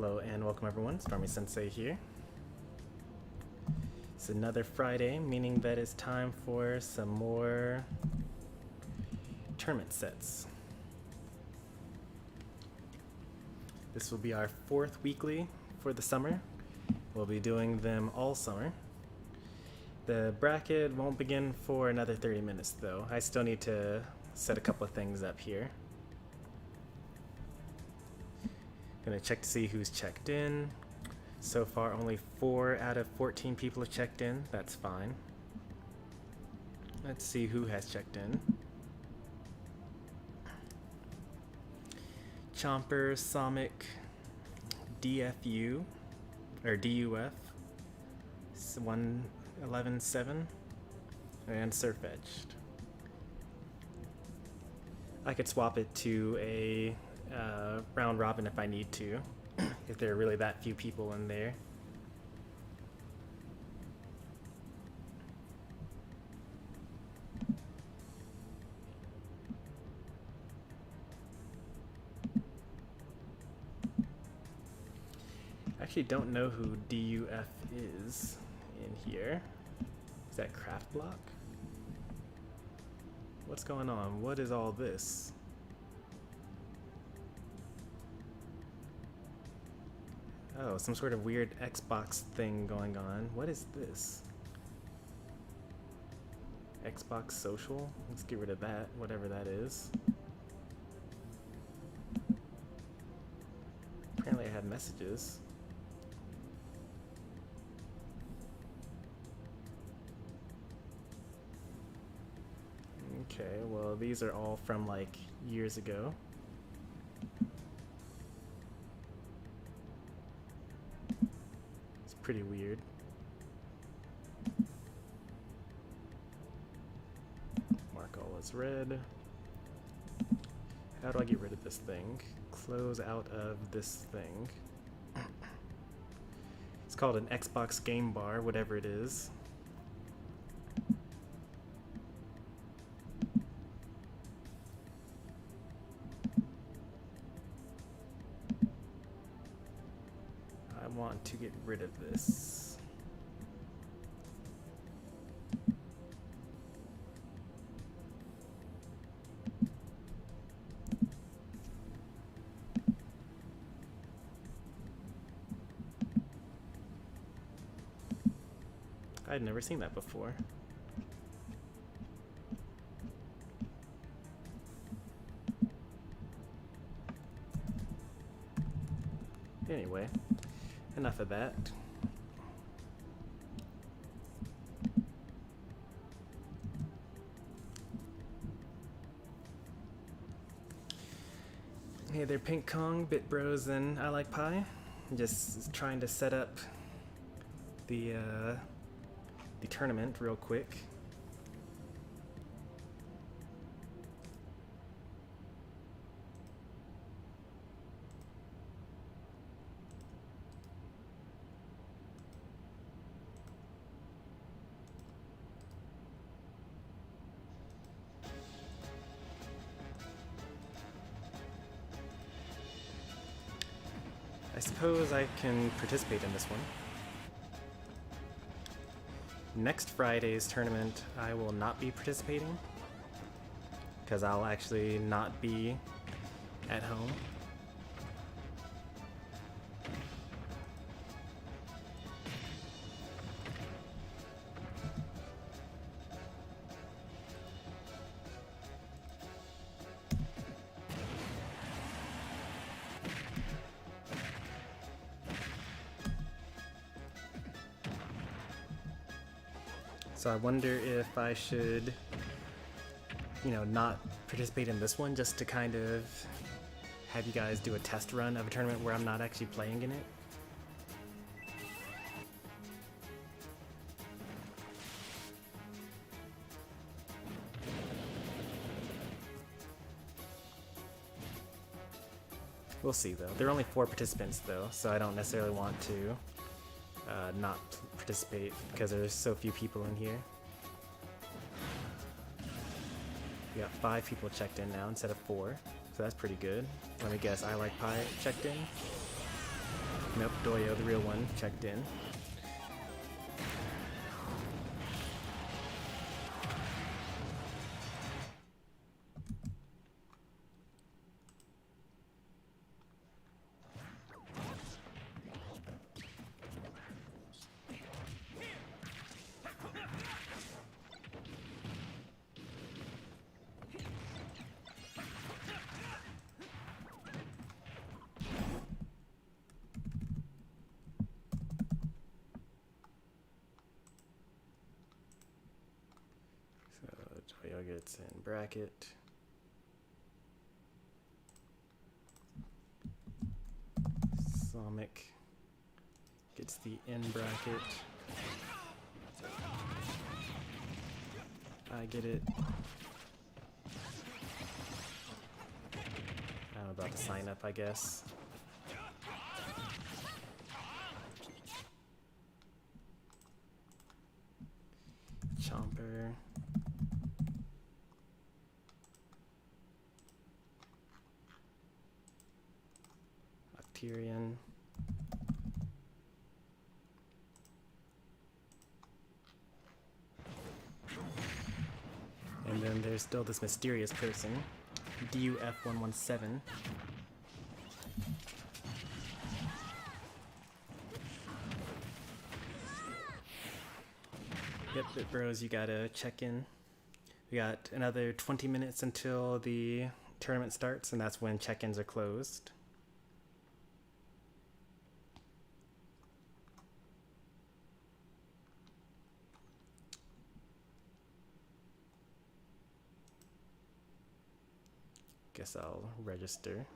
Hello and welcome everyone, Stormy Sensei here. It's another Friday, meaning that it's time for some more tournament sets. This will be our fourth weekly for the summer. We'll be doing them all summer. The bracket won't begin for another 30 minutes though. I still need to set a couple of things up here. Gonna check to see who's checked in. So far only 4 out of 14 people have checked in. That's fine. Let's see who has checked in. Chomper, Somic, DFU, or DUF, 111.7, and Surfedged. I could swap it to a round robin if I need to, if there are really that few people in there. I actually don't know who DUF is in here. Is that Craft Block? What's going on? What is all this? Oh, some sort of weird Xbox thing going on. What is this? Xbox Social? Let's get rid of that, whatever that is. Apparently I have messages. Okay, well these are all from like years ago. Pretty weird. Mark all as red. How do I get rid of this thing? Close out of this thing. It's called an Xbox Game Bar, whatever it is. I want to get rid of this. I'd never seen that before. Anyway. Enough of that. Hey there, Pink Kong, Bit Bros, and I Like Pie. Just trying to set up the tournament real quick. I suppose I can participate in this one. Next Friday's tournament, I will not be participating because I'll actually not be at home. So I wonder if I should, not participate in this one just to kind of have you guys do a test run of a tournament where I'm not actually playing in it. We'll see though. There are only 4 participants though, so I don't necessarily want to not participate because there's so few people in here. We got 5 people checked in now instead of 4, so that's pretty good. Let me guess, I Like Pie checked in. Nope, Doyo, the real one, checked in. Doyo gets in bracket. Sonic gets the in bracket. I get it. I'm about to sign up, I guess. Chomper. Octarian. And then there's still this mysterious person, DUF117. Yep, BitBros, you gotta check in. We got another 20 minutes until the tournament starts, and that's when check-ins are closed. Guess I'll register.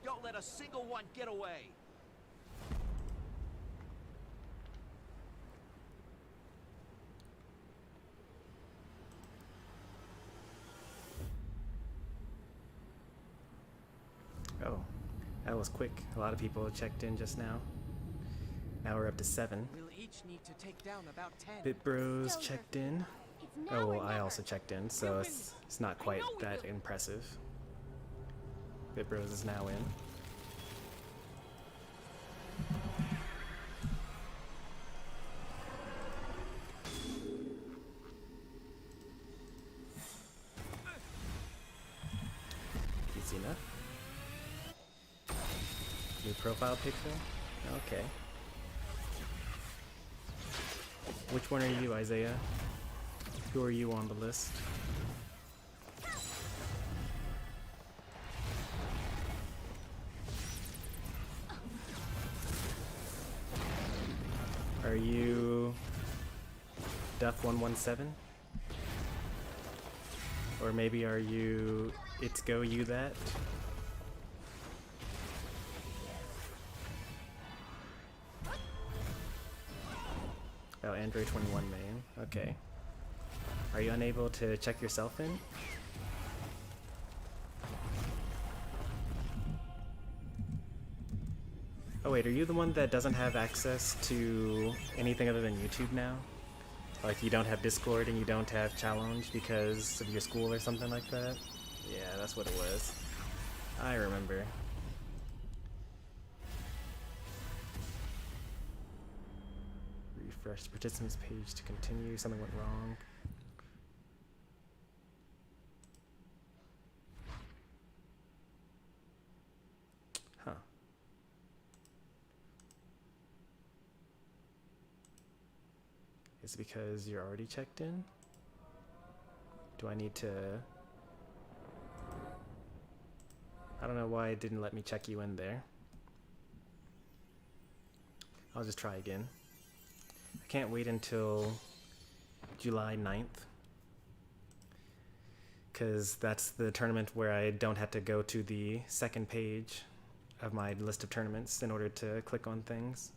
Don't let a single one get away. Oh, that was quick. A lot of people checked in just now. Now we're up to 7. We'll each need to take down about 10. BitBros checked in. Oh, well, I also checked in, so it's not quite that impressive. BitBros is now in. Easy enough. New profile picture? Okay. Which one are you, Isaiah? Who are you on the list? Are you Duff117? Or maybe are you It's Go You That? Oh, Android 21 main. Okay. Are you unable to check yourself in? Oh wait, are you the one that doesn't have access to anything other than YouTube now? Like you don't have Discord and you don't have Challenge because of your school or something like that? Yeah, that's what it was. I remember. Refresh the participants page to continue. Something went wrong. Huh. Is it because you're already checked in? Do I need to... I don't know why it didn't let me check you in there. I'll just try again. I can't wait until July 9th because that's the tournament where I don't have to go to the second page of my list of tournaments in order to click on things.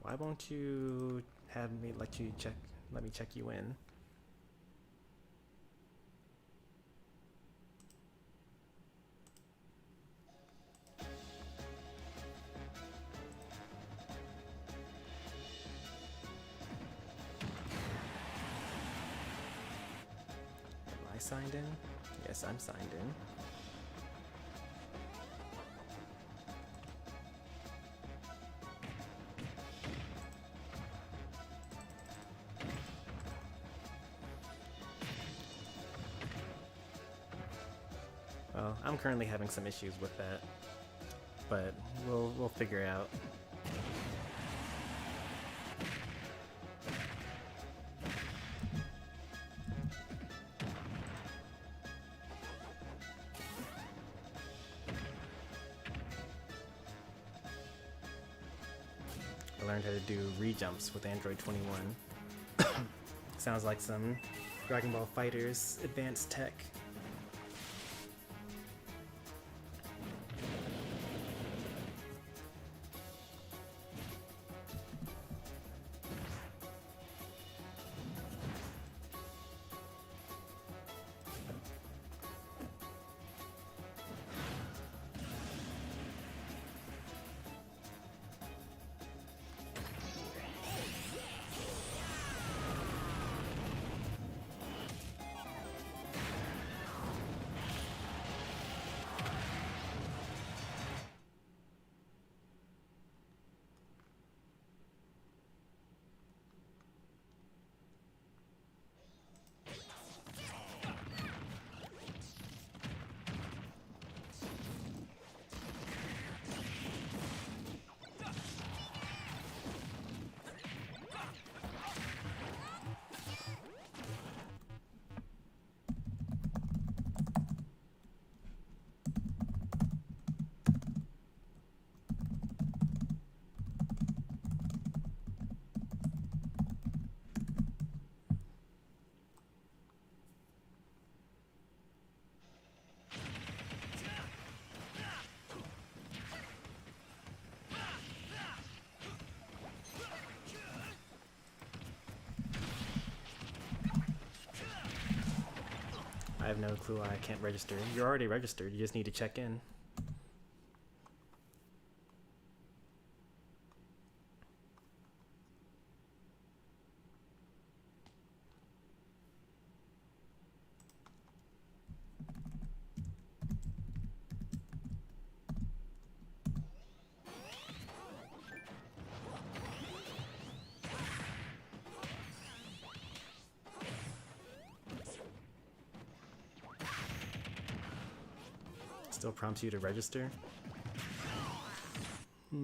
Why won't you have me let me check you in? Am I signed in? Yes, I'm signed in. Well, I'm currently having some issues with that, but we'll figure it out. I learned how to do re-jumps with Android 21. Sounds like some Dragon Ball FighterZ advanced tech. I have no clue why I can't register. You're already registered, you just need to check in. Still prompts you to register? I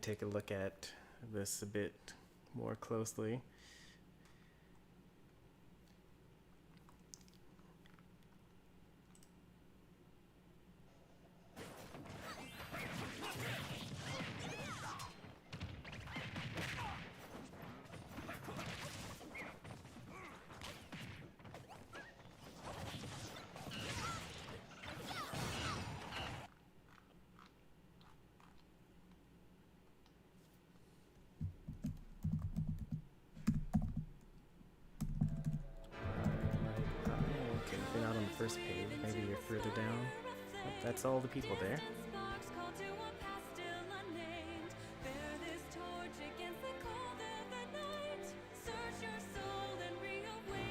take a look at this a bit more closely. First page, maybe you're further down. Oh, that's all the people there.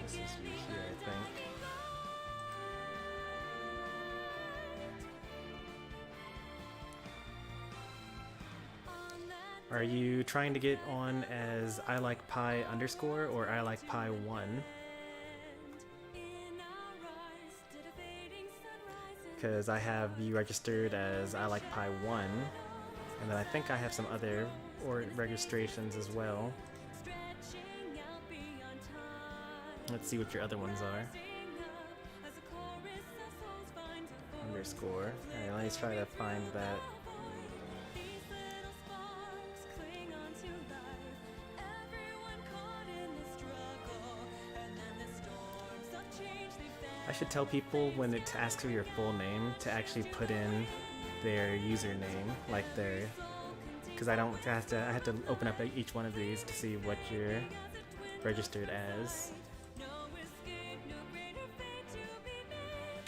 This is you here, I think. Are you trying to get on as I like pie underscore or I like pie 1? Because I have you registered as I like pie 1, and then I think I have some other registrations as well. Let's see what your other ones are. underscore. Alright, let's try to find that. I should tell people when it asks for your full name to actually put in their username, like their, because I have to open up each one of these to see what you're registered as.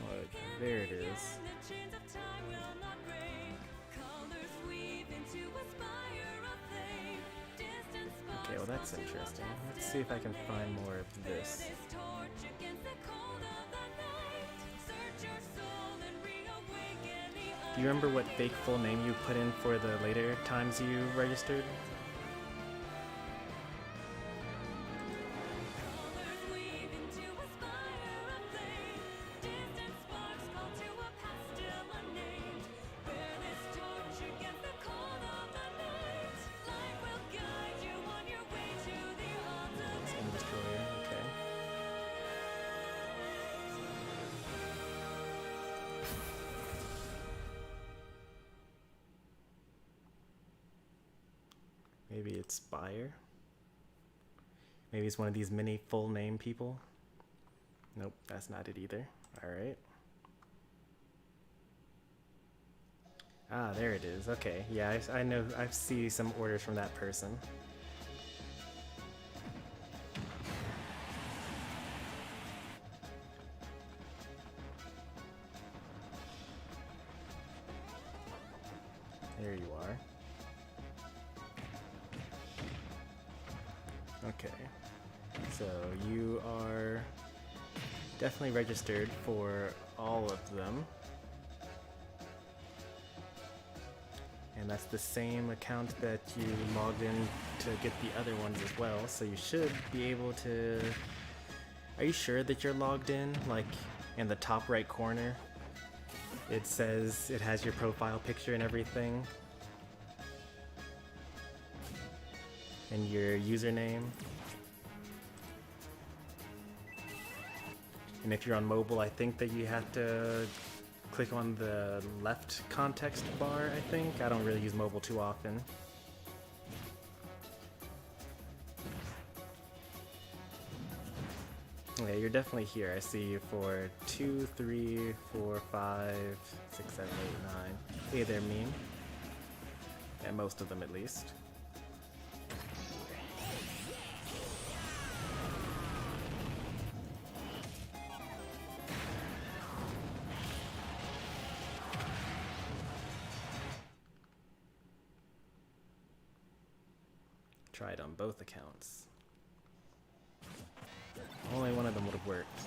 Oh, there it is. Okay, well that's interesting. Let's see if I can find more of this. Do you remember what fake full name you put in for the later times you registered? Maybe it's Buyer. Maybe it's one of these mini full name people. Nope, that's not it either. Alright. Ah, there it is. Okay, yeah, I know. I see some orders from that person. There you are. Okay, so you are definitely registered for all of them. And that's the same account that you logged in to get the other ones as well, so you should be able to... Are you sure that you're logged in? Like, in the top right corner, it says it has your profile picture and everything. And your username. And if you're on mobile, I think that you have to click on the left context bar, I think. I don't really use mobile too often. Yeah, you're definitely here. I see you for 2, 3, 4, 5, 6, 7, 8, 9. Hey there, meme. Yeah, most of them at least. Tried on both accounts. Only one of them would have worked.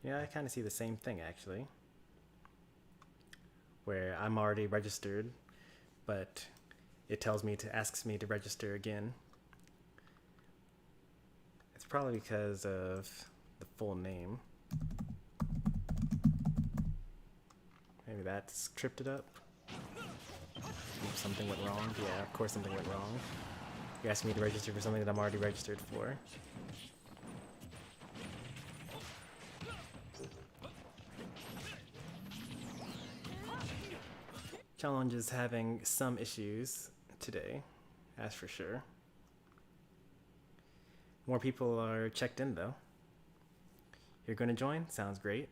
Yeah, I kind of see the same thing actually. Where I'm already registered, but it tells me asks me to register again. It's probably because of the full name. Maybe that's tripped it up. Oops, something went wrong. Yeah, of course something went wrong. You're asking me to register for something that I'm already registered for. Challenge is having some issues today, that's for sure. More people are checked in though. You're going to join? Sounds great.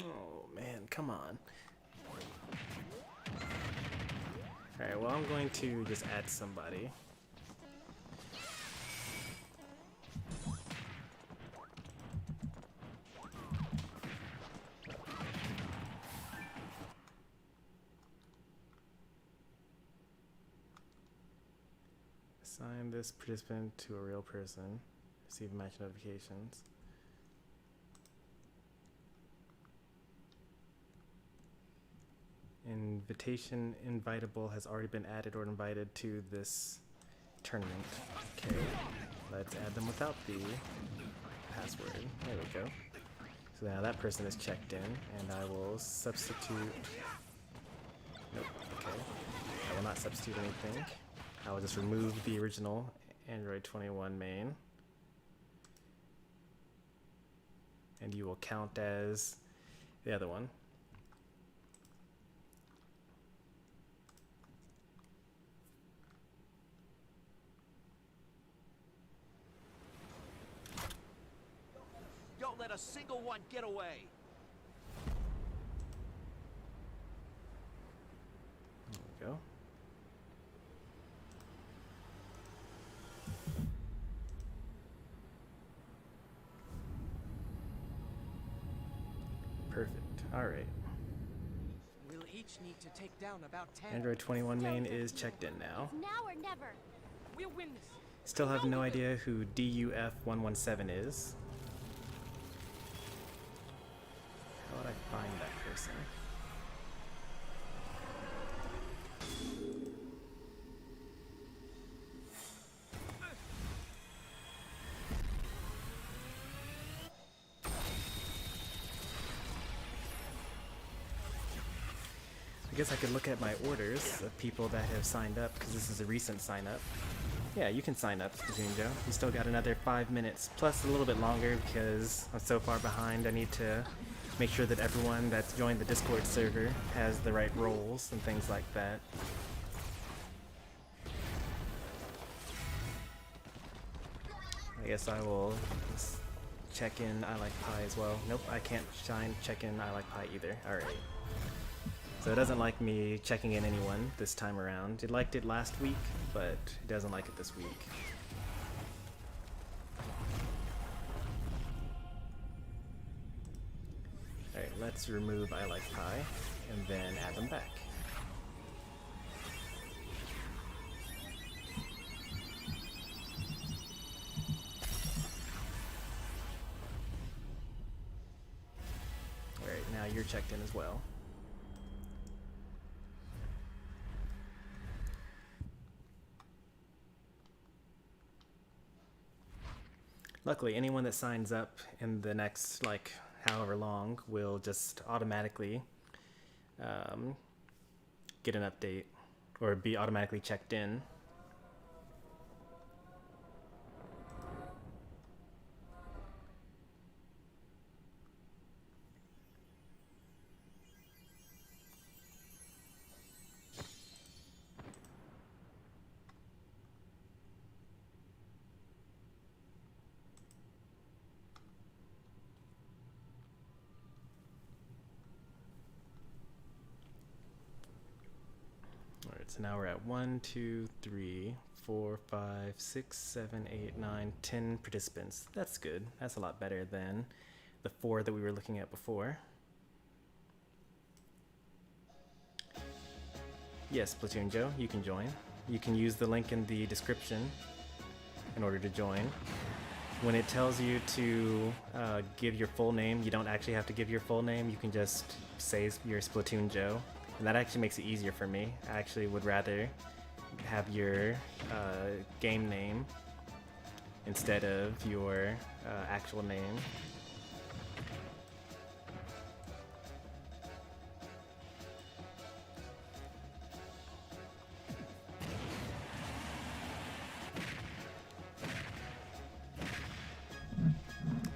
Oh man, come on. Alright, well I'm going to just add somebody. Assign this participant to a real person. Receive match notifications. Invitation invitable has already been added or invited to this tournament. Okay, let's add them without the password. There we go. So now that person is checked in, and I will substitute. Nope, okay. I will not substitute anything. I will just remove the original Android 21 main. And you will count as the other one. Don't let a single one get away. There we go. Perfect. All right. We'll each need to take down about 10. Android 21 main is checked in now. Now or never. We'll win this. Still have no idea who DUF117 is. How would I find that person? I guess I could look at my orders of people that have signed up, because this is a recent sign up. Yeah, you can sign up, Splatoon Joe. You still got another 5 minutes, plus a little bit longer because I'm so far behind. I need to make sure that everyone that's joined the Discord server has the right roles and things like that. I guess I will just check in I Like Pie as well. Nope, I can't check in I Like Pie either. Alright. So it doesn't like me checking in anyone this time around. It liked it last week, but it doesn't like it this week. Alright, let's remove I Like Pie, and then add them back. Alright, now you're checked in as well. Luckily, anyone that signs up in the next, like, however long will just automatically get an update or be automatically checked in. So now we're at 1, 2, 3, 4, 5, 6, 7, 8, 9, 10 participants. That's good. That's a lot better than the 4 that we were looking at before. Yes, Platoon Joe, you can join. You can use the link in the description in order to join. When it tells you to give your full name, you don't actually have to give your full name. You can just say you're Splatoon Joe. And that actually makes it easier for me. I actually would rather have your game name instead of your actual name.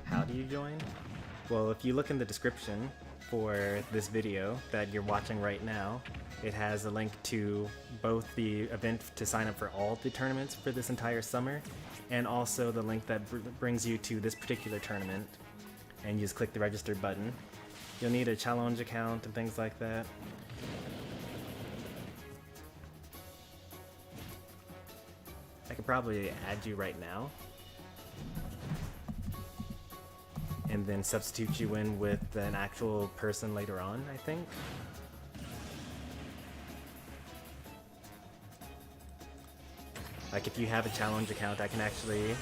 How do you join? Well, if you look in the description for this video that you're watching right now, it has a link to both the event to sign up for all the tournaments for this entire summer, and also the link that brings you to this particular tournament, and you just click the register button. You'll need a challenge account and things like that. I could probably add you right now and then substitute you in with an actual person later on, I think. Like if you have a challenge account, I can actually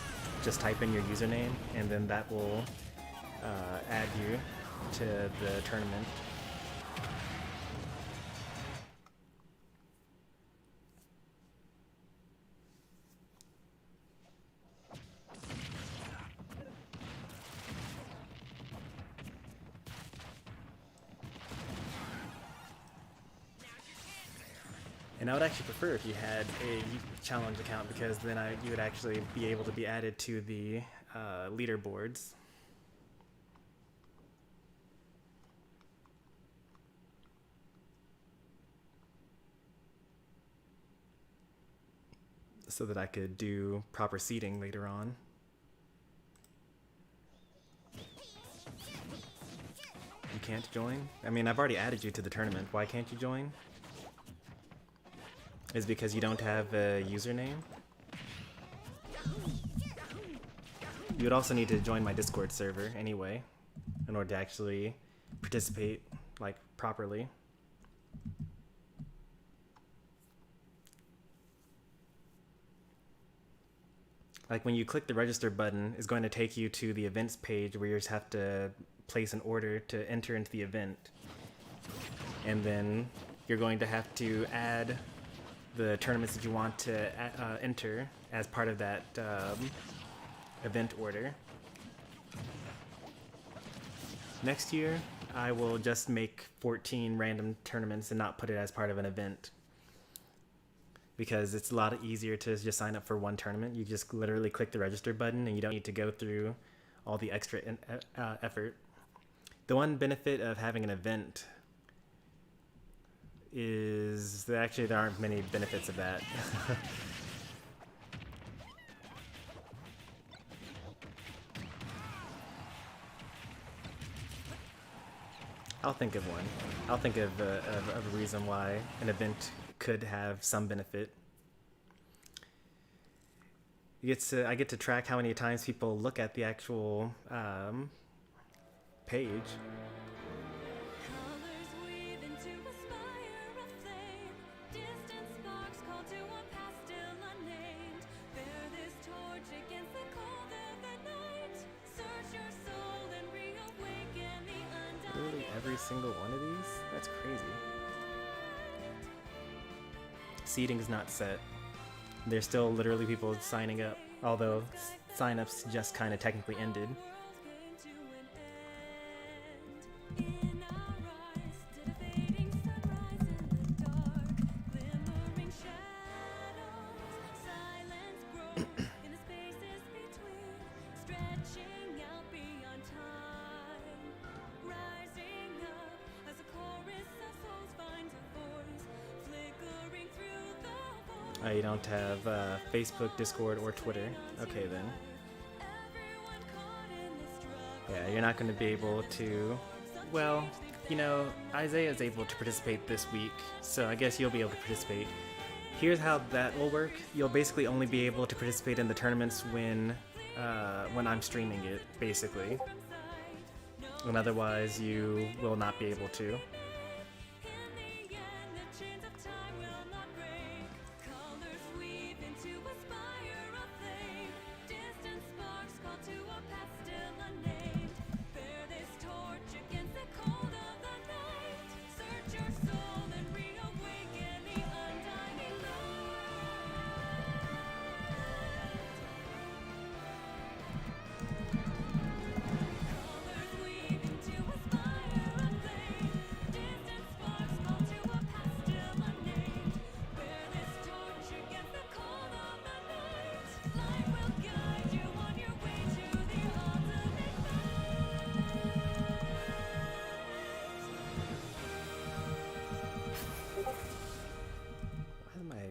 just type in your username and then that will add you to the tournament. And I would actually prefer if you had a challenge account, because then you would actually be able to be added to the leaderboards. So that I could do proper seating later on. You can't join? I mean, I've already added you to the tournament. Why can't you join? Is it because you don't have a username? You would also need to join my Discord server anyway, in order to actually participate, like, properly. Like, when you click the register button, it's going to take you to the events page where you just have to place an order to enter into the event. And then you're going to have to add the tournaments that you want to enter as part of that event order. Next year, I will just make 14 random tournaments and not put it as part of an event, because it's a lot easier to just sign up for one tournament. You just literally click the register button and you don't need to go through all the extra effort. The one benefit of having an event is that actually there aren't many benefits of that. I'll think of one. I'll think of a reason why an event could have some benefit. I get to track how many times people look at the actual page. Literally every single one of these? That's crazy. Seating is not set. There's still literally people signing up, although signups just kind of technically ended. You don't have Facebook, Discord, or Twitter. Okay, then. Yeah, you're not going to be able to... Well, you know, Isaiah is able to participate this week, so I guess you'll be able to participate. Here's how that will work. You'll basically only be able to participate in the tournaments when I'm streaming it, basically. And otherwise, you will not be able to.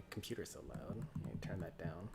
Computer so loud. Let me turn that down.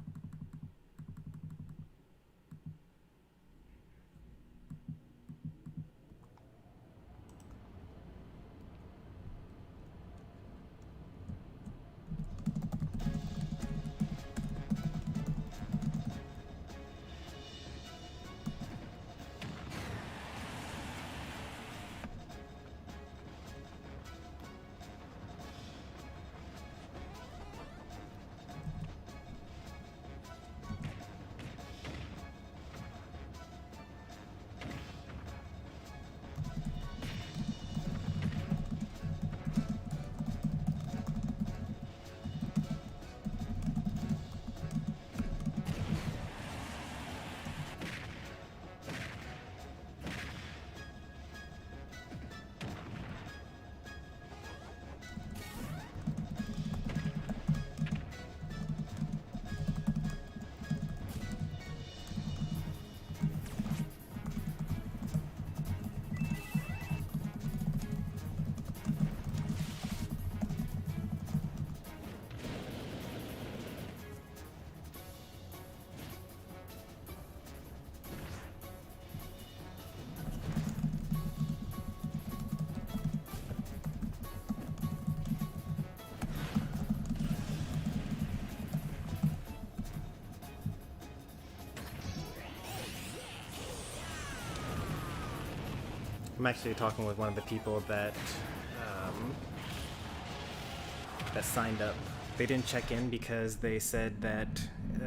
I'm actually talking with one of the people that that signed up. They didn't check in because they said that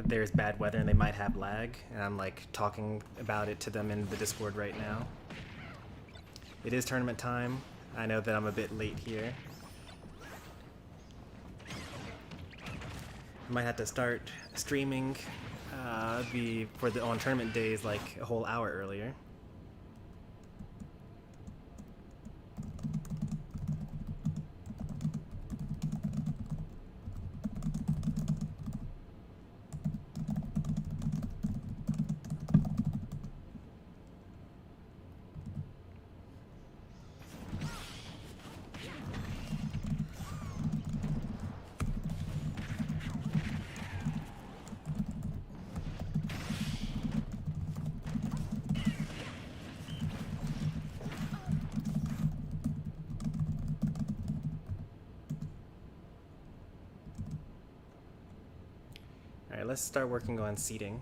there's bad weather and they might have lag, and I'm like talking about it to them in the Discord right now. It is tournament time. I know that I'm a bit late here. I might have to start streaming on tournament days like a whole hour earlier. Alright, let's start working on seating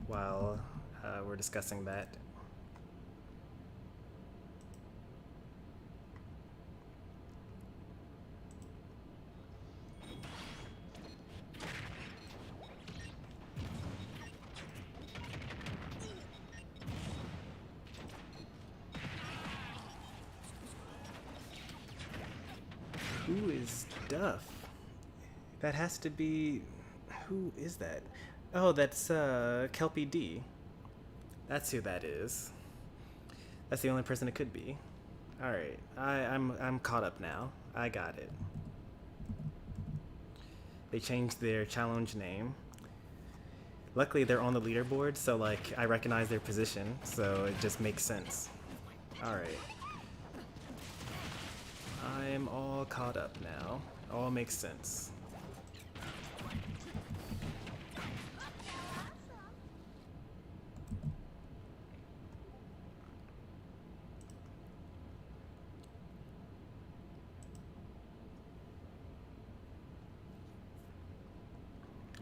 while we're discussing that. Who is Duff? That has to be... Who is that? Oh, that's Kelpie D. That's who that is. That's the only person it could be. Alright, I'm caught up now. I got it. They changed their challenge name. Luckily they're on the leaderboard, so like I recognize their position, so it just makes sense. Alright. I'm all caught up now. All makes sense.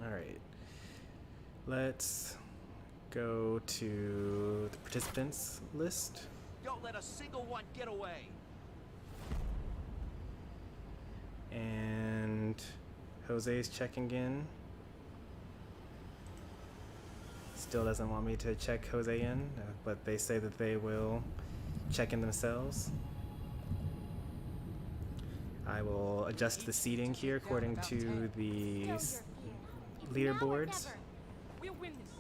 Alright, let's go to the participants list. Don't let a single one get away. And Jose's checking in. Still doesn't want me to check Jose in, but they say that they will check in themselves. I will adjust the seating here according to the leaderboards. We'll win this.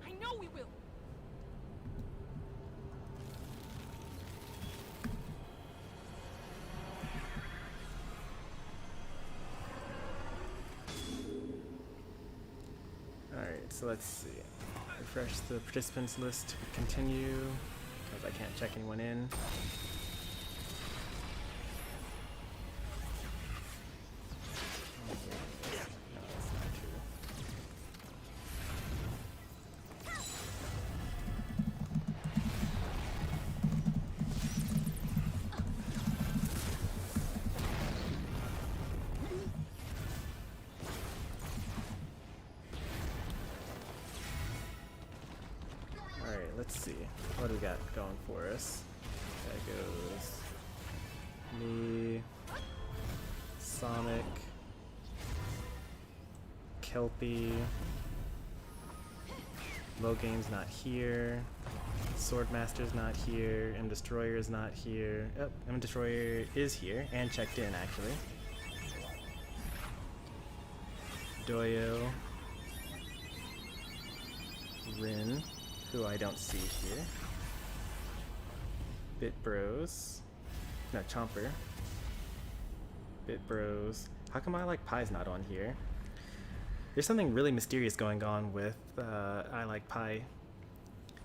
I know we will. Alright, so let's see. Refresh the participants list, continue, because I can't check anyone in. Let's see, what do we got going for us? That goes me, Sonic, Kelpie, Low Game's not here, Swordmaster's not here, M Destroyer's not here. Oh, M Destroyer is here and checked in actually. Doyo, Rin, who I don't see here. BitBros. No, Chomper. BitBros. How come I Like Pie's not on here? There's something really mysterious going on with I Like Pie.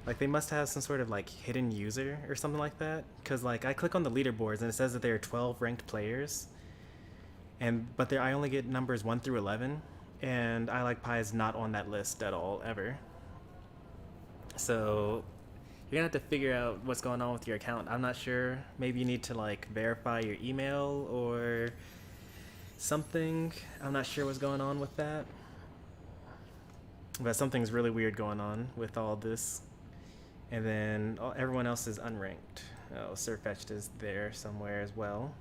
Like they must have some sort of like hidden user or something like that. Cause like I click on the leaderboards and it says that there are 12 ranked players. But there I only get numbers 1 through 11. And I Like Pie is not on that list at all, ever. So you're gonna have to figure out what's going on with your account. I'm not sure. Maybe you need to like verify your email or something. I'm not sure what's going on with that. But something's really weird going on with all this. And then everyone else is unranked. Oh, Sirfetched is there somewhere as well.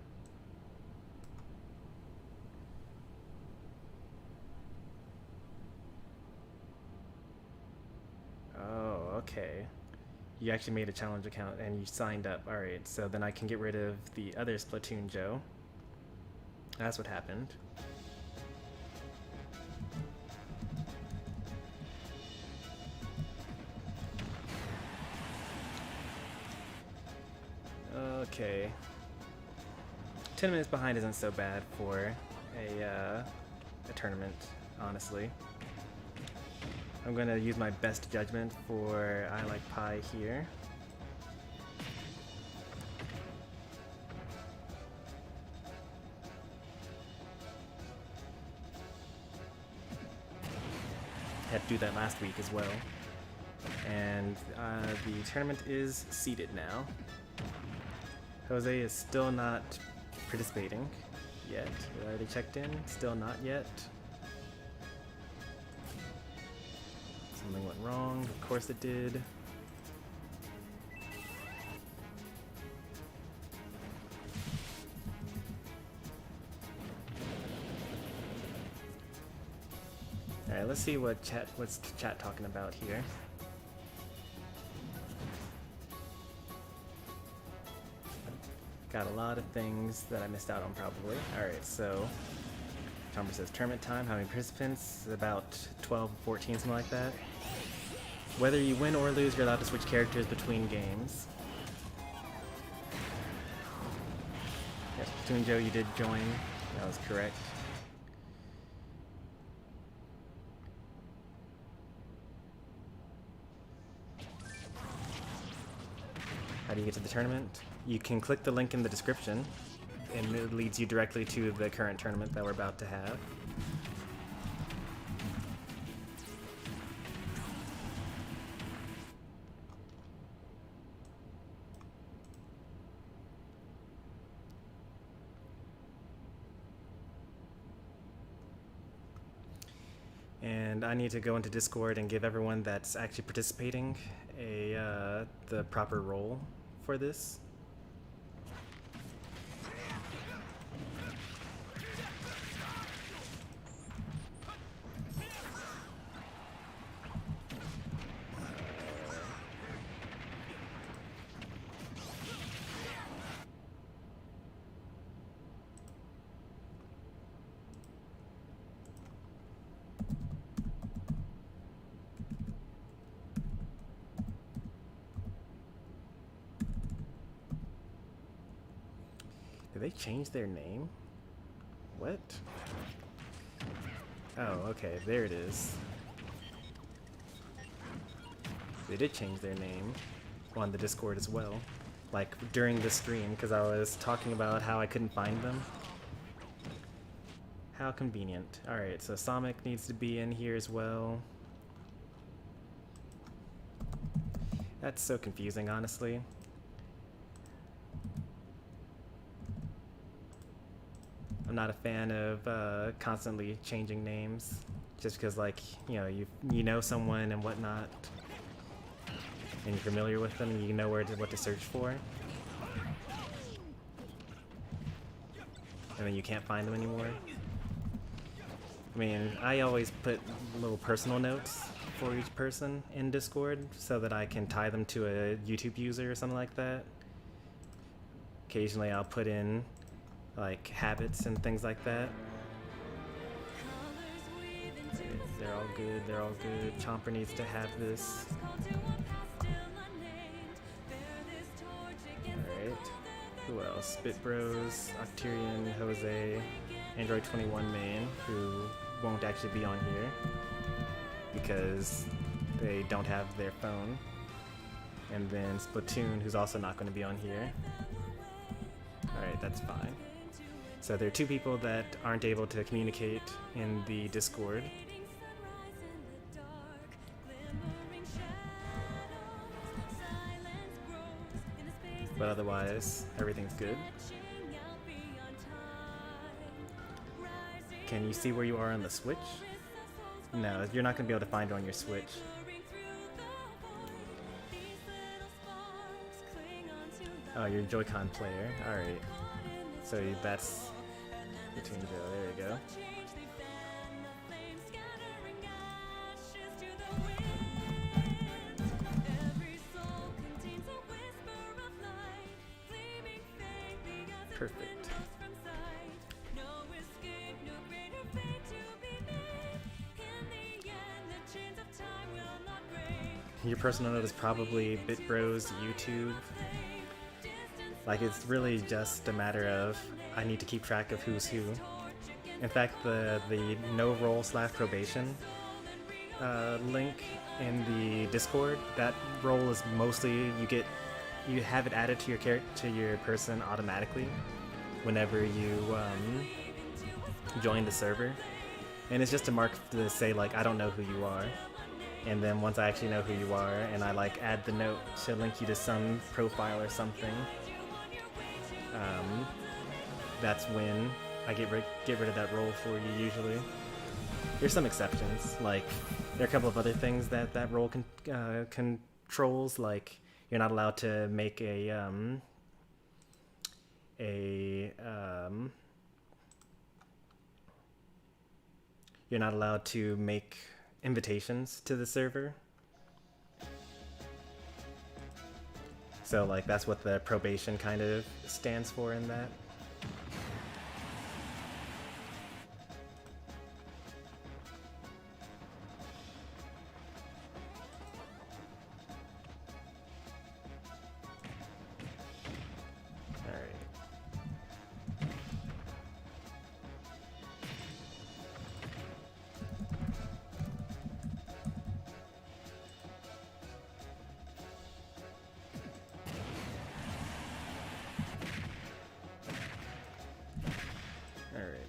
Oh, okay. You actually made a challenge account and you signed up. Alright, so then I can get rid of the other Splatoon Joe. That's what happened. Okay. 10 minutes behind isn't so bad for a tournament, honestly. I'm gonna use my best judgment for I Like Pie here. Had to do that last week as well. And the tournament is seeded now. Jose is still not participating yet. I already checked in. Still not yet. Something went wrong. Of course it did. Alright, let's see what's the chat talking about here. Got a lot of things that I missed out on probably. Alright, so Chomper says tournament time, how many participants? About 12, 14, something like that. Whether you win or lose, you're allowed to switch characters between games. Yes, Platoon Joe, you did join. That was correct. How do you get to the tournament? You can click the link in the description, and it leads you directly to the current tournament that we're about to have. And I need to go into Discord and give everyone that's actually participating the proper role for this. Did they change their name? What? Oh, okay, there it is. They did change their name on the Discord as well. Like, during the stream, because I was talking about how I couldn't find them. How convenient. Alright, so Sonic needs to be in here as well. That's so confusing, honestly. I'm not a fan of constantly changing names, just because, like, you know someone and whatnot, and you're familiar with them, and you know what to search for, and then you can't find them anymore. I mean, I always put little personal notes for each person in Discord so that I can tie them to a YouTube user or something like that. Occasionally I'll put in like habits and things like that. They're all good, they're all good. Chomper needs to have this. Alright. Who else? Spit Bros, Octarian, Jose, Android 21 main, who won't actually be on here because they don't have their phone. And then Splatoon, who's also not going to be on here. Alright, that's fine. So there are two people that aren't able to communicate in the Discord. But otherwise, everything's good. Can you see where you are on the Switch? No, you're not going to be able to find it on your Switch. Oh, you're a Joy-Con player. Alright. So that's between Joe. There you go. Perfect. Your personal note is probably BitBros YouTube. Like, it's really just a matter of I need to keep track of who's who. In fact, the no roll / probation link in the Discord, that role is mostly you have it added to your person automatically whenever you join the server, and it's just a mark to say like I don't know who you are. And then once I actually know who you are and I like add the note to link you to some profile or something, that's when I get rid of that role for you usually. There's some exceptions, like there are a couple of other things that role controls, like you're not allowed to make you're not allowed to make invitations to the server. So like that's what the probation kind of stands for in that.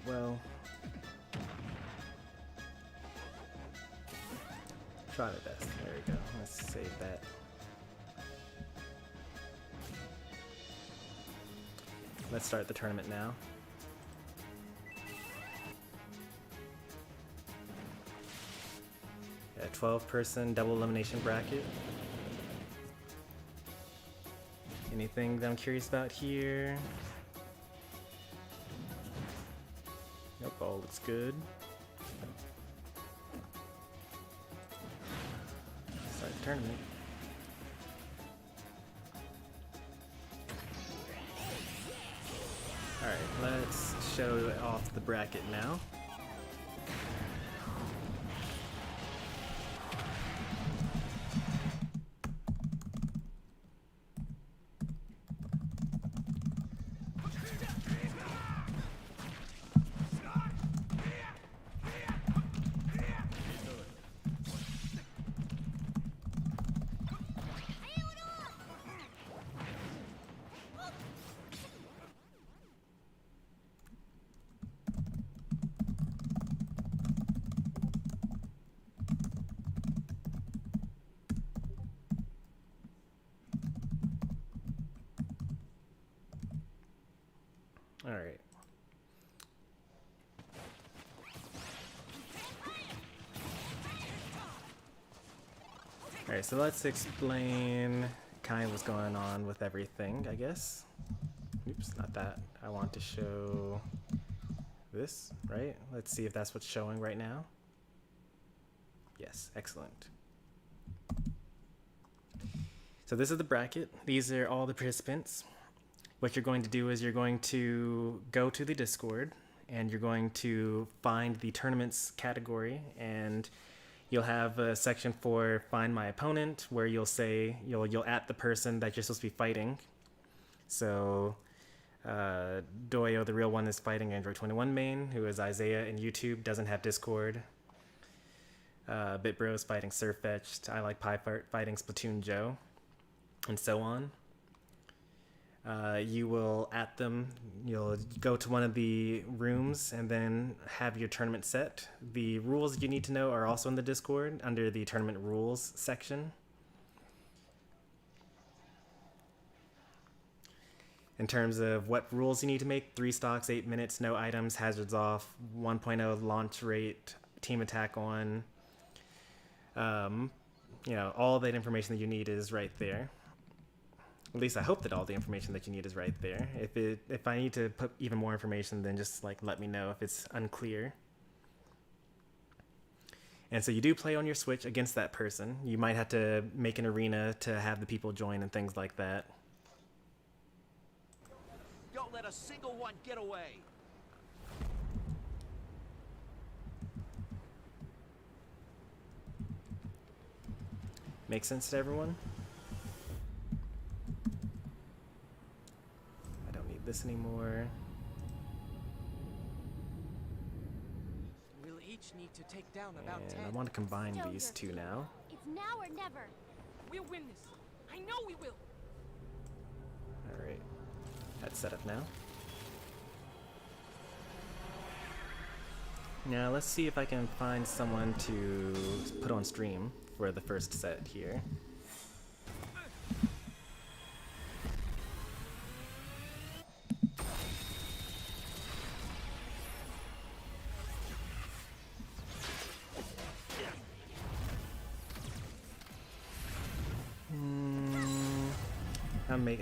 Well, try my best. There we go. Let's save that. Let's start the tournament now. A 12-person double elimination bracket. Anything that I'm curious about here? Nope, all looks good. Start the tournament. Alright, let's show off the bracket now. All right. All right, so let's explain kind of what's going on with everything, I guess. Oops, not that. I want to show this, right? Let's see if that's what's showing right now. Yes, excellent. So this is the bracket. These are all the participants. What you're going to do is you're going to go to the Discord and you're going to find the tournaments category, and you'll have a section for find my opponent where you'll say you'll at the person that you're supposed to be fighting. So Doyo, the real one, is fighting Android 21 main, who is Isaiah in YouTube, doesn't have Discord. BitBros fighting Surfetched. I like Pie fighting Splatoon Joe, and so on. You will at them, you'll go to one of the rooms and then have your tournament set. The rules you need to know are also in the Discord under the tournament rules section. In terms of what rules you need to make: 3 stocks, 8 minutes, no items, hazards off, 1.0 launch rate, team attack on. You know, all that information that you need is right there. At least I hope that all the information that you need is right there. If I need to put even more information, then just like let me know if it's unclear. And so you do play on your Switch against that person. You might have to make an arena to have the people join and things like that. Don't let a single one get away. Make sense to everyone? I don't need this anymore. We'll each need to take down about And 10. I want to combine Still these your two kid. now. It's now or never. We'll win this. I know we will. Alright. That's set up now. Now let's see if I can find someone to put on stream for the first set here.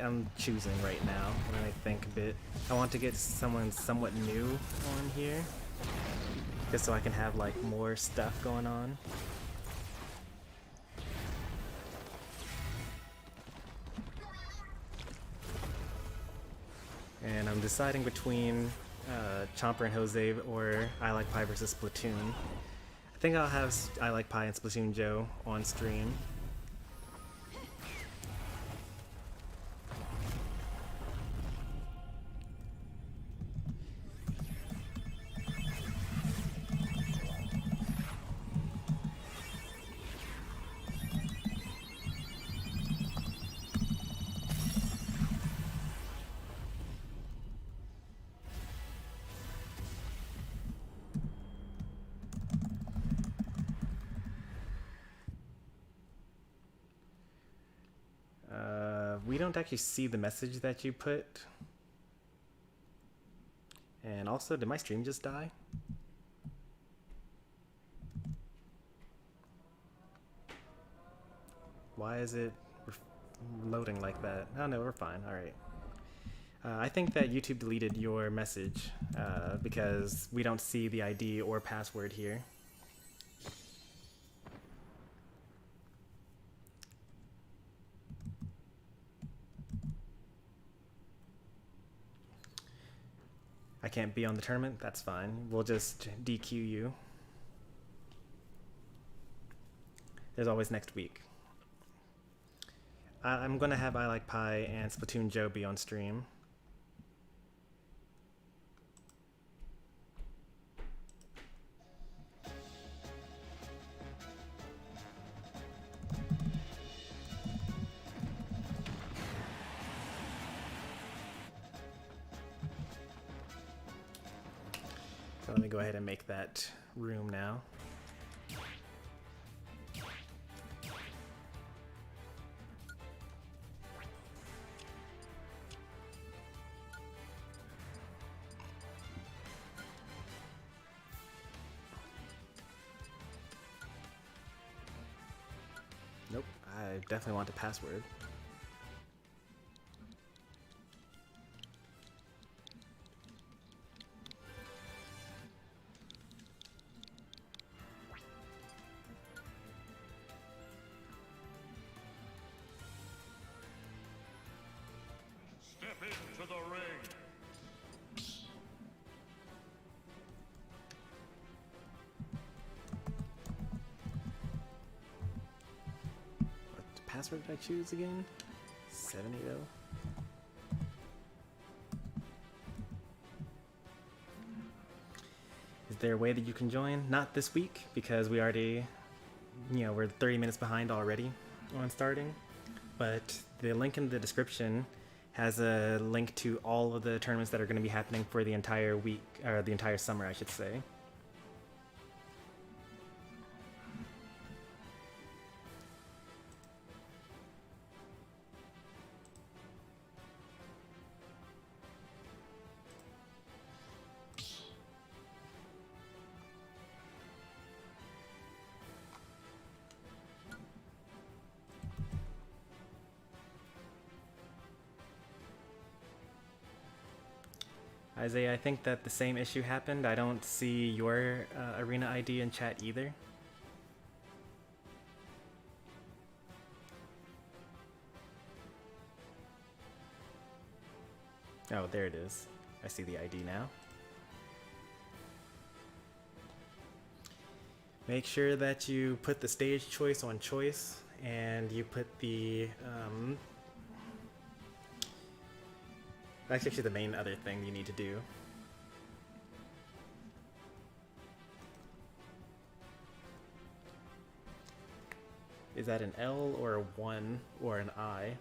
I'm choosing right now when I think a bit. I want to get someone somewhat new on here, just so I can have like more stuff going on. And I'm deciding between Chomper and Jose or I Like Pie versus Splatoon. I think I'll have I Like Pie and Splatoon Joe on stream. We don't actually see the message that you put. And also, did my stream just die? Why is it loading like that? Oh no, we're fine. Alright. I think that YouTube deleted your message because we don't see the ID or password here. I can't be on the tournament? That's fine. We'll just DQ you. There's always next week. I'm gonna have I Like Pie and Splatoon Joe be on stream. So let me go ahead and make that room now. Nope, I definitely want the password. Step into the ring. What password did I choose again? 70 though. Is there a way that you can join? Not this week, because we already, we're 30 minutes behind already on starting. But the link in the description has a link to all of the tournaments that are going to be happening for the entire week, or the entire summer, I should say. Isaiah, I think that the same issue happened. I don't see your arena ID in chat either. Oh, there it is. I see the ID now. Make sure that you put the stage choice on choice, and you put the that's actually the main other thing you need to do. Is that an L or a 1 or an I?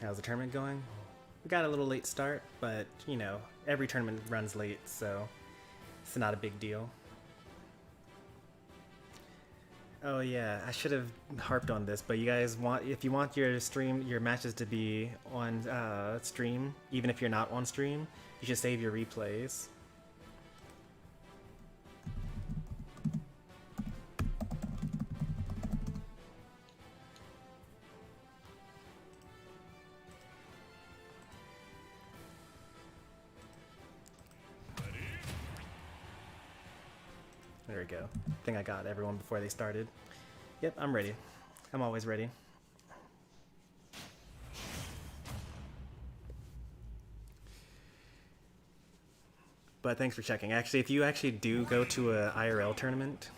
How's the tournament going? We got a little late start, but you know, every tournament runs late, so it's not a big deal. Oh yeah, I should have harped on this, but you guys if you want your matches to be on stream, even if you're not on stream, you should save your replays. There we go. I think I got everyone before they started. Yep, I'm ready. I'm always ready. But thanks for checking. Actually, if you actually do go to a IRL tournament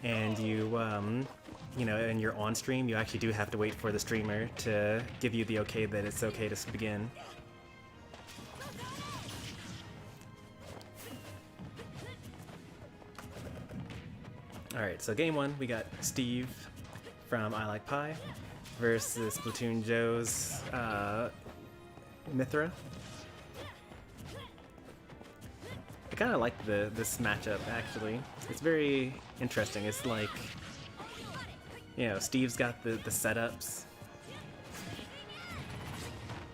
and you know, and you're on stream, you actually do have to wait for the streamer to give you the okay that it's okay to begin. Alright, so game 1, we got Steve from I Like Pie versus Splatoon Joe's Mithra. I kind of like this matchup, actually. It's very interesting. It's like, you know, Steve's got the setups,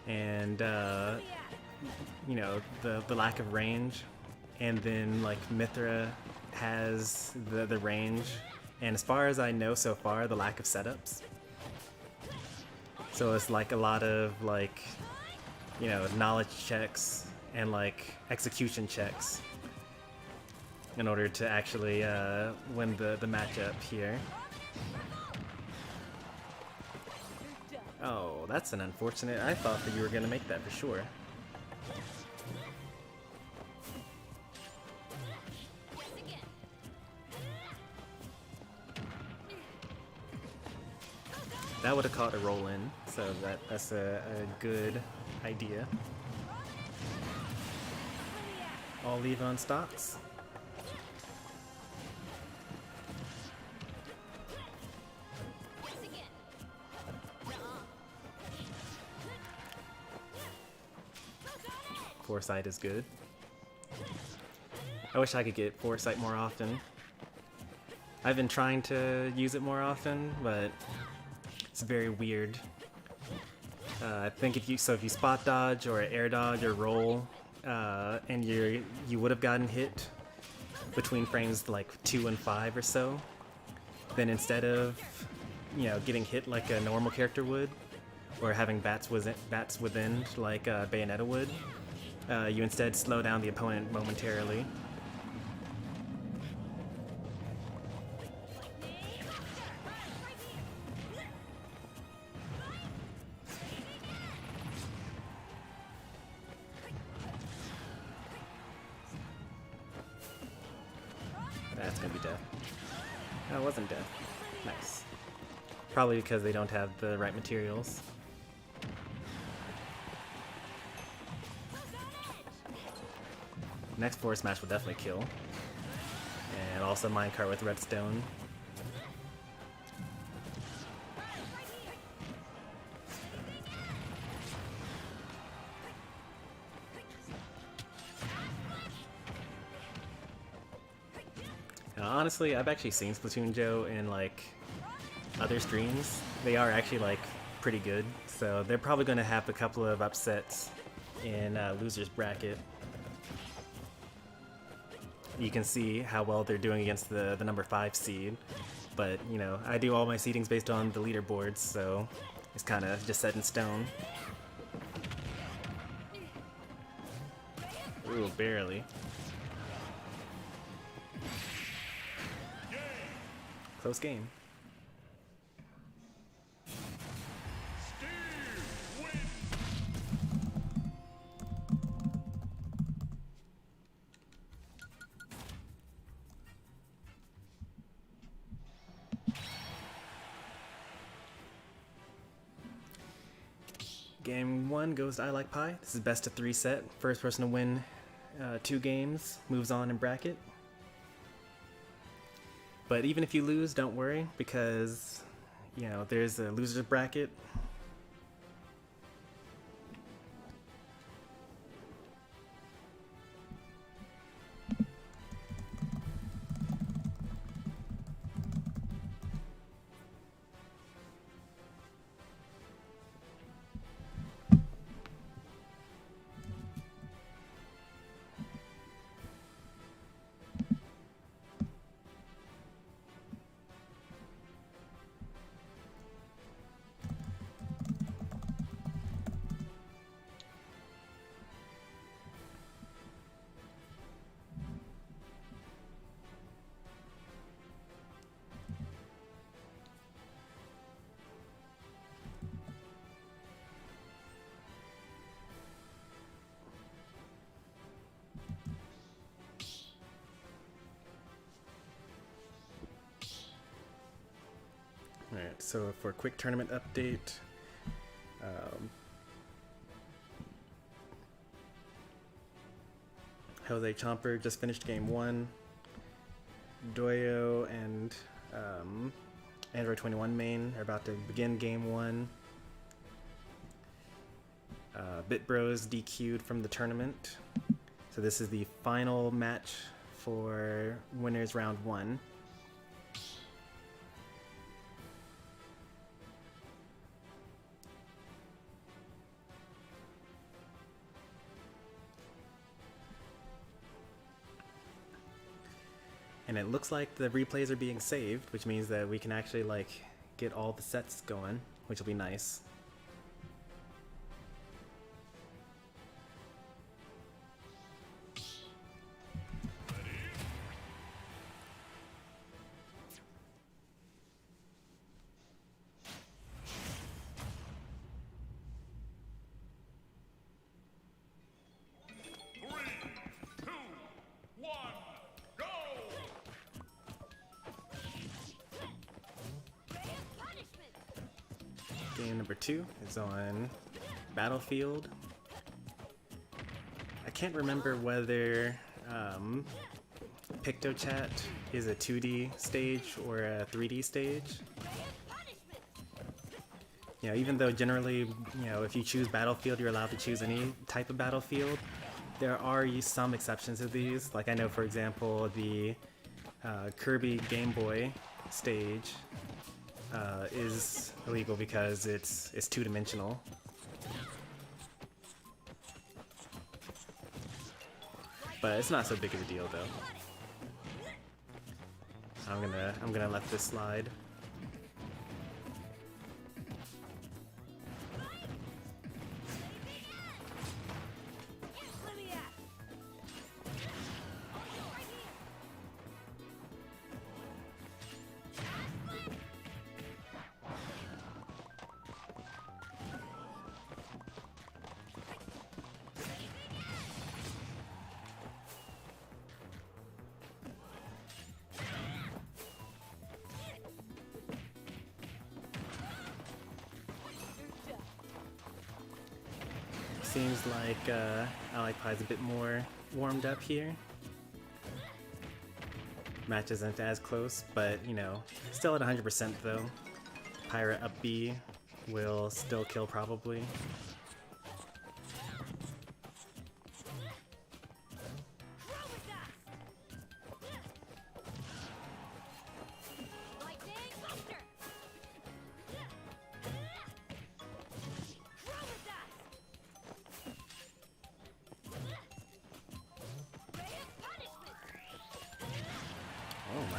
and you know, the lack of range, and then like Mithra has the range, and as far as I know so far, the lack of setups. So it's like a lot of like, you know, knowledge checks and like execution checks in order to actually win the matchup here. Oh, that's an unfortunate. I thought that you were gonna make that for sure. That would have caught a roll in, so that's a good idea. All leave on stocks. Foresight is good. I wish I could get Foresight more often. I've been trying to use it more often, but it's very weird. I think if you spot dodge or air dodge or roll, and you would have gotten hit between frames like 2 and 5 or so, then instead of, you know, getting hit like a normal character would, or having bats within like Bayonetta would, you instead slow down the opponent momentarily. That's gonna be death. That wasn't death. Nice. Probably because they don't have the right materials. Next forward smash will definitely kill. And also minecart with redstone. Honestly, I've actually seen Splatoon Joe in like other streams, they are actually like pretty good. So they're probably going to have a couple of upsets in losers bracket. You can see how well they're doing against the number 5 seed. But, you know, I do all my seedings based on the leaderboards, so it's kind of just set in stone. Ooh, barely. Close game. Game 1 goes to I Like Pie. This is best of 3 set. First person to win 2 games moves on in bracket. But even if you lose, don't worry, because, you know, there's a loser's bracket. Alright, so for a quick tournament update, Jose Chomper just finished game 1. Doyo and Android 21 main are about to begin game 1. BitBros DQ'd from the tournament. So this is the final match for winners round 1. And it looks like the replays are being saved, which means that we can actually like get all the sets going, which will be nice. Game number 2 is on Battlefield. I can't remember whether PictoChat is a 2D stage or a 3D stage. You know, even though generally, you know, if you choose Battlefield, you're allowed to choose any type of Battlefield, there are some exceptions to these. Like I know, for example, the Kirby Game Boy stage is illegal because it's 2-dimensional. But it's not so big of a deal though. I'm gonna let this slide. Seems like I Like Pie's a bit more warmed up here. Match isn't as close, but you know, still at 100% though. Pirate up B will still kill probably.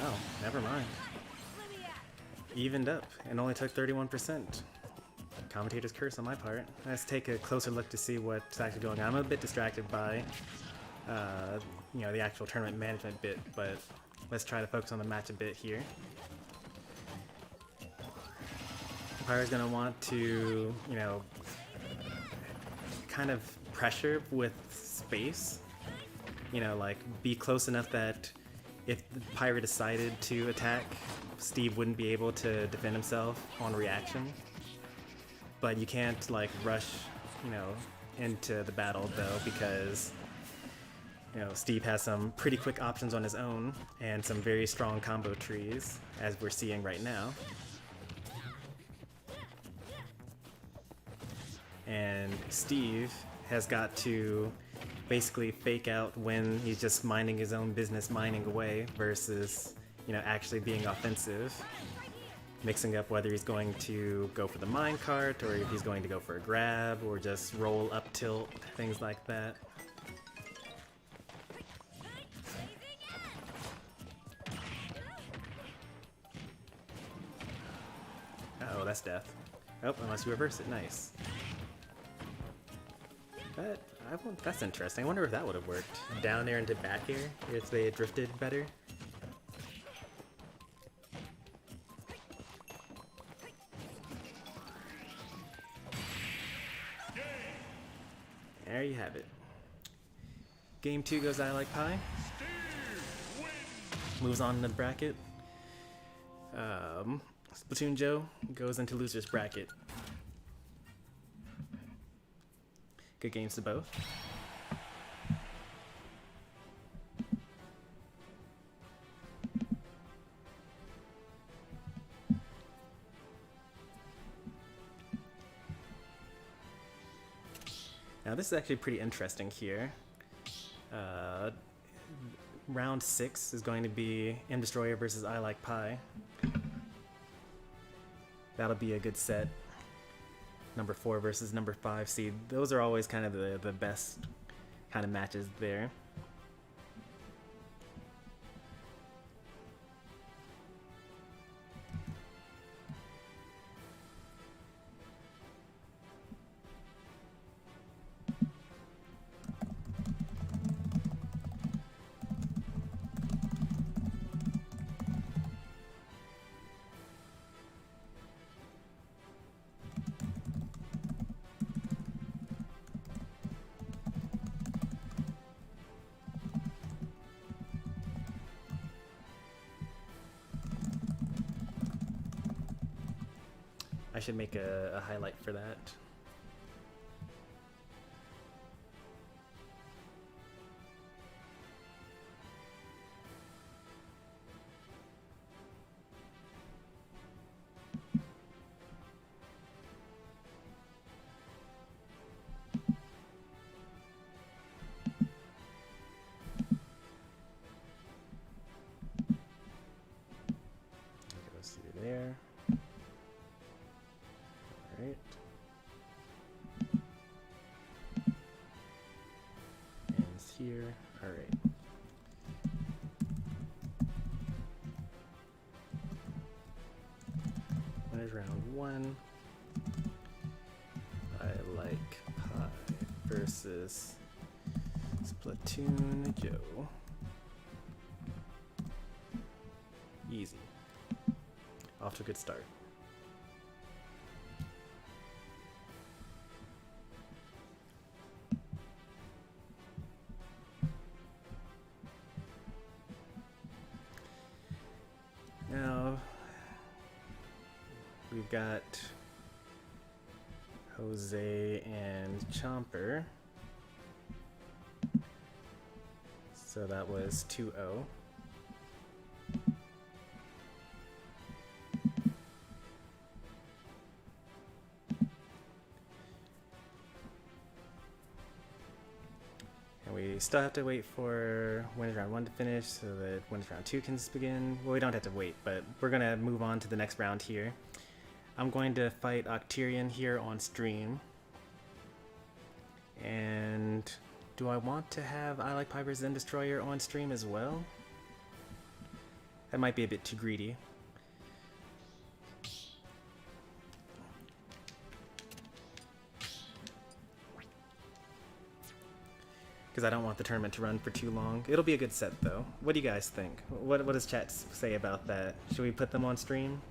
Wow, never mind. Evened up and only took 31%. Commentator's curse on my part. Let's take a closer look to see what's actually going on. I'm a bit distracted by, you know, the actual tournament management bit, but let's try to focus on the match a bit here. Pyro's gonna want to, you know, kind of pressure with space. You know, like be close enough that if the Pyro decided to attack, Steve wouldn't be able to defend himself on reaction. But you can't like rush, you know, into the battle though, because you know Steve has some pretty quick options on his own and some very strong combo trees, as we're seeing right now. And Steve has got to basically fake out when he's just minding his own business, mining away, versus, you know, actually being offensive. Mixing up whether he's going to go for the minecart, or if he's going to go for a grab, or just roll up tilt, things like that. Uh-oh, that's death. Oh, unless you reverse it, nice. But that's interesting. I wonder if that would have worked. Down air into back air, if they had drifted better. There you have it. Game 2 goes I Like Pie. Moves on to the bracket. Splatoon Joe goes into loser's bracket. Good games to both. Now this is actually pretty interesting here. Round 6 is going to be M Destroyer versus I Like Pie. That'll be a good set. Number 4 versus number 5 seed. Those are always kind of the best kind of matches there. I should make a highlight for that. Goes through there. Right. Ends here. All right. Winners round 1. I Like Pie versus Splatoon Joe. Easy. Off to a good start. Now, we've got Jose and Chomper. So that was 2-0. We still have to wait for winners round 1 to finish so that winners round 2 can begin. Well, we don't have to wait, but we're going to move on to the next round here. I'm going to fight Octarian here on stream. And do I want to have I Like Pie vs. M Destroyer on stream as well? That might be a bit too greedy. Because I don't want the tournament to run for too long. It'll be a good set, though. What do you guys think? What does chat say about that? Should we put them on stream?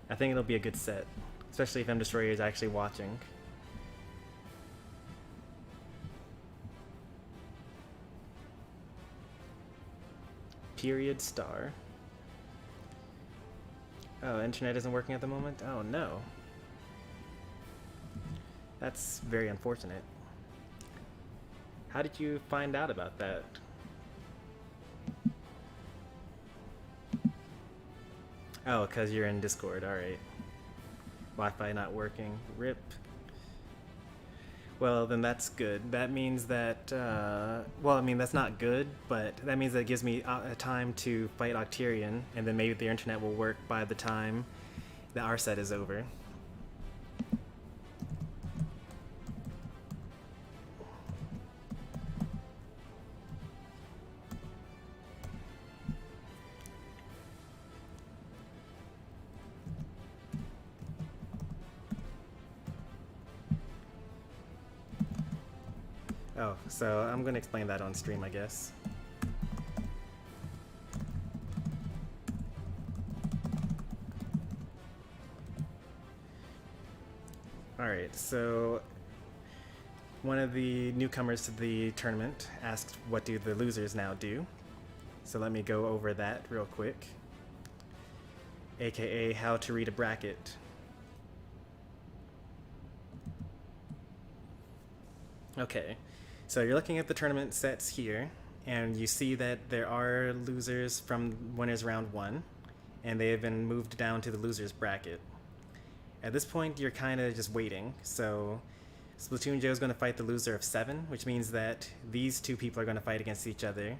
I think it'll be a good set, especially if M Destroyer is actually watching. Period star. Oh, internet isn't working at the moment? Oh no. That's very unfortunate. How did you find out about that? Oh, because you're in Discord, alright. Wi-Fi not working. RIP. Well, then that's good. That means that, well, I mean, that's not good, but that means that it gives me a time to fight Octarian, and then maybe the internet will work by the time that our set is over. Oh, so I'm going to explain that on stream, I guess. Alright, so one of the newcomers to the tournament asked what do the losers now do. So let me go over that real quick. AKA how to read a bracket. Okay. So you're looking at the tournament sets here, and you see that there are losers from winners round 1, and they have been moved down to the losers bracket. At this point, you're kind of just waiting. So Splatoon Joe is going to fight the loser of 7, which means that these two people are going to fight against each other,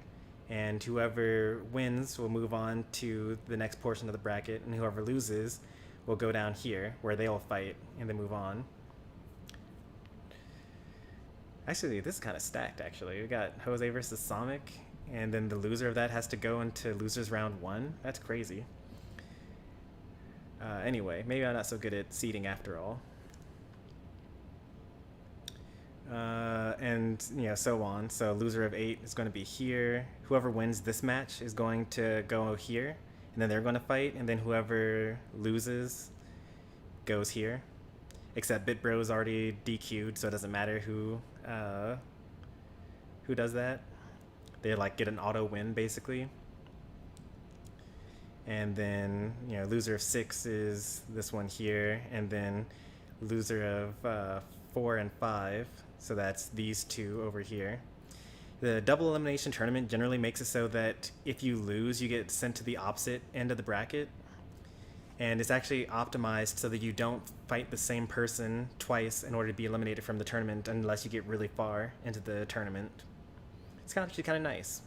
and whoever wins will move on to the next portion of the bracket, and whoever loses will go down here, where they'll fight and then move on. Actually, this is kind of stacked, actually. We got Jose versus Sonic, and then the loser of that has to go into losers round 1. That's crazy. Anyway, maybe I'm not so good at seeding after all. And, you know, so on. So loser of 8 is going to be here. Whoever wins this match is going to go here, and then they're going to fight, and then whoever loses goes here. Except BitBro's already DQ'd, so it doesn't matter who does that. They like get an auto win basically. And then, you know, loser of 6 is this one here, and then loser of 4 and 5, so that's these two over here. The double elimination tournament generally makes it so that if you lose, you get sent to the opposite end of the bracket. And it's actually optimized so that you don't fight the same person twice in order to be eliminated from the tournament unless you get really far into the tournament. It's actually kind of nice.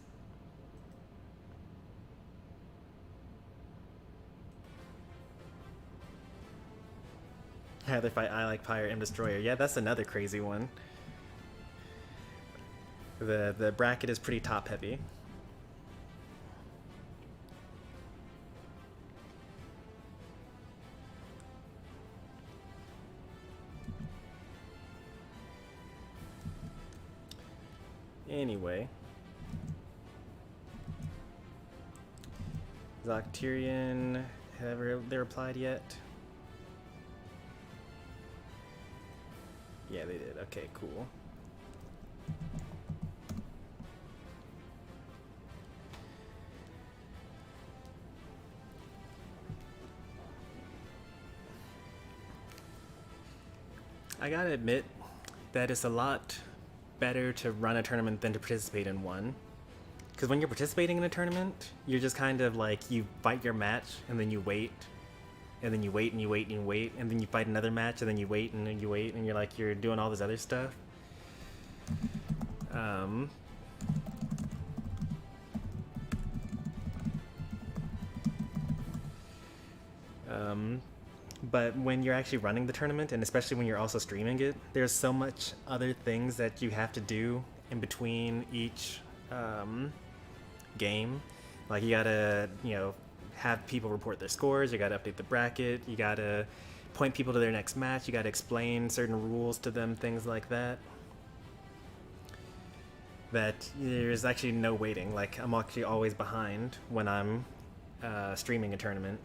They fight I Like Pie or M Destroyer. Yeah, that's another crazy one. The bracket is pretty top heavy. Anyway, is Octarian, have they replied yet? Yeah, they did. Okay, cool. I gotta admit that it's a lot better to run a tournament than to participate in one. Because when you're participating in a tournament, you're just kind of like, you fight your match, and then you wait, and then you wait, and you wait, and you wait, and then you fight another match, and then you wait, and then you wait, and you're like, you're doing all this other stuff. But when you're actually running the tournament, and especially when you're also streaming it, there's so much other things that you have to do in between each game. Like you gotta, have people report their scores. You gotta update the bracket. You gotta point people to their next match. You gotta explain certain rules to them, things like that. That there's actually no waiting. Like I'm actually always behind when I'm streaming a tournament.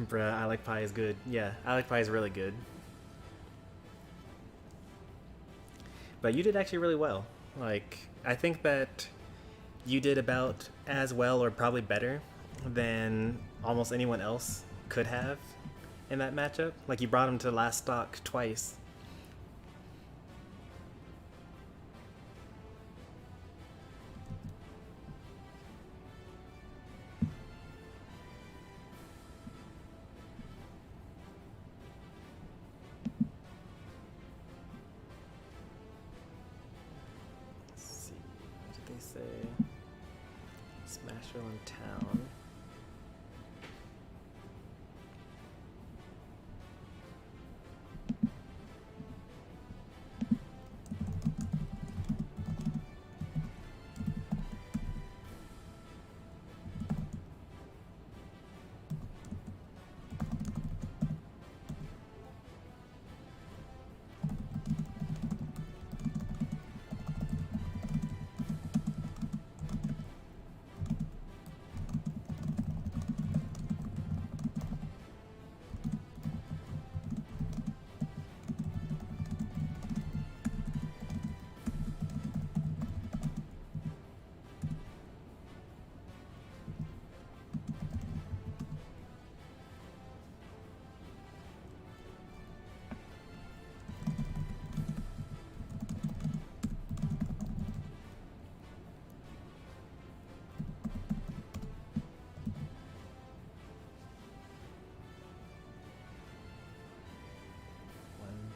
Bruh, I Like Pie is good. Yeah, I Like Pie is really good. But you did actually really well. Like, I think that you did about as well or probably better than almost anyone else could have in that matchup. Like, you brought him to last stock twice. Smashville in town.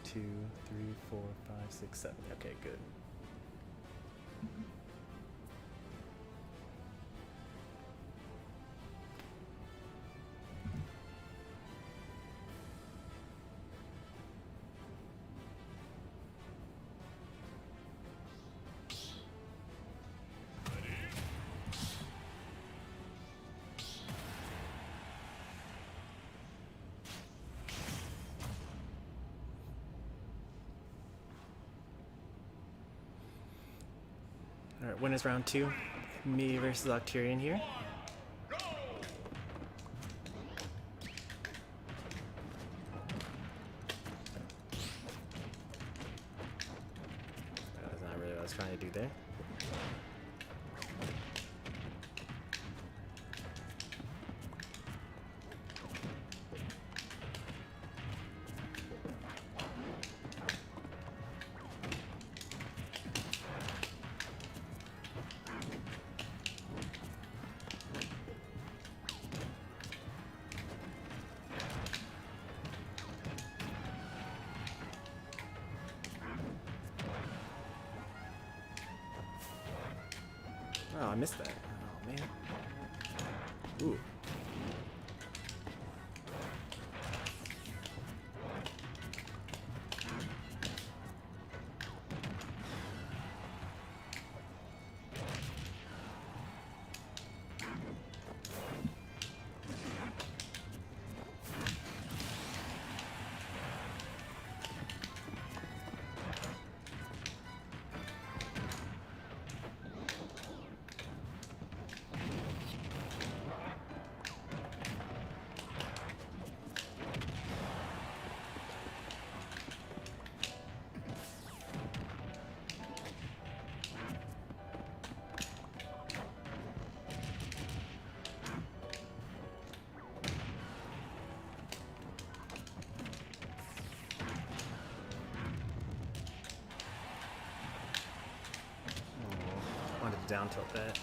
Two, three, 4, 5, 6, 7. Okay, good. Alright, winners round 2. Me versus Octarian here. That's not really what I was trying to do there. Oh, I missed that. Oh, man. Ooh. Wanted to down tilt that.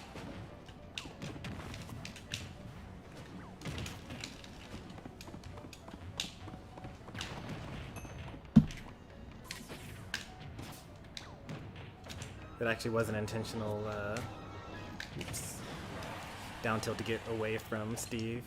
That actually was an intentional down tilt to get away from Steve.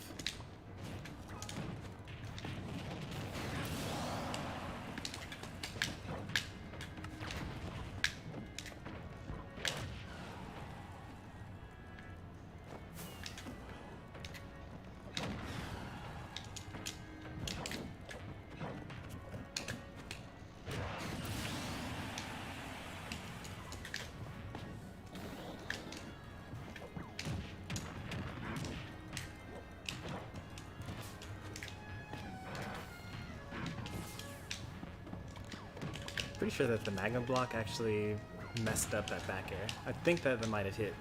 pretty sure that the magma block actually messed up that back air. I think that might have hit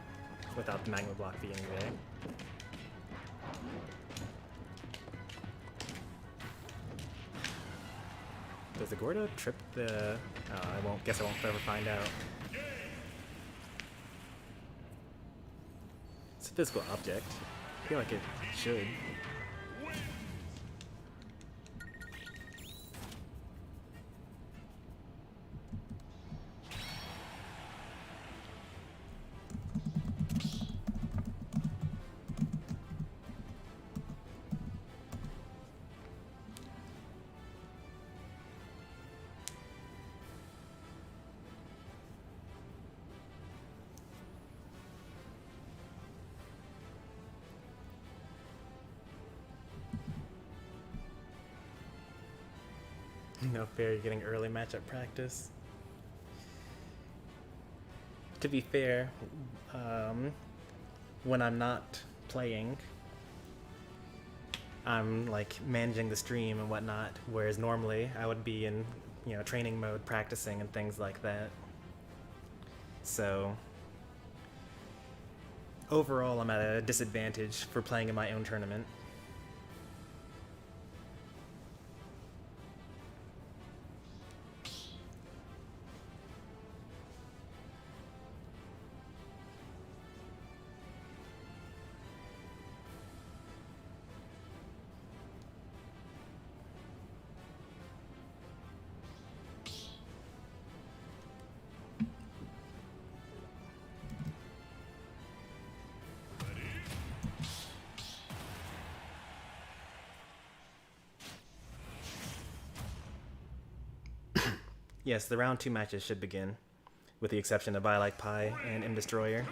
without the magma block being there. Does the Gordo trip the... Oh, guess I won't ever find out. It's a physical object. I feel like it should. No fair, you're getting early matchup practice. To be fair, when I'm not playing, I'm like managing the stream and whatnot, whereas normally I would be in, you know, training mode, practicing and things like that. So overall, I'm at a disadvantage for playing in my own tournament. Yes, the round 2 matches should begin, with the exception of I Like Pie and M Destroyer.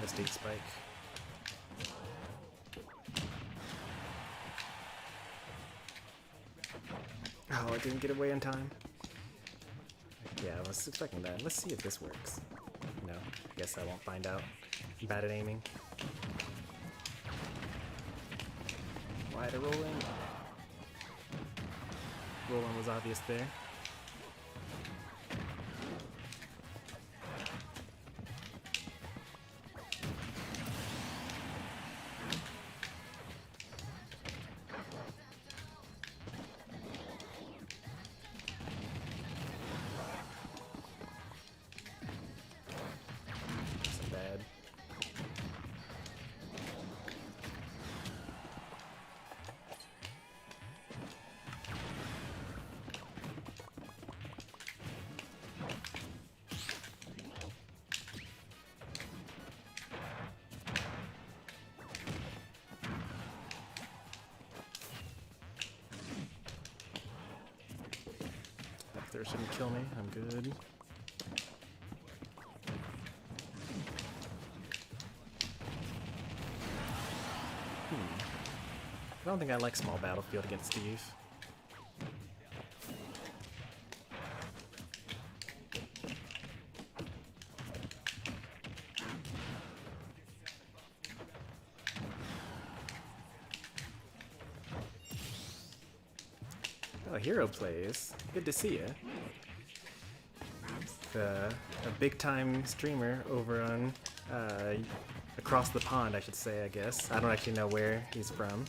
Mistake spike. Oh, I didn't get away in time. Yeah, I was expecting that. Let's see if this works. No, I guess I won't find out. I'm bad at aiming. Wide rolling. Rolling was obvious there. There shouldn't kill me. I'm good. I don't think I like small battlefield against Steve. Oh, Hero plays. Good to see you. A big-time streamer over on across the pond, I should say. I guess I don't actually know where he's from.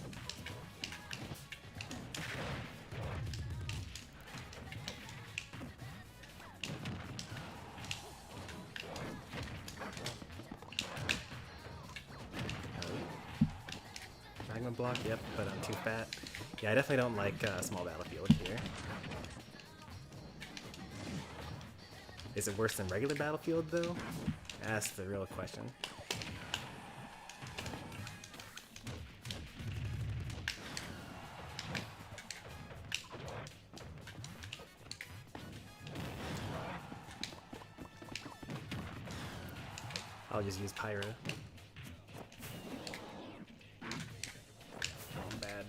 Magma block, yep, but I'm too fat. Yeah, I definitely don't like small battlefield here. Is it worse than regular Battlefield, though? That's the real question. I'll just use Pyro. Oh, I'm bad.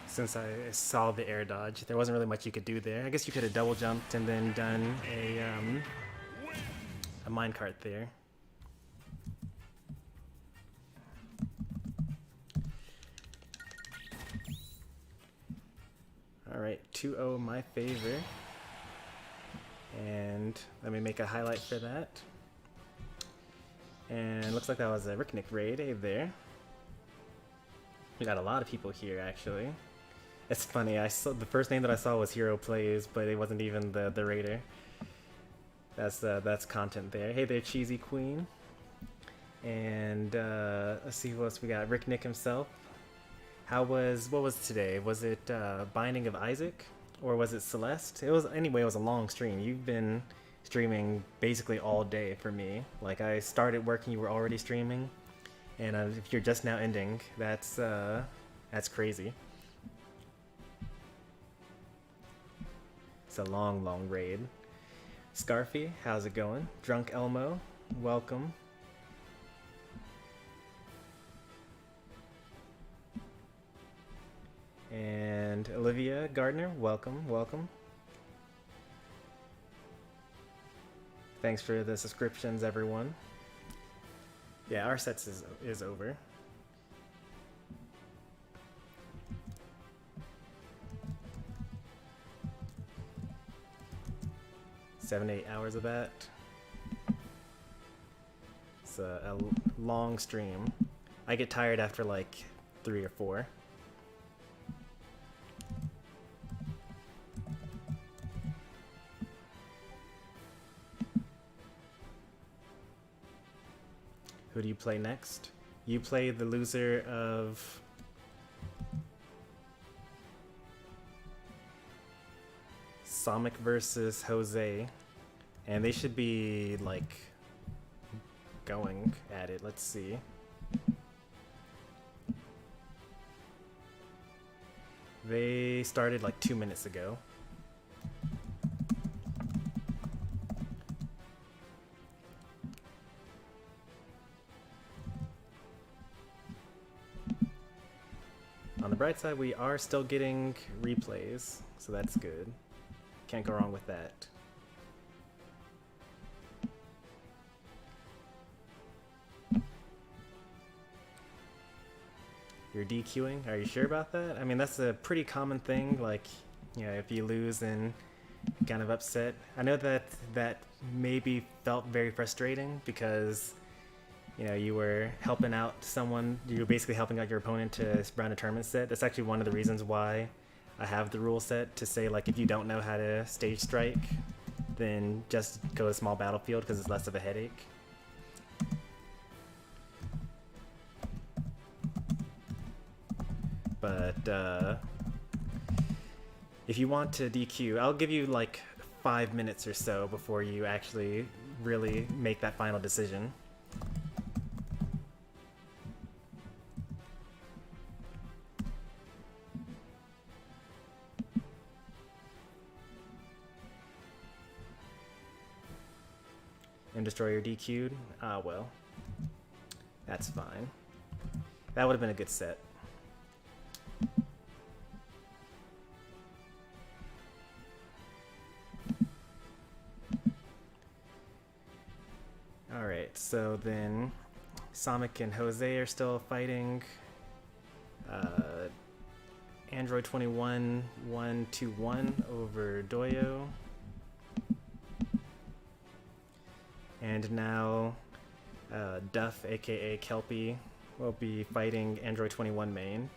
Since I saw the air dodge, there wasn't really much you could do there. I guess you could have double jumped and then done a minecart there. Alright, 2-0 my favor. And let me make a highlight for that. And looks like that was a Ricknick raid. Hey there. We got a lot of people here actually. It's funny, I saw the first name that I saw was Hero Plays, but it wasn't even the raider. That's content there. Hey there, Cheesy Queen. And let's see who else we got. Ricknick himself. What was today? Was it Binding of Isaac? Or was it Celeste? It was a long stream. You've been streaming basically all day for me. Like I started working, you were already streaming. And if you're just now ending, that's crazy. It's a long raid. Scarfy, how's it going? Drunk Elmo, welcome. And Olivia Gardner, welcome. Thanks for the subscriptions, everyone. Yeah, our sets is over. Seven, 8 hours of that. It's a long stream. I get tired after like 3 or 4. Who do you play next? You play the loser of Sonic versus Jose, and they should be like going at it. Let's see. They started like 2 minutes ago. On the bright side, we are still getting replays, so that's good. Can't go wrong with that. You're DQing? Are you sure about that? I mean, that's a pretty common thing. Like, you know, if you lose and kind of upset. I know that maybe felt very frustrating because, you know, you were helping out someone. You were basically helping out your opponent to run a tournament set. That's actually one of the reasons why I have the rule set to say, like, if you don't know how to stage strike, then just go to small battlefield because it's less of a headache. But if you want to DQ, I'll give you like 5 minutes or so before you actually really make that final decision. And Destroyer DQ'd? Ah, well. That's fine. That would have been a good set. Alright, so then Sonic and Jose are still fighting. Android 21 1-2-1 over Doyo. And now Duff, aka Kelpie, will be fighting Android 21 main.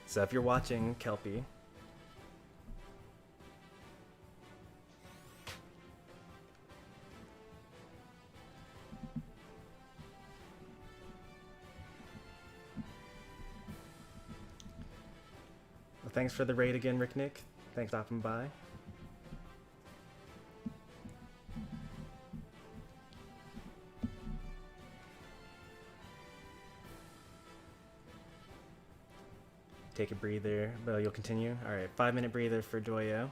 So if you're watching, Kelpie. Well, thanks for the raid again, Ricknick. Thanks for stopping by. Take a breather, but you'll continue. Alright, 5-minute breather for Joyo.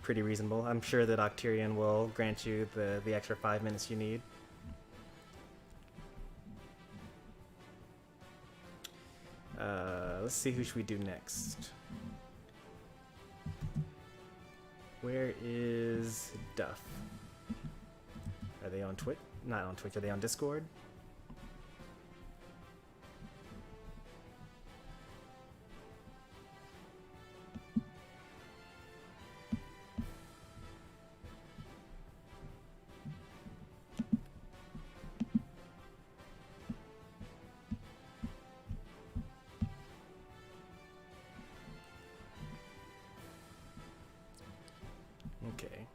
Pretty reasonable. I'm sure that Octarian will grant you the extra 5 minutes you need. Let's see, who should we do next? Where is Duff? Are they on Twitch? Not on Twitch, are they on Discord? Okay.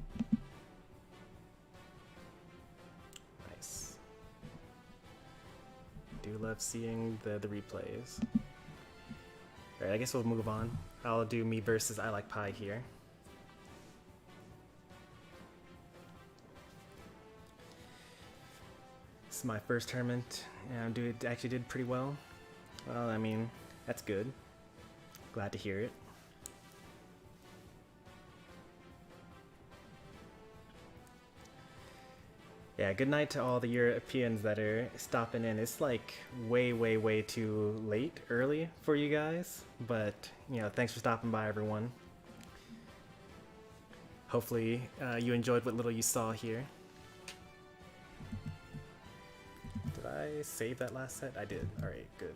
Nice. Do love seeing the replays. Alright, I guess we'll move on. I'll do me versus I Like Pie here. This is my first tournament, and it actually did pretty well. Well, I mean, that's good. Glad to hear it. Yeah, good night to all the Europeans that are stopping in. It's like way too late, early for you guys, but you know, thanks for stopping by, everyone. Hopefully you enjoyed what little you saw here. Did I save that last set? I did. Alright, good.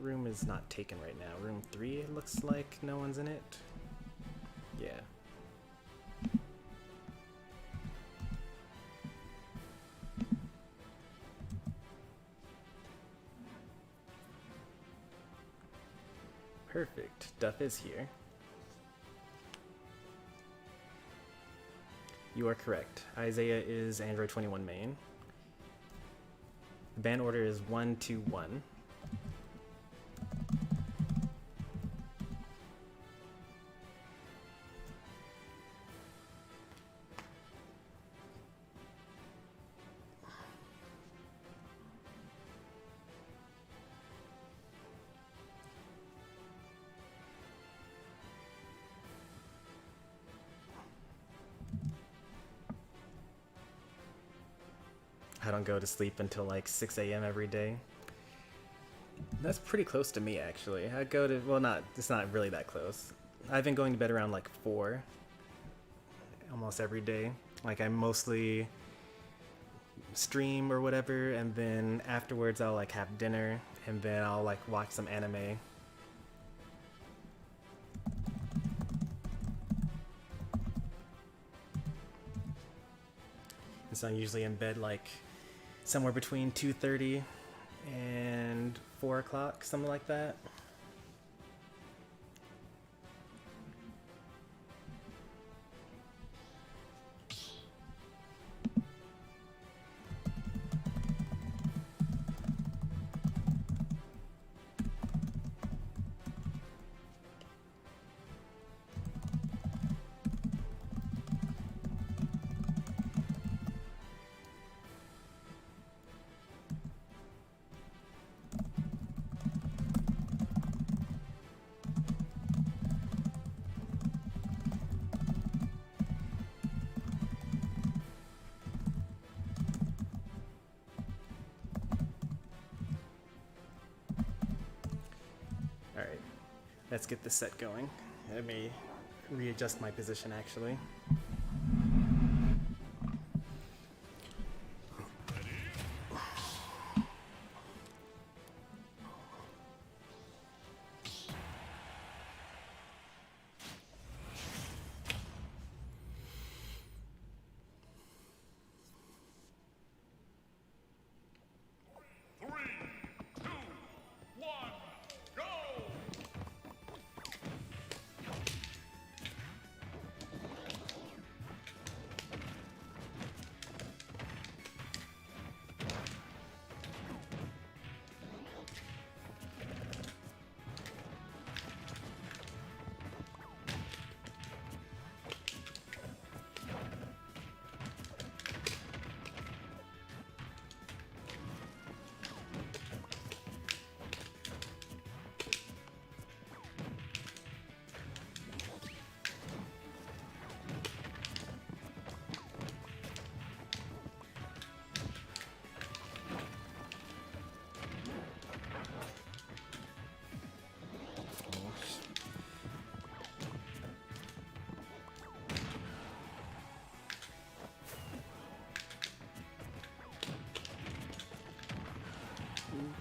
Room is not taken right now. Room 3, it looks like no one's in it. Yeah. Perfect. Duff is here. You are correct. Isaiah is Android 21 main. The ban order is 1-2-1. I don't go to sleep until like 6 a.m. every day. That's pretty close to me, actually. I go to, well, it's not really that close. I've been going to bed around like 4 almost every day. Like, I mostly stream or whatever, and then afterwards I'll like have dinner, and then I'll like watch some anime. And so I'm usually in bed like somewhere between 2:30 and 4 o'clock, something like that. Alright, let's get this set going. Let me readjust my position, actually.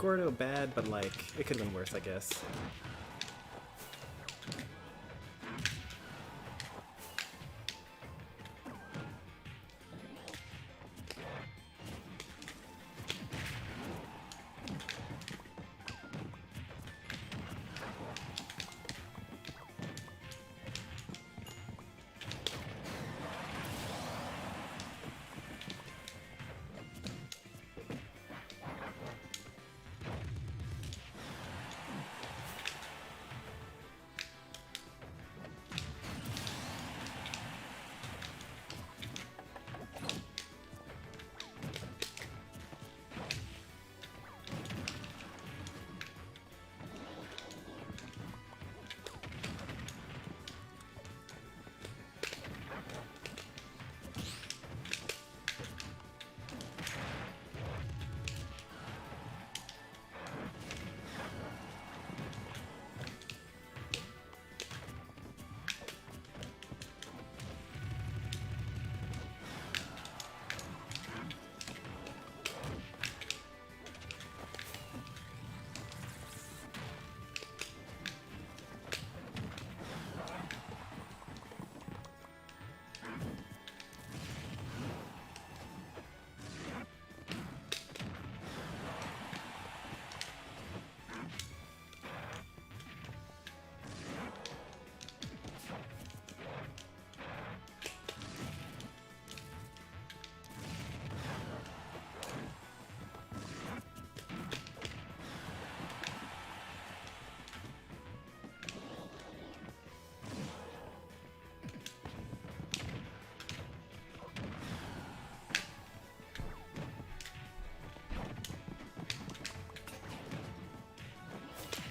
Gordo bad, but like, it could have been worse, I guess.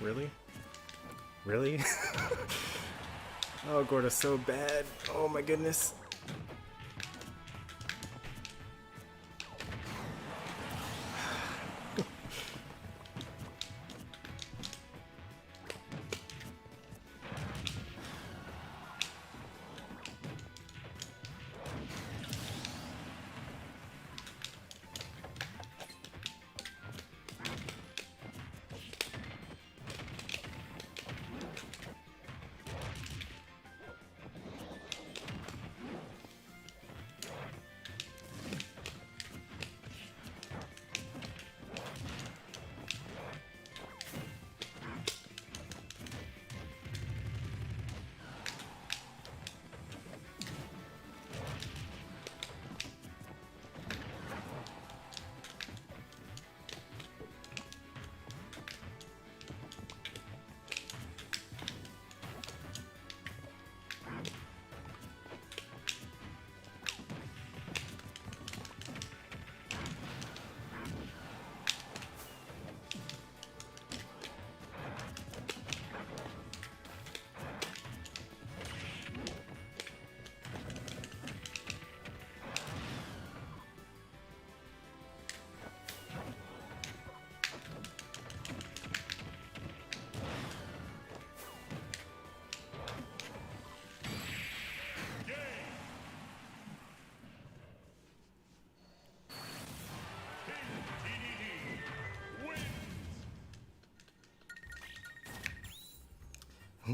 Really? Really? Oh, Gordo's so bad. Oh my goodness.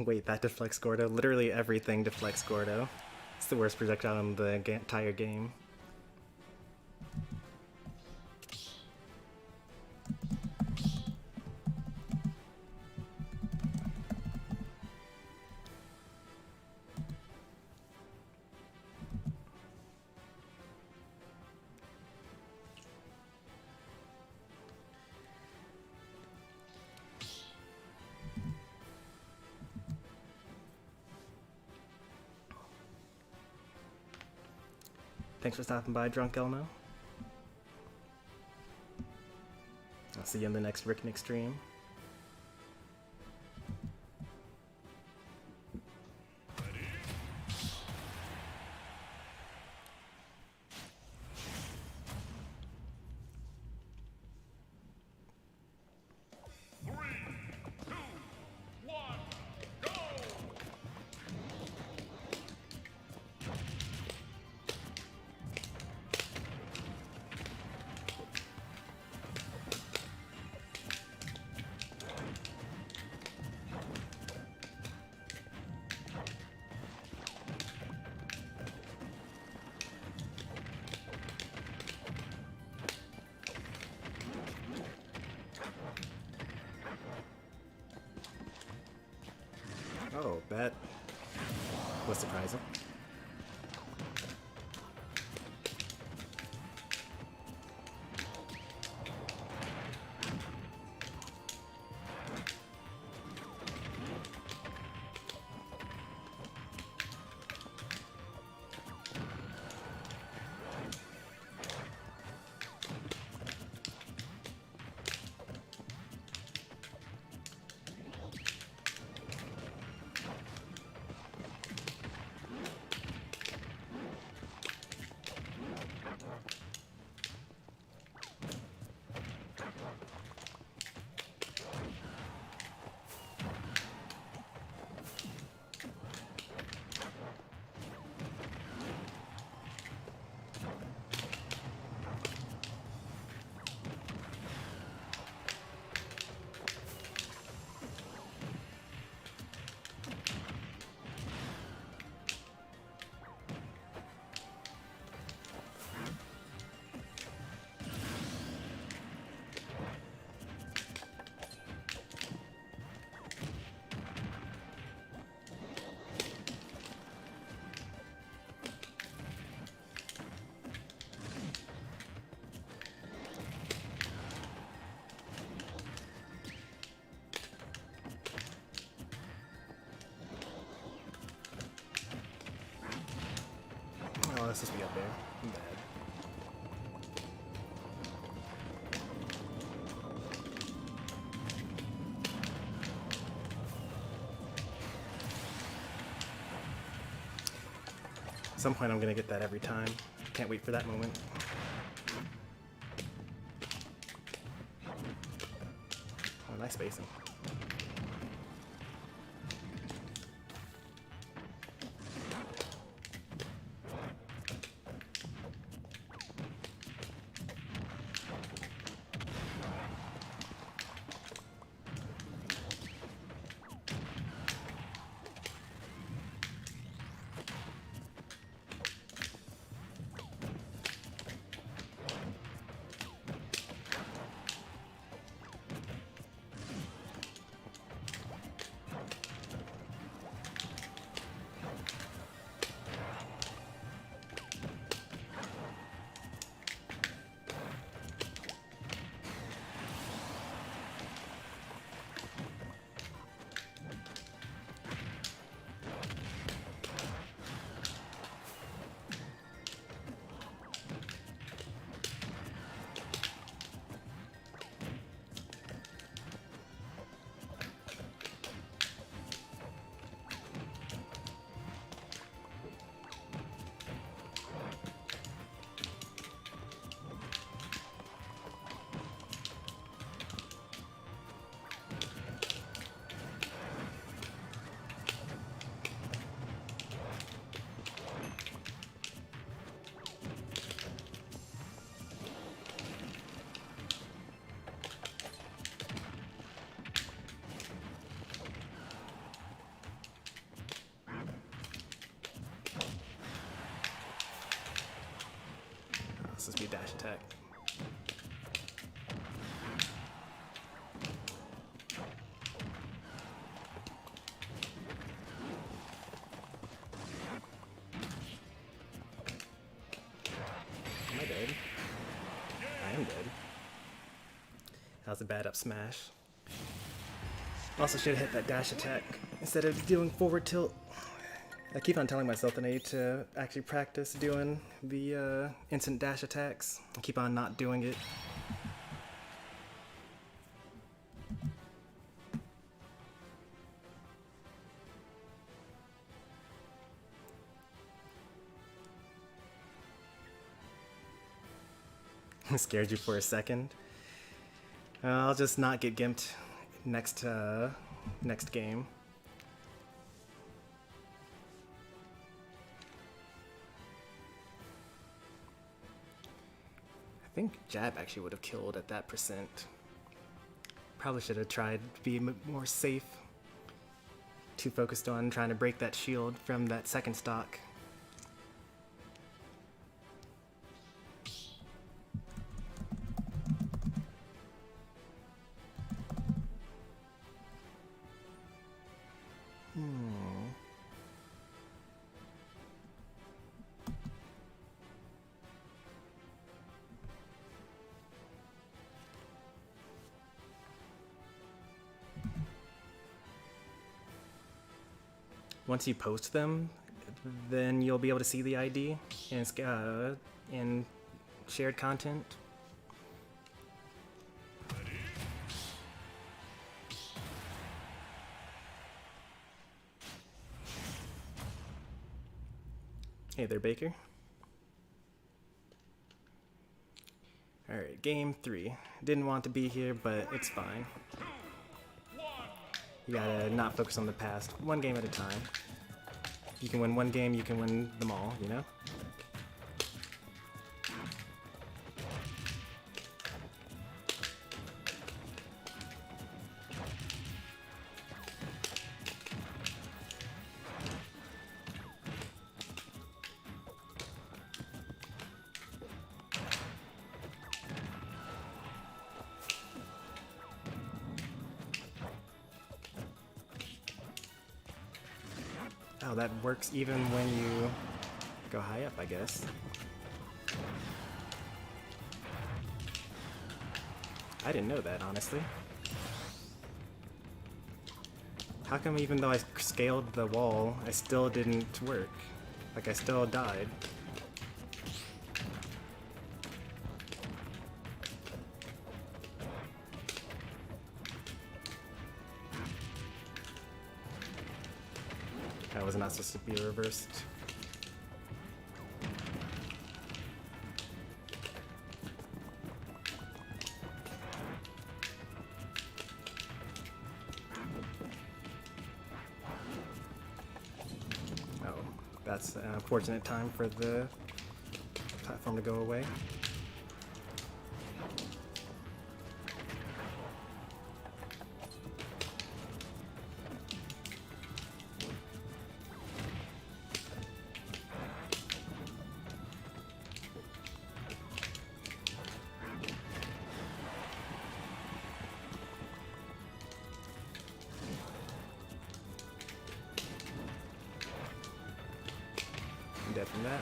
Wait, that deflects Gordo? Literally everything deflects Gordo. It's the worst projectile in the entire game. Thanks for stopping by, Drunk Elmo. I'll see you in the next Ricknick stream. Oh, that was surprising. Oh, this must be up there. I'm bad. At some point I'm gonna get that every time. Can't wait for that moment. Oh, nice spacing. This must be a dash attack. Am I dead? I am dead. That was a bad up smash. Also should have hit that dash attack instead of doing forward tilt. I keep on telling myself that I need to actually practice doing the instant dash attacks. I keep on not doing it. Scared you for a second. I'll just not get gimped next game. I think jab actually would have killed at that percent. Probably should have tried to be more safe. Too focused on trying to break that shield from that second stock. once you post them, then you'll be able to see the ID in shared content. Hey there, Baker. Alright, game 3. Didn't want to be here, but it's fine. You gotta not focus on the past, one game at a time. You can win one game, you can win them all, you know? Oh, that works even when you go high up, I guess. I didn't know that, honestly. How come even though I scaled the wall, I still didn't work? Like, I still died. That was not supposed to be reversed. Oh, that's an unfortunate time for the platform to go away. Dead from that.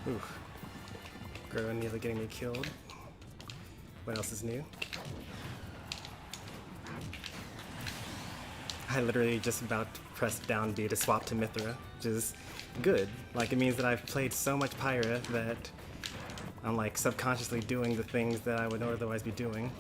Oof. Grow nearly getting me killed. What else is new? I literally just about to press down B to swap to Mithra, which is good. Like, it means that I've played so much Pyra that I'm like subconsciously doing the things that I would otherwise be doing.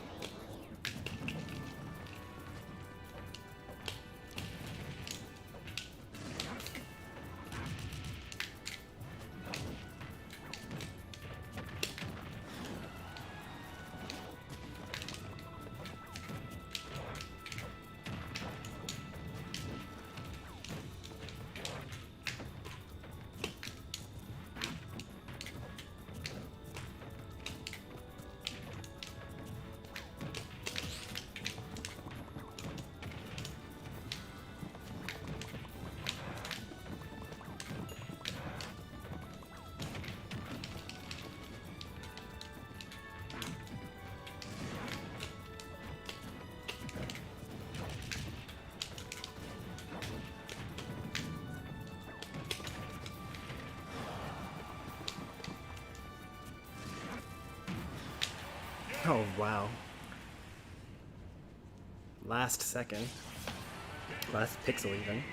Oh, wow. Last second. Last pixel, even.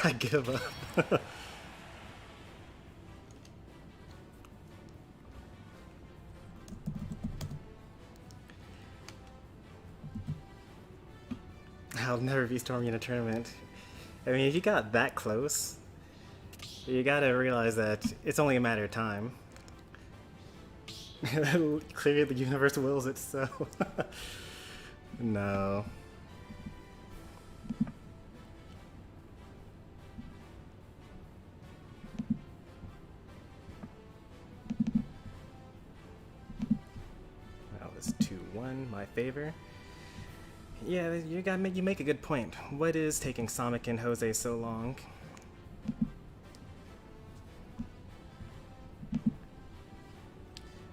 I give up. I'll never be Stormy in a tournament. I mean, if you got that close, you gotta realize that it's only a matter of time. Clearly the universe wills it so. No. That was 2-1, my favor. Yeah, you make a good point. What is taking Sonic and Jose so long?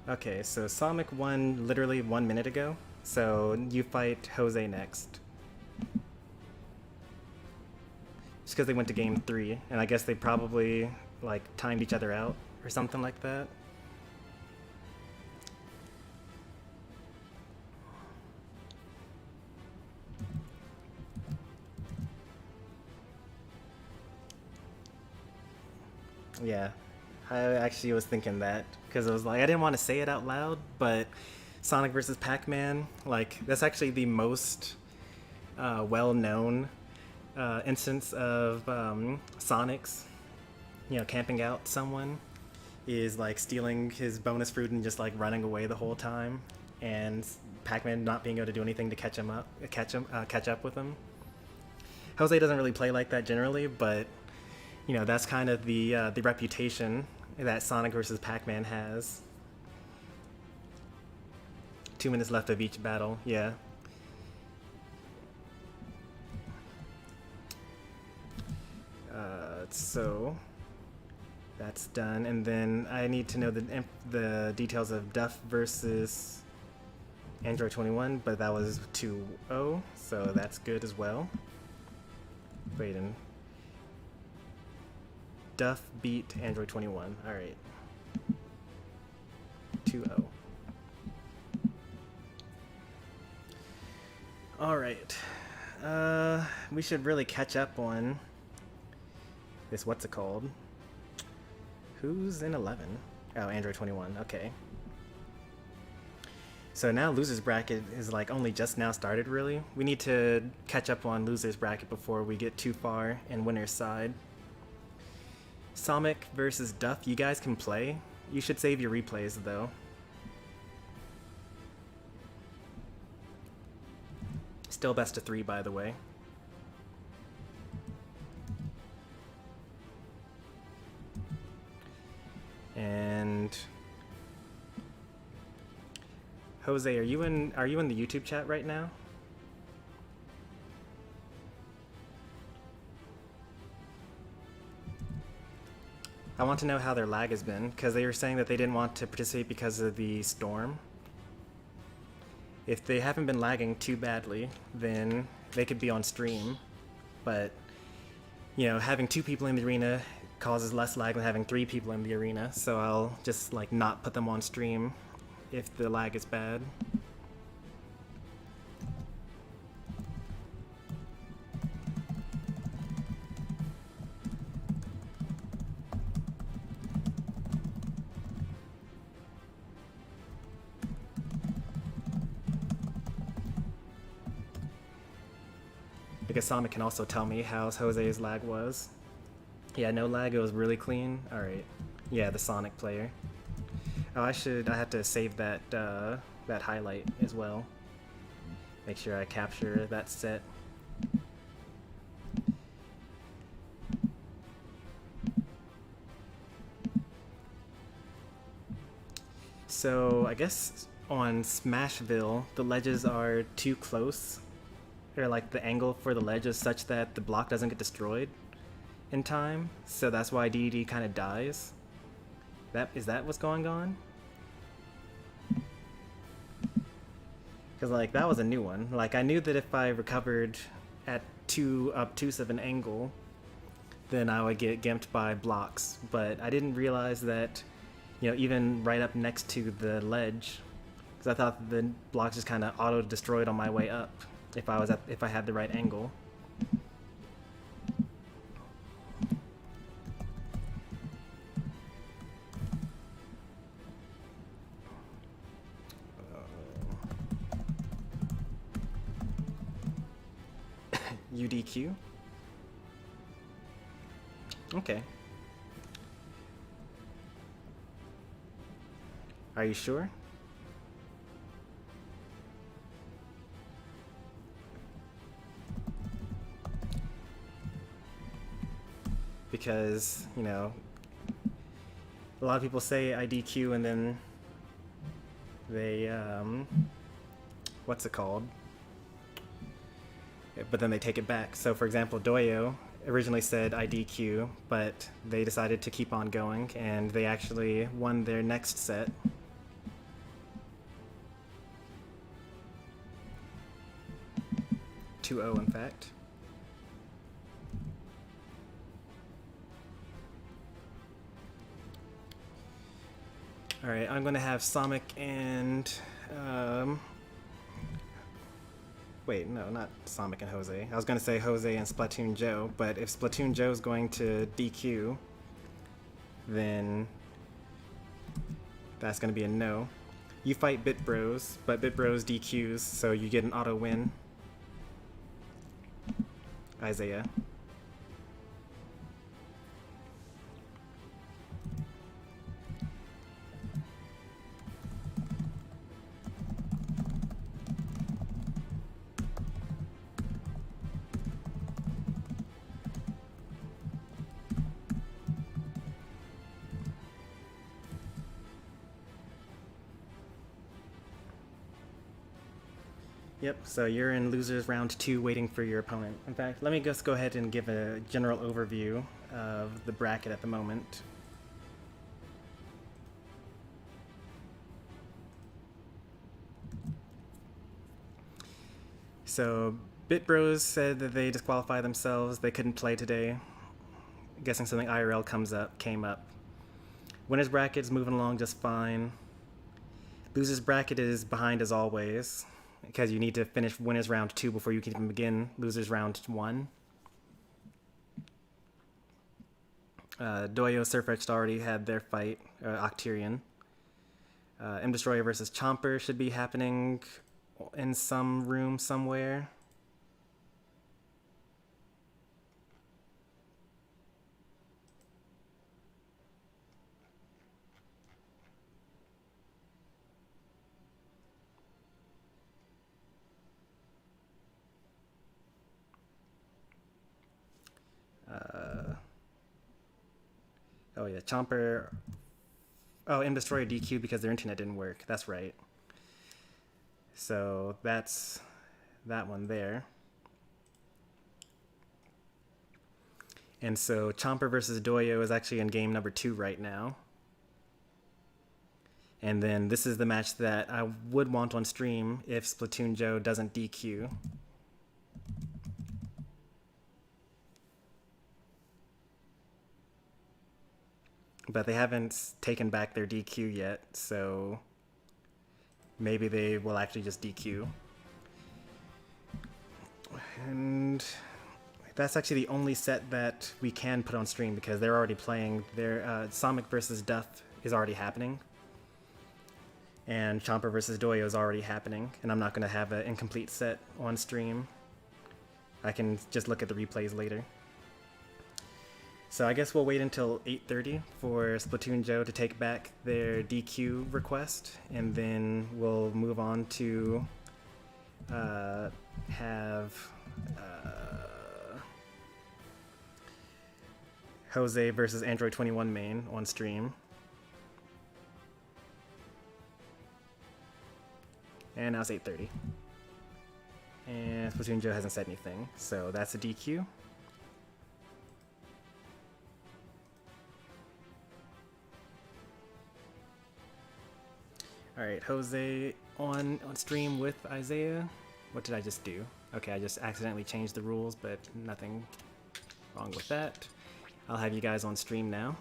Okay, so Sonic won literally 1 minute ago, so you fight Jose next. Just because they went to game 3, and I guess they probably like timed each other out or something like that. Yeah, I actually was thinking that because it was like I didn't want to say it out loud, but Sonic versus Pac-Man, like that's actually the most well-known instance of Sonic's, camping out someone, is like stealing his bonus fruit and just like running away the whole time, and Pac-Man not being able to do anything to catch up with him. Jose doesn't really play like that generally, but that's kind of the reputation that Sonic versus Pac-Man has. 2 minutes left of each battle, yeah. So that's done, and then I need to know the details of Duff versus Android 21, but that was 2-0, so that's good as well. Wait, and Duff beat Android 21. Alright. 2-0. Alright. We should really catch up on this, what's it called? Who's in 11? Oh, Android 21. Okay. So now Loser's Bracket is like only just now started, really. We need to catch up on Loser's Bracket before we get too far in Winner's side. Sonic versus Duff, you guys can play. You should save your replays, though. Still best of 3, by the way. And Jose, are you in the YouTube chat right now? I want to know how their lag has been, because they were saying that they didn't want to participate because of the storm. If they haven't been lagging too badly, then they could be on stream. But, having 2 people in the arena causes less lag than having 3 people in the arena, so I'll just, not put them on stream if the lag is bad. Because Sonic can also tell me how Jose's lag was. Yeah, no lag, it was really clean. Alright. Yeah, the Sonic player. Oh, I have to save that that highlight as well. Make sure I capture that set. So I guess on Smashville, the ledges are too close, or the angle for the ledge is such that the block doesn't get destroyed in time, so that's why DDD kind of dies. Is that what's going on? Because that was a new one. I knew that if I recovered at too obtuse of an angle, then I would get gimped by blocks, but I didn't realize that, even right up next to the ledge, because I thought the blocks just kind of auto-destroyed on my way up if I had the right angle. UDQ? Okay. Are you sure? because, you know, a lot of people say IDQ and then they, what's it called? But then they take it back. So for example, Doyo originally said IDQ, but they decided to keep on going, and they actually won their next set. (2-0) in fact. Alright, I'm going to have Sonic and... wait, no, not Sonic and Jose. I was going to say Jose and Splatoon Joe, but if Splatoon Joe is going to DQ, then that's going to be a no. You fight Bit Bros, but Bit Bros DQs, so you get an auto win. Isaiah. Yep, so you're in losers round 2 waiting for your opponent. In fact, let me just go ahead and give a general overview of the bracket at the moment. So, BitBros said that they disqualified themselves, they couldn't play today. Guessing something IRL came up. Winner's bracket is moving along just fine. Loser's bracket is behind as always, because you need to finish winners round 2 before you can even begin losers round 1. Doyo Surfetched already had their fight, Octarian. M Destroyer versus Chomper should be happening in some room somewhere. Oh yeah, Chomper. Oh, M Destroyer DQ because their internet didn't work. That's right. So that's that one there. And so Chomper versus Doyo is actually in game number 2 right now. And then this is the match that I would want on stream if Splatoon Joe doesn't DQ. But they haven't taken back their DQ yet, so maybe they will actually just DQ. And that's actually the only set that we can put on stream because they're already playing. Their Sonic versus Duff is already happening. And Chomper versus Doyo is already happening. And I'm not going to have an incomplete set on stream. I can just look at the replays later. So I guess we'll wait until 8:30 for Splatoon Joe to take back their DQ request, and then we'll move on to have Jose versus Android 21 main on stream. And now it's 8:30. And Splatoon Joe hasn't said anything, so that's a DQ. Alright, Jose on stream with Isaiah. What did I just do? Okay, I just accidentally changed the rules, but nothing wrong with that. I'll have you guys on stream now.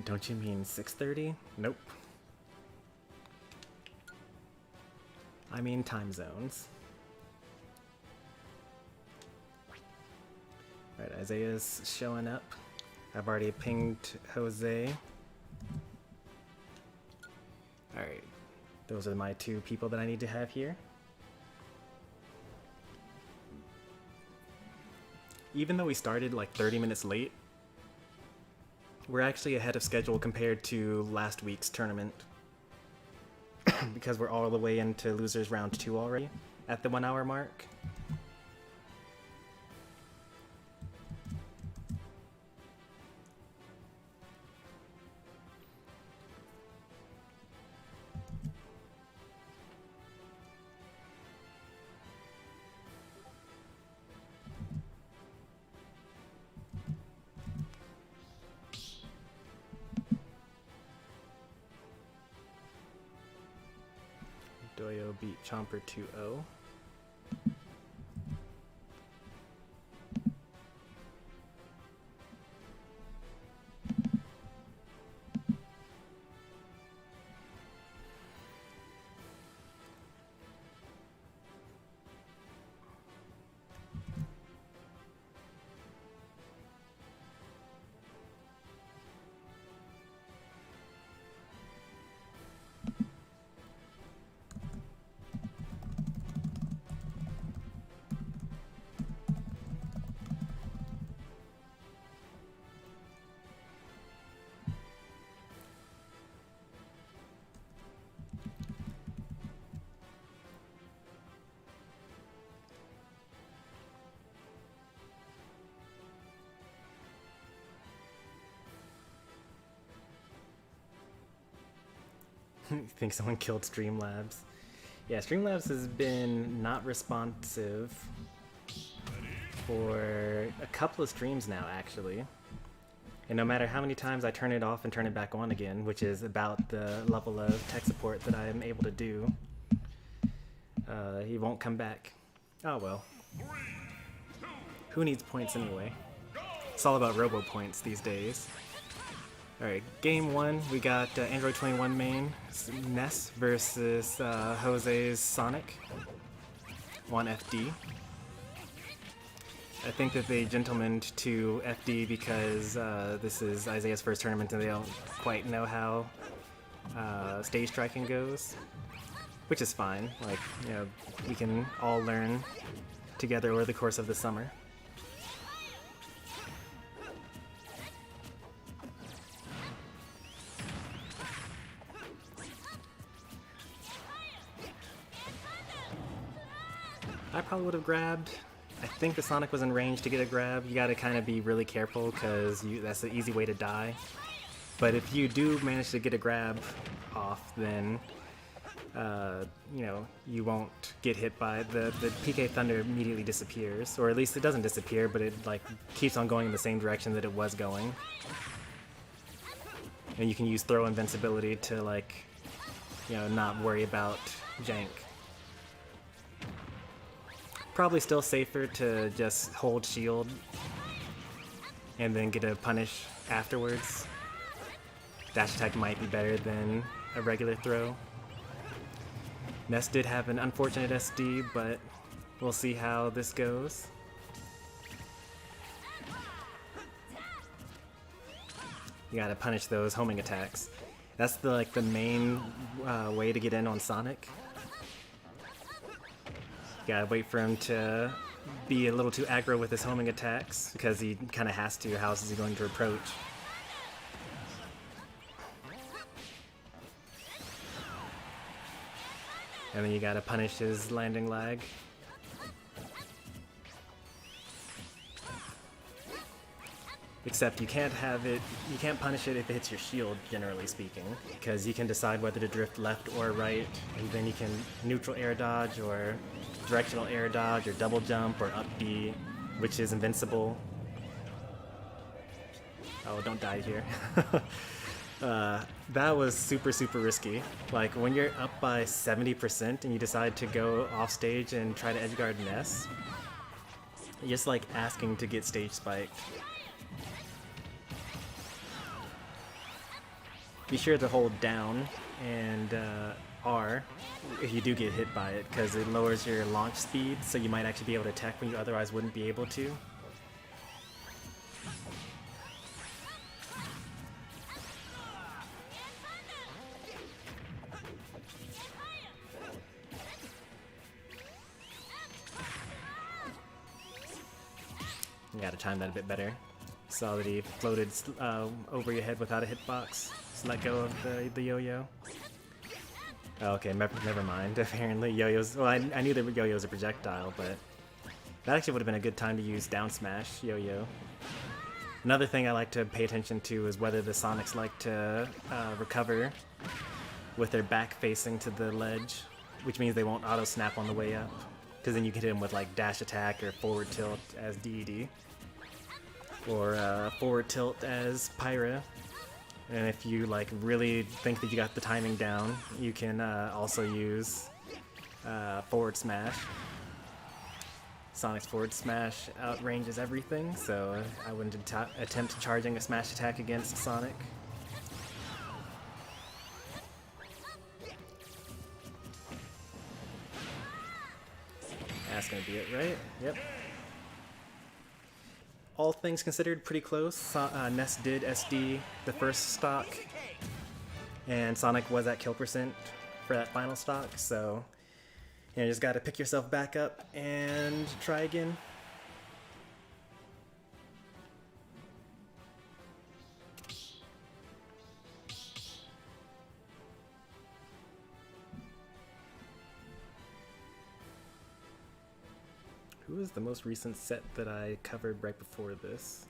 Don't you mean 6:30? Nope. I mean time zones. Alright, Isaiah's showing up. I've already pinged Jose. Alright, those are my two people that I need to have here. Even though we started like 30 minutes late, we're actually ahead of schedule compared to last week's tournament. Because we're all the way into losers round 2 already at the 1 hour mark. Doyo beat Chomper 2-0. Think someone killed Streamlabs. Yeah, Streamlabs has been not responsive for a couple of streams now, actually. And no matter how many times I turn it off and turn it back on again, which is about the level of tech support that I am able to do, he won't come back. Oh well. Who needs points anyway? It's all about robo points these days. Alright, game 1, we got Android 21 main, Ness versus Jose's Sonic on FD. I think that they gentlemaned to FD because this is Isaiah's first tournament and they don't quite know how stage striking goes, which is fine. Like, you know, we can all learn together over the course of the summer. I probably would have grabbed. I think the Sonic was in range to get a grab. You gotta kind of be really careful because that's an easy way to die. But if you do manage to get a grab off, then you know, you won't get hit by the PK Thunder immediately disappears, or at least it doesn't disappear, but it like keeps on going in the same direction that it was going. And you can use throw invincibility to, like, you know, not worry about jank. Probably still safer to just hold shield and then get a punish afterwards. Dash attack might be better than a regular throw. Ness did have an unfortunate SD, but we'll see how this goes. You gotta punish those homing attacks. That's the main way to get in on Sonic. Gotta wait for him to be a little too aggro with his homing attacks, because he kind of has to. How else is he going to approach? And then you gotta punish his landing lag. Except you can't punish it if it hits your shield, generally speaking, because you can decide whether to drift left or right, and then you can neutral air dodge, or directional air dodge, or double jump, or up B, which is invincible. Oh, don't die here. That was super, super risky. Like, when you're up by 70% and you decide to go off stage and try to edgeguard Ness, you're just like asking to get stage spiked. be sure to hold down and R if you do get hit by it, because it lowers your launch speed, so you might actually be able to attack when you otherwise wouldn't be able to. You gotta time that a bit better. Saw that he floated over your head without a hitbox. Just let go of the yo-yo. Oh, okay, never mind. Apparently yo-yos... Well, I knew that yo-yo's a projectile, but... That actually would have been a good time to use down smash yo-yo. Another thing I like to pay attention to is whether the Sonics like to recover with their back facing to the ledge, which means they won't auto-snap on the way up. Because then you can hit them with like dash attack or forward tilt as DED. Or forward tilt as Pyra. And if you like really think that you got the timing down, you can also use forward smash. Sonic's forward smash outranges everything, so I wouldn't attempt charging a smash attack against Sonic. That's gonna be it, right? Yep. All things considered, pretty close. Ness did SD the first stock, and Sonic was at kill percent for that final stock, so you just gotta pick yourself back up and try again. Who was the most recent set that I covered right before this?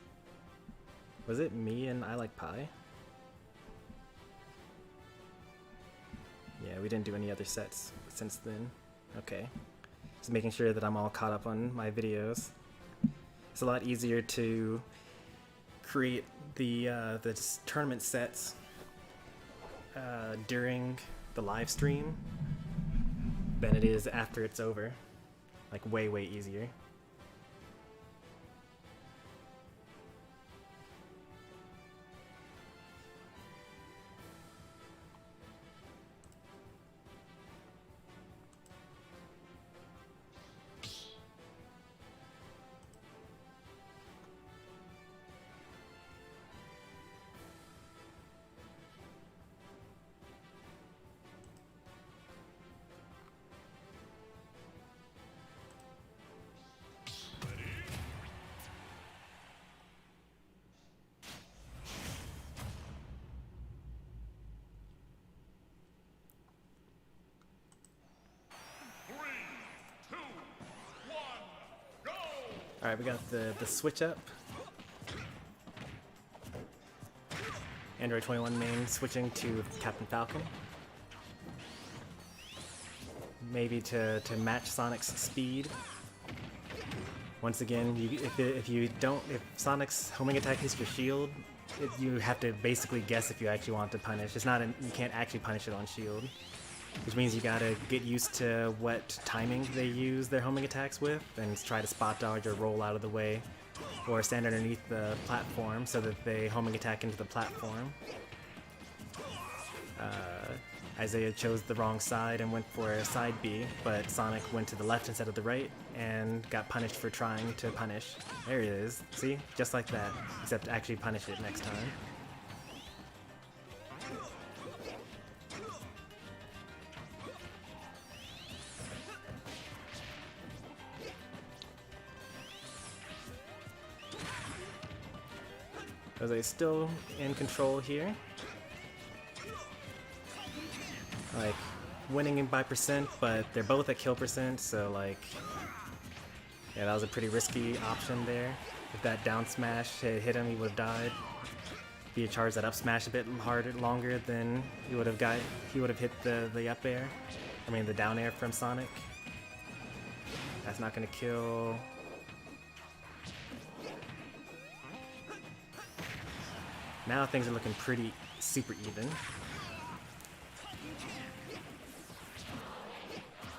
Was it me and I Like Pie? Yeah, we didn't do any other sets since then. Okay. Just making sure that I'm all caught up on my videos. It's a lot easier to create the tournament sets during the live stream than it is after it's over. Like way easier. Alright, we got the switch up. Android 21 main switching to Captain Falcon. Maybe to match Sonic's speed. Once again, if Sonic's homing attack hits your shield, you have to basically guess if you actually want to punish. It's not you can't actually punish it on shield. Which means you gotta get used to what timing they use their homing attacks with and try to spot dodge or roll out of the way or stand underneath the platform so that they homing attack into the platform. Isaiah chose the wrong side and went for side B, but Sonic went to the left instead of the right and got punished for trying to punish. There it is. See? Just like that, except actually punish it next time. Jose's still in control here. Like, winning by percent, but they're both at kill percent, so like, yeah, that was a pretty risky option there. If that down smash had hit him, he would have died. If he had charged that up smash a bit longer, then he would have hit the up air. I mean the down air from Sonic. That's not gonna kill. Now things are looking pretty super even.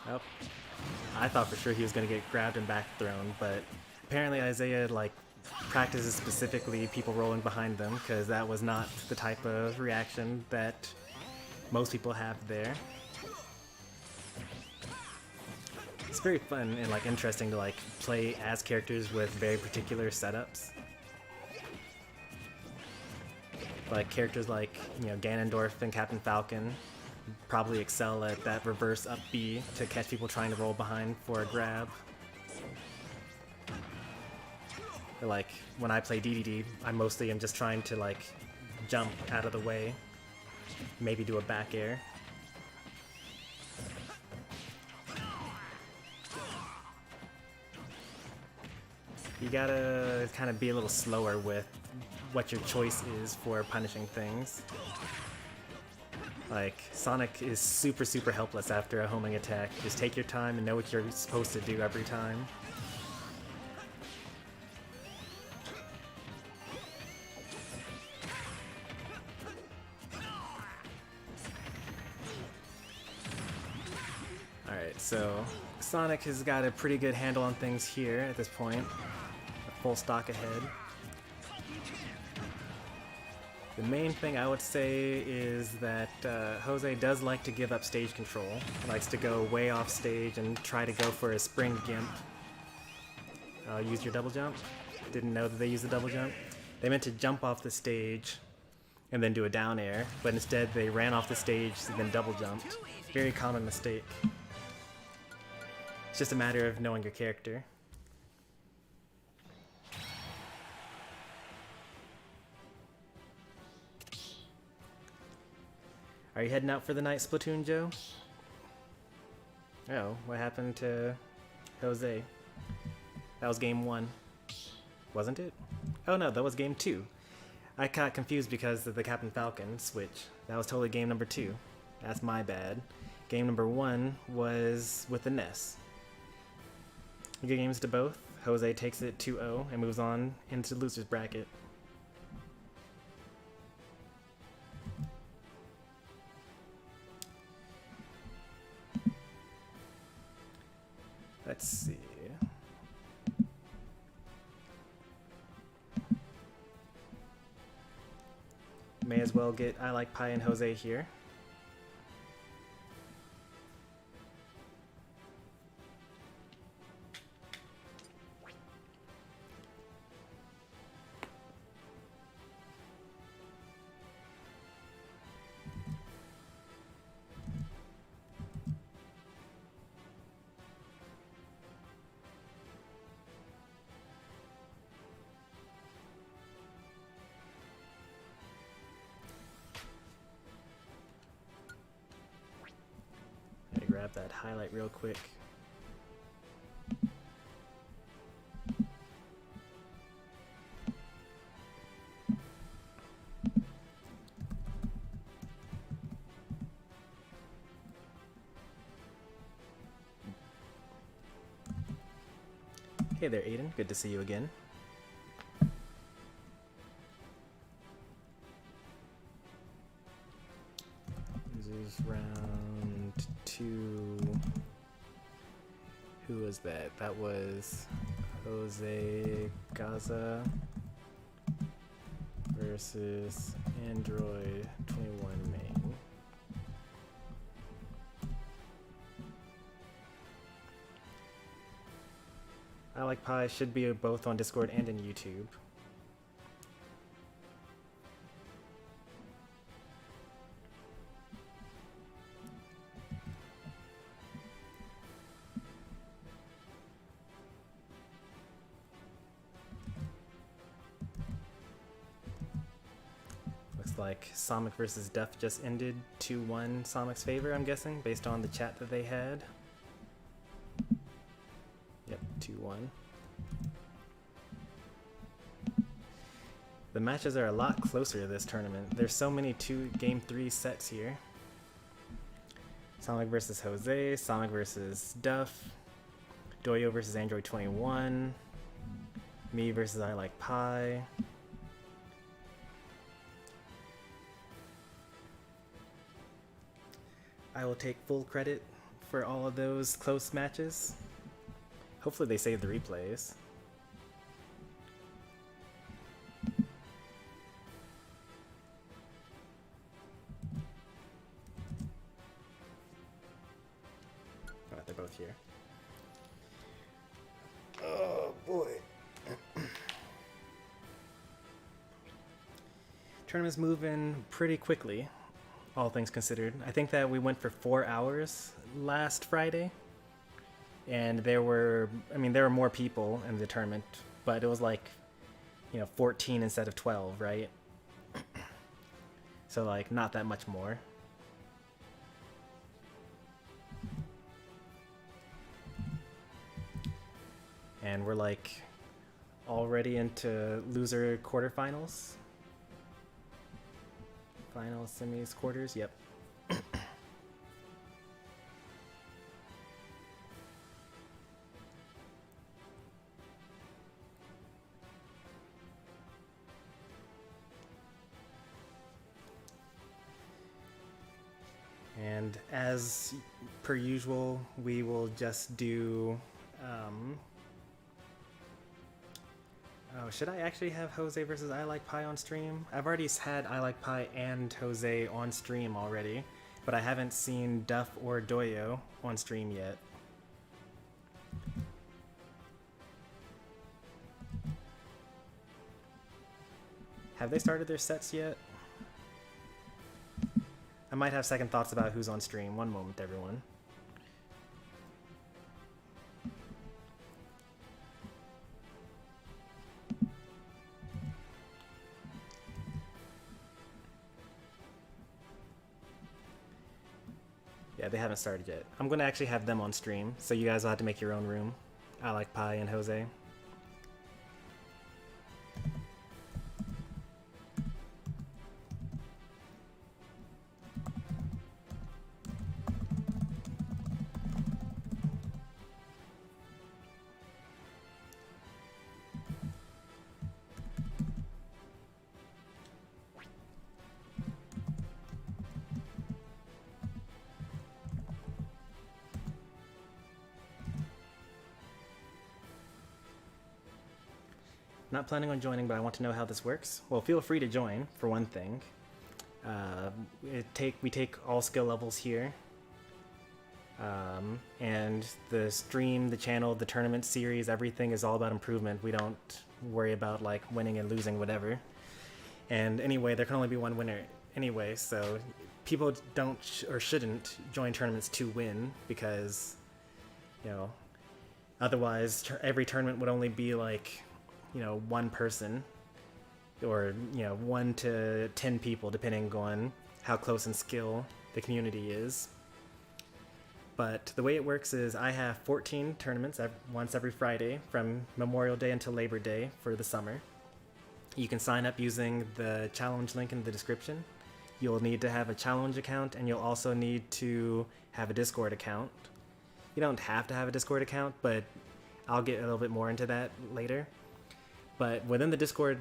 Oh, I thought for sure he was gonna get grabbed and back thrown, but apparently Isaiah like practices specifically people rolling behind them, because that was not the type of reaction that most people have there. It's very fun and like interesting to like play as characters with very particular setups. Like characters like, you know, Ganondorf and Captain Falcon probably excel at that reverse up B to catch people trying to roll behind for a grab. Or like when I play DDD, I mostly am just trying to like jump out of the way, maybe do a back air. You gotta kind of be a little slower with what your choice is for punishing things. Like, Sonic is super helpless after a homing attack. Just take your time and know what you're supposed to do every time. Alright, so Sonic has got a pretty good handle on things here at this point. Full stock ahead. The main thing I would say is that Jose does like to give up stage control. He likes to go way off stage and try to go for a spring gimp. Use your double jump. Didn't know that they use the double jump. They meant to jump off the stage and then do a down air, but instead they ran off the stage and then double jumped. Very common mistake. It's just a matter of knowing your character. Are you heading out for the night, Splatoon Joe? Oh, what happened to Jose? That was game 1. Wasn't it? Oh no, that was game 2. I got confused because of the Captain Falcon switch. That was totally game number 2. That's my bad. Game number 1 was with the NES. Good games to both. Jose takes it 2-0 and moves on into the loser's bracket. Let's see. May as well get I Like Pie and Jose here. Grab that highlight real quick. Hey there, Aiden. Good to see you again. This is round 2. Who was that? That was Jose Gaza versus Android 21 main. I Like Pie should be both on Discord and in YouTube. Like Sonic versus Duff just ended 2-1 Sonic's favor, I'm guessing, based on the chat that they had. Yep, 2-1. The matches are a lot closer this tournament. There's so many game 3 sets here. Sonic versus Jose, Sonic versus Duff, Doyo versus Android 21, me versus I Like Pie. I will take full credit for all of those close matches. Hopefully they save the replays. Tournament's moving pretty quickly, all things considered. I think that we went for 4 hours last Friday, and there were more people in the tournament, but it was like, 14 instead of 12, right? So like not that much more. And we're like already into loser quarterfinals. Finals, semis, quarters, yep. And as per usual, we will just do oh, should I actually have Jose versus I Like Pie on stream? I've already had I Like Pie and Jose on stream already, but I haven't seen Duff or Doyo on stream yet. Have they started their sets yet? I might have second thoughts about who's on stream. One moment, everyone. Yeah, they haven't started yet. I'm going to actually have them on stream, so you guys will have to make your own room. I Like Pie and Jose. Not planning on joining, but I want to know how this works. Well, feel free to join, for one thing. We take all skill levels here. And the stream, the channel, the tournament series, everything is all about improvement. We don't worry about like winning and losing, whatever. And anyway, there can only be one winner anyway, so people don't or shouldn't join tournaments to win, because, otherwise every tournament would only be like, one person, or 1 to 10 people, depending on how close in skill the community is. But the way it works is I have 14 tournaments once every Friday from Memorial Day until Labor Day for the summer. You can sign up using the challenge link in the description. You'll need to have a challenge account, and you'll also need to have a Discord account. You don't have to have a Discord account, but I'll get a little bit more into that later. But within the Discord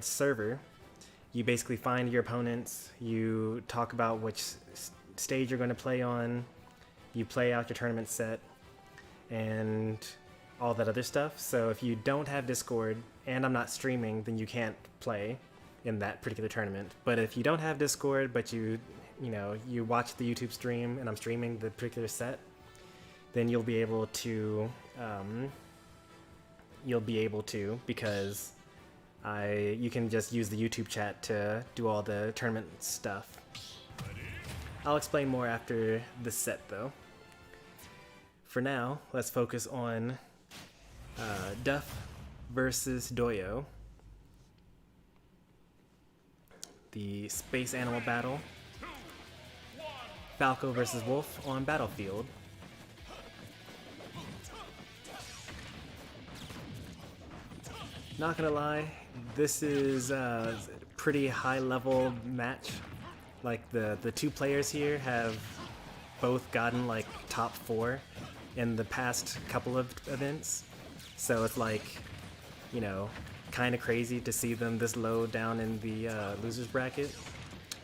server, you basically find your opponents, you talk about which stage you're going to play on, you play out your tournament set, and all that other stuff. So if you don't have Discord and I'm not streaming, then you can't play in that particular tournament. But if you don't have Discord, but you watch the YouTube stream and I'm streaming the particular set, then you'll be able to because you can just use the YouTube chat to do all the tournament stuff. I'll explain more after this set though. For now, let's focus on Duff versus Doyo. The space animal battle. Falco versus Wolf on Battlefield. Not gonna lie, this is a pretty high level match. Like the two players here have both gotten like top 4 in the past couple of events. So it's like, kind of crazy to see them this low down in the losers bracket.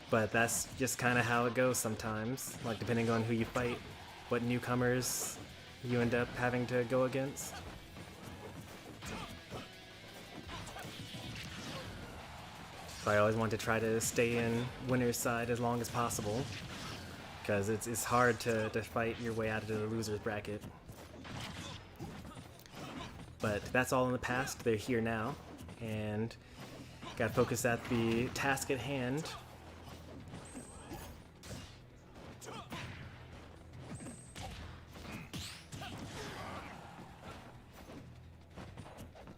But that's just kind of how it goes sometimes, like depending on who you fight, what newcomers you end up having to go against. So I always want to try to stay in winner's side as long as possible, because it's hard to fight your way out of the loser's bracket. But that's all in the past, they're here now. and gotta focus at the task at hand.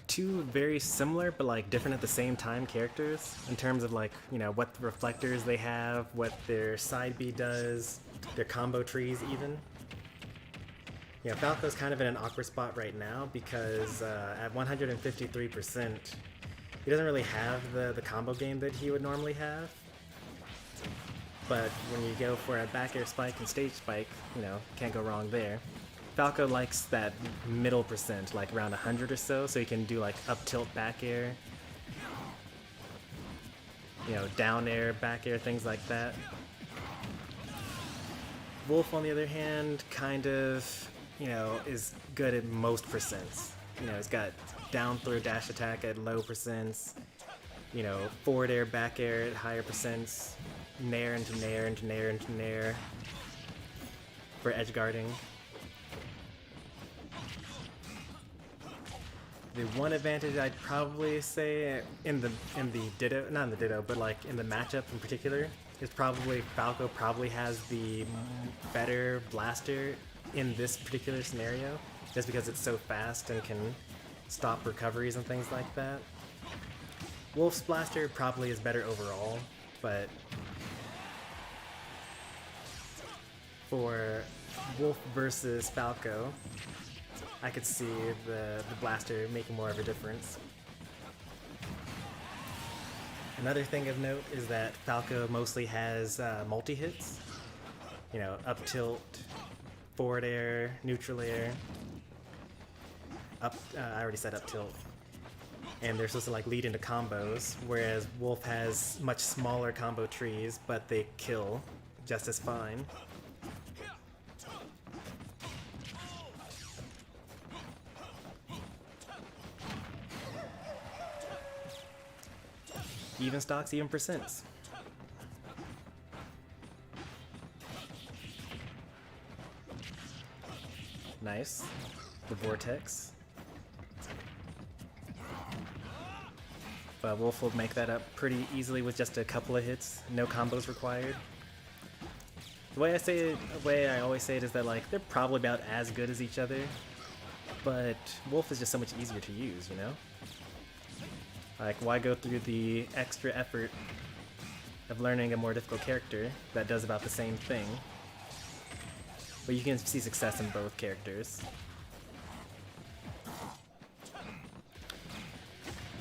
Two very similar but like different at the same time characters in terms of like, you know, what reflectors they have, what their side B does, their combo trees even. Yeah, Falco's kind of in an awkward spot right now because at 153%, he doesn't really have the combo game that he would normally have. But when you go for a back air spike and stage spike, you know, can't go wrong there. Falco likes that middle percent, like around 100 or so he can do like up tilt back air, you know, down air, back air, things like that. Wolf, on the other hand, kind of, you know, is good at most percents. You know, he's got down throw dash attack at low percents, you know, forward air, back air at higher percents, nair into nair into nair into nair for edge guarding. The one advantage I'd probably say in the Ditto, not in the Ditto, but like in the matchup in particular, is probably Falco probably has the better blaster in this particular scenario, just because it's so fast and can stop recoveries and things like that. Wolf's blaster probably is better overall, but for Wolf versus Falco, I could see the blaster making more of a difference. Another thing of note is that Falco mostly has multi-hits. You know, up tilt, forward air, neutral air, up, I already said up tilt. And they're supposed to like lead into combos, whereas Wolf has much smaller combo trees, but they kill just as fine. Even stocks, even percents. Nice. The vortex. But Wolf will make that up pretty easily with just a couple of hits, no combos required. The way I say it, the way I always say it is that like they're probably about as good as each other, but Wolf is just so much easier to use, you know? Like, why go through the extra effort of learning a more difficult character that does about the same thing? But you can see success in both characters.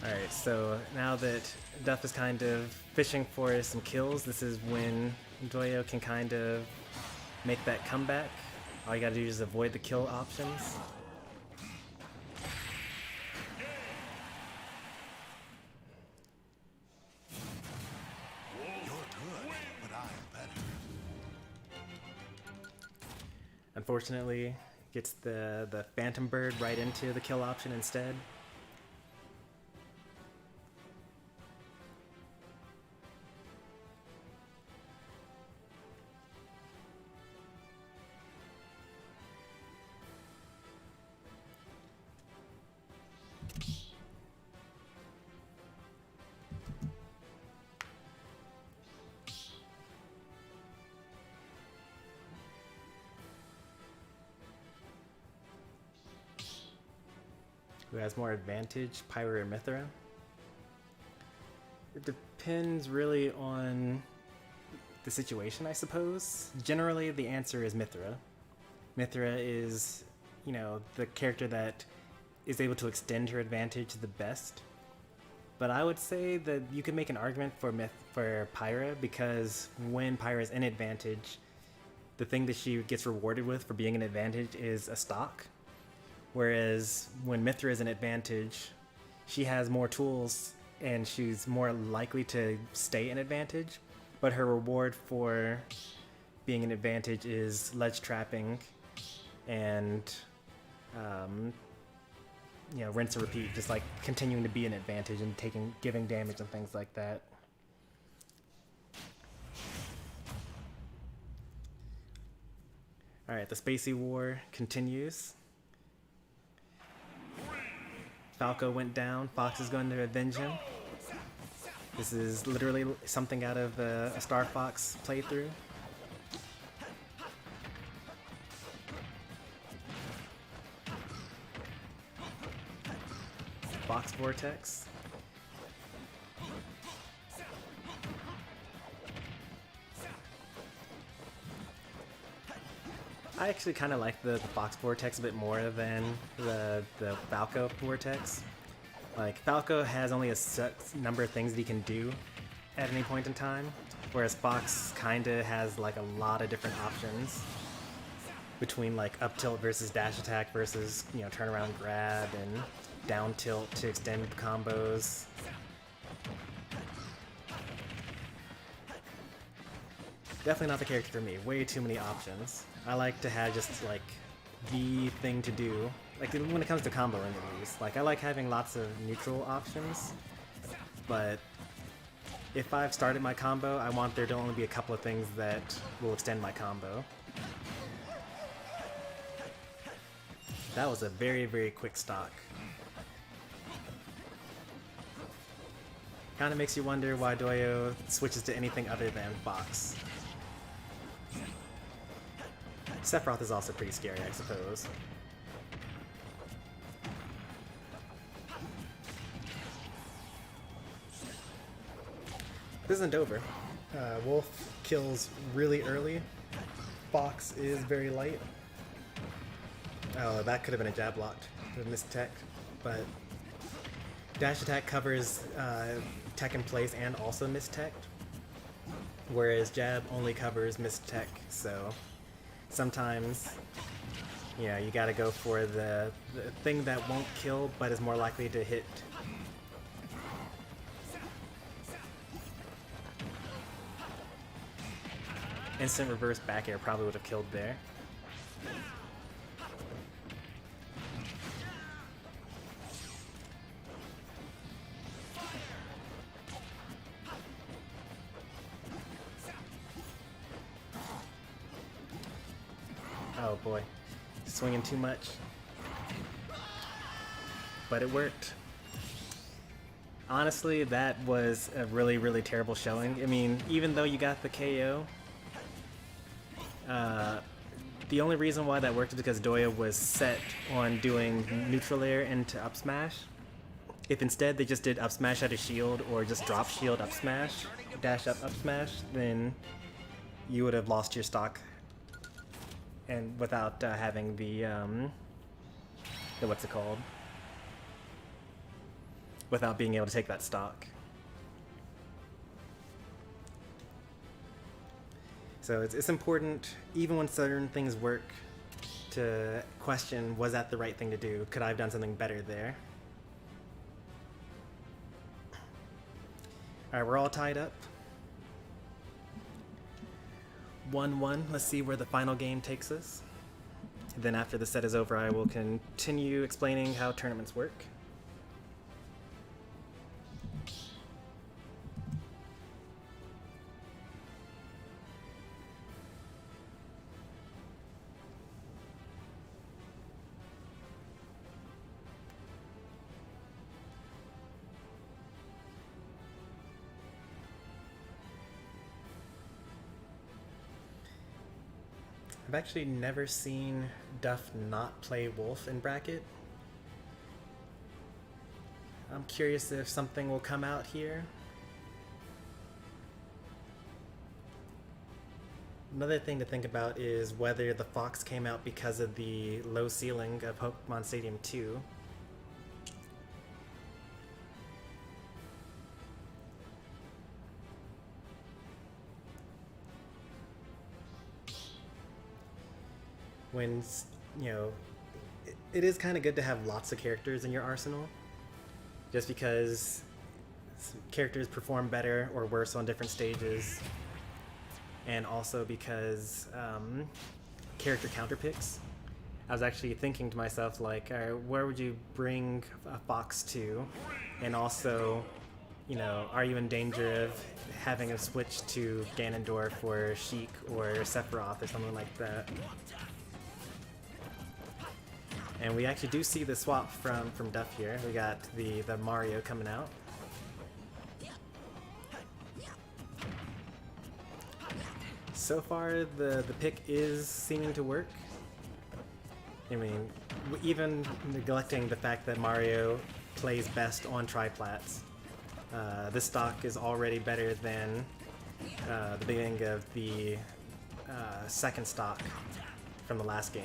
Alright, so now that Duff is kind of fishing for some kills, this is when Doyo can kind of make that comeback. All you gotta do is avoid the kill options. Unfortunately, gets the Phantom Bird right into the kill option instead. Who has more advantage, Pyra or Mithra? It depends really on the situation, I suppose. Generally, the answer is Mithra. Mithra is, you know, the character that is able to extend her advantage the best. But I would say that you could make an argument for Pyra, because when Pyra is in advantage, the thing that she gets rewarded with for being an advantage is a stock. Whereas when Mithra is an advantage, she has more tools and she's more likely to stay an advantage, but her reward for being an advantage is ledge trapping and you know, rinse and repeat, just like continuing to be an advantage and giving damage and things like that. Alright, the Spacey War continues. Falco went down. Fox is going to avenge him. This is literally something out of a Star Fox playthrough. Fox Vortex. I actually kind of like the Fox Vortex a bit more than the Falco Vortex. Like, Falco has only a set number of things that he can do at any point in time, whereas Fox kinda has like a lot of different options between like up tilt versus dash attack versus, you know, turn around grab and down tilt to extend combos. Definitely not the character for me. Way too many options. I like to have just like the thing to do. Like when it comes to combo enemies, like I like having lots of neutral options, but if I've started my combo, I want there to only be a couple of things that will extend my combo. That was a very, very quick stock. Kinda makes you wonder why Doyo switches to anything other than Fox. Sephiroth is also pretty scary, I suppose. This isn't over. Wolf kills really early. Fox is very light. Oh, that could have been a jab locked. Could have missed tech, but dash attack covers tech in place and also missed tech, whereas jab only covers missed tech. So sometimes, yeah, you gotta go for the thing that won't kill but is more likely to hit. Instant reverse back air probably would have killed there. Oh boy, swinging too much. But it worked. Honestly, that was a really, really terrible showing. I mean, even though you got the KO, the only reason why that worked is because Doya was set on doing neutral air into up smash. If instead they just did up smash out of shield or just drop shield up smash, dash up smash, then you would have lost your stock, and without having the what's it called? Without being able to take that stock. So it's important, even when certain things work, to question, was that the right thing to do? Could I have done something better there? Alright, we're all tied up. 1-1, let's see where the final game takes us. And then after the set is over, I will continue explaining how tournaments work. I've actually never seen Duff not play Wolf in bracket. I'm curious if something will come out here. Another thing to think about is whether the Fox came out because of the low ceiling of Pokemon Stadium 2. When, you know, it is kind of good to have lots of characters in your arsenal, just because characters perform better or worse on different stages, and also because character counter picks. I was actually thinking to myself, like, where would you bring a Fox to, and also, you know, are you in danger of having a switch to Ganondorf or Sheik or Sephiroth or something like that? And we actually do see the swap from Duff here. We got the Mario coming out. So far, the pick is seeming to work. I mean, even neglecting the fact that Mario plays best on triplats, this stock is already better than the beginning of the second stock from the last game.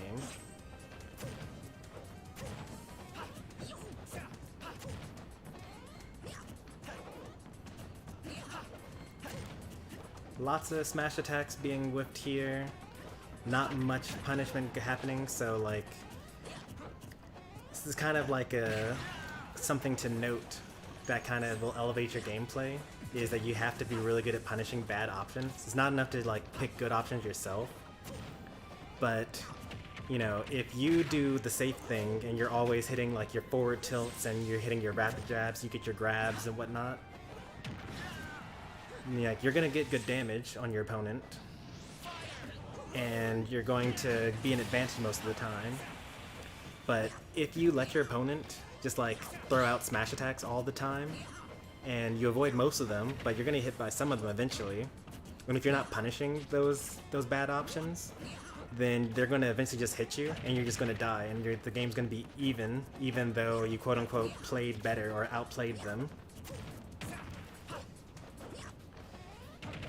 Lots of smash attacks being whipped here. Not much punishment happening, so like this is kind of like something to note that kind of will elevate your gameplay, is that you have to be really good at punishing bad options. It's not enough to like pick good options yourself, but you know, if you do the safe thing and you're always hitting like your forward tilts and you're hitting your rapid jabs, you get your grabs and whatnot, yeah, you're gonna get good damage on your opponent, and you're going to be an advantage most of the time. But if you let your opponent just like throw out smash attacks all the time, and you avoid most of them, but you're gonna get hit by some of them eventually, and if you're not punishing those bad options, then they're gonna eventually just hit you, and you're just gonna die, and the game's gonna be even though you quote unquote played better or outplayed them.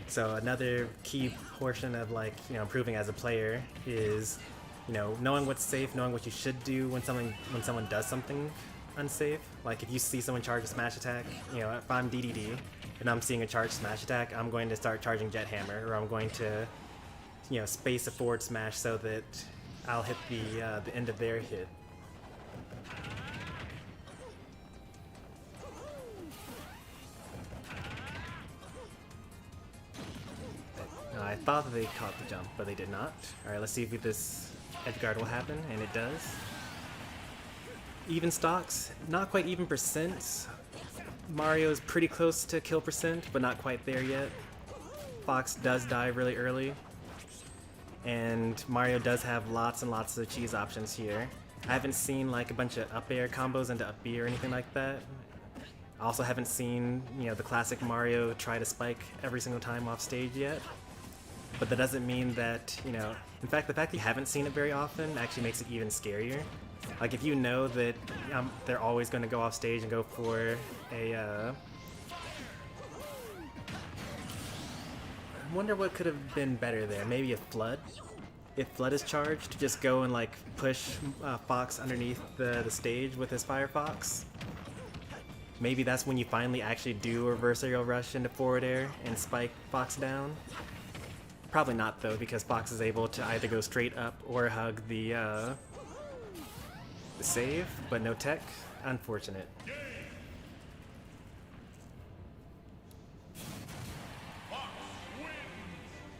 So another key portion of like, you know, improving as a player is, you know, knowing what's safe, knowing what you should do when someone does something unsafe. Like if you see someone charge a smash attack, you know, if I'm DDD and I'm seeing a charged smash attack, I'm going to start charging Jet Hammer, or I'm going to, you know, space a forward smash so that I'll hit the end of their hit. I thought they caught the jump, but they did not. Alright, let's see if this edge guard will happen, and it does. Even stocks, not quite even percent. Mario's pretty close to kill percent, but not quite there yet. Fox does die really early, and Mario does have lots and lots of cheese options here. I haven't seen like a bunch of up air combos into up B or anything like that. I also haven't seen, you know, the classic Mario try to spike every single time off stage yet. But that doesn't mean that, you know, in fact, the fact that you haven't seen it very often actually makes it even scarier. Like if you know that they're always going to go off stage and go for a, I wonder what could have been better there. Maybe a Flood? If Flood is charged, just go and like push Fox underneath the stage with his Firefox. Maybe that's when you finally actually do a reverse aerial rush into forward air and spike Fox down. Probably not though, because Fox is able to either go straight up or hug the save, but no tech. Unfortunate.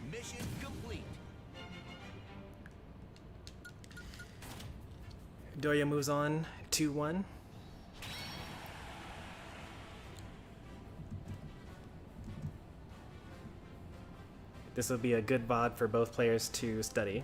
Mission complete. Doria moves on 2-1. This will be a good VOD for both players to study.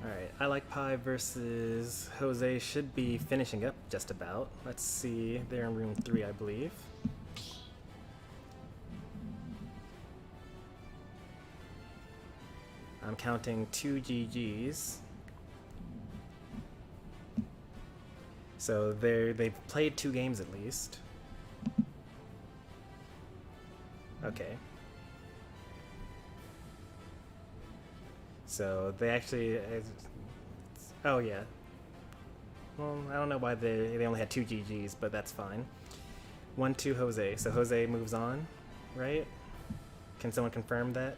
Alright, I Like Pie versus Jose should be finishing up just about. Let's see, they're in room 3, I believe. I'm counting 2 GGs. So they've played 2 games at least. Okay. So they actually... oh yeah. Well, I don't know why they only had 2 GGs, but that's fine. 1-2 Jose. So Jose moves on, right? Can someone confirm that?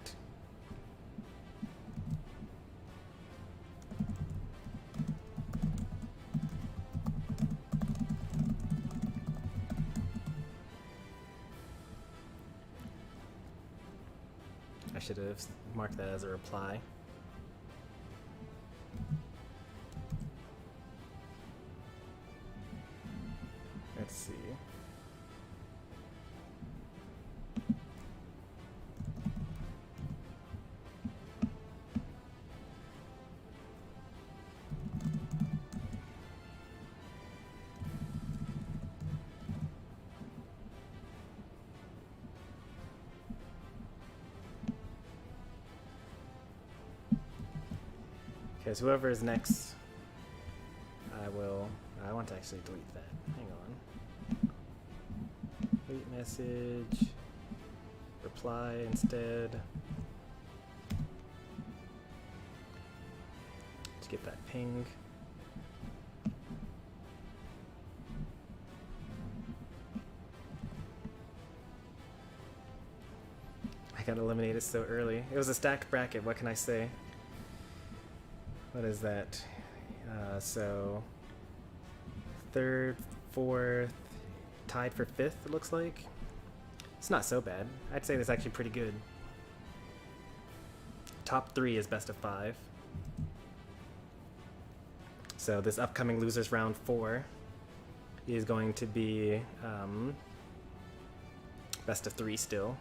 I should have marked that as a reply. Let's see. Okay, so whoever is next, I want to actually delete that. Hang on. Delete message. Reply instead. Let's get that ping. I got eliminated so early. It was a stacked bracket, what can I say? What is that? So, third, fourth, tied for fifth, it looks like. It's not so bad. I'd say that's actually pretty good. Top 3 is best of 5. So this upcoming losers round 4 is going to be best of 3 still.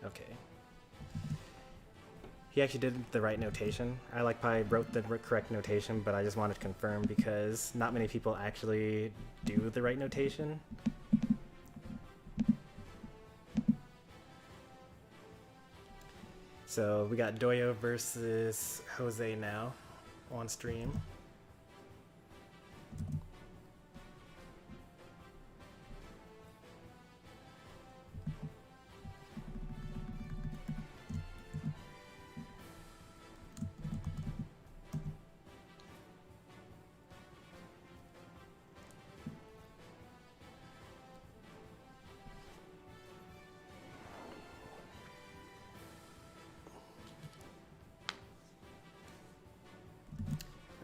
Okay. He actually did the right notation. I probably wrote the correct notation, but I just wanted to confirm because not many people actually do the right notation. So we got Doyo versus Jose now on stream.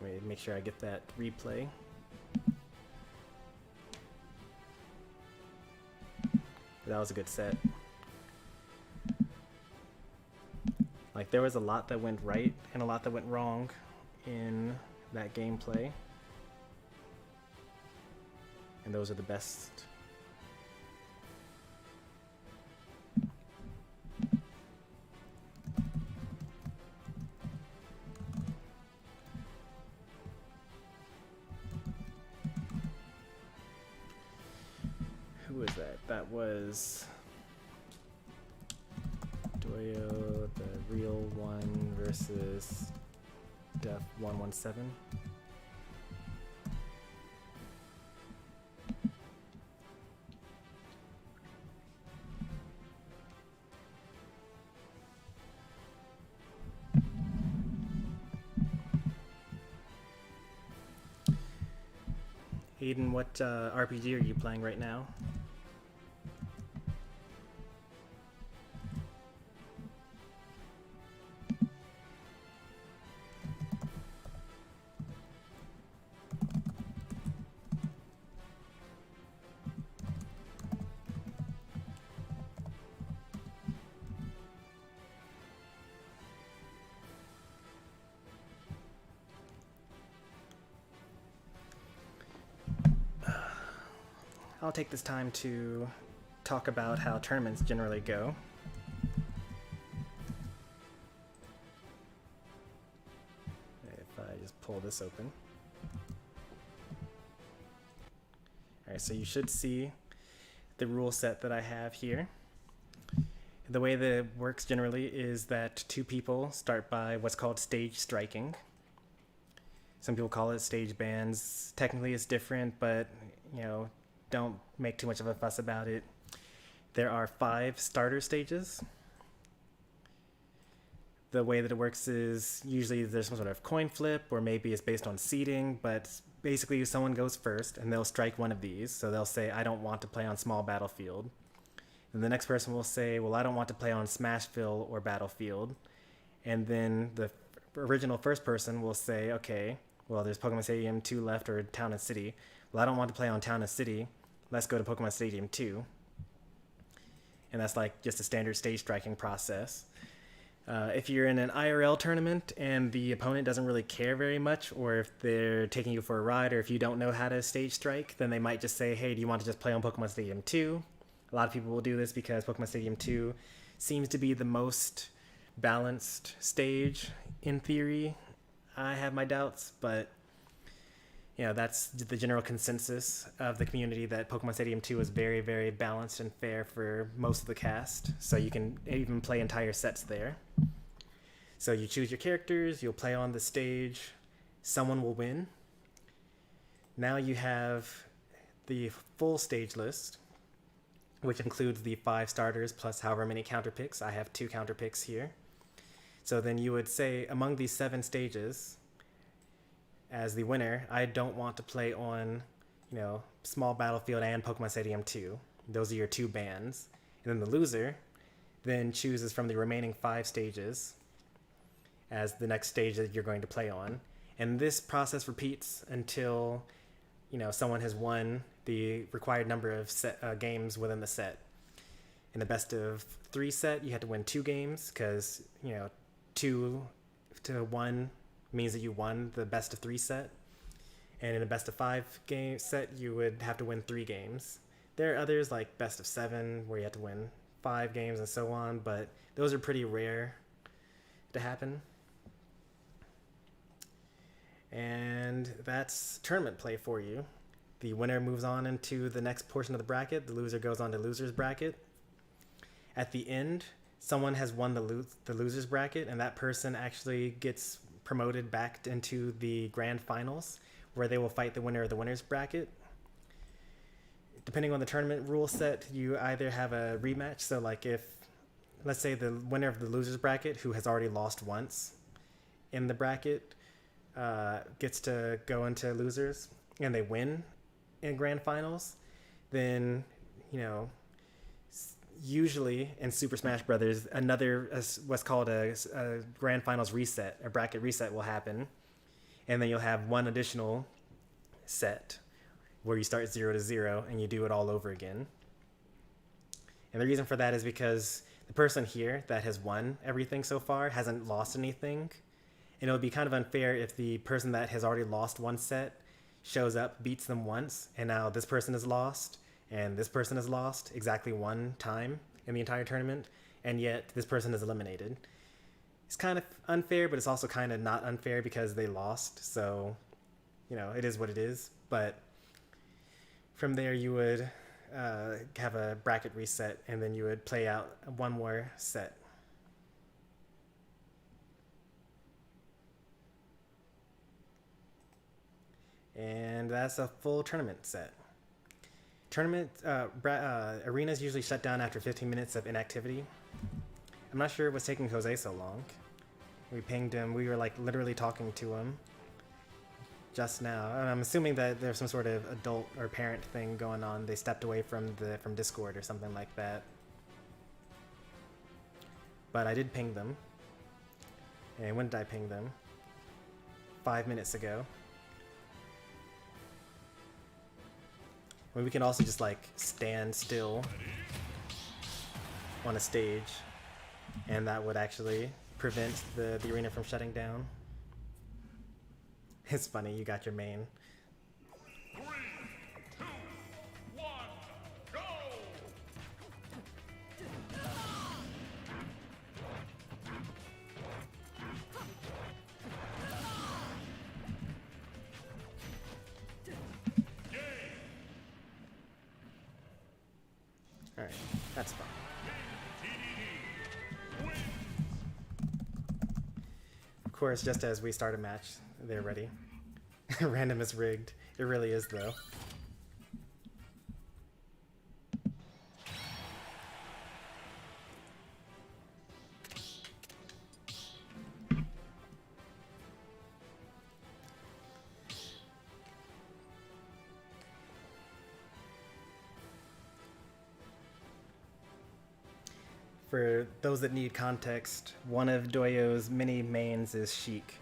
Let me make sure I get that replay. That was a good set. Like, there was a lot that went right and a lot that went wrong in that gameplay. And those are the best. Who was that? That was Doyo, the real one, versus Def 117. Aiden, what RPG are you playing right now? I'll take this time to talk about how tournaments generally go. If I just pull this open. Alright, so you should see the rule set that I have here. The way that it works generally is that 2 people start by what's called stage striking. Some people call it stage bans. Technically it's different, but you know, don't make too much of a fuss about it. There are 5 starter stages. The way that it works is usually there's some sort of coin flip, or maybe it's based on seeding, but basically someone goes first and they'll strike one of these. So they'll say, I don't want to play on small battlefield. And the next person will say, well, I don't want to play on Smashville or Battlefield. And then the original first person will say, okay, well, there's Pokemon Stadium 2 left, or Town and City. Well, I don't want to play on Town and City. Let's go to Pokemon Stadium 2. And that's like just a standard stage striking process. If you're in an IRL tournament and the opponent doesn't really care very much, or if they're taking you for a ride, or if you don't know how to stage strike, then they might just say, hey, do you want to just play on Pokemon Stadium 2? A lot of people will do this because Pokemon Stadium 2 seems to be the most balanced stage in theory. I have my doubts, but you know, that's the general consensus of the community, that Pokemon Stadium 2 is very, very balanced and fair for most of the cast. So you can even play entire sets there. So you choose your characters, you'll play on the stage, someone will win. Now you have the full stage list, which includes the 5 starters plus however many counter picks. I have 2 counter picks here. So then you would say, among these 7 stages, as the winner, I don't want to play on, you know, Small Battlefield and Pokemon Stadium 2. Those are your 2 bans. And then the loser then chooses from the remaining 5 stages as the next stage that you're going to play on. And this process repeats until, you know, someone has won the required number of games within the set. In the best of 3 set, you have to win 2 games because, you know, 2 to 1 means that you won the best of 3 set. And in a best of 5 game set, you would have to win 3 games. There are others like best of 7 where you have to win 5 games and so on, but those are pretty rare to happen. And that's tournament play for you. The winner moves on into the next portion of the bracket. The loser goes on to loser's bracket. At the end, someone has won the loser's bracket, and that person actually gets promoted back into the grand finals, where they will fight the winner of the winner's bracket. Depending on the tournament rule set, you either have a rematch. So like if, let's say the winner of the loser's bracket, who has already lost once in the bracket, gets to go into losers and they win in grand finals, then, you know, usually in Super Smash Brothers, another what's called a grand finals reset, a bracket reset will happen, and then you'll have one additional set where you start 0-0 and you do it all over again. And the reason for that is because the person here that has won everything so far hasn't lost anything, and it would be kind of unfair if the person that has already lost one set shows up, beats them once, and now this person is lost and this person has lost exactly 1 time in the entire tournament, and yet this person is eliminated. It's kind of unfair, but it's also kind of not unfair because they lost, so, you know, it is what it is. But from there you would have a bracket reset, and then you would play out 1 more set. And that's a full tournament set. Tournament arenas usually shut down after 15 minutes of inactivity. I'm not sure what's taking Jose so long. We pinged him. We were like literally talking to him just now. I'm assuming that there's some sort of adult or parent thing going on. They stepped away from Discord or something like that. But I did ping them. And when did I ping them? 5 minutes ago. We can also just like stand still on a stage, and that would actually prevent the arena from shutting down. It's funny, you got your main. 3, 2, 1, go! Alright, that's fine. Of course, just as we start a match, they're ready. Random is rigged. It really is, though. For those that need context, one of Doyo's many mains is Sheik.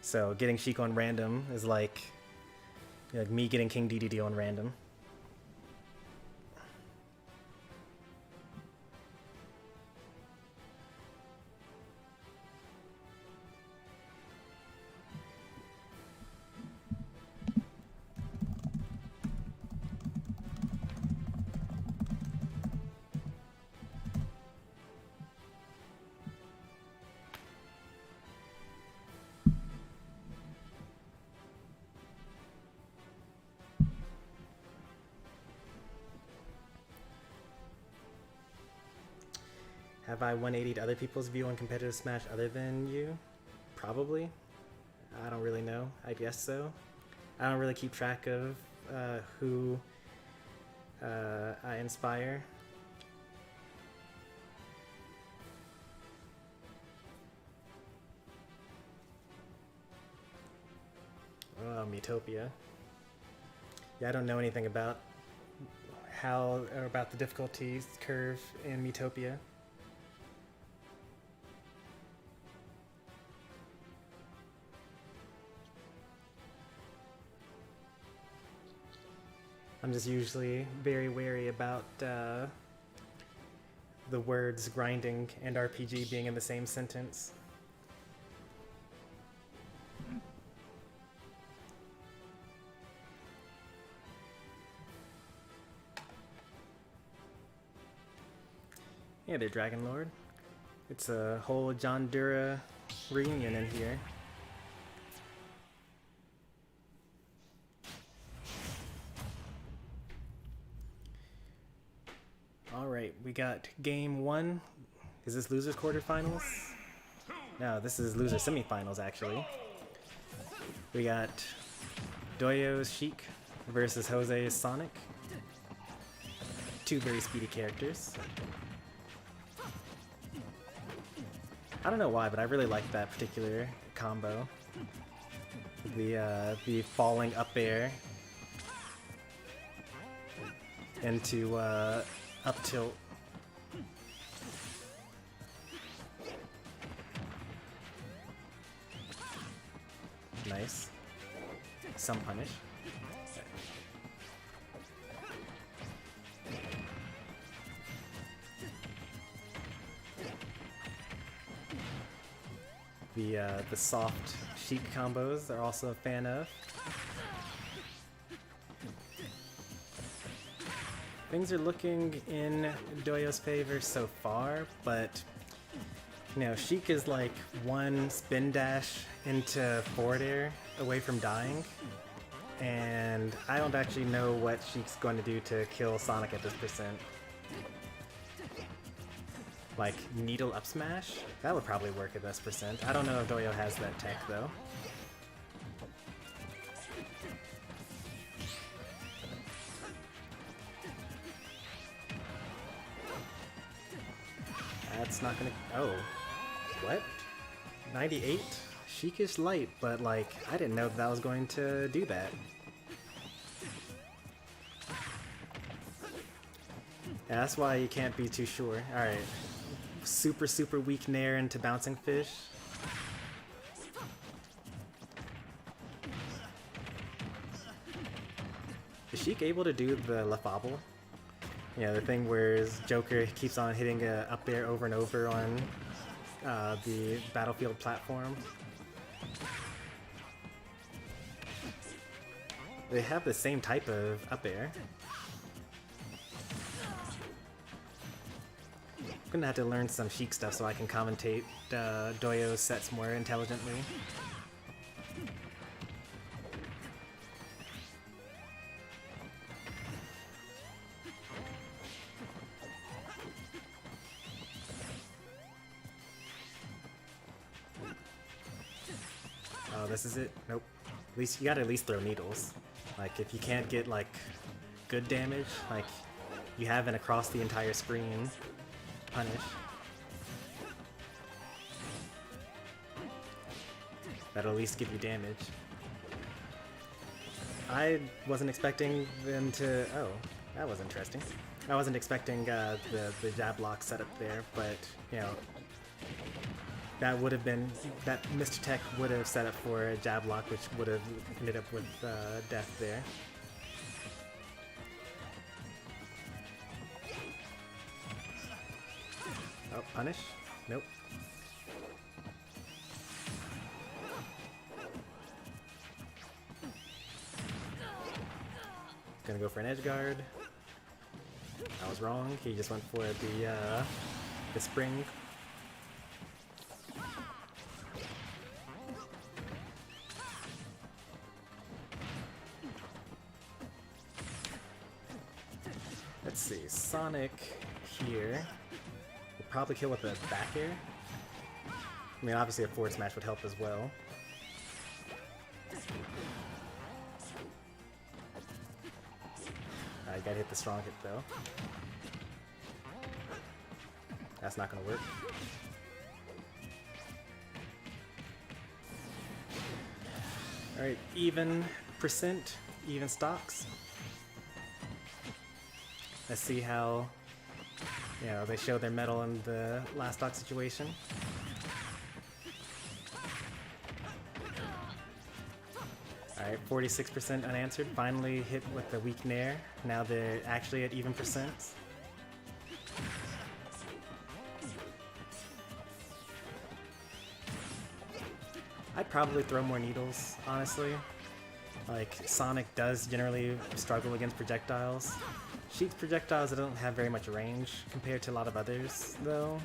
So getting Sheik on random is like me getting King DDD on random. Have I 180'd other people's view on competitive Smash other than you? Probably. I don't really know. I guess so. I don't really keep track of who I inspire. Oh, Metopia. Yeah, I don't know anything about about the difficulties curve in Metopia. I'm just usually very wary about the words grinding and RPG being in the same sentence. Hey there, Dragon Lord. It's a whole John Dura reunion in here. Alright, we got game one. Is this losers quarterfinals? No, this is loser semifinals actually. We got Doyo's Sheik versus Jose's Sonic. Two very speedy characters. I don't know why, but I really like that particular combo. The falling up air into up tilt. Nice. Some punish. The soft Sheik combos are also a fan of. Things are looking in Doyo's favor so far, but you know, Sheik is like one spin dash into forward air away from dying, and I don't actually know what Sheik's going to do to kill Sonic at this percent. Like needle up smash? That would probably work at this percent. I don't know if Doyo has that tech though. That's not gonna. Oh. What? 98? Sheik is light, but like, I didn't know that was going to do that. Yeah, that's why you can't be too sure. Alright. Super weak nair into bouncing fish. Is Sheik able to do the Lefable? Yeah, the thing where Joker keeps on hitting up air over and over on the battlefield platform. They have the same type of up air. I'm gonna have to learn some Sheik stuff so I can commentate Doyo's sets more intelligently. this is it. Nope. At least you gotta at least throw needles. Like if you can't get like good damage, like you have an across the entire screen punish. That'll at least give you damage. I wasn't expecting them to. Oh, that was interesting. I wasn't expecting the jab lock setup there, but you know that would have been that Mr. Tech would have set up for a jab lock, which would have ended up with death there. Oh, punish? Nope. Gonna go for an edge guard. I was wrong. He just went for the spring. Let's see. Sonic here will probably kill with a back air. I mean, obviously a forward smash would help as well. You gotta hit the strong hit though. That's not gonna work. Alright, even percent, even stocks. Let's see how, you know, they show their medal in the last stock situation. Alright, 46% unanswered. Finally hit with the weak nair. Now they're actually at even percent. I'd probably throw more needles, honestly. Like, Sonic does generally struggle against projectiles. Sheik's projectiles don't have very much range compared to a lot of others, though.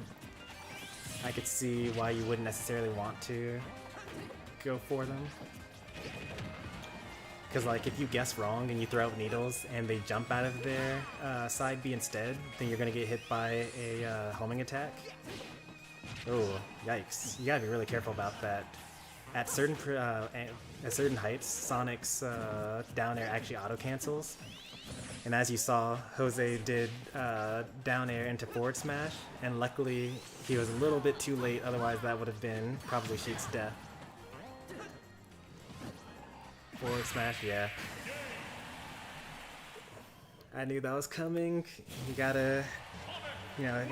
I could see why you wouldn't necessarily want to go for them. Because like if you guess wrong and you throw out needles and they jump out of their side B instead, then you're going to get hit by a homing attack. Oh, yikes. You gotta be really careful about that. At certain heights, Sonic's down air actually auto-cancels. And as you saw, Jose did down air into forward smash, and luckily he was a little bit too late, otherwise that would have been probably Sheik's death. Forward smash, yeah. I knew that was coming. You gotta, you know,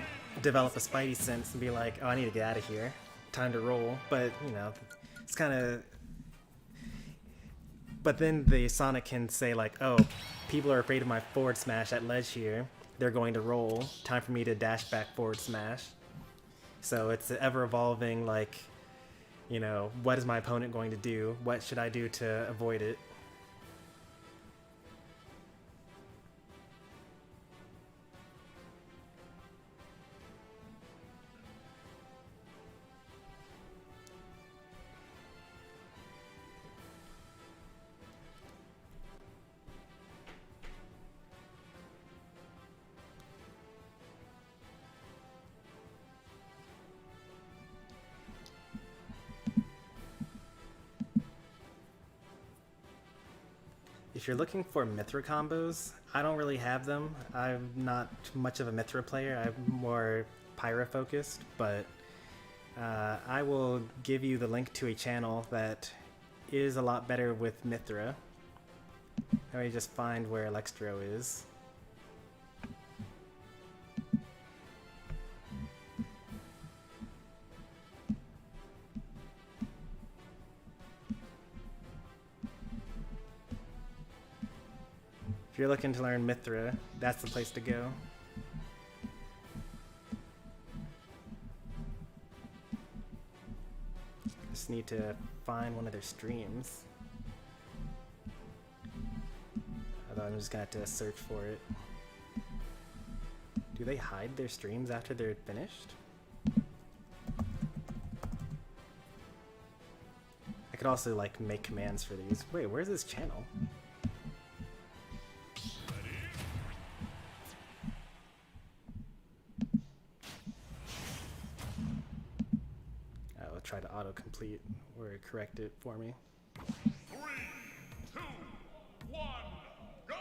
develop a spidey sense and be like, oh, I need to get out of here. Time to roll. But, you know, it's kind of... But then the Sonic can say like, oh, people are afraid of my forward smash at ledge here. They're going to roll. Time for me to dash back forward smash. So it's an ever-evolving, like... You know, what is my opponent going to do? What should I do to avoid it? If you're looking for Mithra combos, I don't really have them. I'm not much of a Mithra player. I'm more Pyra focused, but I will give you the link to a channel that is a lot better with Mithra. Let me just find where Alexstro is. If you're looking to learn Mithra, that's the place to go. Just need to find one of their streams. Although I'm just gonna have to search for it. Do they hide their streams after they're finished? I could also like make commands for these. Wait, where's this channel? Try to autocomplete or correct it for me. 3, 2, 1, go!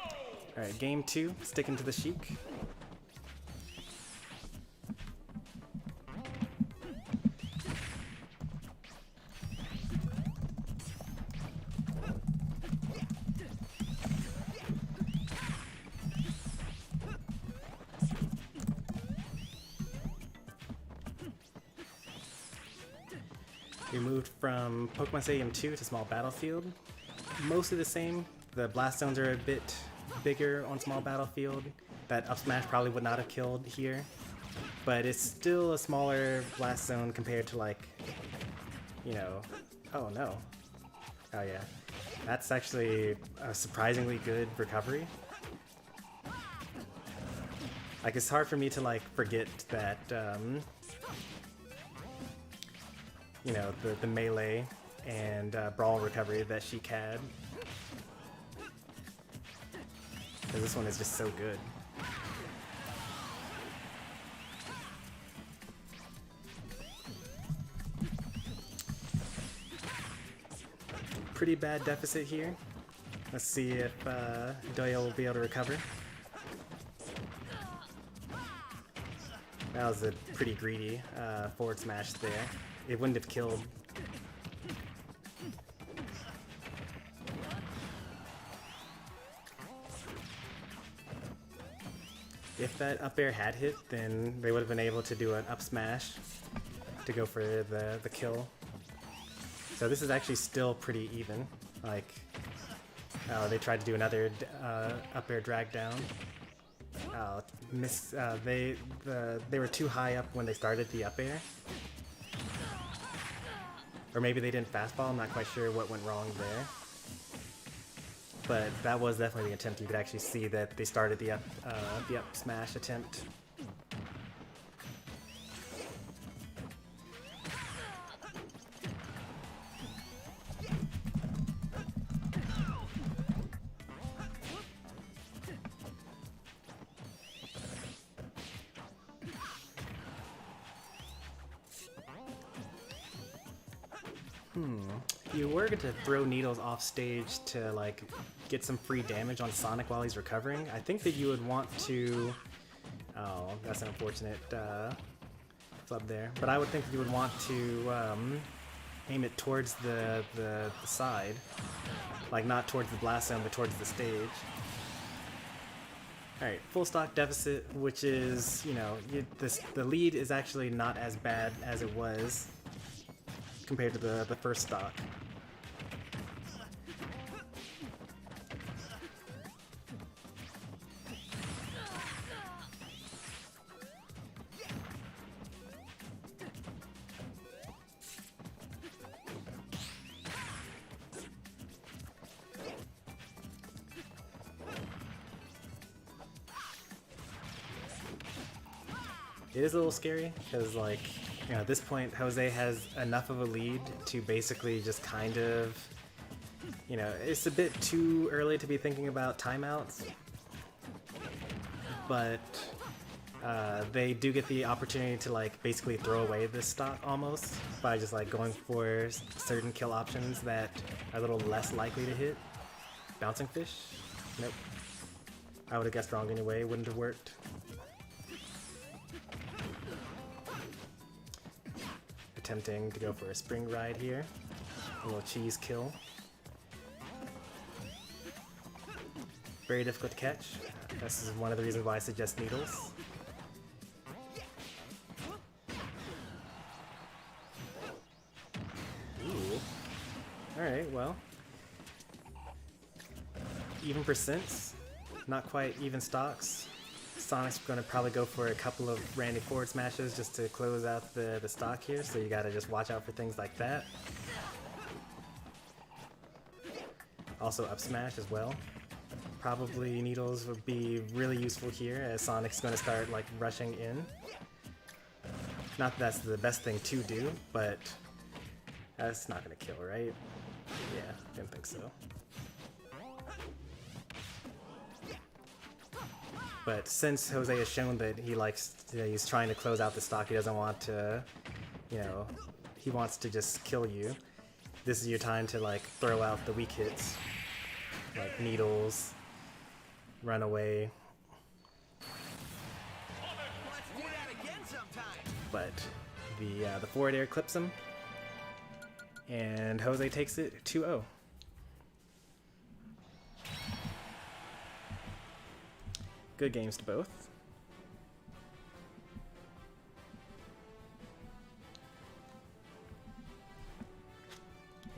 Alright, game 2, sticking to the Sheik. We moved from Pokemon Stadium 2 to Small Battlefield. Mostly the same. The blast zones are a bit bigger on Small Battlefield. That up smash probably would not have killed here. But it's still a smaller blast zone compared to, like, you know... Oh no. Oh yeah. That's actually a surprisingly good recovery. Like, it's hard for me to, like, forget that, you know, the melee and brawl recovery that she had. Because this one is just so good. Pretty bad deficit here. Let's see if Doyle will be able to recover. That was a pretty greedy forward smash there. It wouldn't have killed. If that up air had hit, then they would have been able to do an up smash to go for the kill. So this is actually still pretty even. Like, they tried to do another up air drag down. They were too high up when they started the up air. Or maybe they didn't fastball, I'm not quite sure what went wrong there. But that was definitely the attempt. You could actually see that they started the up smash attempt. You were going to throw Needles off stage to, like, get some free damage on Sonic while he's recovering. I think that you would want to... Oh, that's an unfortunate flub there. But I would think that you would want to aim it towards the side. Like, not towards the blast zone, but towards the stage. Alright, full stock deficit, which is, you know, the lead is actually not as bad as it was compared to the first stock. It is a little scary because, like, you know, at this point Jose has enough of a lead to basically just kind of, you know, it's a bit too early to be thinking about timeouts, but they do get the opportunity to, like, basically throw away this stock almost by just, like, going for certain kill options that are a little less likely to hit. Bouncing fish? Nope. I would have guessed wrong anyway, wouldn't have worked. Attempting to go for a spring ride here. A little cheese kill. Very difficult to catch. This is one of the reasons why I suggest Needles. Ooh. Alright, well. Even percents. Not quite even stocks. Sonic's going to probably go for a couple of random forward smashes just to close out the stock here, so you got to just watch out for things like that. Also up smash as well. Probably Needles would be really useful here as Sonic's going to start, like, rushing in. Not that that's the best thing to do, but that's not going to kill, right? Yeah, didn't think so. But since Jose has shown that he likes, he's trying to close out the stock, he doesn't want to, you know, he wants to just kill you, this is your time to like throw out the weak hits, like needles, run away. Let's do that again sometime. But the forward air clips him, and Jose takes it 2-0. Good games to both.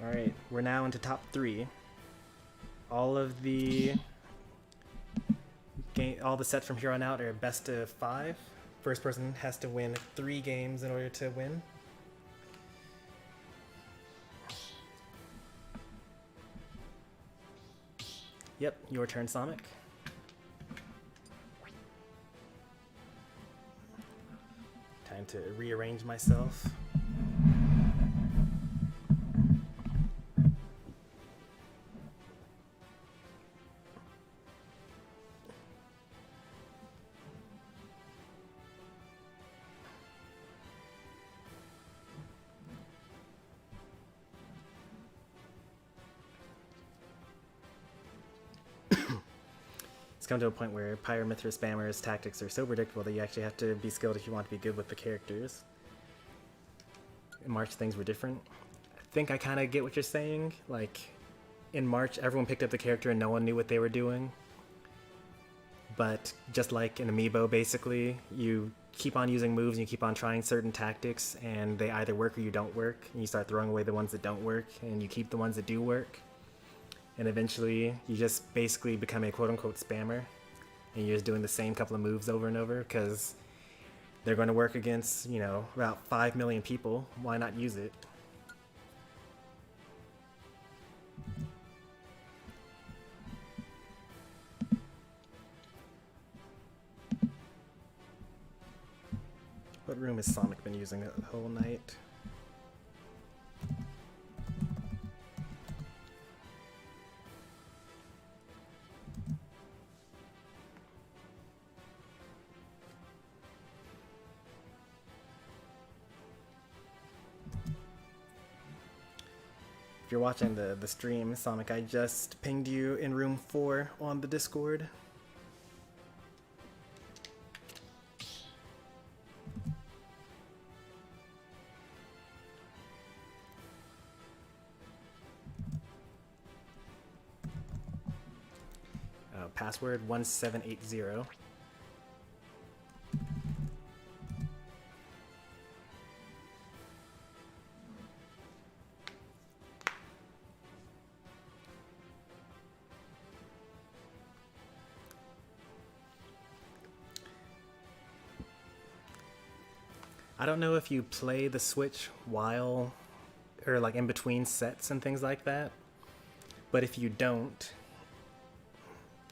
Alright, we're now into top 3. All the sets from here on out are best of 5. First person has to win 3 games in order to win. Yep, your turn, Sonic. Time to rearrange myself. It's come to a point where Pyramithra spammers' tactics are so predictable that you actually have to be skilled if you want to be good with the characters. In March, things were different. I think I kind of get what you're saying. Like, in March, everyone picked up the character and no one knew what they were doing. But just like in Amiibo, basically, you keep on using moves and you keep on trying certain tactics, and they either work or you don't work, and you start throwing away the ones that don't work, and you keep the ones that do work. And eventually, you just basically become a quote-unquote spammer, and you're just doing the same couple of moves over and over, because they're going to work against, you know, about 5 million people. Why not use it? What room has Sonic been using the whole night? If you're watching the stream, Sonic, I just pinged you in room 4 on the Discord. Password 1780. I don't know if you play the Switch while, or like in between sets and things like that, but if you don't,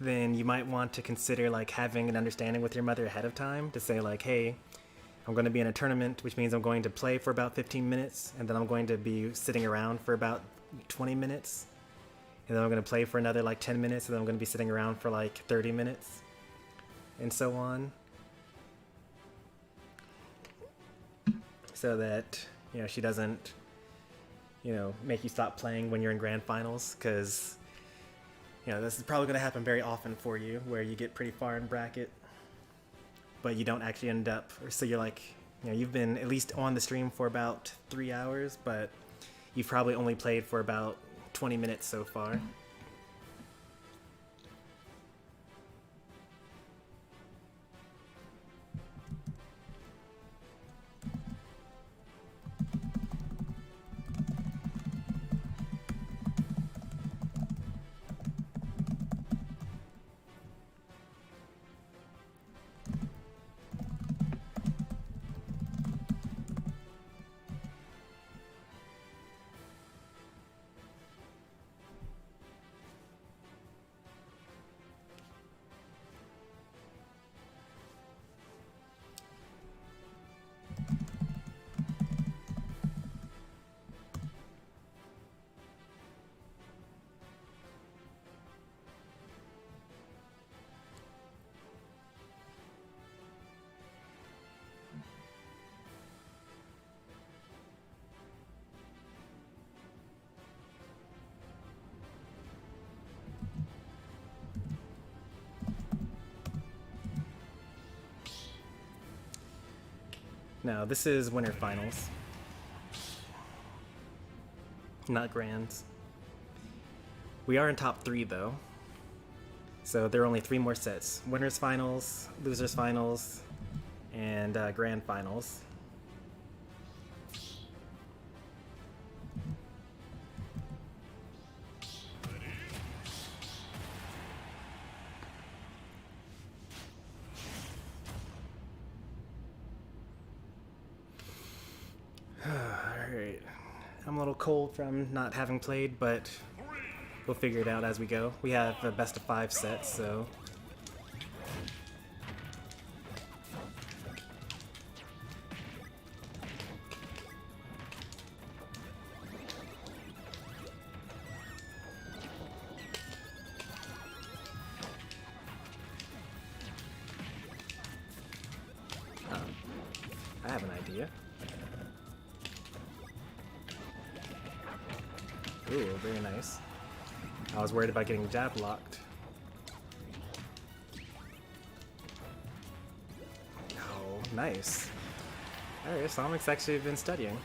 then you might want to consider like having an understanding with your mother ahead of time to say like, hey, I'm going to be in a tournament, which means I'm going to play for about 15 minutes, and then I'm going to be sitting around for about 20 minutes, and then I'm going to play for another like 10 minutes, and then I'm going to be sitting around for like 30 minutes, and so on. So that, you know, she doesn't, you know, make you stop playing when you're in grand finals, because, you know, this is probably going to happen very often for you, where you get pretty far in bracket, but you don't actually end up, or so you're like, you know, you've been at least on the stream for about 3 hours, but you've probably only played for about 20 minutes so far. No, this is winter finals. Not grands. We are in top 3 though. So there are only 3 more sets. Winners finals, losers finals, and grand finals. Alright. I'm a little cold from not having played, but we'll figure it out as we go. We have a best of 5 sets, so... I have an idea. Ooh, very nice. I was worried about getting jab locked. Oh, nice. Alright, Sonic's actually been studying.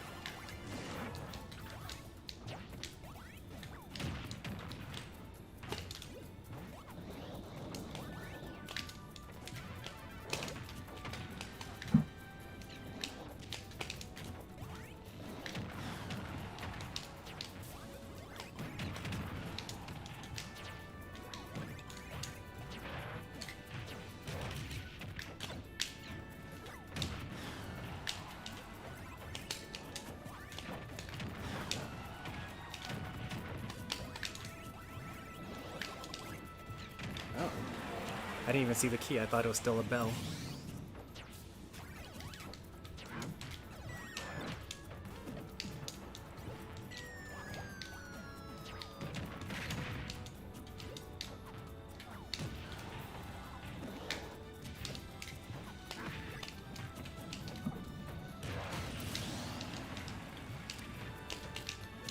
Oh. I didn't even see the key. I thought it was still a bell.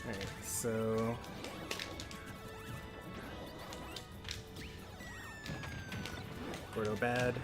Alright, so... Gordo bad.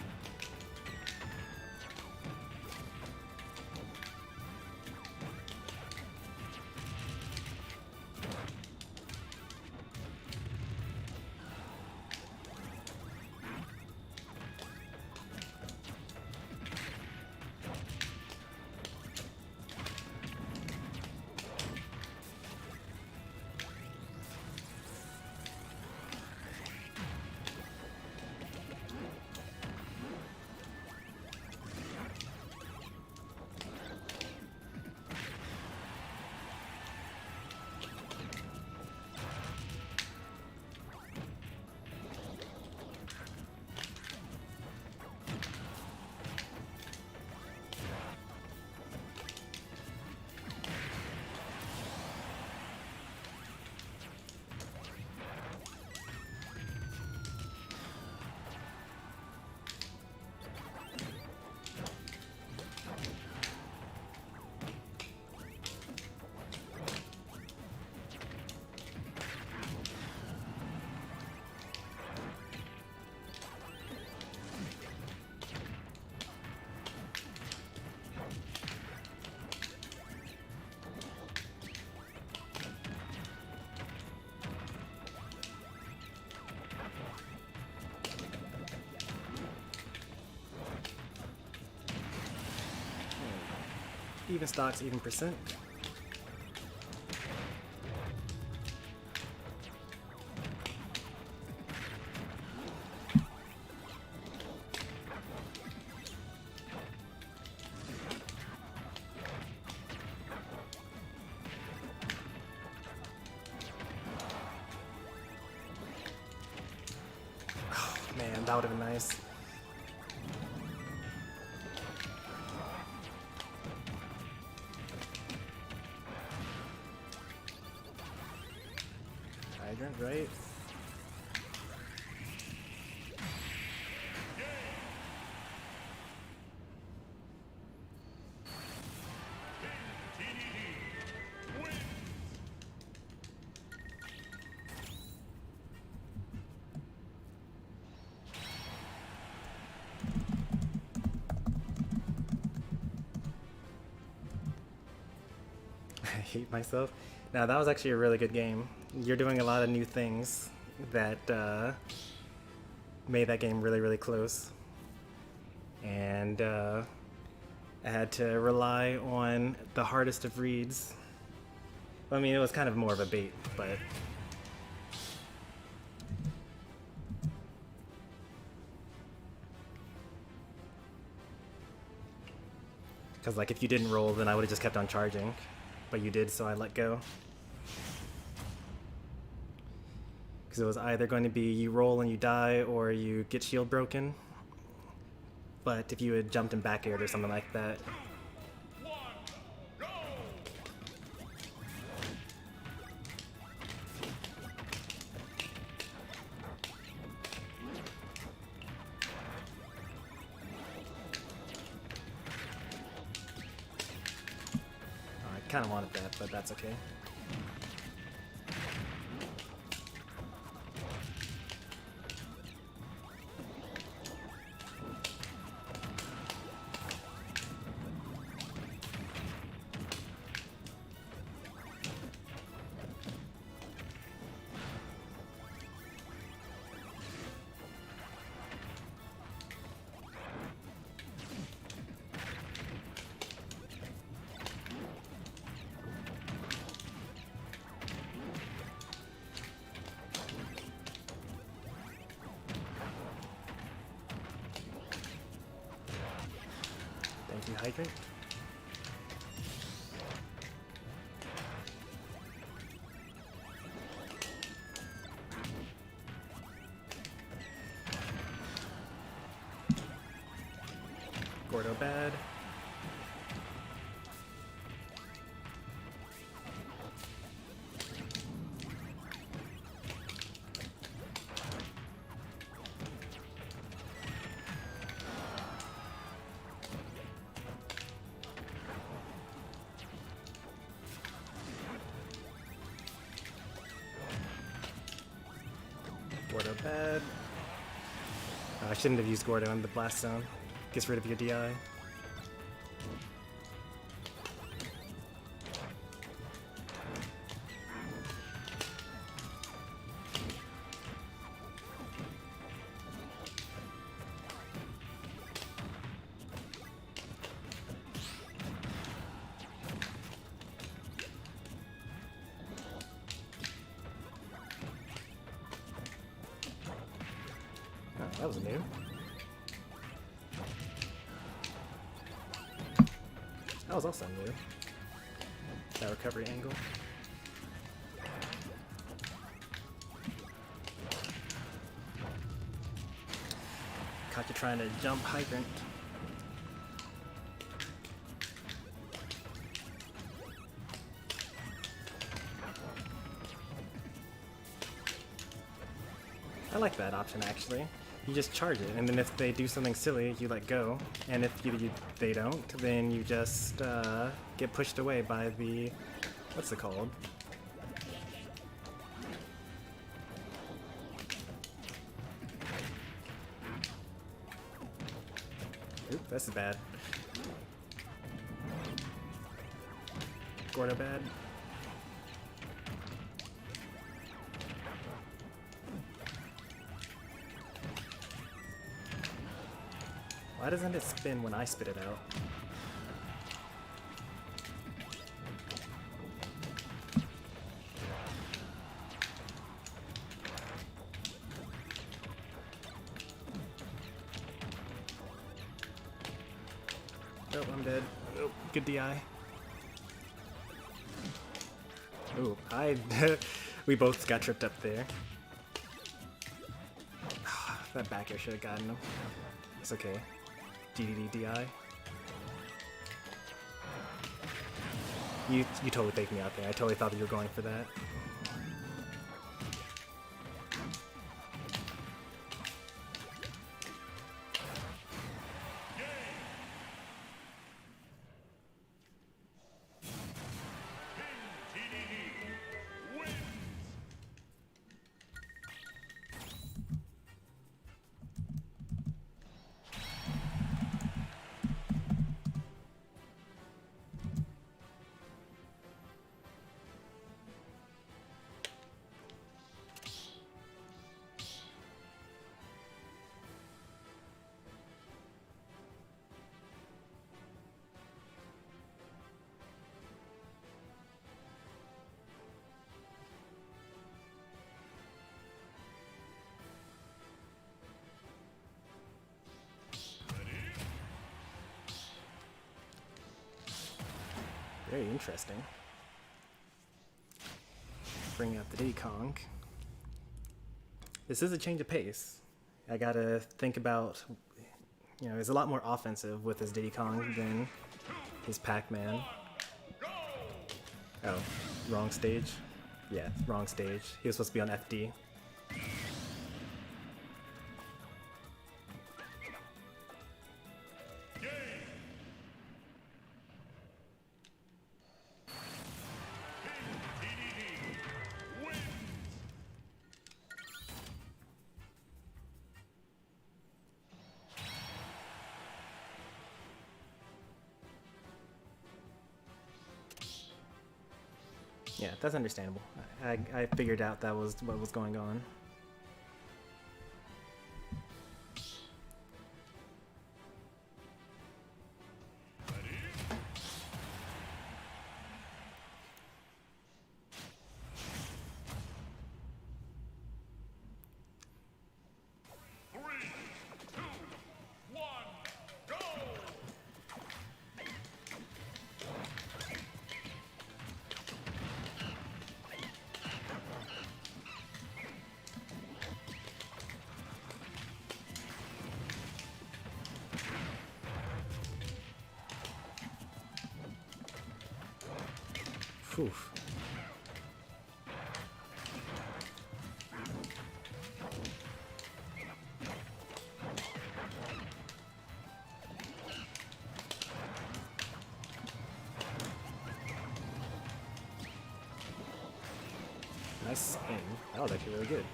Even stocks, even percent. Oh, man, that would have been nice. Hydrant, right? hate myself. Now that was actually a really good game. You're doing a lot of new things that made that game really, really close. And I had to rely on the hardest of reads. I mean, it was kind of more of a bait, but... Because, like, if you didn't roll, then I would have just kept on charging. But you did, so I let go. Because it was either going to be you roll and you die, or you get shield broken. But if you had jumped and back aired or something like that... I kind of wanted that, but that's okay. Thank you, Hydrant. Gordo bad. Gordo bad. I shouldn't have used Gordo on the blast zone. Gets rid of your DI. Oh, that was new. That was also new. That recovery angle. Caught you trying to jump Hydrant. I like that option actually. You just charge it, and then if they do something silly, you let go. And if they don't, then you just get pushed away by the... what's it called? Oop, that's bad. Gordo bad. Why doesn't it spin when I spit it out? Oh, I'm dead. Oh, good DI. Oh, we both got tripped up there. That back air should have gotten him. It's okay. DDDI. You totally faked me out there. I totally thought that you were going for that. Very interesting. Bring up the Diddy Kong. This is a change of pace. I gotta think about, you know, he's a lot more offensive with his Diddy Kong than his Pac-Man. Oh, wrong stage? Yeah, wrong stage. He was supposed to be on FD. Yeah, that's understandable. I figured out that was what was going on. Phew. Nice aim. That was actually really good.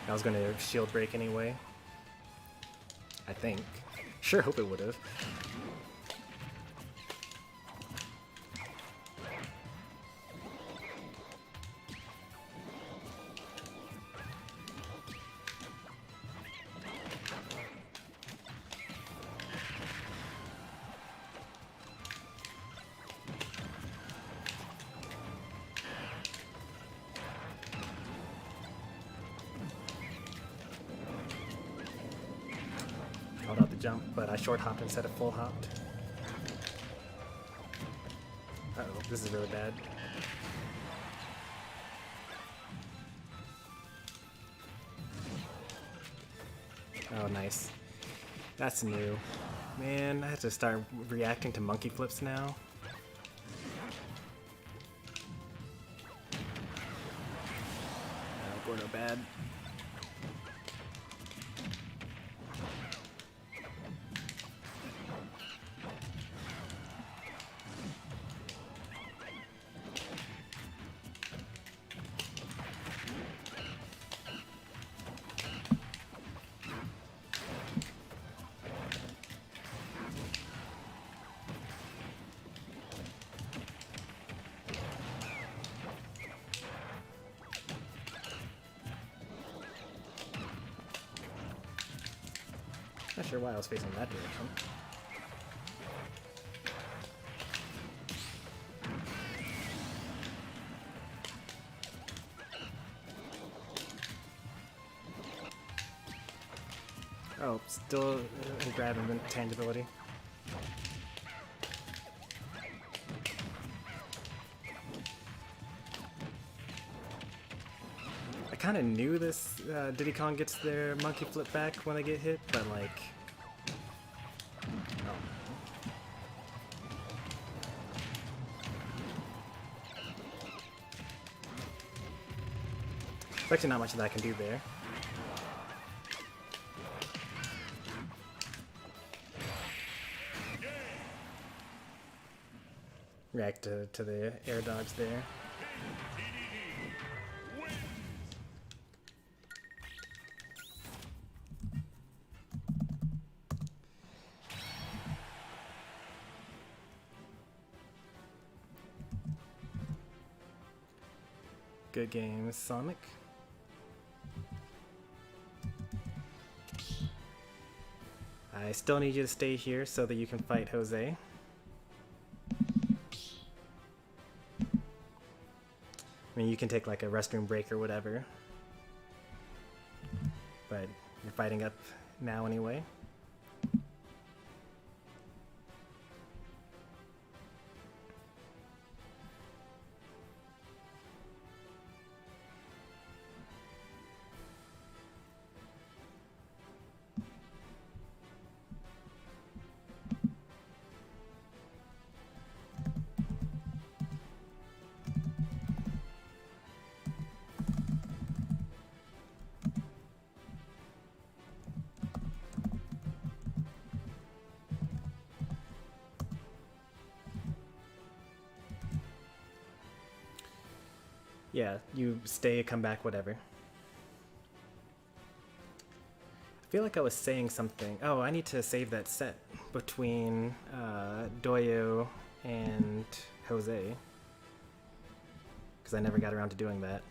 I was gonna shield break anyway. I think. Sure hope it would have. Held out the jump, but I short hopped instead of full hopped. Uh-oh, this is really bad. Oh, nice. That's new. Man, I have to start reacting to monkey flips now. Oh, Gordo bad. Not sure why I was facing that direction. Oh, still a grab and tangibility. I kind of knew this Diddy Kong gets their monkey flip back when they get hit, but like, oh. There's actually not much that I can do there. React to the air dodge there. Good game, Sonic. I still need you to stay here so that you can fight Jose. I mean, you can take like a restroom break or whatever. but you're fighting up now anyway. Yeah, you stay, come back, whatever. I feel like I was saying something. Oh, I need to save that set between Doyo and Jose. Because I never got around to doing that.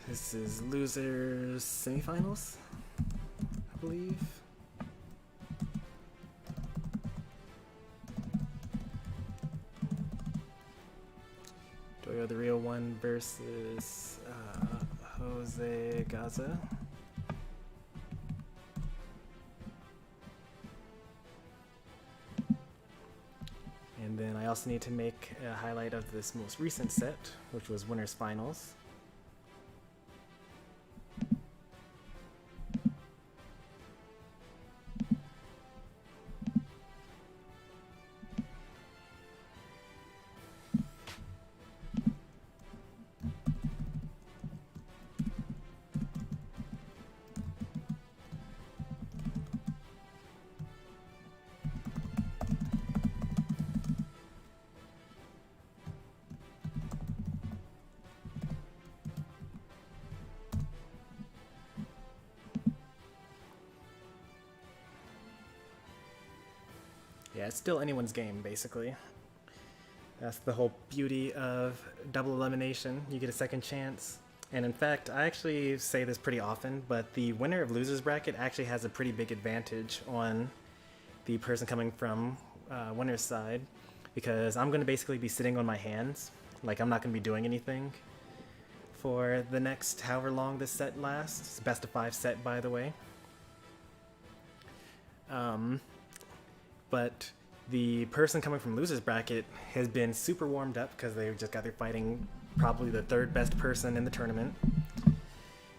This is losers semifinals, I believe. Doyo the real one versus Jose Gaza. And then I also need to make a highlight of this most recent set, which was winners finals. Yeah, it's still anyone's game, basically. That's the whole beauty of double elimination. You get a second chance. And in fact, I actually say this pretty often, but the winner of loser's bracket actually has a pretty big advantage on the person coming from winner's side, because I'm going to basically be sitting on my hands. Like, I'm not going to be doing anything for the next however long this set lasts. It's a best of 5 set, by the way. But the person coming from loser's bracket has been super warmed up because they just got through fighting probably the 3rd best person in the tournament,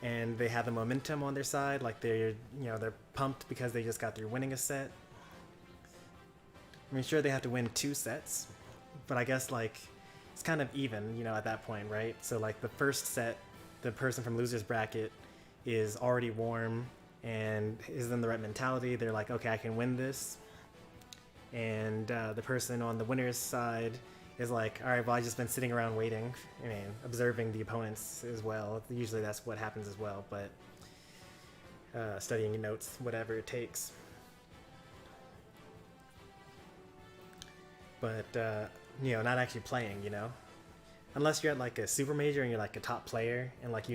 and they have the momentum on their side. Like, they're pumped because they just got through winning a set. I mean, sure, they have to win 2 sets, but I guess like it's kind of even, at that point, right? So like the first set, the person from loser's bracket is already warm and is in the right mentality. They're like, okay, I can win this. And the person on the winner's side is like, all right, well, I've just been sitting around waiting. I mean, observing the opponents as well. Usually that's what happens as well, but studying notes, whatever it takes. But, not actually playing, Unless you're at like a super major and you're like a top player and like who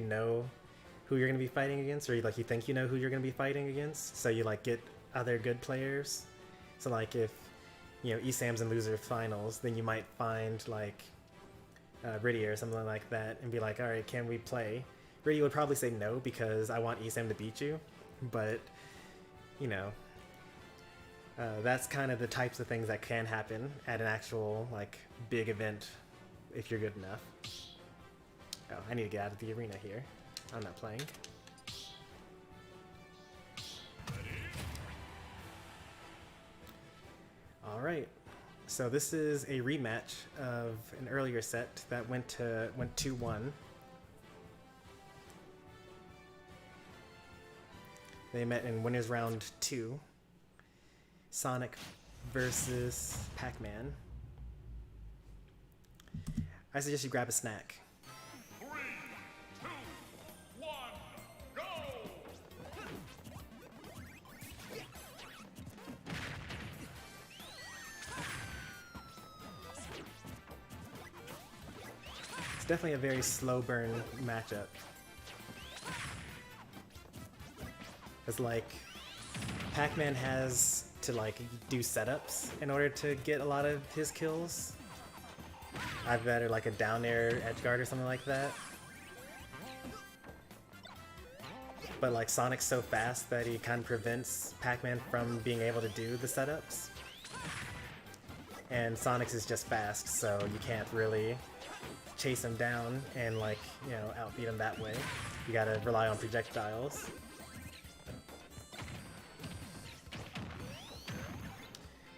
you're going to be fighting against, or you think you know who you're going to be fighting against, so you like get other good players. So like if ESAM's in loser finals, then you might find like Riddy or something like that and be like, all right, can we play? Riddy would probably say no because I want ESAM to beat you, but that's kind of the types of things that can happen at an actual like big event if you're good enough. Oh, I need to get out of the arena here. I'm not playing. Alright, so this is a rematch of an earlier set that went 2-1. They met in winners round 2. Sonic versus Pac-Man. I suggest you grab a snack. definitely a very slow burn matchup. It's like Pac-Man has to like do setups in order to get a lot of his kills. Either like a down air edge guard or something like that. But like Sonic's so fast that he kind of prevents Pac-Man from being able to do the setups. And Sonic's is just fast, so you can't really chase him down and like, you know, outbeat him that way. You gotta rely on projectiles.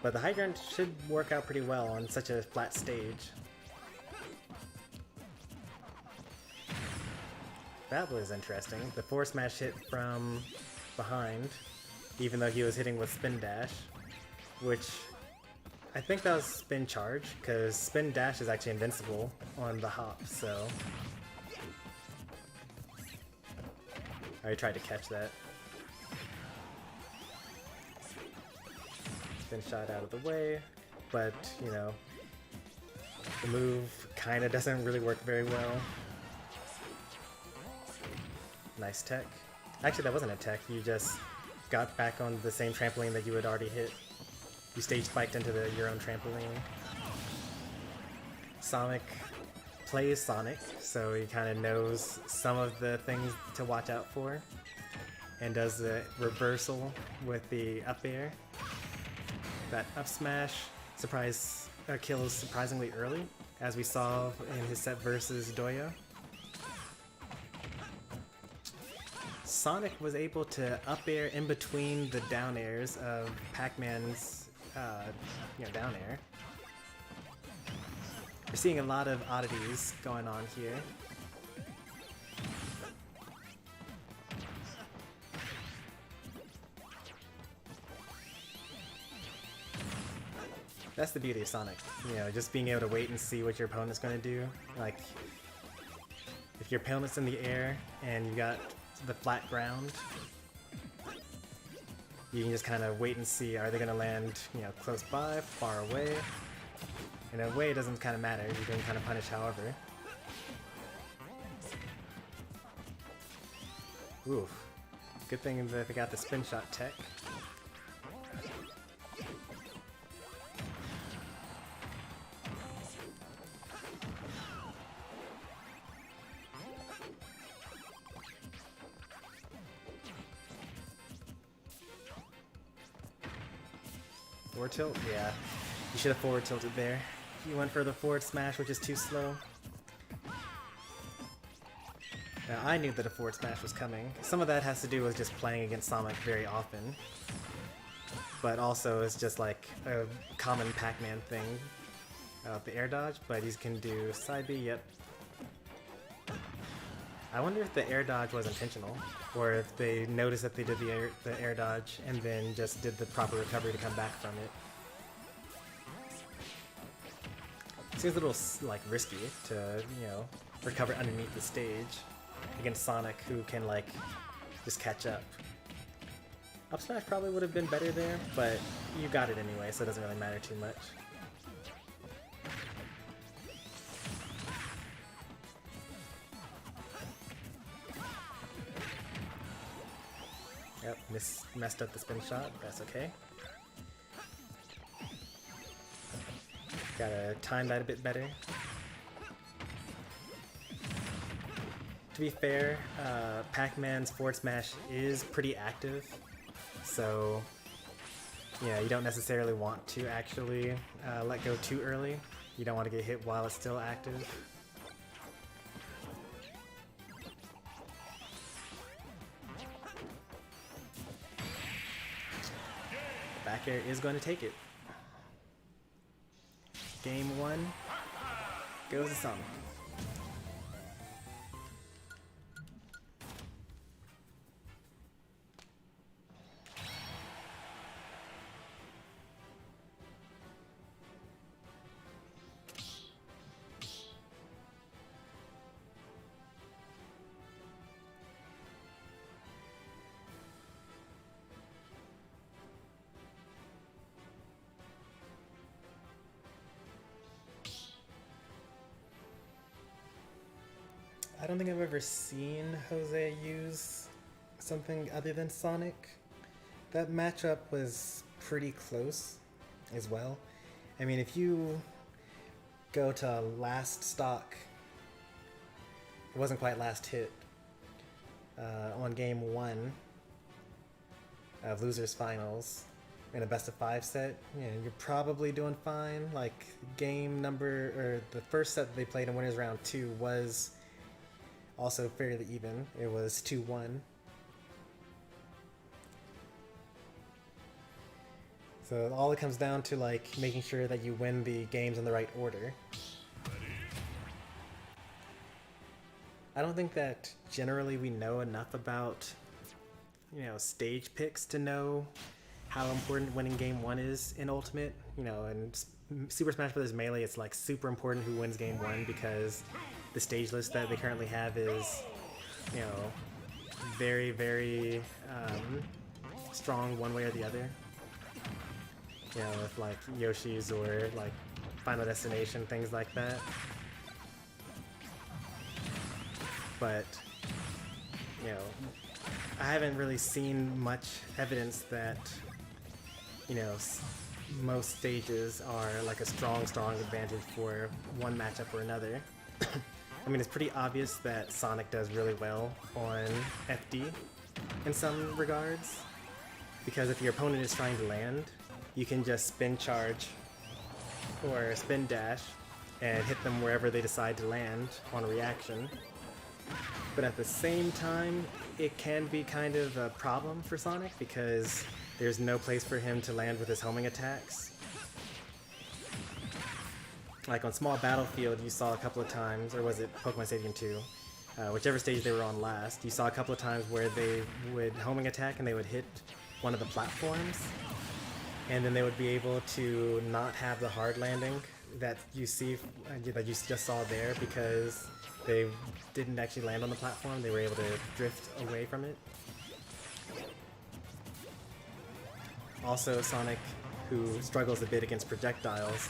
But the high ground should work out pretty well on such a flat stage. That was interesting. The forward smash hit from behind, even though he was hitting with spin dash, which I think that was spin charge, because spin dash is actually invincible on the hop, so I already tried to catch that. Spin shot out of the way, but, you know, the move kinda doesn't really work very well. Nice tech. Actually, that wasn't a tech, you just got back on the same trampoline that you had already hit. You stage spiked into your own trampoline. Sonic plays Sonic, so he kind of knows some of the things to watch out for. And does the reversal with the up air. That up smash kills surprisingly early, as we saw in his set versus Doya. Sonic was able to up air in between the down airs of Pac-Man's down air. We're seeing a lot of oddities going on here. That's the beauty of Sonic, you know, just being able to wait and see what your opponent's going to do. Like, if your opponent's in the air and you got the flat ground, you can just kind of wait and see, are they going to land, you know, close by, far away? In a way, it doesn't kind of matter, you can kind of punish however. Oof. Good thing that they got the spin shot tech. Forward tilt? Yeah. You should have forward tilted there. You went for the forward smash, which is too slow. Now, I knew that a forward smash was coming. Some of that has to do with just playing against Sonic very often. But also, it's just like a common Pac-Man thing. The air dodge, but he can do side B, yep. I wonder if the air dodge was intentional, or if they noticed that they did the air dodge and then just did the proper recovery to come back from it. Seems a little like risky to, you know, recover underneath the stage against Sonic, who can like just catch up. Up smash probably would have been better there, but you got it anyway, so it doesn't really matter too much. Yep, messed up the spin shot, that's okay. Gotta time that a bit better. To be fair, Pac-Man's forward smash is pretty active, so yeah, you don't necessarily want to actually let go too early. You don't want to get hit while it's still active. Back air is going to take it. Game 1 goes to Sonic. I don't think I've ever seen Jose use something other than Sonic. That matchup was pretty close as well. I mean, if you go to last stock, it wasn't quite last hit, on game 1 of Losers Finals in a best of 5 set, you know, you're probably doing fine. Like game number, or the first set that they played in Winners Round 2 was also fairly even. It was 2-1. So all it comes down to, like, making sure that you win the games in the right order. I don't think that generally we know enough about, you know, stage picks to know how important winning game 1 is in Ultimate. You know, in Super Smash Bros. Melee, it's like super important who wins game 1 because the stage list that they currently have is, you know, very, very strong one way or the other. You know, with like Yoshi's or like Final Destination, things like that. But, you know, I haven't really seen much evidence that, you know, most stages are like a strong advantage for one matchup or another. I mean, it's pretty obvious that Sonic does really well on FD in some regards, because if your opponent is trying to land, you can just spin charge or spin dash and hit them wherever they decide to land on reaction. But at the same time, it can be kind of a problem for Sonic because there's no place for him to land with his homing attacks. Like on Small Battlefield, you saw a couple of times, or was it Pokemon Stadium 2? Whichever stage they were on last, you saw a couple of times where they would homing attack and they would hit one of the platforms, and then they would be able to not have the hard landing that you see, that you just saw there, because they didn't actually land on the platform. They were able to drift away from it. Also, Sonic, who struggles a bit against projectiles,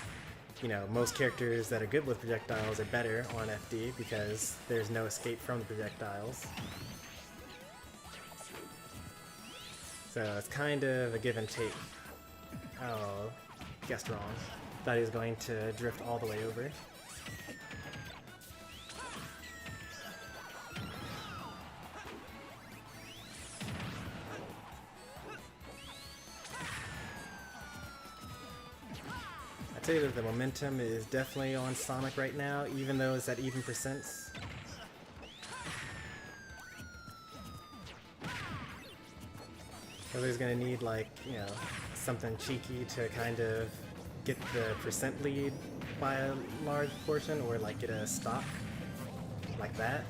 you know, most characters that are good with projectiles are better on FD because there's no escape from the projectiles. So it's kind of a give and take. Oh, guessed wrong. Thought he was going to drift all the way over. I'd say that the momentum is definitely on Sonic right now, even though it's at even percents. So he's gonna need, like, you know, something cheeky to kind of get the percent lead by a large portion, or like get a stock like that.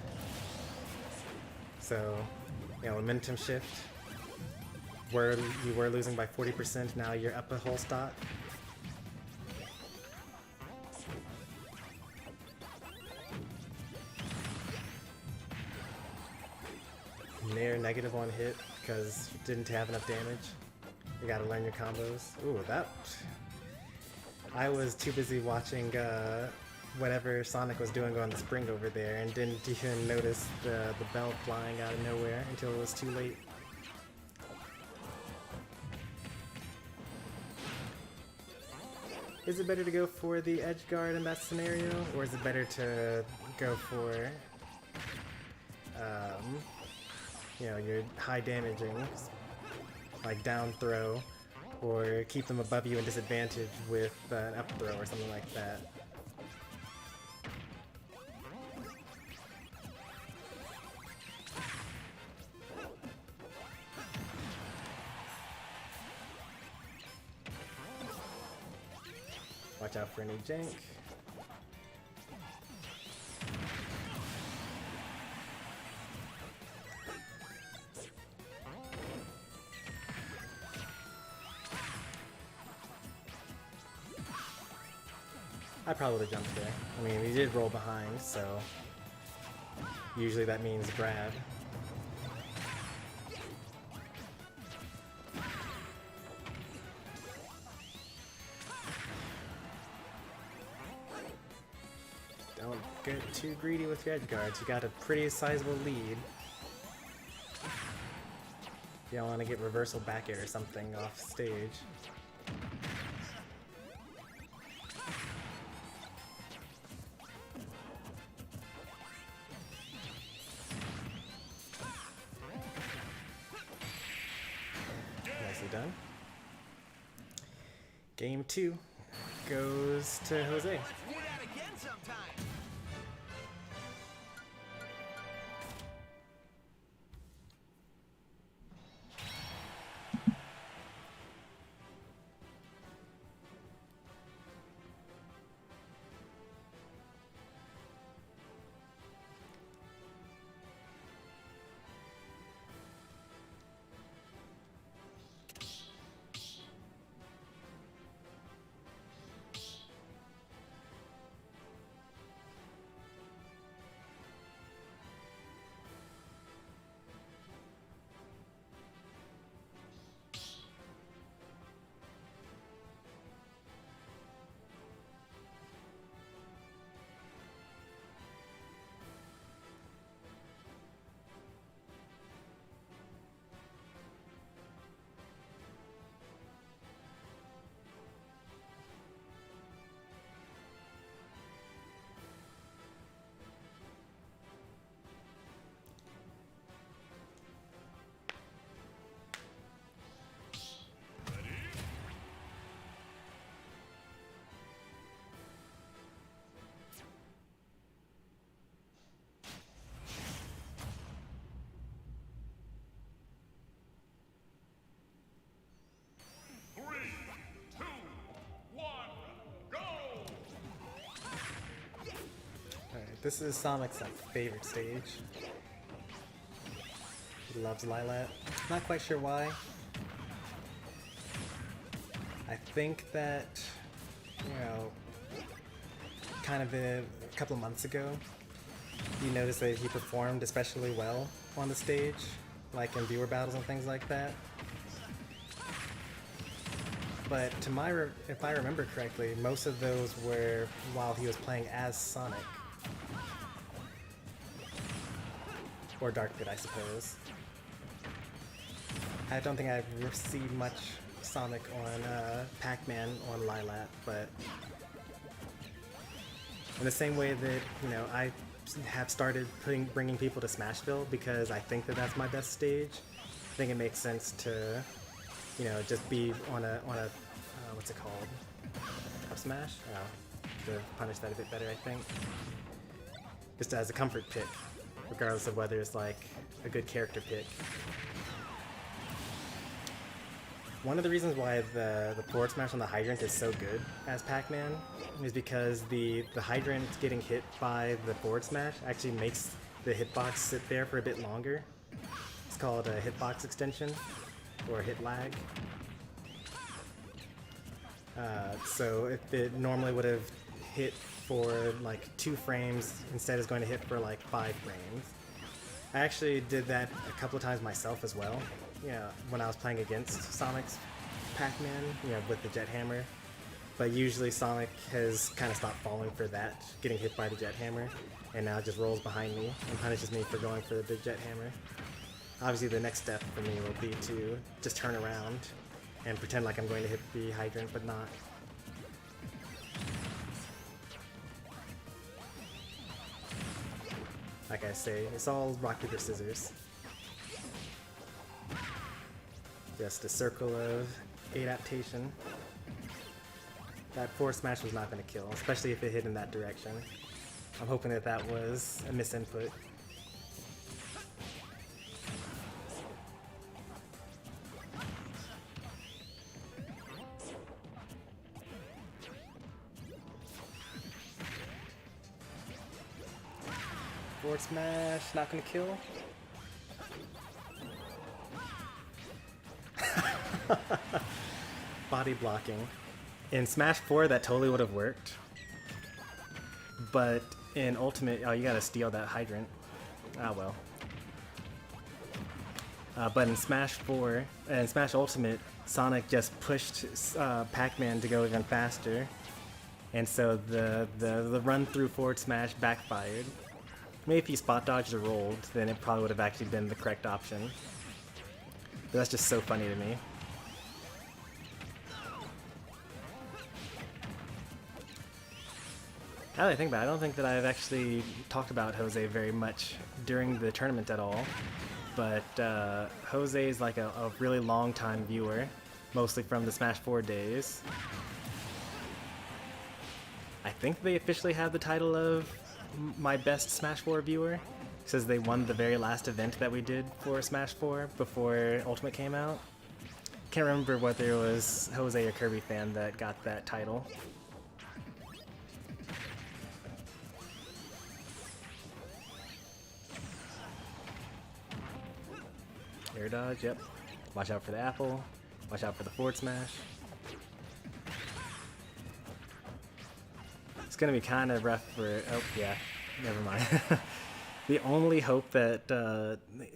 So, you know, momentum shift. You were losing by 40%, now you're up a whole stock. Nair negative on hit because you didn't have enough damage. You gotta learn your combos. Ooh, that... I was too busy watching whatever Sonic was doing on the spring over there and didn't even notice the bell flying out of nowhere until it was too late. Is it better to go for the edge guard in that scenario, or is it better to go for you know, your high damaging, like down throw, or keep them above you and disadvantage with an up throw or something like that? Watch out for any jank. I probably would have jumped there. I mean, he did roll behind, so usually that means grab. Don't get too greedy with your edge guards. You got a pretty sizable lead. You don't want to get reversal back air or something off stage. Nicely done. Game 2 goes to Jose. Let's do that again sometime. This is Sonic's favorite stage. He loves Lilat. Not quite sure why. I think that, you know, kind of a couple of months ago, you noticed that he performed especially well on the stage, like in viewer battles and things like that. But to my, if I remember correctly, most of those were while he was playing as Sonic. Or Dark Pit, I suppose. I don't think I've seen much Sonic on Pac-Man on Lilat, but in the same way that, you know, I have started bringing people to Smashville because I think that that's my best stage. I think it makes sense to, you know, just be on a what's it called? Up smash? Oh, to punish that a bit better, I think. Just as a comfort pick, regardless of whether it's like a good character pick. One of the reasons why the forward smash on the hydrant is so good as Pac-Man is because the hydrant getting hit by the forward smash actually makes the hitbox sit there for a bit longer. It's called a hitbox extension, or hit lag. So if it normally would have hit for like 2 frames, instead it's going to hit for like 5 frames. I actually did that a couple of times myself as well. Yeah, when I was playing against Sonic's Pac-Man, you know, with the Jet Hammer. But usually Sonic has kind of stopped falling for that, getting hit by the Jet Hammer, and now just rolls behind me and punishes me for going for the big Jet Hammer. Obviously the next step for me will be to just turn around and pretend like I'm going to hit the hydrant, but not. Like I say, it's all rock, paper, scissors. Just a circle of adaptation. That forward smash was not going to kill, especially if it hit in that direction. I'm hoping that that was a misinput. Forward smash, not gonna kill. Body blocking. In Smash 4, that totally would have worked. But in Ultimate, oh, you gotta steal that hydrant. Ah, well. But in Smash 4, and Smash Ultimate, Sonic just pushed Pac-Man to go even faster. and so the run through forward smash backfired. Maybe if he spot dodged or rolled, then it probably would have actually been the correct option. But that's just so funny to me. Now that I think about it, I don't think that I've actually talked about Jose very much during the tournament at all. But Jose is like a really long time viewer, mostly from the Smash 4 days. I think they officially have the title of my best Smash 4 viewer, since they won the very last event that we did for Smash 4 before Ultimate came out. Can't remember whether it was Jose or Kirby fan that got that title. Air dodge, yep. Watch out for the apple. Watch out for the forward smash. It's gonna be kind of rough for. Oh yeah, never mind. The only hope that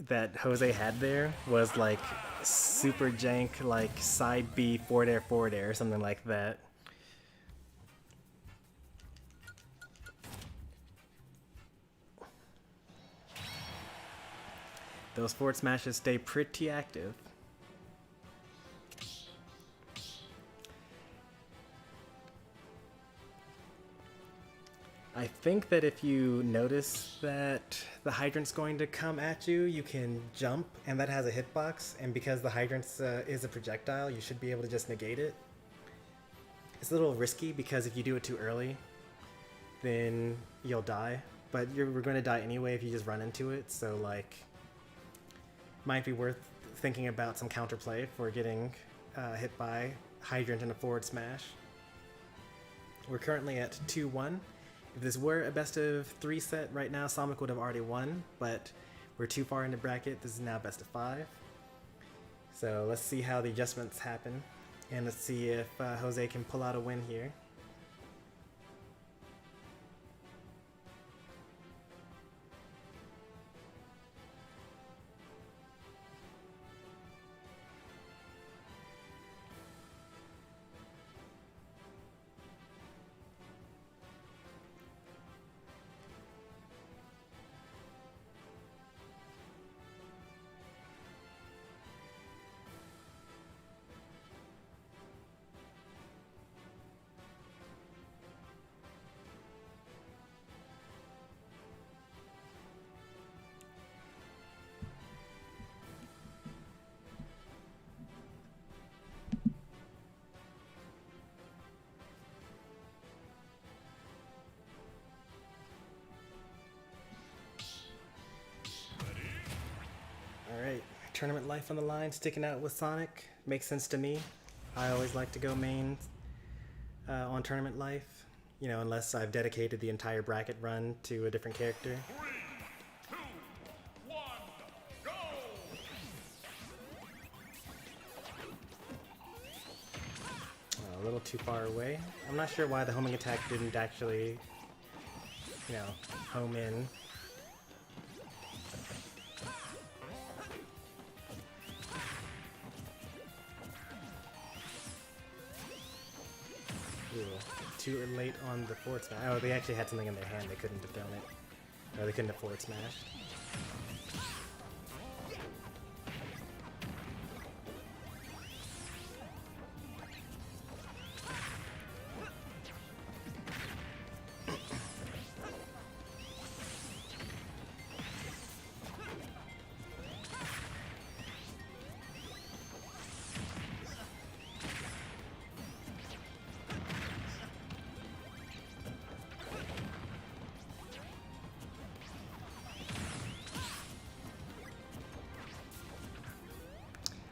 that Jose had there was like super jank, like side B forward air, or something like that. Those forward smashes stay pretty active. I think that if you notice that the hydrant's going to come at you, you can jump, and that has a hitbox, and because the hydrant is a projectile, you should be able to just negate it. It's a little risky because if you do it too early, then you'll die, but we're going to die anyway if you just run into it, so like, might be worth thinking about some counterplay for getting hit by hydrant in a forward smash. We're currently at 2-1. If this were a best of 3 set right now, Sonic would have already won, but we're too far in the bracket. This is now best of 5. So let's see how the adjustments happen, and let's see if Jose can pull out a win here. Alright, tournament life on the line, sticking out with Sonic. Makes sense to me. I always like to go main on tournament life, you know, unless I've dedicated the entire bracket run to a different character. 3, 2, 1, go! A little too far away. I'm not sure why the homing attack didn't actually, you know, home in. Ooh, too late on the forward smash. Oh, they actually had something in their hand. They couldn't have done it. Or they couldn't have forward smashed.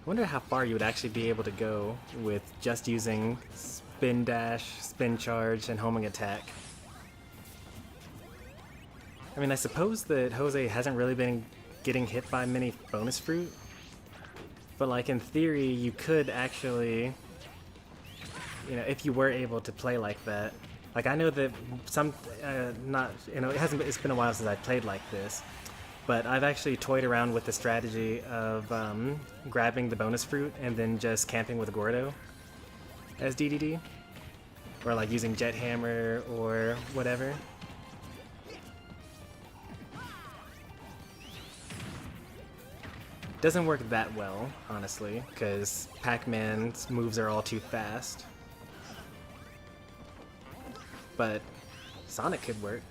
I wonder how far you would actually be able to go with just using spin dash, spin charge, and homing attack. I mean, I suppose that Jose hasn't really been getting hit by many bonus fruit, but like in theory, you could actually, you know, if you were able to play like that. Like I know that some, not, you know, it's been a while since I played like this. But I've actually toyed around with the strategy of grabbing the bonus fruit and then just camping with Gordo as DDD. or like using Jet Hammer or whatever. Doesn't work that well, honestly, because Pac-Man's moves are all too fast. But Sonic could work.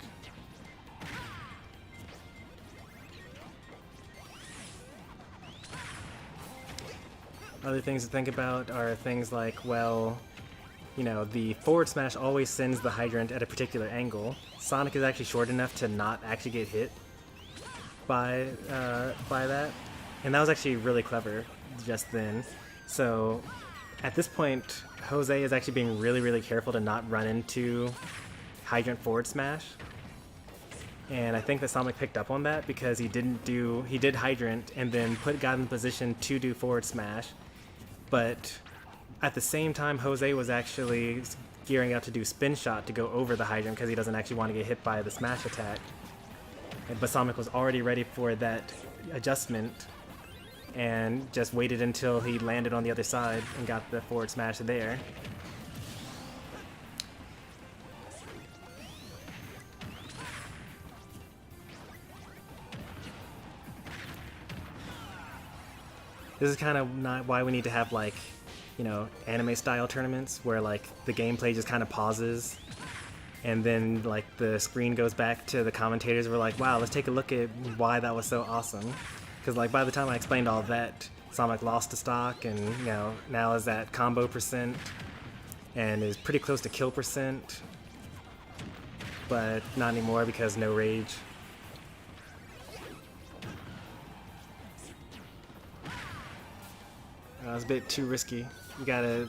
Other things to think about are things like, well, you know, the forward smash always sends the hydrant at a particular angle. Sonic is actually short enough to not actually get hit by that. And that was actually really clever just then. So at this point, Jose is actually being really, really careful to not run into hydrant forward smash. And I think that Sonic picked up on that because he did hydrant and then got in position to do forward smash. But at the same time, Jose was actually gearing up to do spin shot to go over the hydrant because he doesn't actually want to get hit by the smash attack. But Sonic was already ready for that adjustment and just waited until he landed on the other side and got the forward smash there. This is kind of not why we need to have, like, you know, anime style tournaments where like the gameplay just kind of pauses and then like the screen goes back to the commentators. We're like, wow, let's take a look at why that was so awesome. Because like by the time I explained all that, Sonic lost to stock and, you know, now is at combo percent and is pretty close to kill percent, but not anymore because no rage. That was a bit too risky. You gotta,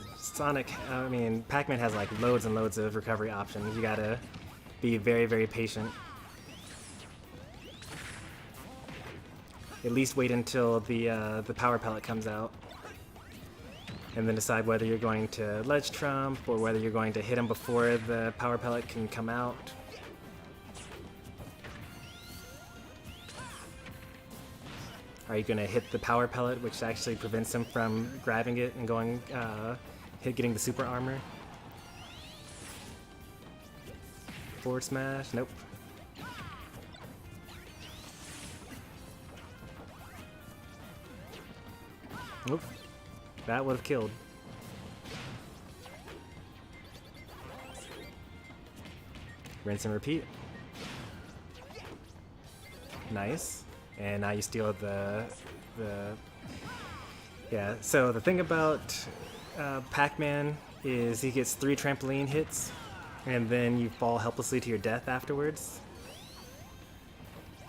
Pac-Man has like loads and loads of recovery options. You gotta be very, very patient. At least wait until the power pellet comes out. And then decide whether you're going to ledge trump or whether you're going to hit him before the power pellet can come out. Are you going to hit the power pellet, which actually prevents him from grabbing it and going, getting the super armor? Forward smash? Nope. Nope. That would have killed. Rinse and repeat. Nice. And now you steal yeah, so the thing about Pac-Man is he gets 3 trampoline hits and then you fall helplessly to your death afterwards.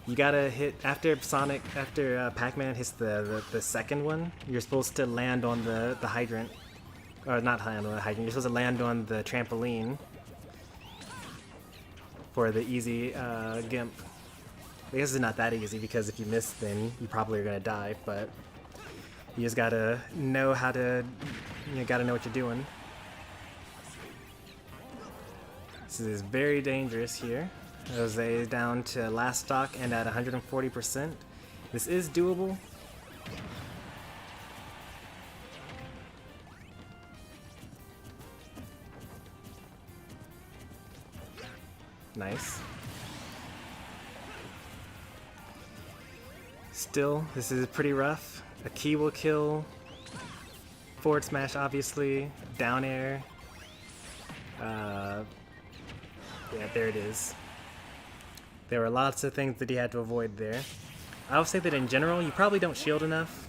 You gotta hit, after Pac-Man hits the second one, you're supposed to land on the hydrant. Or not land on the hydrant, you're supposed to land on the trampoline for the easy gimp. I guess it's not that easy because if you miss, then you probably are gonna die. But you just gotta know how to, gotta know what you're doing. This is very dangerous here. Jose is down to last stock and at 140%. This is doable. Nice. Still, this is pretty rough. A key will kill. Forward smash, obviously. Down air. Yeah, there it is. There were lots of things that he had to avoid there. I would say that in general, you probably don't shield enough.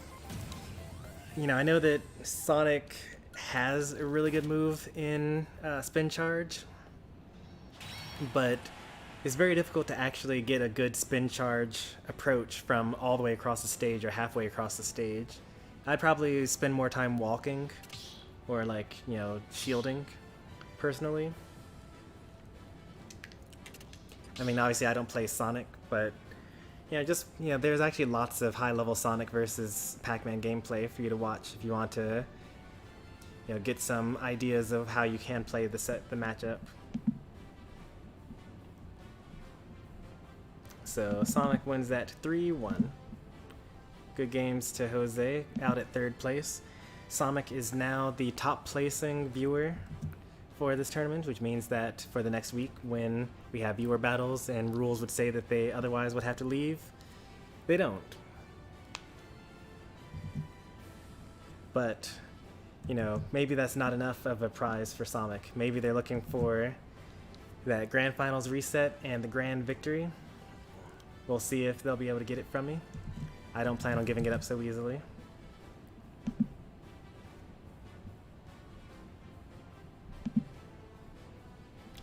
You know, I know that Sonic has a really good move in spin charge, but it's very difficult to actually get a good spin charge approach from all the way across the stage or halfway across the stage. I'd probably spend more time walking or like, shielding personally. I mean, obviously I don't play Sonic, but there's actually lots of high-level Sonic versus Pac-Man gameplay for you to watch if you want to, get some ideas of how you can play the matchup. So Sonic wins that 3-1. Good games to Jose, out at 3rd place. Sonic is now the top placing viewer for this tournament, which means that for the next week, when we have viewer battles and rules would say that they otherwise would have to leave, they don't. But, you know, maybe that's not enough of a prize for Sonic. Maybe they're looking for that Grand Finals reset and the Grand Victory. We'll see if they'll be able to get it from me. I don't plan on giving it up so easily.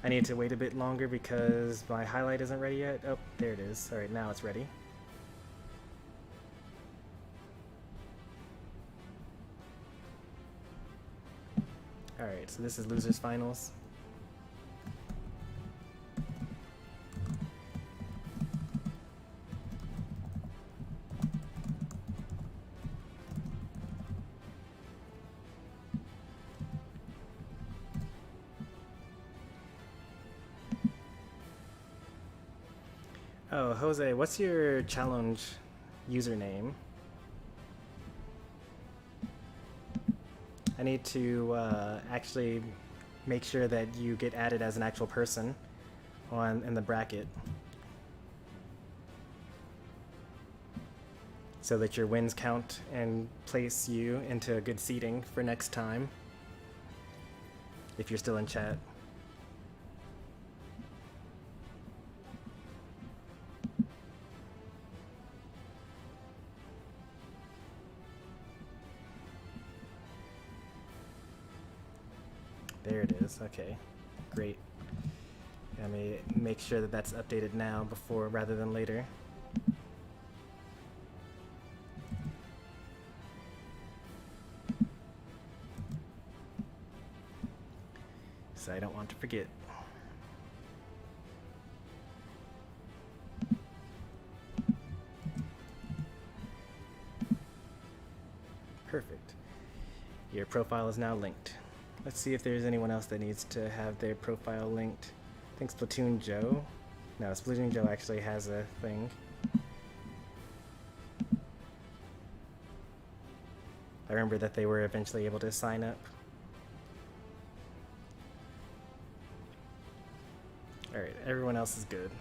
I need to wait a bit longer because my highlight isn't ready yet. Oh, there it is. All right, now it's ready. All right, so this is Losers Finals. Oh, Jose, what's your challenge username? I need to actually make sure that you get added as an actual person in the bracket, so that your wins count and place you into a good seating for next time, if you're still in chat. There it is. Okay, great. Let me make sure that that's updated now before rather than later. So I don't want to forget. Perfect. Your profile is now linked. Let's see if there's anyone else that needs to have their profile linked. I think Splatoon Joe. No, Splatoon Joe actually has a thing. I remember that they were eventually able to sign up. Alright, everyone else is good.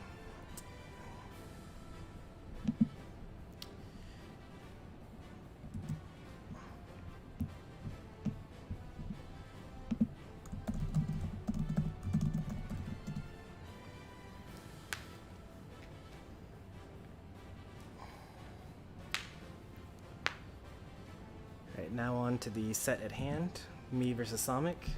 Now on to the set at hand, me versus Sonic.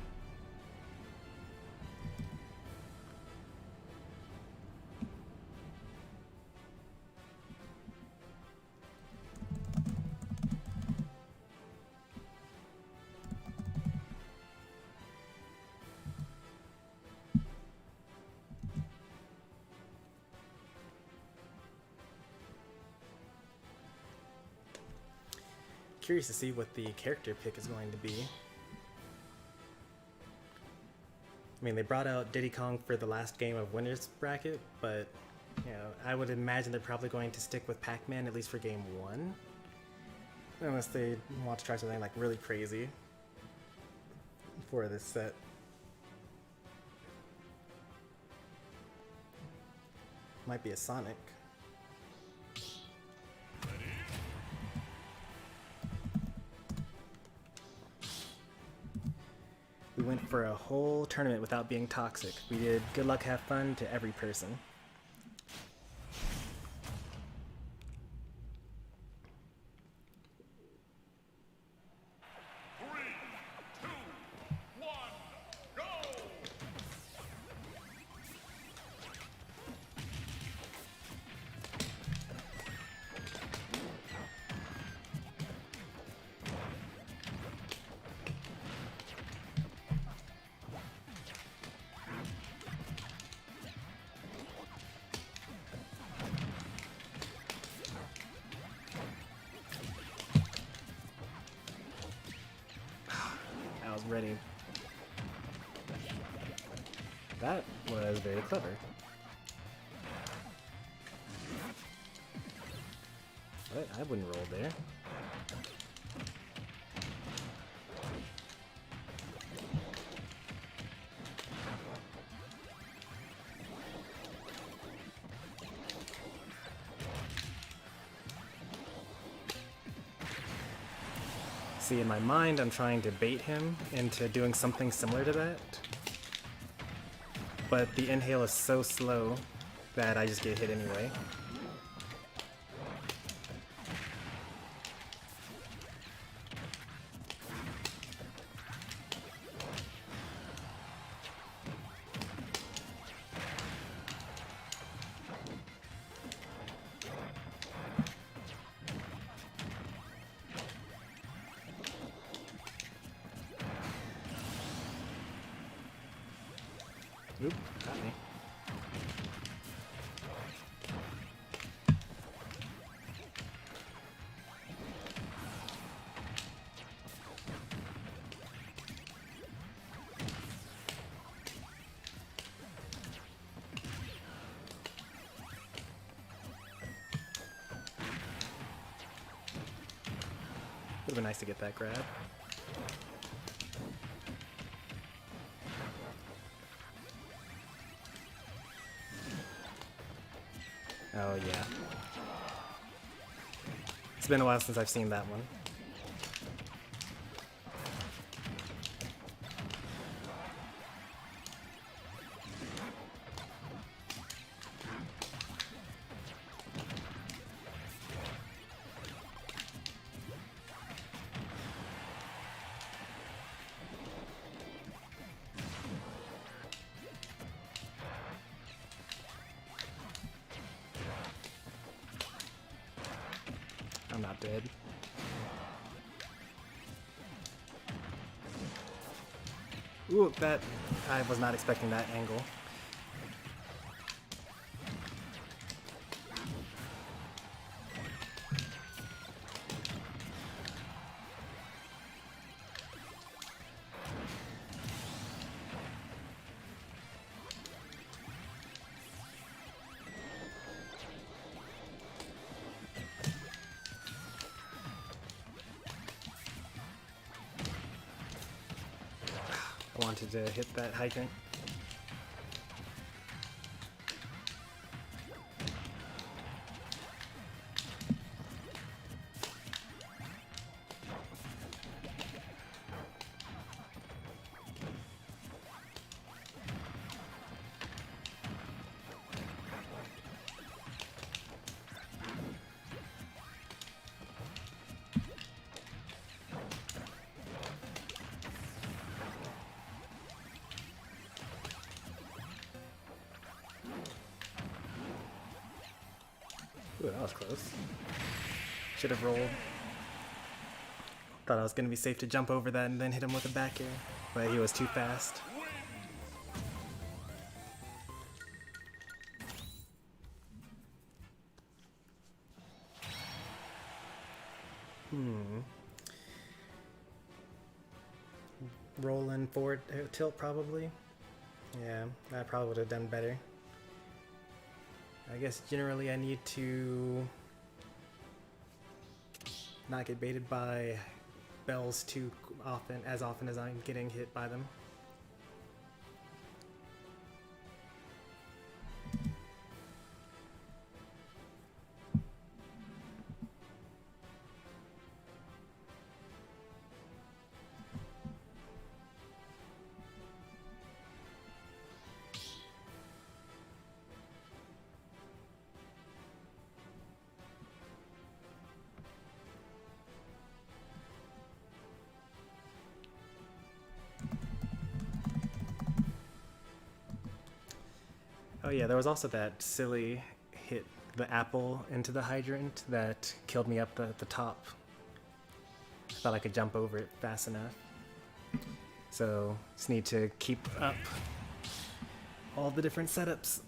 Curious to see what the character pick is going to be. I mean, they brought out Diddy Kong for the last game of Winners Bracket, but you know, I would imagine they're probably going to stick with Pac-Man at least for game 1, unless they want to try something like really crazy for this set. Might be a Sonic. We went for a whole tournament without being toxic. We did good luck, have fun to every person. Ready. That was very clever. What? I wouldn't roll there. See, in my mind, I'm trying to bait him into doing something similar to that. But the inhale is so slow that I just get hit anyway. Oop, got me. Would've been nice to get that grab. Oh yeah. It's been a while since I've seen that one. I'm not dead. Ooh, that... I was not expecting that angle. I wanted to hit that hydrant. Ooh, that was close. Should have rolled. Thought I was going to be safe to jump over that and then hit him with a back air, but he was too fast. Rolling forward tilt probably. Yeah, I probably would have done better. I guess generally I need to not get baited by bells too often, as often as I'm getting hit by them. Oh yeah, there was also that silly hit the apple into the hydrant that killed me up at the top. I thought I could jump over it fast enough. So just need to keep up all the different setups.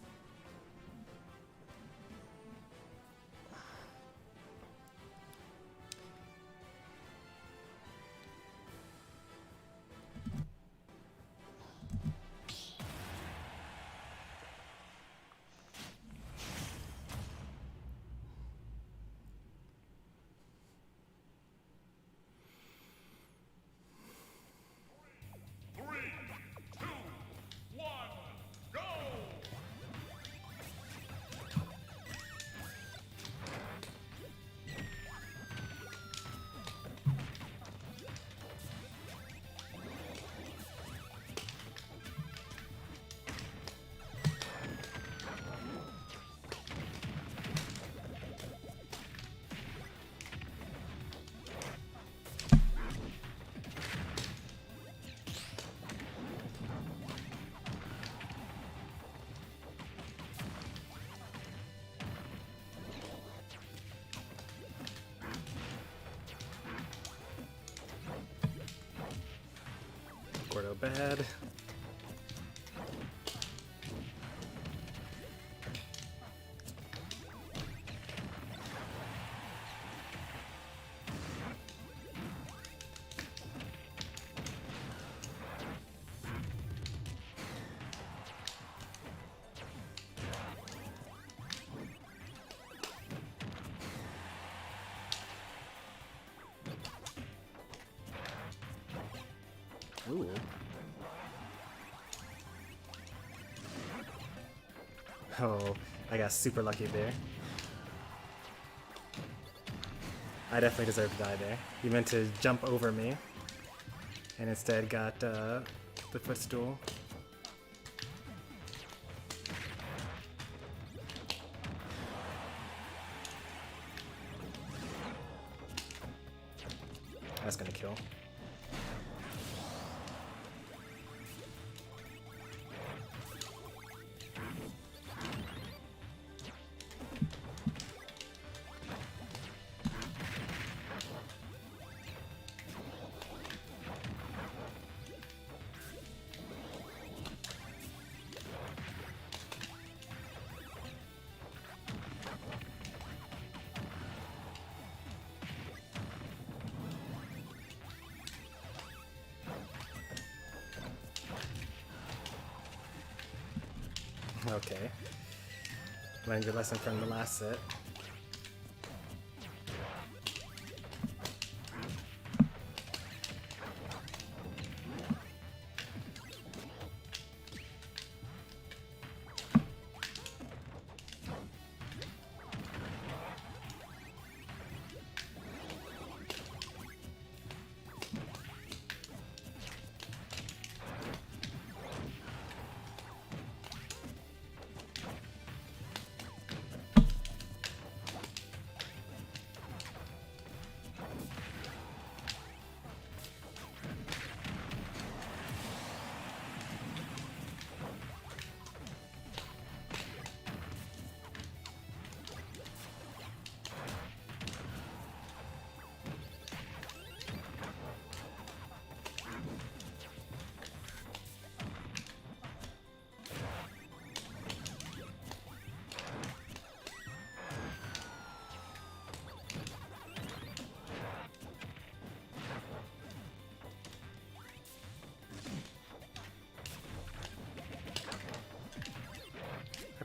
Gordo bad. Ooh. Oh, I got super lucky there. I definitely deserved to die there. You meant to jump over me, and instead got the footstool. That's gonna kill. Okay. Learned your lesson from the last set.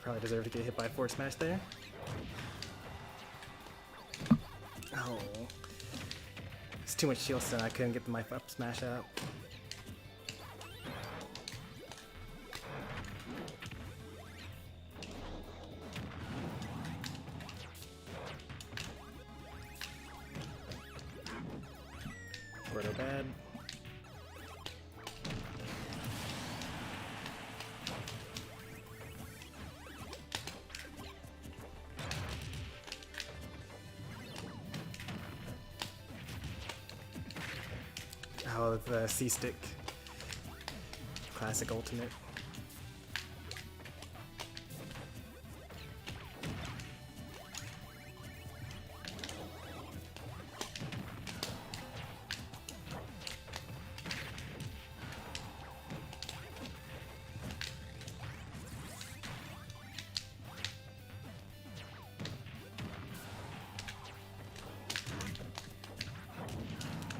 Probably deserve to get hit by a force smash there. Oh. It's too much shield stun, I couldn't get my up smash out. Gordo bad. Oh, the C-stick. Classic ultimate.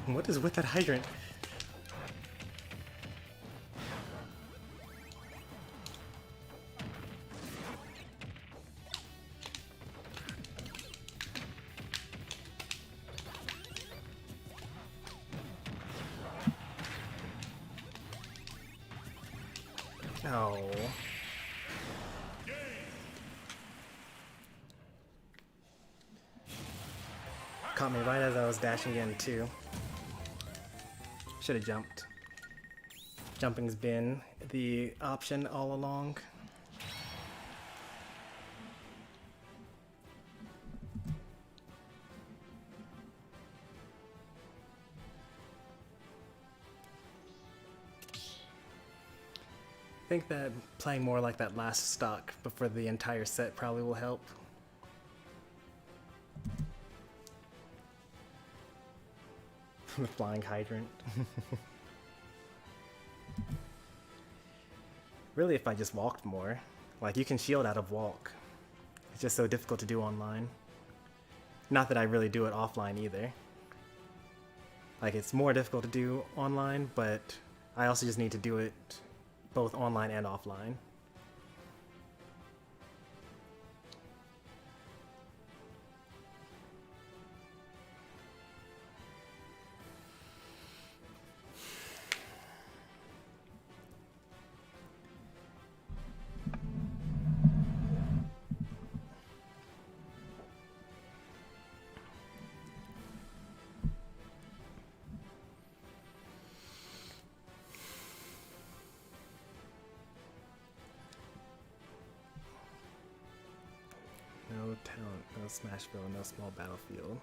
What is with that hydrant? Oh. Caught me right as I was dashing in too. Should have jumped. Jumping's been the option all along. I think that playing more like that last stock before the entire set probably will help. The flying hydrant. Really, if I just walked more. Like, you can shield out of walk. It's just so difficult to do online. Not that I really do it offline either. Like, it's more difficult to do online, but I also just need to do it both online and offline. No talent, no Smashville, no small battlefield.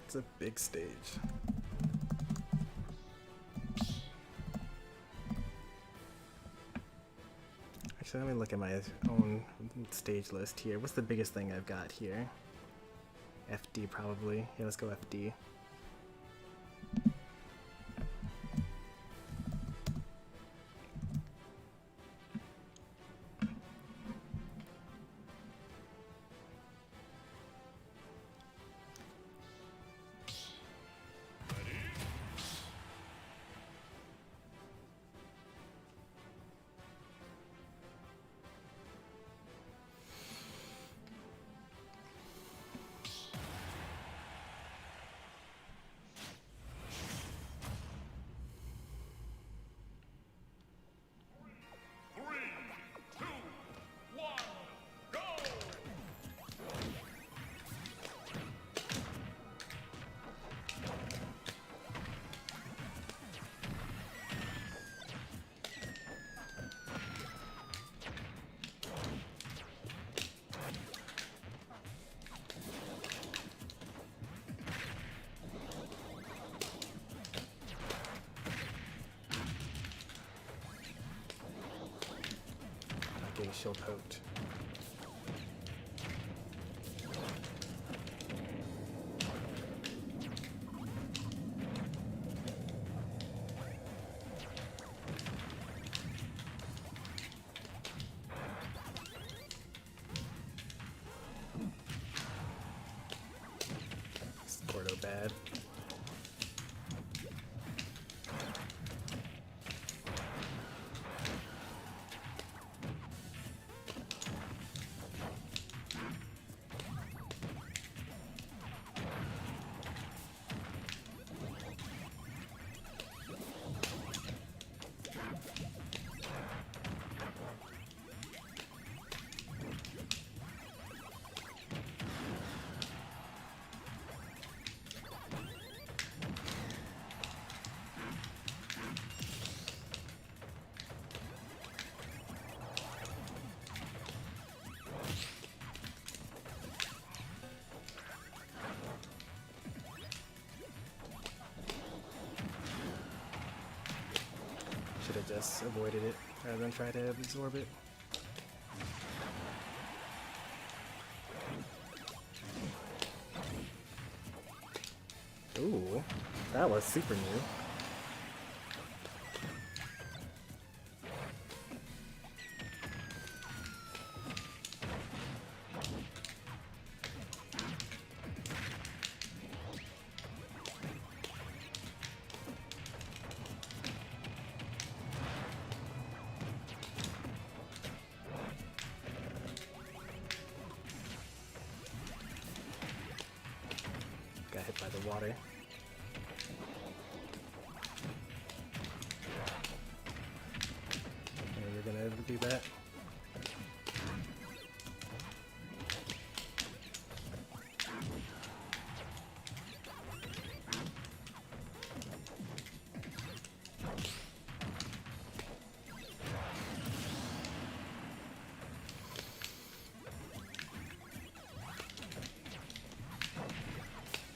It's a big stage. Actually, let me look at my own stage list here. What's the biggest thing I've got here? FD probably. Yeah, let's go FD. Getting shield poked. Gordo bad. Should have just avoided it rather than try to absorb it. Ooh, that was super new. Got hit by the water. And you're gonna do that.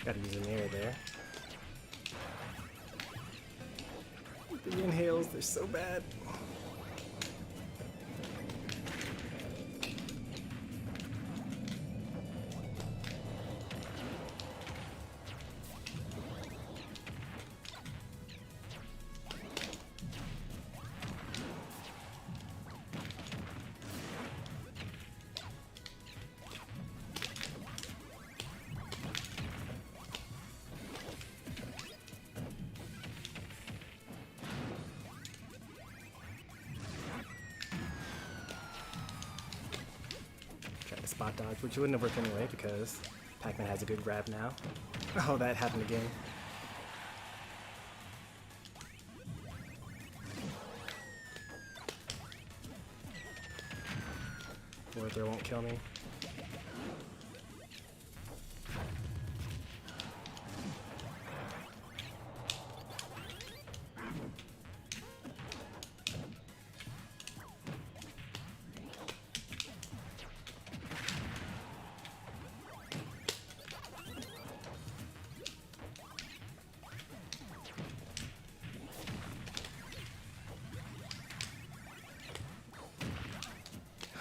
Gotta use an air there. The inhales, they're so bad. spot dodge, which wouldn't have worked anyway because Pac-Man has a good grab now. Oh, that happened again. Forward throw won't kill me.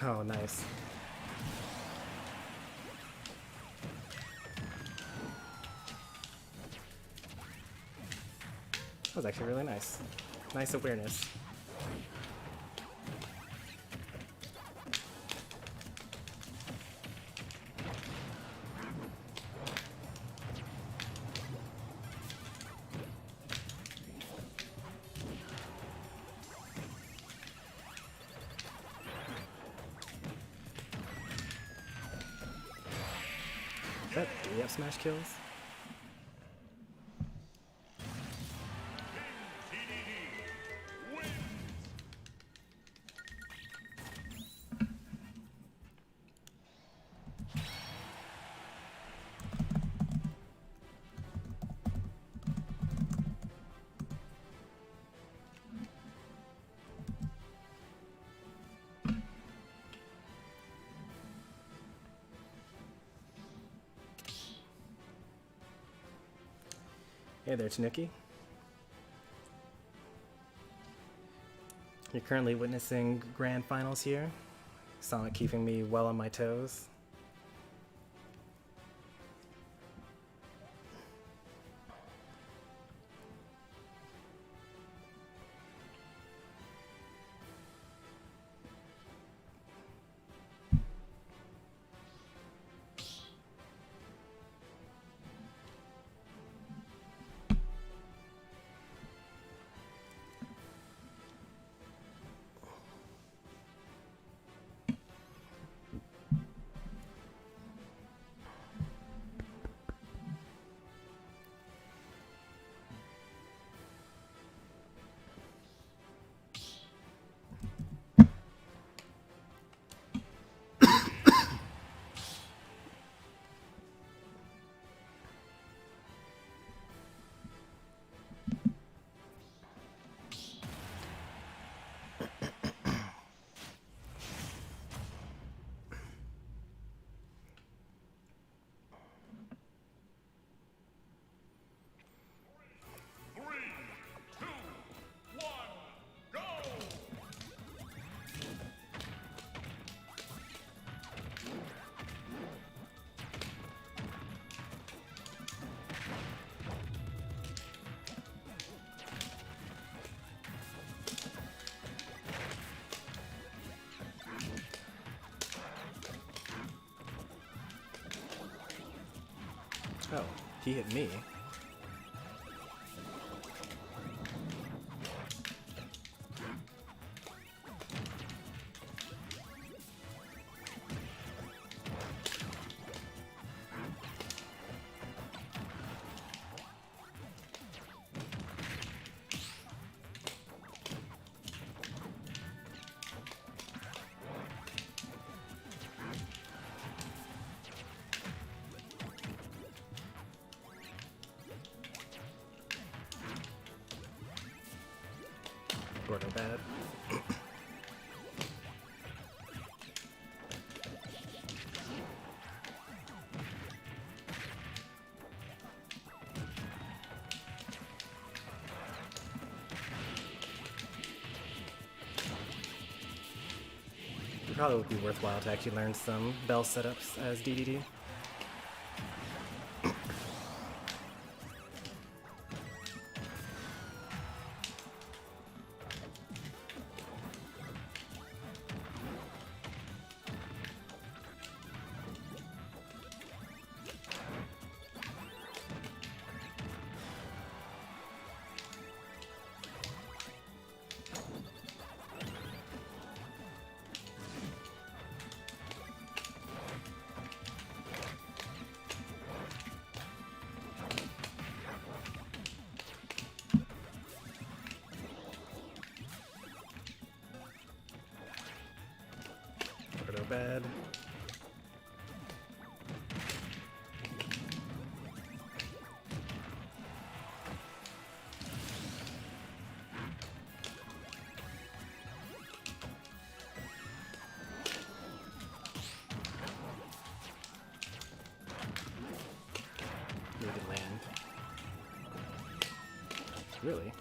Oh, nice. That was actually really nice. Nice awareness. Is that 3 up smash kills? Hey there, Tanuki. You're currently witnessing grand finals here. Sonic keeping me well on my toes. Oh, he hit me. Good or bad. It probably would be worthwhile to actually learn some bell setups as DDD. Really?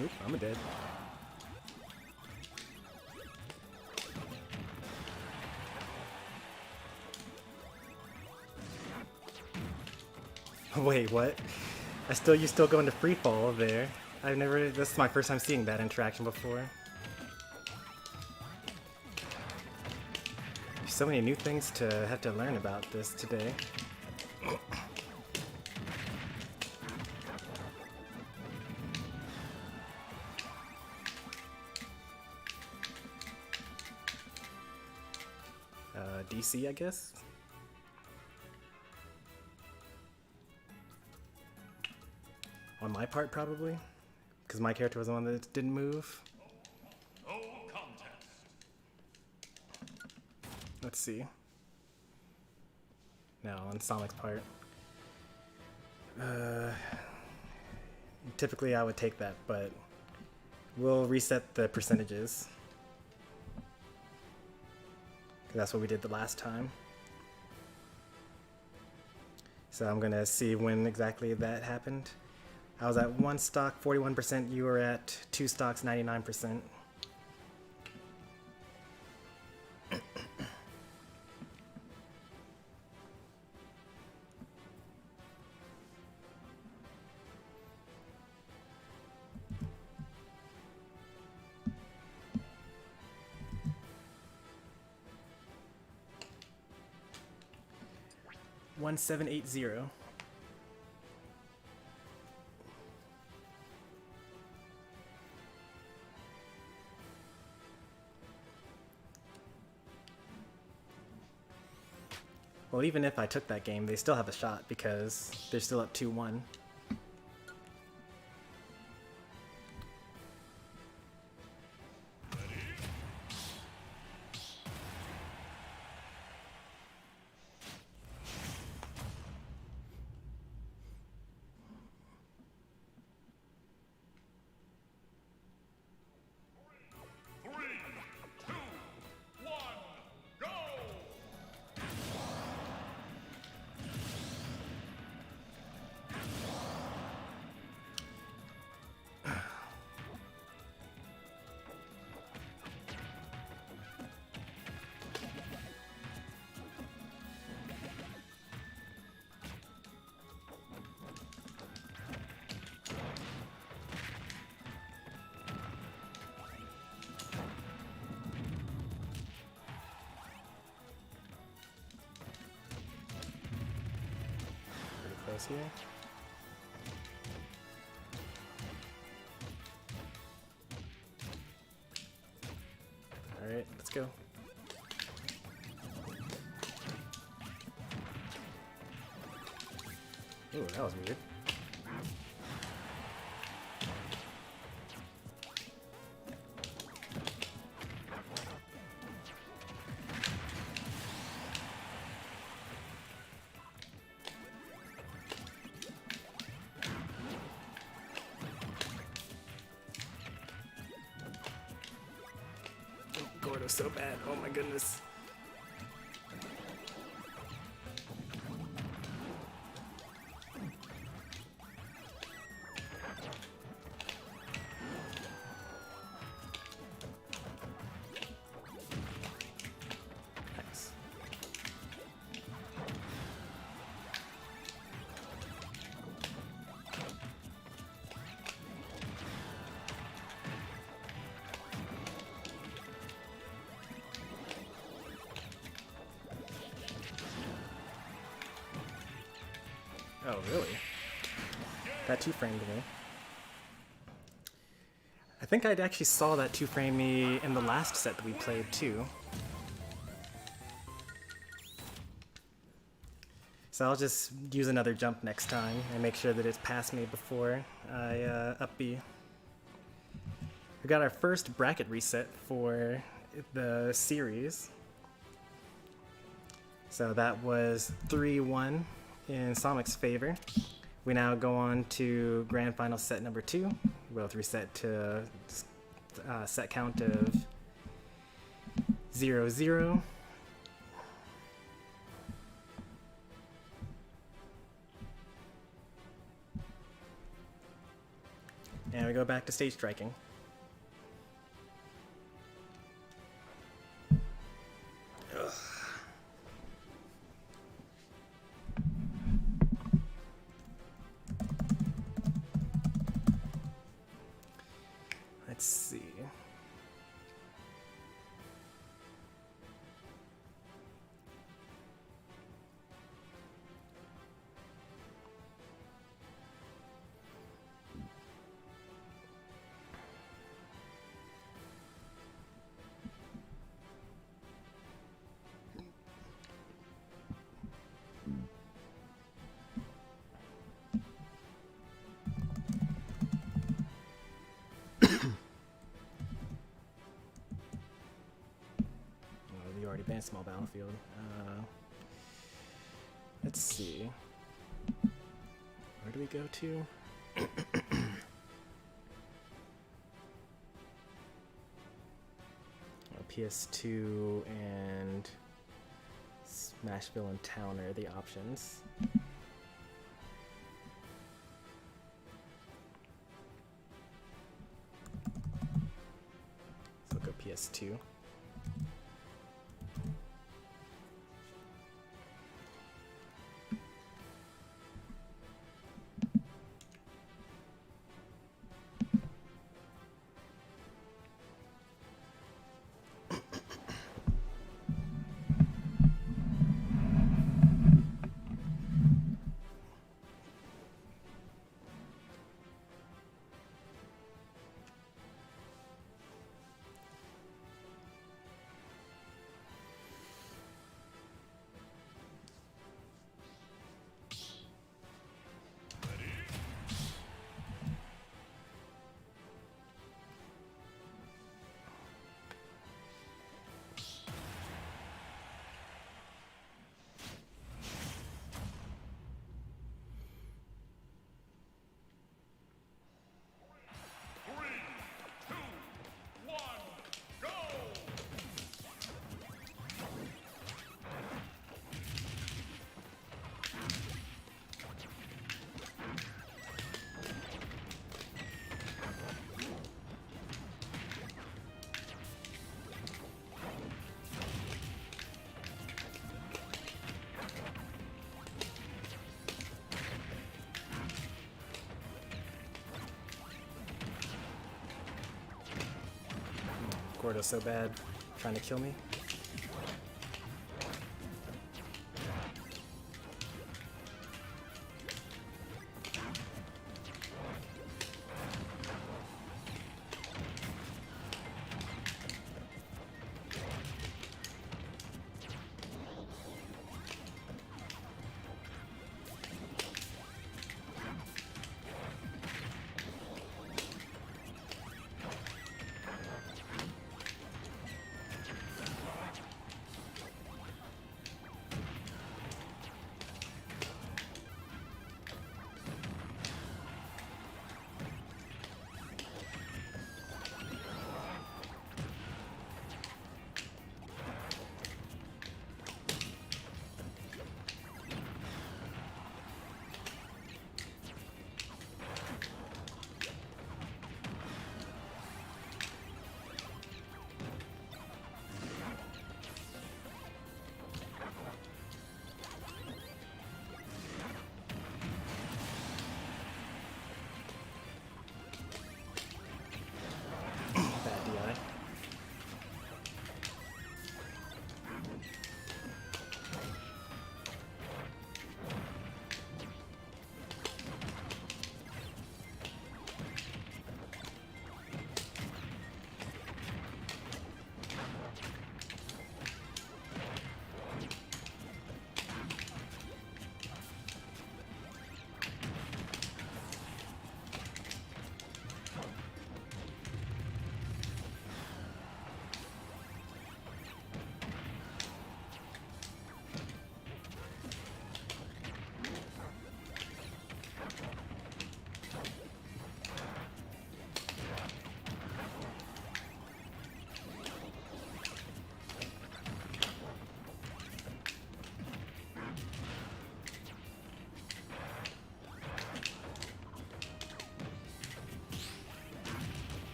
Oop, I'm a dead. Wait, what? You still go into free fall there. This is my first time seeing that interaction before. There's so many new things to have to learn about this today. DC, I guess? On my part, probably? Because my character was the one that didn't move. No contest. Let's see. No, on Sonic's part. Typically I would take that, but we'll reset the percentages. That's what we did the last time. So I'm gonna see when exactly that happened. I was at 1 stock, 41%. You were at 2 stocks, 99%. $1780. Well, even if I took that game, they still have a shot because they're still up 2-1. Here. All right, let's go. Ooh, that was weird. Gordo's so bad. Oh my goodness. Nice. Oh, really? That two-framed me. I think I actually saw that two-frame me in the last set that we played, too. So I'll just use another jump next time and make sure that it's past me before I up B. We got our first bracket reset for the series. So that was 3-1 in Somic's favor. We now go on to grand final set number 2. We both reset to set count of 0-0. And we go back to stage striking. Ugh. Let's see. Already banned small battlefield. Let's see. Where do we go to? PS2 and Smashville and Town are the options. So we'll go PS2. Gordo's so bad, trying to kill me.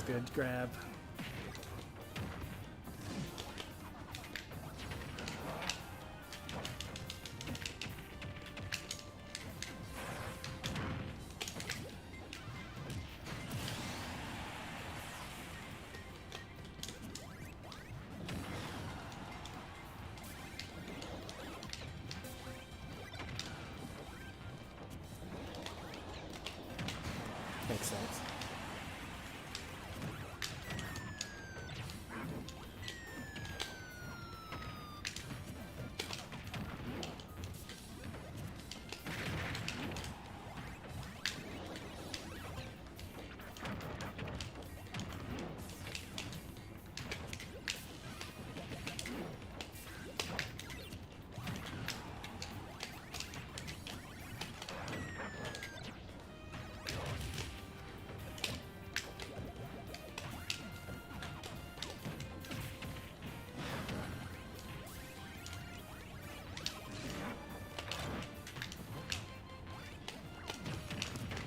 Good grab. Makes sense.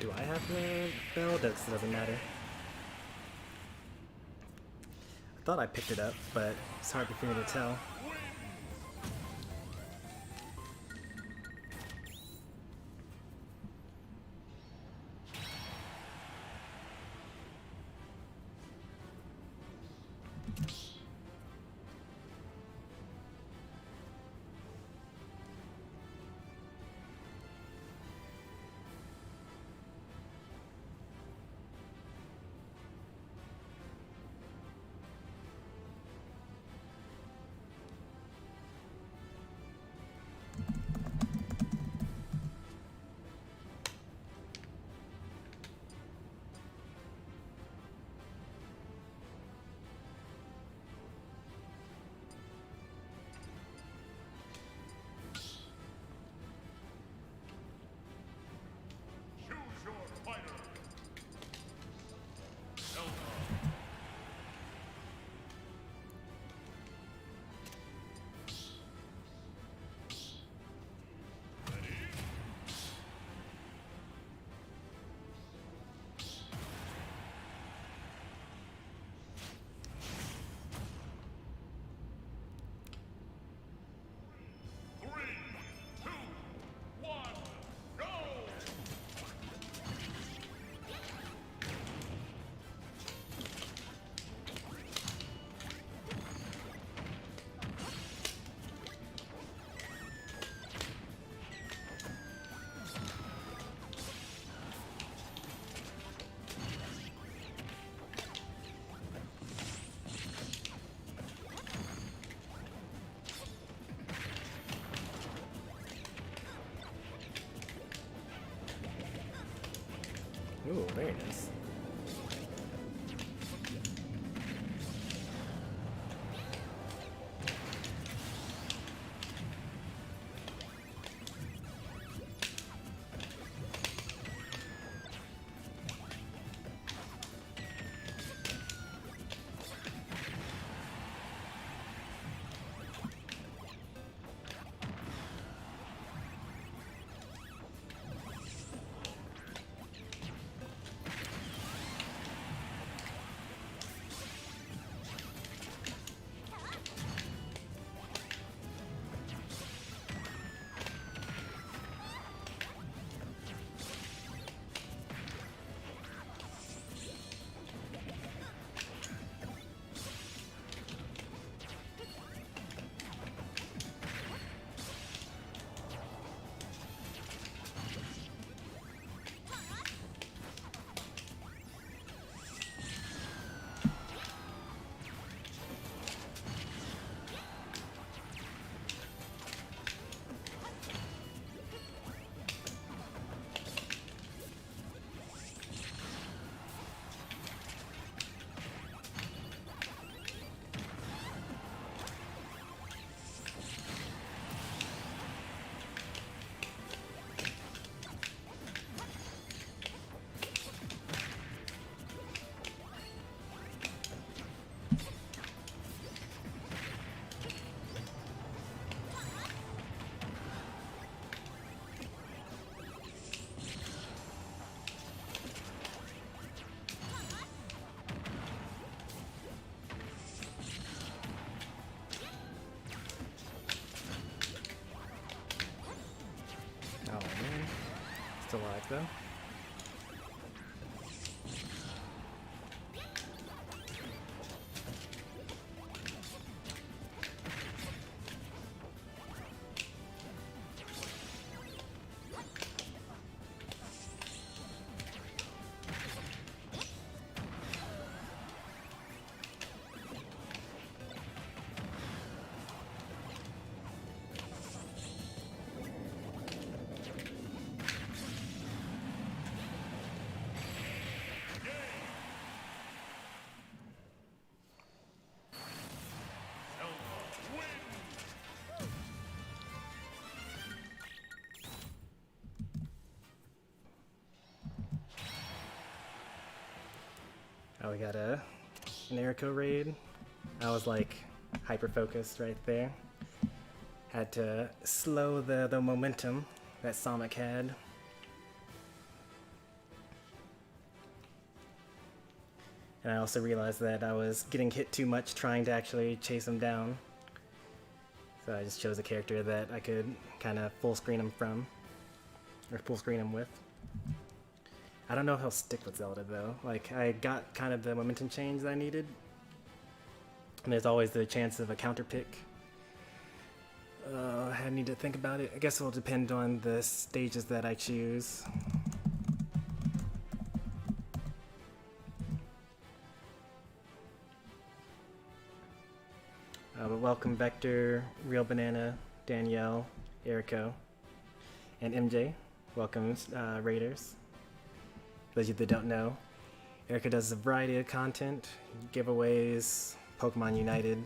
Do I have the bell? That doesn't matter. I thought I picked it up, but it's hard for me to tell. Choose your fighter. Ooh, very nice. Still alive though. Oh, we got an Erico raid. I was like hyper focused right there. Had to slow the momentum that Sonic had. And I also realized that I was getting hit too much trying to actually chase him down. So I just chose a character that I could kind of full screen him from, or full screen him with. I don't know if he'll stick with Zelda though. Like, I got kind of the momentum change that I needed. And there's always the chance of a counter pick. I need to think about it. I guess it will depend on the stages that I choose. But welcome Vector, Real Banana, Danielle, Erico, and MJ. Welcome Raiders. Those of you that don't know, Erica does a variety of content, giveaways, Pokemon United,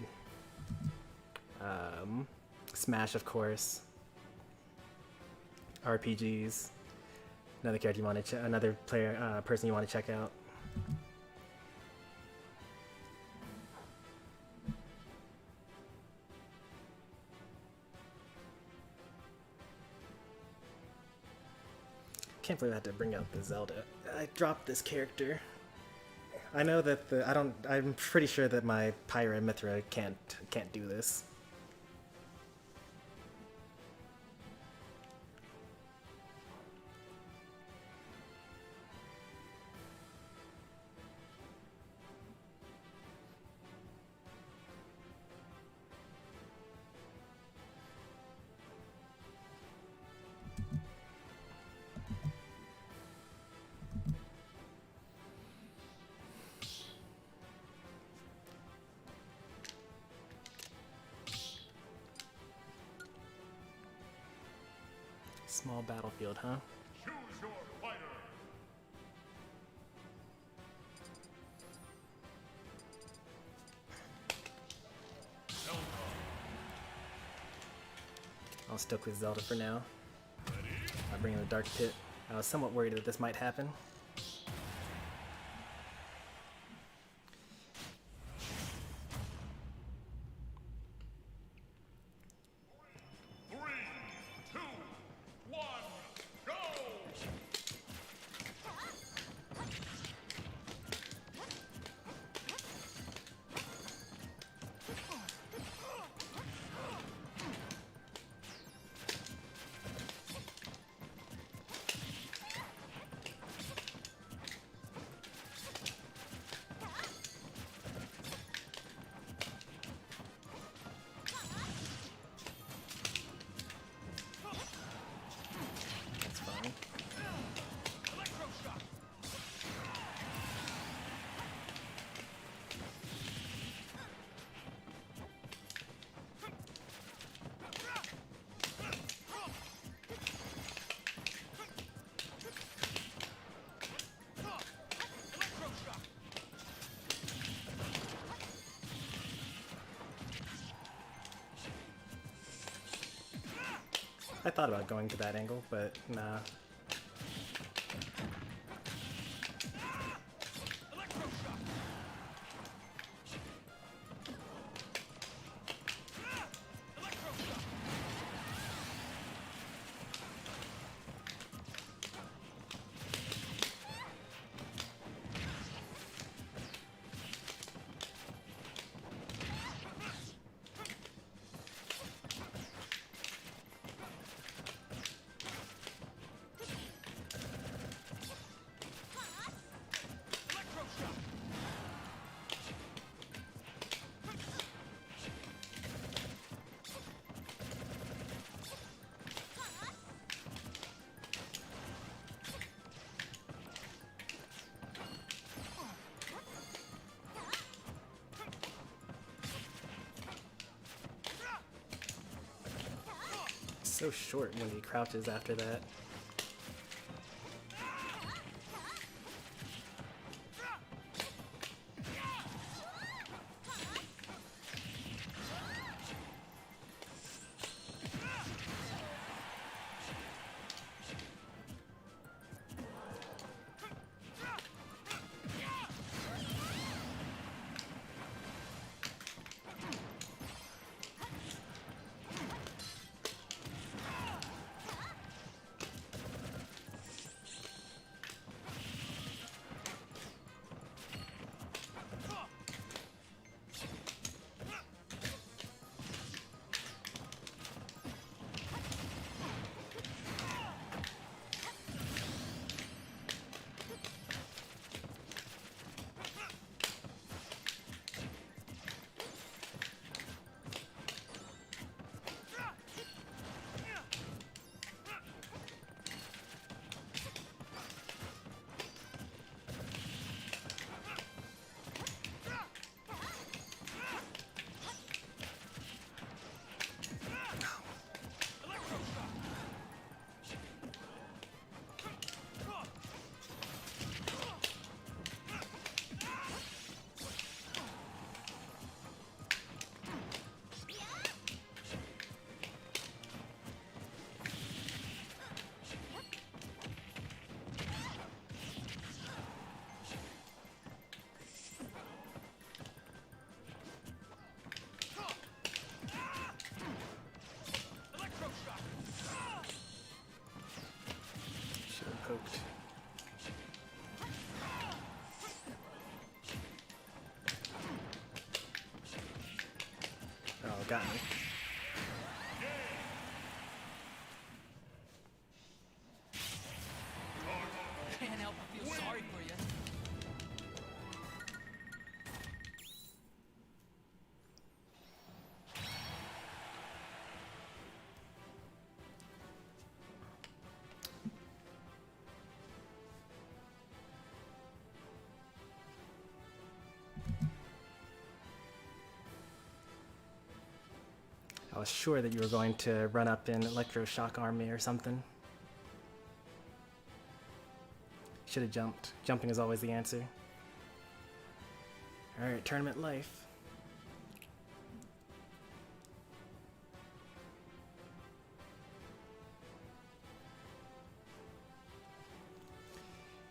Smash of course, RPGs. Another character you want to another player person you want to check out. Can't believe I had to bring out the Zelda. I dropped this character. I know that I'm pretty sure that my Pyra and Mithra can't do this. Small battlefield, huh? Choose your fighter. Zelda. I'll stick with Zelda for now. I'll bring in the Dark Pit. I was somewhat worried that this might happen. I thought about going to that angle, but nah. So short when he crouches after that. Poked. Oh, got me. Can't help but feel sorry for you. I was sure that you were going to run up in electroshock arm me or something. Should have jumped. Jumping is always the answer. Alright, tournament life.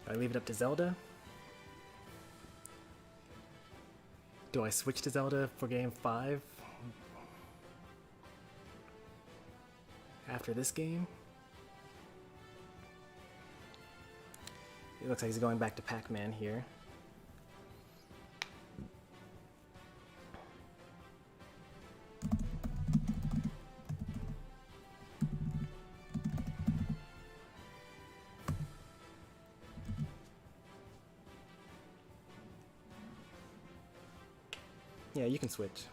Do I leave it up to Zelda? Do I switch to Zelda for game 5? After this game? It looks like he's going back to Pac-Man here. Yeah, you can switch.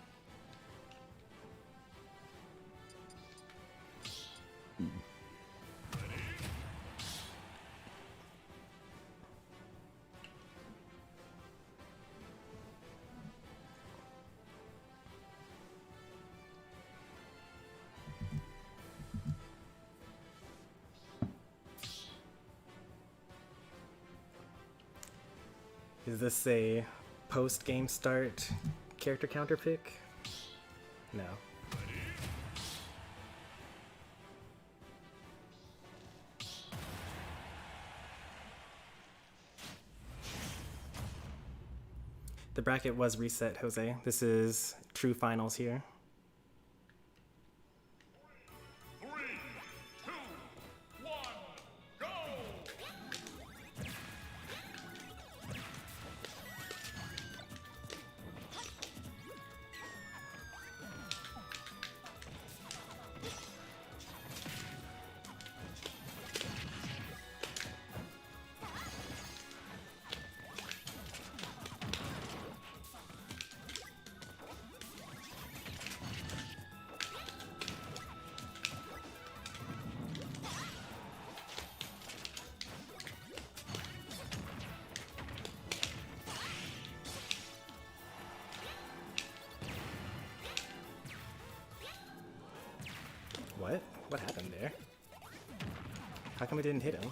Is this a post-game start character counter pick? No. The bracket was reset, Jose. This is true finals here. 3, 2, 1, go! What happened there? How come we didn't hit him?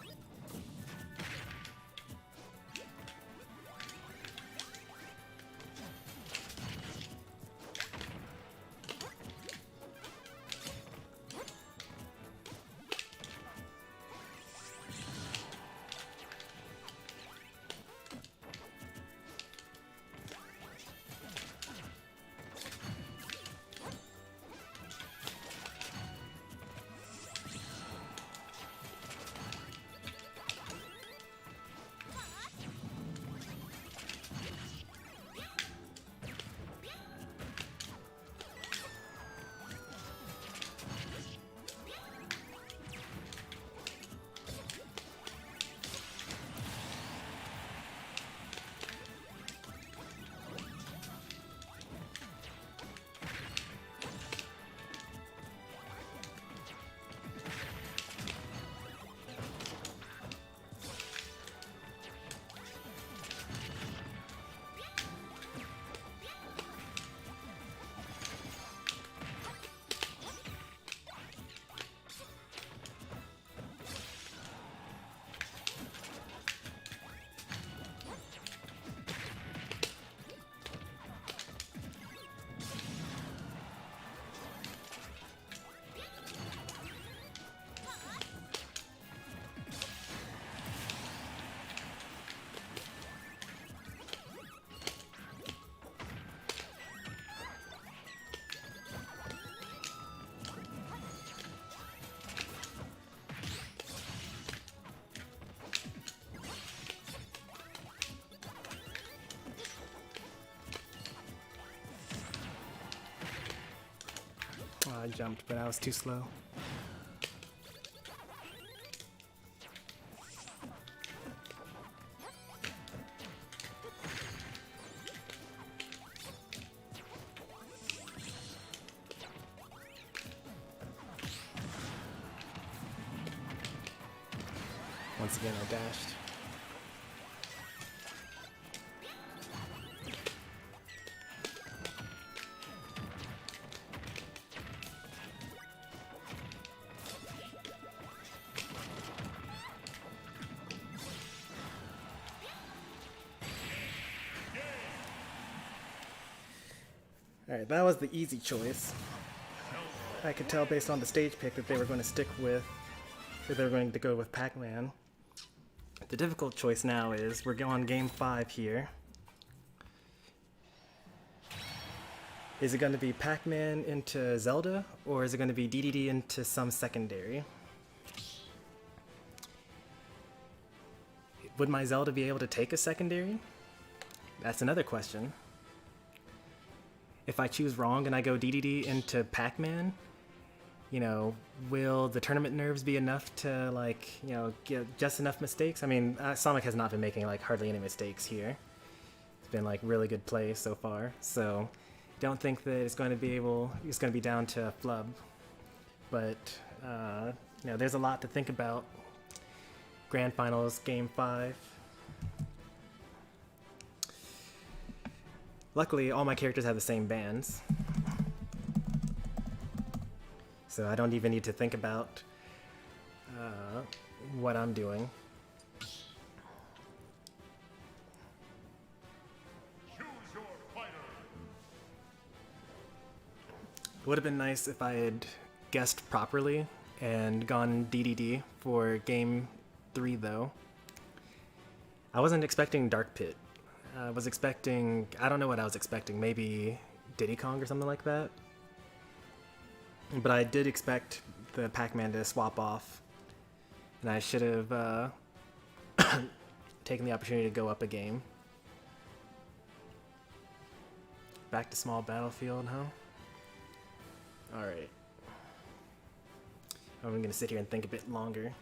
Oh, I jumped, but I was too slow. Once again, I dashed. Alright, that was the easy choice. I could tell based on the stage pick that they were going to stick with, that they were going to go with Pac-Man. The difficult choice now is, we're on game 5 here. Is it going to be Pac-Man into Zelda, or is it going to be DDD into some secondary? Would my Zelda be able to take a secondary? That's another question. If I choose wrong and I go DDD into Pac-Man, you know, will the tournament nerves be enough to, like, you know, get just enough mistakes? I mean, Sonic has not been making, like, hardly any mistakes here. It's been, like, really good play so far. So, don't think that it's going to be down to a flub. But, you know, there's a lot to think about. Grand Finals, Game 5. Luckily, all my characters have the same bands. So I don't even need to think about what I'm doing. Choose your fighter. It would have been nice if I had guessed properly and gone DDD for Game 3, though. I wasn't expecting Dark Pit. I was expecting... I don't know what I was expecting. Maybe Diddy Kong or something like that. But I did expect the Pac-Man to swap off. And I should have taken the opportunity to go up a game. Back to small battlefield, huh? Alright. I'm going to sit here and think a bit longer.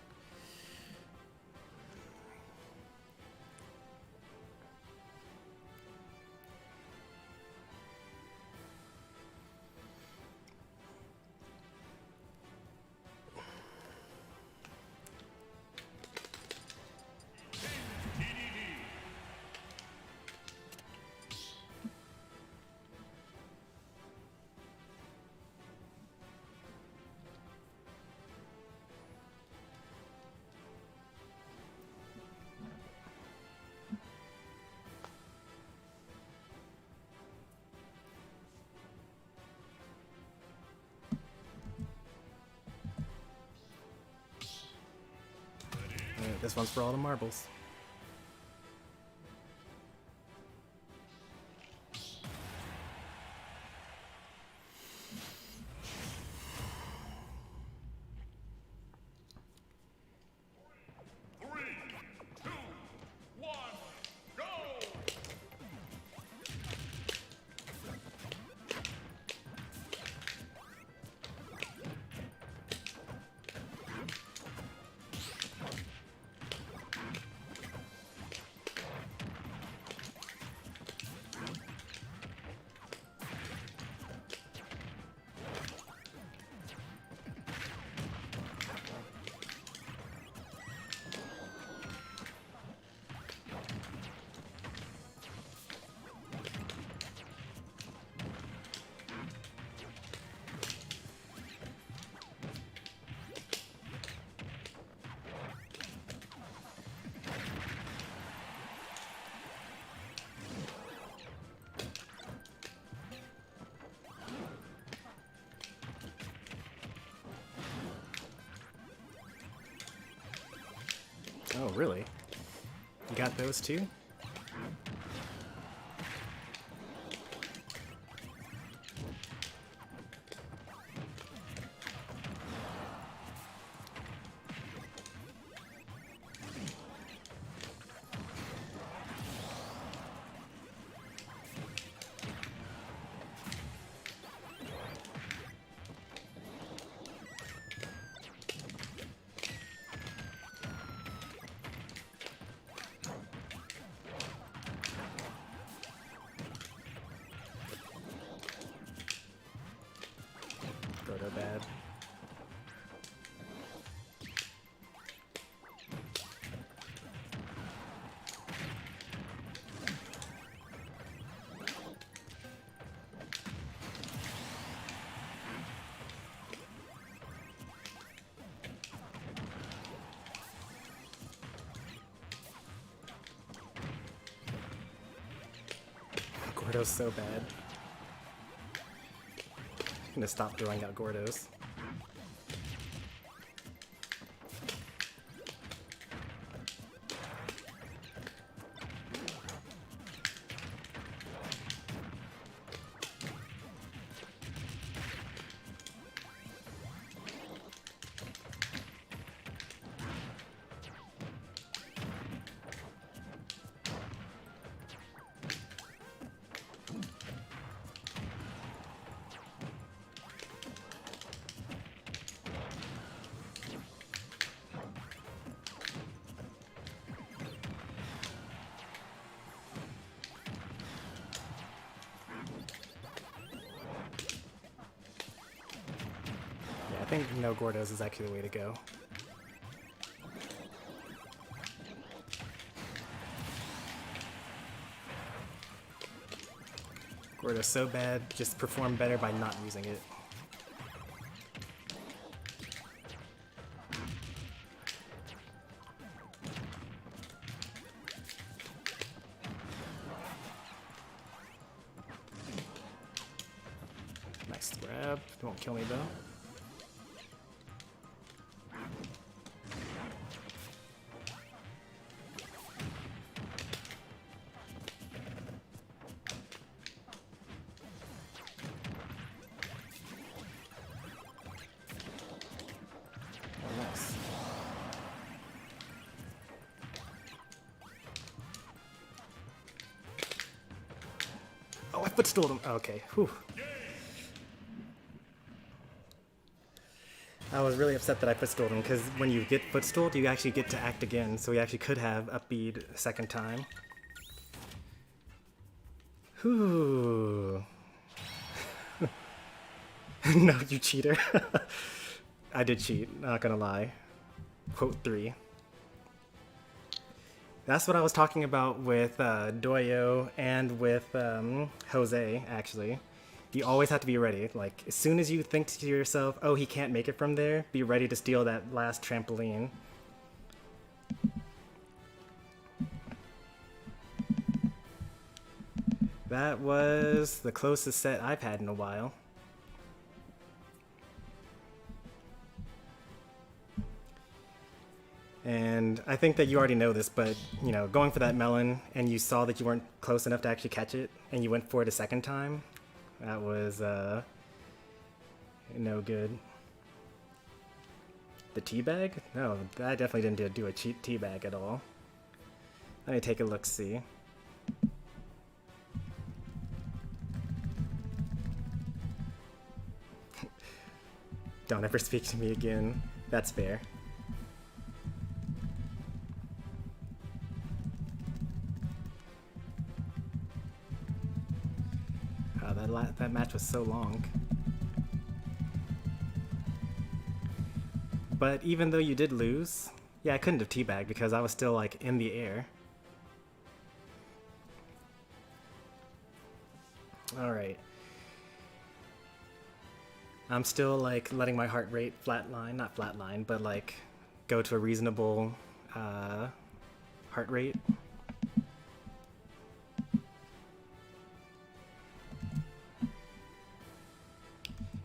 Alright, this one's for all the marbles. Oh, really? You got those too? Gordo bad. Gordo's so bad. I'm gonna stop throwing out Gordos. I think no Gordos is actually the way to go. Gordo's so bad, just perform better by not using it. Nice grab, won't kill me though. Oh, I footstooled him. Okay, whew. I was really upset that I footstooled him, because when you get footstooled, you actually get to act again, so he actually could have up-bead a second time. Whew. No, you cheater. I did cheat, not gonna lie. Quote 3. That's what I was talking about with Doyo and with Jose, actually. You always have to be ready. Like, as soon as you think to yourself, oh, he can't make it from there, be ready to steal that last trampoline. That was the closest set I've had in a while. And I think that you already know this, but, you know, going for that melon and you saw that you weren't close enough to actually catch it, and you went for it a second time, that was, no good. The teabag? No, I definitely didn't do a cheap teabag at all. Let me take a look-see. Don't ever speak to me again. That's fair. That match was so long. But even though you did lose, yeah, I couldn't have teabagged because I was still like in the air. Alright. I'm still like letting my heart rate flatline, not flatline, but like go to a reasonable heart rate.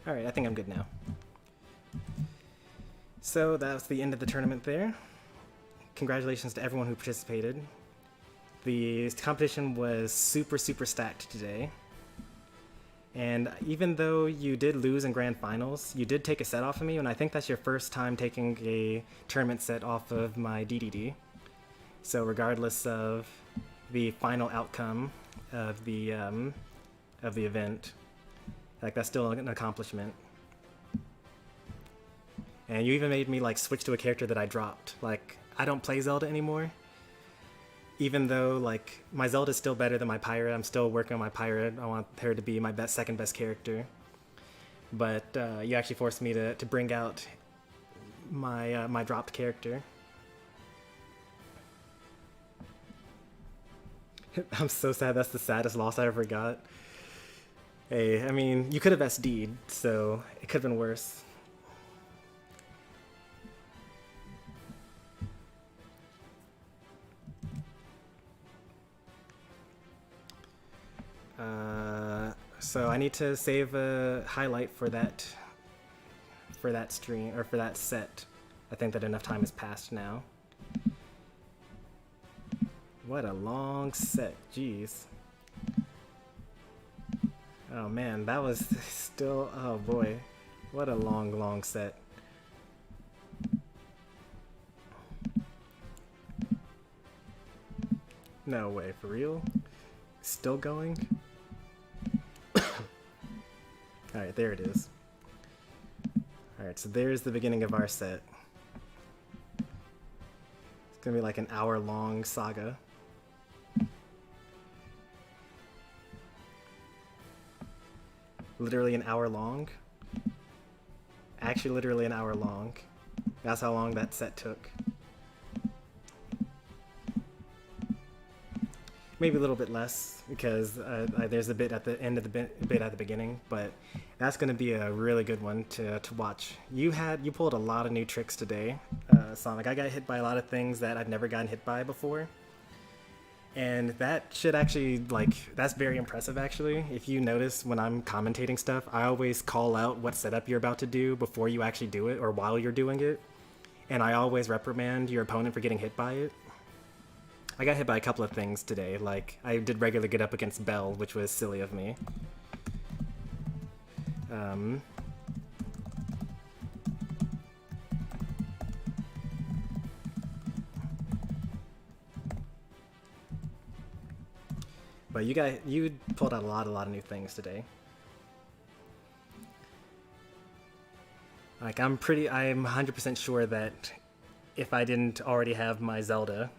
Alright, I think I'm good now. So that's the end of the tournament there. Congratulations to everyone who participated. The competition was super stacked today. And even though you did lose in grand finals, you did take a set off of me, and I think that's your first time taking a tournament set off of my DDD. So regardless of the final outcome of the event, like that's still an accomplishment. And you even made me like switch to a character that I dropped. Like, I don't play Zelda anymore. Even though like my Zelda's still better than my pirate, I'm still working on my pirate. I want her to be my second best character. But you actually forced me to bring out my my dropped character. I'm so sad. That's the saddest loss I ever got. Hey, I mean, you could have SD'd, so it could have been worse. So I need to save a highlight for that stream, or for that set. I think that enough time has passed now. What a long set, jeez. Oh man, that was still, oh boy. What a long set. No way, for real? Still going? Alright, there it is. Alright, so there's the beginning of our set. It's gonna be like an hour-long saga. Literally an hour long. Actually, literally an hour long. That's how long that set took. Maybe a little bit less, because there's a bit at the end of the bit at the beginning, but that's going to be a really good one to watch. You pulled a lot of new tricks today, Sonic. I got hit by a lot of things that I've never gotten hit by before, and that should actually, like, that's very impressive actually. If you notice when I'm commentating stuff, I always call out what setup you're about to do before you actually do it, or while you're doing it, and I always reprimand your opponent for getting hit by it. I got hit by a couple of things today, like I did regularly get up against Bell, which was silly of me. But you pulled out a lot of new things today. Like I'm 100% sure that if I didn't already have my Zelda,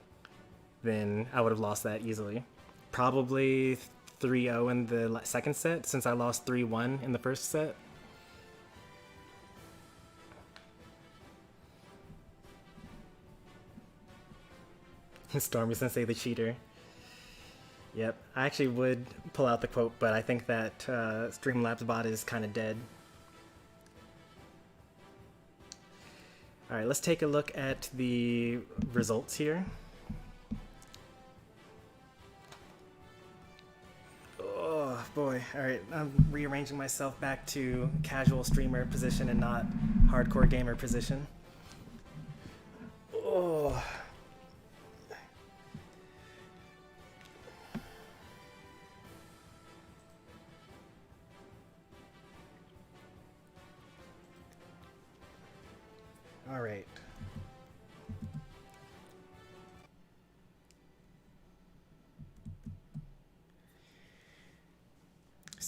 then I would have lost that easily. Probably 3-0 in the second set, since I lost 3-1 in the first set. Stormy Sensei the cheater. Yep, I actually would pull out the quote, but I think that Streamlabs bot is kind of dead. Alright, let's take a look at the results here. Oh boy, alright, I'm rearranging myself back to casual streamer position and not hardcore gamer position. Oh.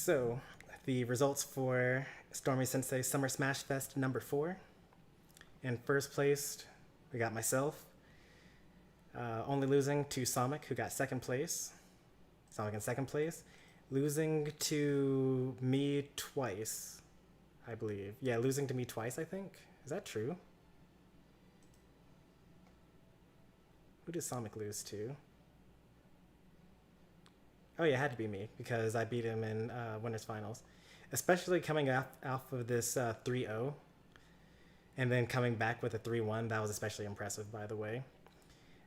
So, the results for Stormy Sensei Summer Smash Fest number 4. In first place, we got myself, only losing to Sonic, who got second place. Sonic in second place. Losing to me twice, I believe. Yeah, losing to me twice, I think. Is that true? Who did Sonic lose to? Oh yeah, it had to be me, because I beat him in Winners Finals. Especially coming off of this 3-0, and then coming back with a 3-1, that was especially impressive, by the way.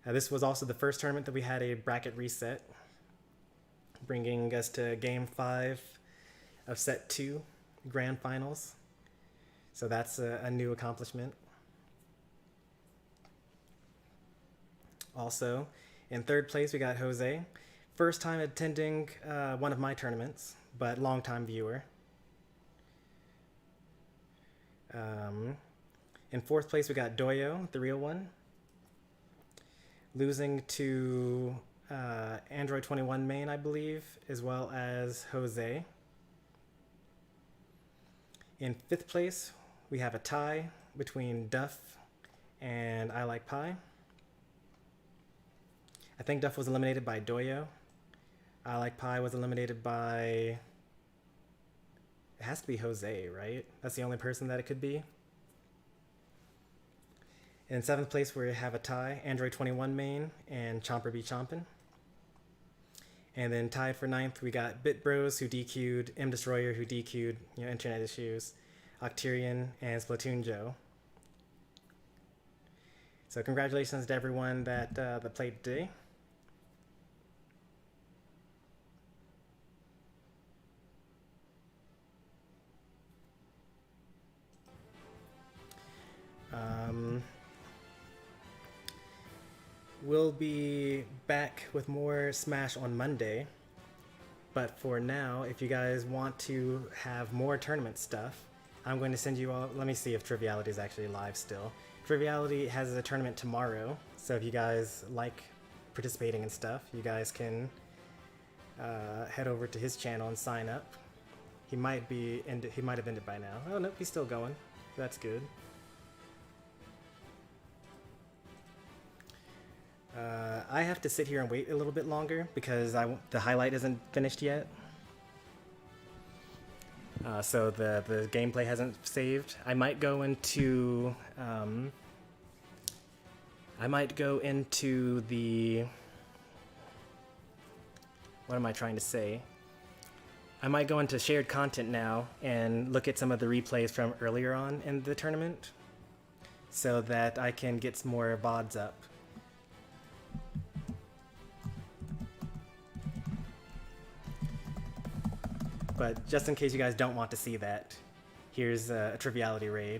This was also the first tournament that we had a bracket reset, bringing us to Game 5 of Set 2, Grand Finals. So that's a new accomplishment. Also, in third place, we got Jose. First time attending one of my tournaments, but long-time viewer. In fourth place, we got Doyo, the real one. Losing to Android 21 main, I believe, as well as Jose. In fifth place, we have a tie between Duff and I Like Pie. I think Duff was eliminated by Doyo. I Like Pie was eliminated by... It has to be Jose, right? That's the only person that it could be. In seventh place, we have a tie, Android 21 main and Chomper Be Chompin'. And then tied for ninth, we got Bit Bros, who DQ'd, M Destroyer, who DQ'd, internet issues, Octarian, and Splatoon Joe. So congratulations to everyone that played today. We'll be back with more Smash on Monday, but for now, if you guys want to have more tournament stuff, I'm going to send you all... Let me see if Triviality is actually live still. Triviality has a tournament tomorrow, so if you guys like participating in stuff, you guys can head over to his channel and sign up. He might have ended by now. Oh nope, he's still going. That's good. I have to sit here and wait a little bit longer because the highlight isn't finished yet. So the gameplay hasn't saved. I might go into the... What am I trying to say? I might go into shared content now and look at some of the replays from earlier on in the tournament so that I can get some more VODs up. But just in case you guys don't want to see that, here's a Triviality raid.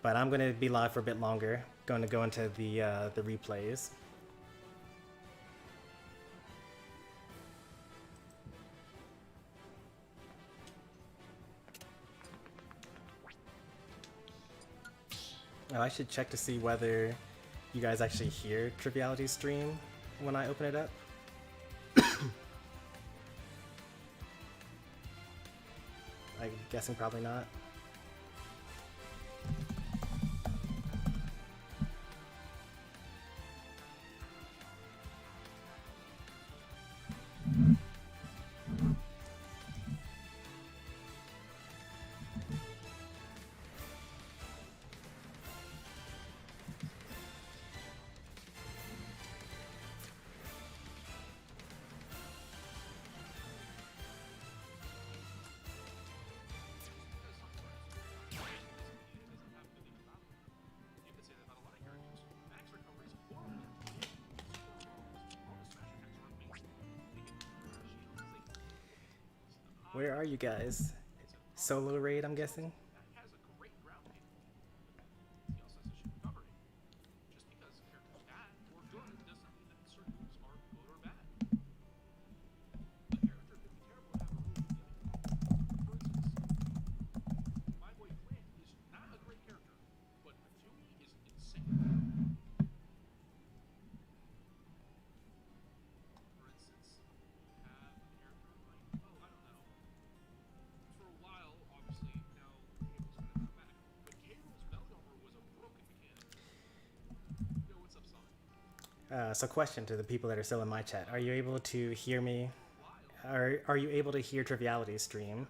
But I'm going to be live for a bit longer. Going to go into the replays. Oh, I should check to see whether you guys actually hear Triviality's stream when I open it up. I'm guessing probably not. Where are you guys? Solo raid, I'm guessing? So question to the people that are still in my chat. Are you able to hear me? Are you able to hear Triviality's stream?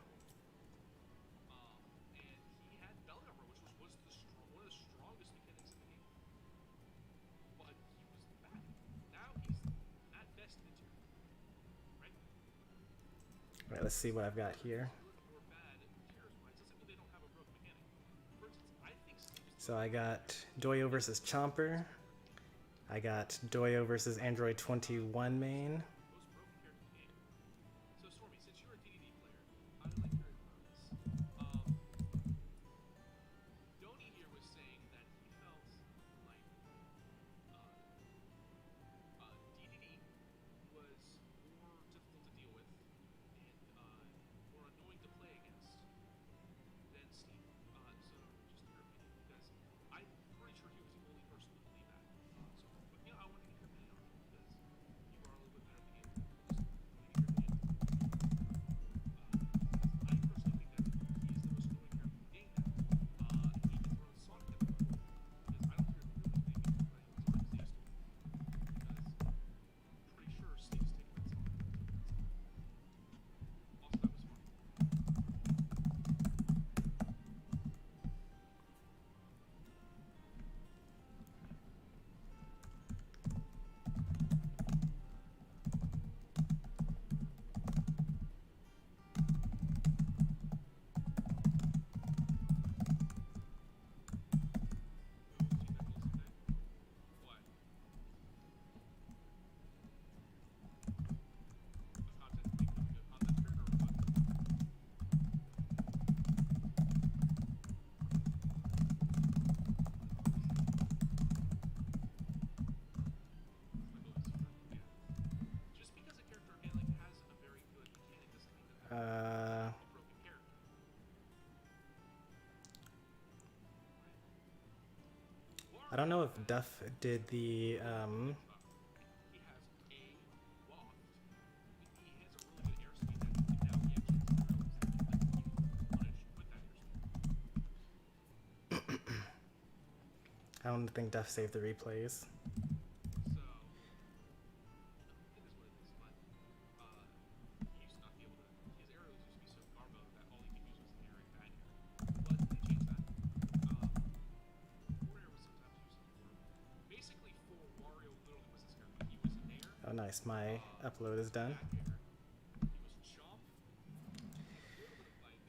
Alright, let's see what I've got here. So I got Doyo versus Chomper. I got Doyo versus Android 21 main. So Stormy, since you're a DDD player, I would like to hear about this. Donnie here was saying that he felt like DDD was more difficult to deal with and more annoying to play against than Steve. So just your opinion, because I'm pretty sure he was the only person to believe that. But I want to get your opinion on it because you are a little bit better at the game. I personally think that he is the most annoying character in the game now. He can throw Sonic at the wall because I don't hear him really playing games as hard as they used to. Because I'm pretty sure Steve's taking that Sonic. Also, that was funny. What? The content, making a content creator or what? Just because a character again like has a very good mechanic doesn't mean that they're a broken character. I don't know if Duff did the He has a loft. He has a really good airspeed that now he actually has to punish with that airspeed. I don't think Duff saved the replays. So it is what it is. But he used to not be able to. His arrows used to be so garbo that all he could use was an air and bad air. But they changed that. Forward air was sometimes used for. Basically, for Wario literally was his character. He was an air. Oh nice, my upload is done. Back air. He was chomp. A little bit of like.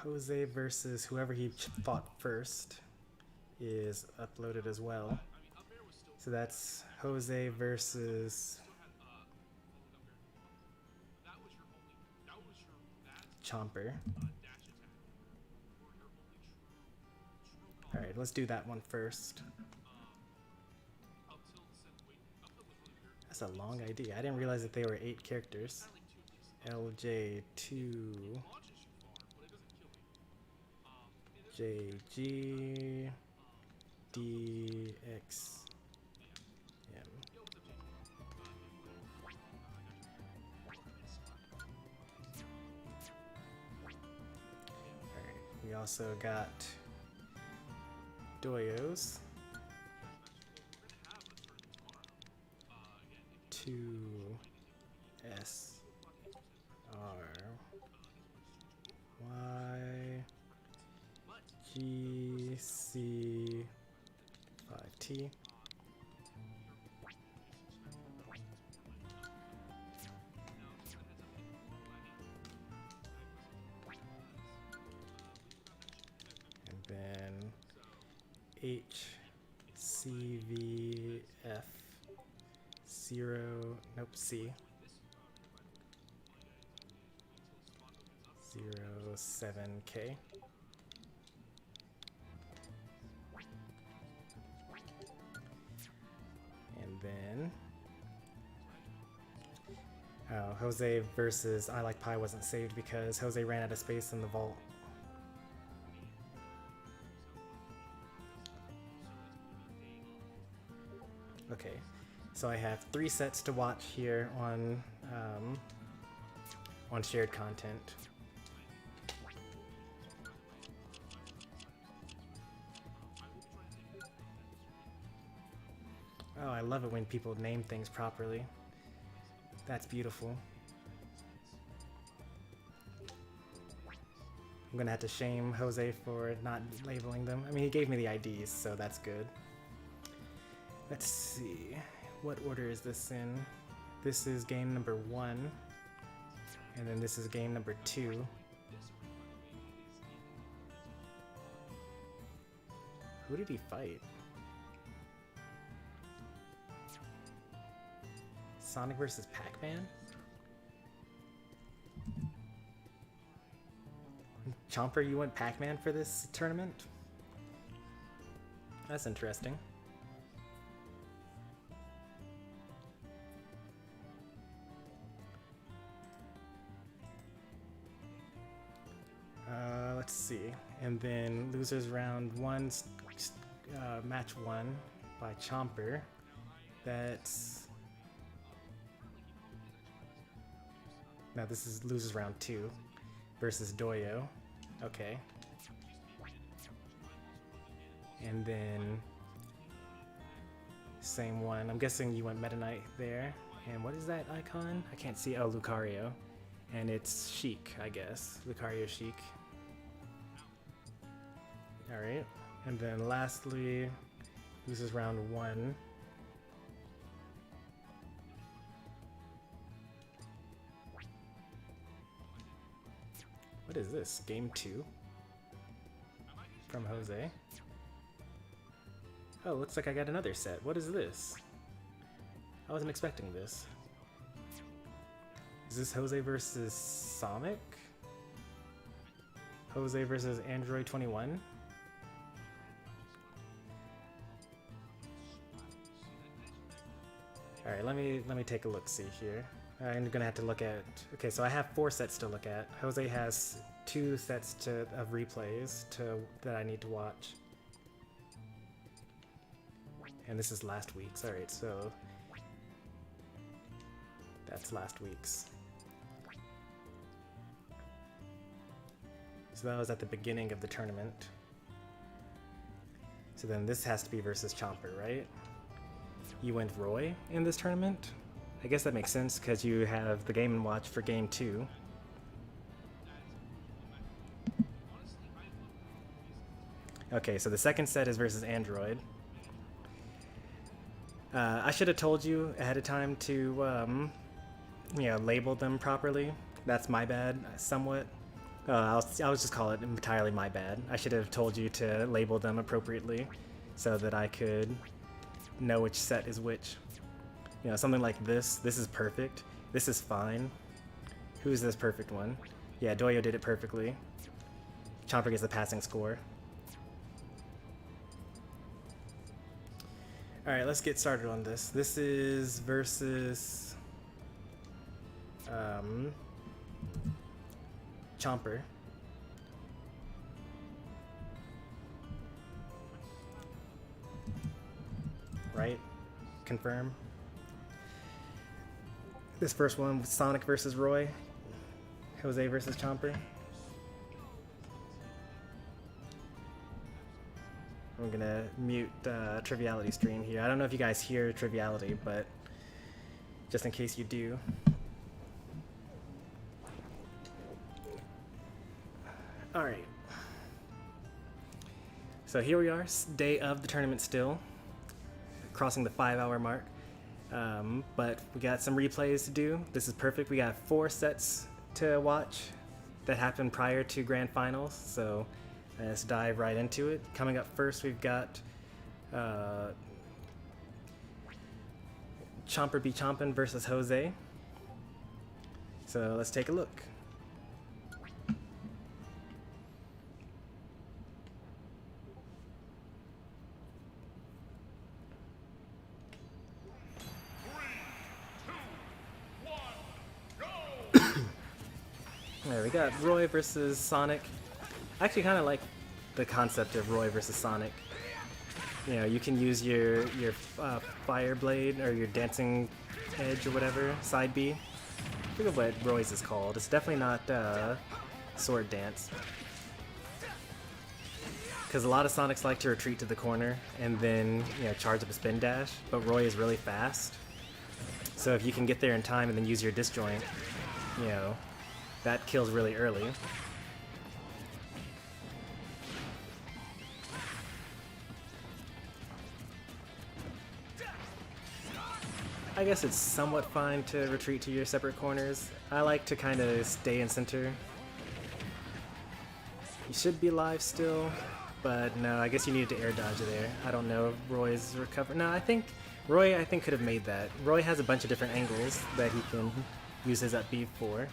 Jose versus whoever he fought first is uploaded as well. I mean, up air was still. So that's Jose versus Still had that was your only. That was your bad Chomper. dash attack. Or your only true combo. Alright, let's do that one first. Up tilt said wait. Up tilt was really weird. That's a long ID. I didn't realize that they were 8 characters. Had like 2 places. LJ2, Launches you far, but it doesn't kill you. JG, DX, M. Yo, what's up, JT? Alright, we also got Doyos, 2S, R, Y, G, C, 5T. And then H, C, V, F, 0, nope, C, 07K. And then Jose versus I Like Pie wasn't saved because Jose ran out of space in the vault. Okay, so I have 3 sets to watch here on shared content. Oh, I love it when people name things properly. That's beautiful. I'm gonna have to shame Jose for not labeling them. I mean, he gave me the IDs, so that's good. Let's see. What order is this in? This is game number 1. And then this is game number 2. Who did he fight? Sonic versus Pac-Man? Chomper, you went Pac-Man for this tournament? That's interesting. Let's see. And then losers round 1, match 1 by Chomper. That's... Now this is losers round 2 versus Doyo. Okay. And then same one. I'm guessing you went Meta Knight there. And what is that icon? I can't see. Oh, Lucario. And it's Sheik, I guess. Lucario Sheik. Alright. And then lastly, this is round 1. What is this? Game 2? From Jose. Oh, looks like I got another set. What is this? I wasn't expecting this. Is this Jose versus Sonic? Jose versus Android 21? Alright, let me take a look-see here. I'm gonna have to look at... Okay, so I have 4 sets to look at. Jose has 2 sets of replays that I need to watch. And this is last week's. Alright, so... That's last week's. So that was at the beginning of the tournament. So then this has to be versus Chomper, right? You went Roy in this tournament? I guess that makes sense because you have the Game & Watch for game 2. Okay, so the second set is versus Android. I should have told you ahead of time to, label them properly. That's my bad, somewhat. I'll just call it entirely my bad. I should have told you to label them appropriately so that I could know which set is which. You know, something like this. This is perfect. This is fine. Who's this perfect one? Yeah, Doyo did it perfectly. Chomper gets the passing score. Alright, let's get started on this. This is versus... Chomper. Right? Confirm. This first one was Sonic versus Roy. Jose versus Chomper. I'm gonna mute Triviality stream here. I don't know if you guys hear Triviality, but just in case you do. Alright. So here we are, day of the tournament still. Crossing the 5-hour mark. But we got some replays to do. This is perfect. We got 4 sets to watch that happened prior to Grand Finals. So let's dive right into it. Coming up first, we've got Chomper be Chompin' versus Jose. So let's take a look. There we got Roy versus Sonic. I actually kind of like the concept of Roy versus Sonic. You know, you can use your fire blade or your dancing edge or whatever, side B. I forget what Roy's is called. It's definitely not sword dance. because a lot of Sonics like to retreat to the corner and then, you know, charge up a spin dash, but Roy is really fast. So if you can get there in time and then use your disjoint, you know, that kills really early. I guess it's somewhat fine to retreat to your separate corners. I like to kind of stay in center. You should be live still, but no, I guess you needed to air dodge there. I don't know if Roy's recovered. No, I think Roy could have made that. Roy has a bunch of different angles that he can use his up B for.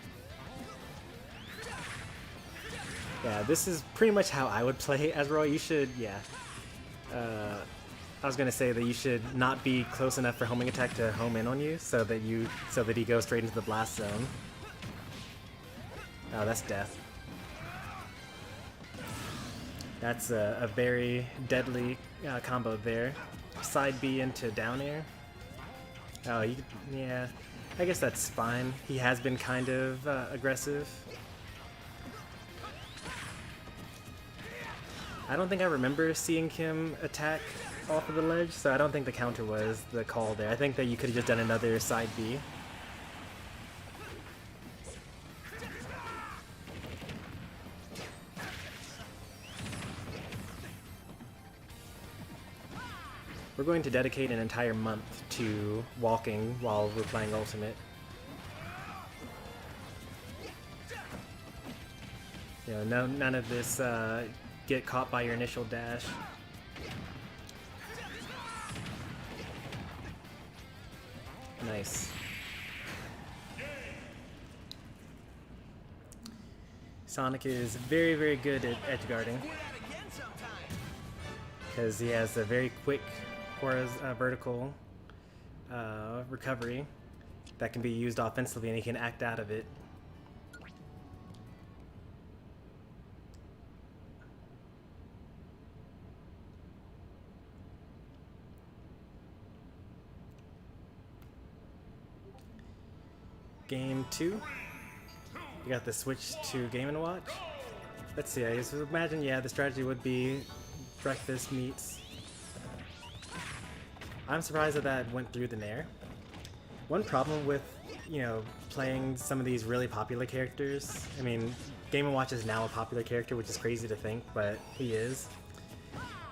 Yeah, this is pretty much how I would play as Roy. You should, yeah. I was gonna say that you should not be close enough for homing attack to home in on you, so that he goes straight into the blast zone. Oh, that's death. That's a very deadly combo there. Side B into down air. Oh, yeah. I guess that's fine. He has been kind of aggressive. I don't think I remember seeing him attack off of the ledge, so I don't think the counter was the call there. I think that you could have just done another side B. We're going to dedicate an entire month to walking while we're playing Ultimate. You know, none of this get caught by your initial dash. Nice. Sonic is very, very good at edge guarding because he has a very quick vertical recovery that can be used offensively, and he can act out of it. Game 2. We got the switch to Game & Watch. Let's see, I guess imagine, yeah, the strategy would be breakfast meets. I'm surprised that went through the Nair. One problem with, you know, playing some of these really popular characters, I mean, Game & Watch is now a popular character, which is crazy to think, but he is.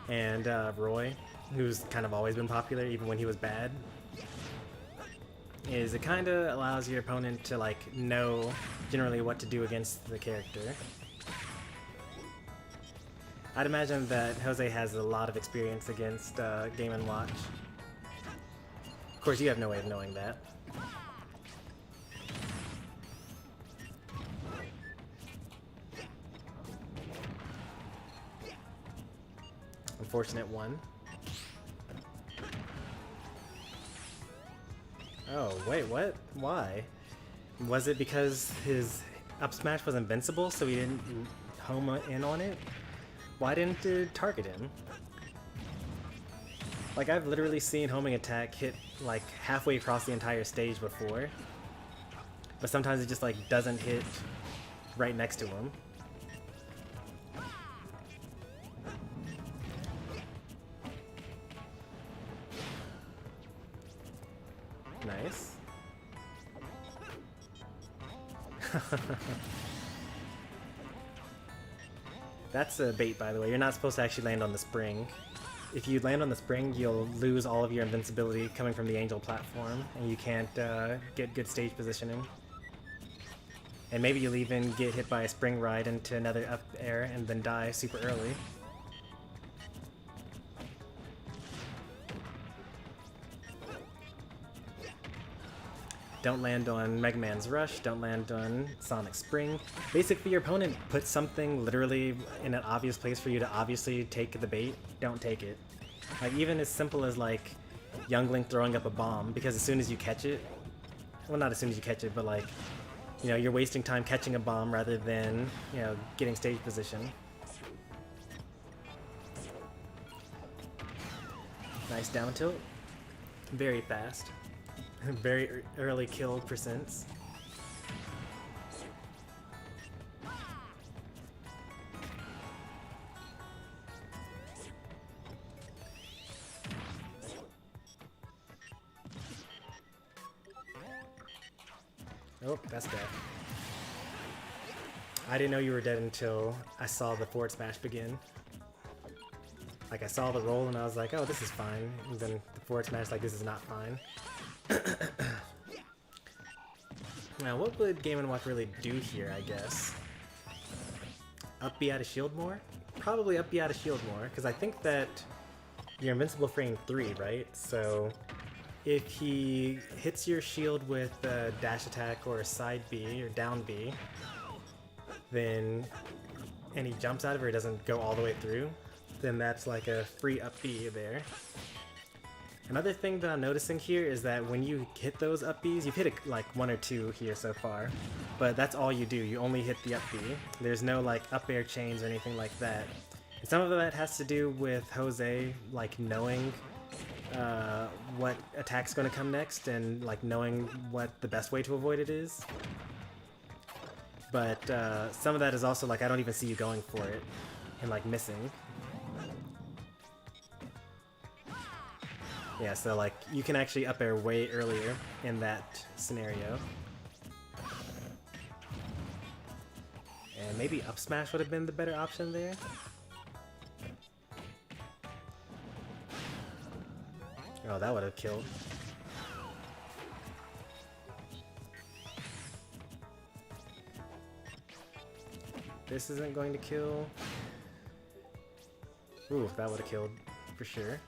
And Roy, who's kind of always been popular, even when he was bad, is it kind of allows your opponent to like know generally what to do against the character. I'd imagine that Jose has a lot of experience against Game & Watch. Of course, you have no way of knowing that. Unfortunate one. Oh, wait, what? Why? Was it because his up smash was invincible, so he didn't home in on it? Why didn't it target him? Like, I've literally seen homing attack hit, like, halfway across the entire stage before. But sometimes it just, like, doesn't hit right next to him. Nice. That's a bait, by the way. You're not supposed to actually land on the spring. If you land on the spring, you'll lose all of your invincibility coming from the angel platform, and you can't get good stage positioning. And maybe you'll even get hit by a spring ride into another up air and then die super early. Don't land on Mega Man's Rush, don't land on Sonic Spring. Basically, your opponent puts something literally in an obvious place for you to obviously take the bait, don't take it. Like, even as simple as, like, Youngling throwing up a bomb, because as soon as you catch it, well, not as soon as you catch it, but, like, you know, you're wasting time catching a bomb rather than, you know, getting stage position. Nice down tilt. Very fast. Very early kill percents. Oh, that's death. I didn't know you were dead until I saw the forward smash begin. Like, I saw the roll and I was like, oh, this is fine. And then the forward smash, like, this is not fine. Now, what would Game & Watch really do here, I guess? Up B out of shield more? Probably up B out of shield more, because I think that you're invincible frame 3, right? So if he hits your shield with a dash attack or a side B or down B, then, and he jumps out of it or doesn't go all the way through, then that's like a free up B there. Another thing that I'm noticing here is that when you hit those up Bs, you've hit like 1 or 2 here so far, but that's all you do. You only hit the up B. There's no like up air chains or anything like that. And some of that has to do with Jose like knowing what attack's going to come next and like knowing what the best way to avoid it is. But some of that is also like I don't even see you going for it and like missing. Yeah, so like you can actually up air way earlier in that scenario. And maybe up smash would have been the better option there. Oh, that would have killed. This isn't going to kill. Ooh, that would have killed for sure.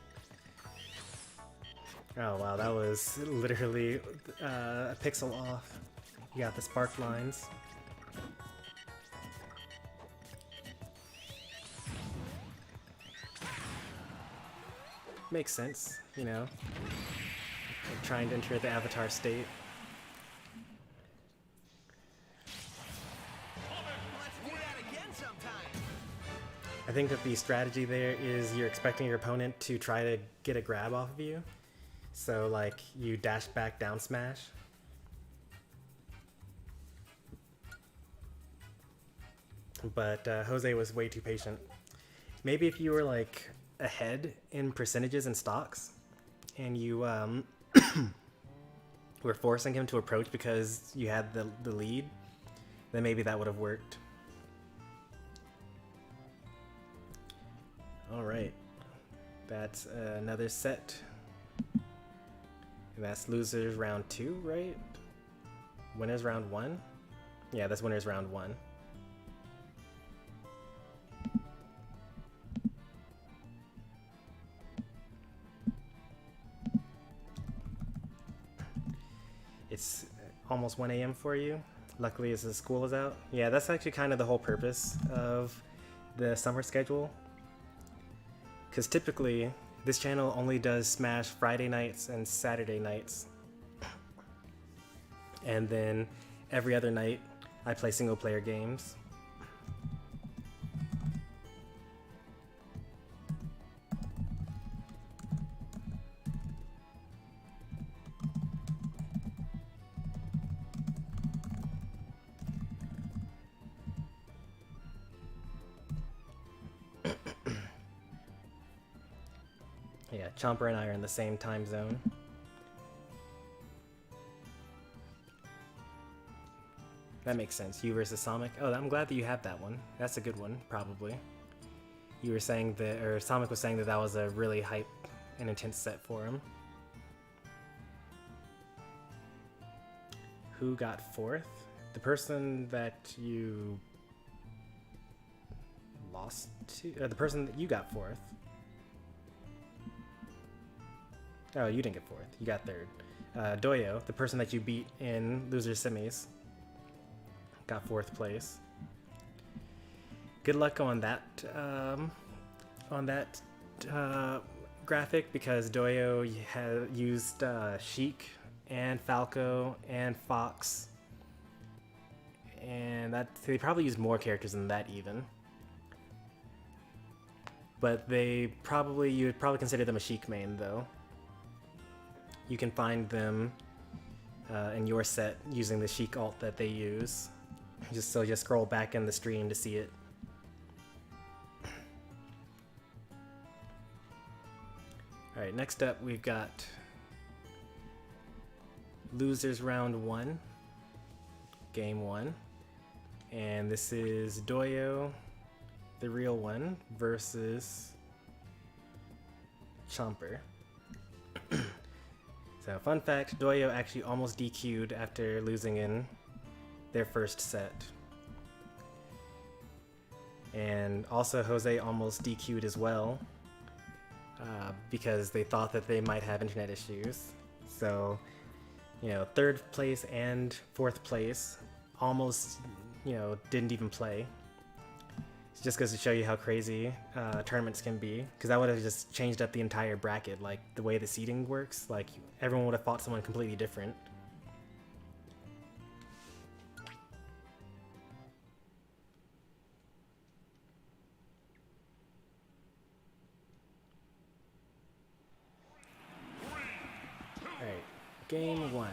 Oh wow, that was literally a pixel off. You got the spark lines. Makes sense, you know. Like trying to enter the avatar state. I think that the strategy there is you're expecting your opponent to try to get a grab off of you. So like you dash back down smash. But Jose was way too patient. Maybe if you were like ahead in percentages and stocks and you were forcing him to approach because you had the lead, then maybe that would have worked. Alright, that's another set. And that's losers round 2, right? Winners round 1? Yeah, that's winners round 1. It's almost 1 a.m. for you. Luckily, as the school is out. Yeah, that's actually kind of the whole purpose of the summer schedule. Because typically, this channel only does Smash Friday nights and Saturday nights. And then every other night, I play single player games. Yeah, Chomper and I are in the same time zone. That makes sense. You versus Sonic. Oh, I'm glad that you have that one. That's a good one, probably. You were saying that, or Sonic was saying that that was a really hype and intense set for him. Who got 4th? The person that you lost to? The person that you got 4th. Oh, you didn't get 4th. You got 3rd. Doyo, the person that you beat in loser semis, got 4th place. Good luck on that graphic because Doyo used Sheik and Falco and Fox, and that they probably used more characters than that even. But you would probably consider them a Sheik main though. You can find them in your set using the Sheik ult that they use. Just scroll back in the stream to see it. Alright, next up we've got losers round 1. game 1. And this is Doyo, the real one, versus Chomper. So, fun fact, Doyo actually almost DQ'd after losing in their first set. And also Jose almost DQ'd as well, because they thought that they might have internet issues. So, you know, 3rd place and 4th place almost, you know, didn't even play. It just goes to show you how crazy tournaments can be, because that would have just changed up the entire bracket, like the way the seeding works. Like everyone would have fought someone completely different. Alright, game 1.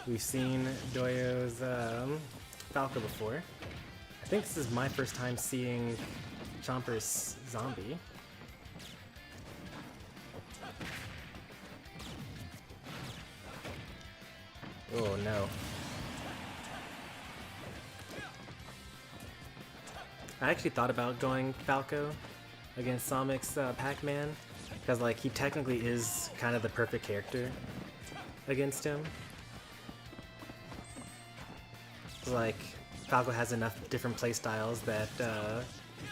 We've seen Doyo's Falco before. I think this is my first time seeing Chomper's zombie. Oh no. I actually thought about going Falco against Somic's Pac-Man, because like he technically is kind of the perfect character against him. Like Falco has enough different playstyles that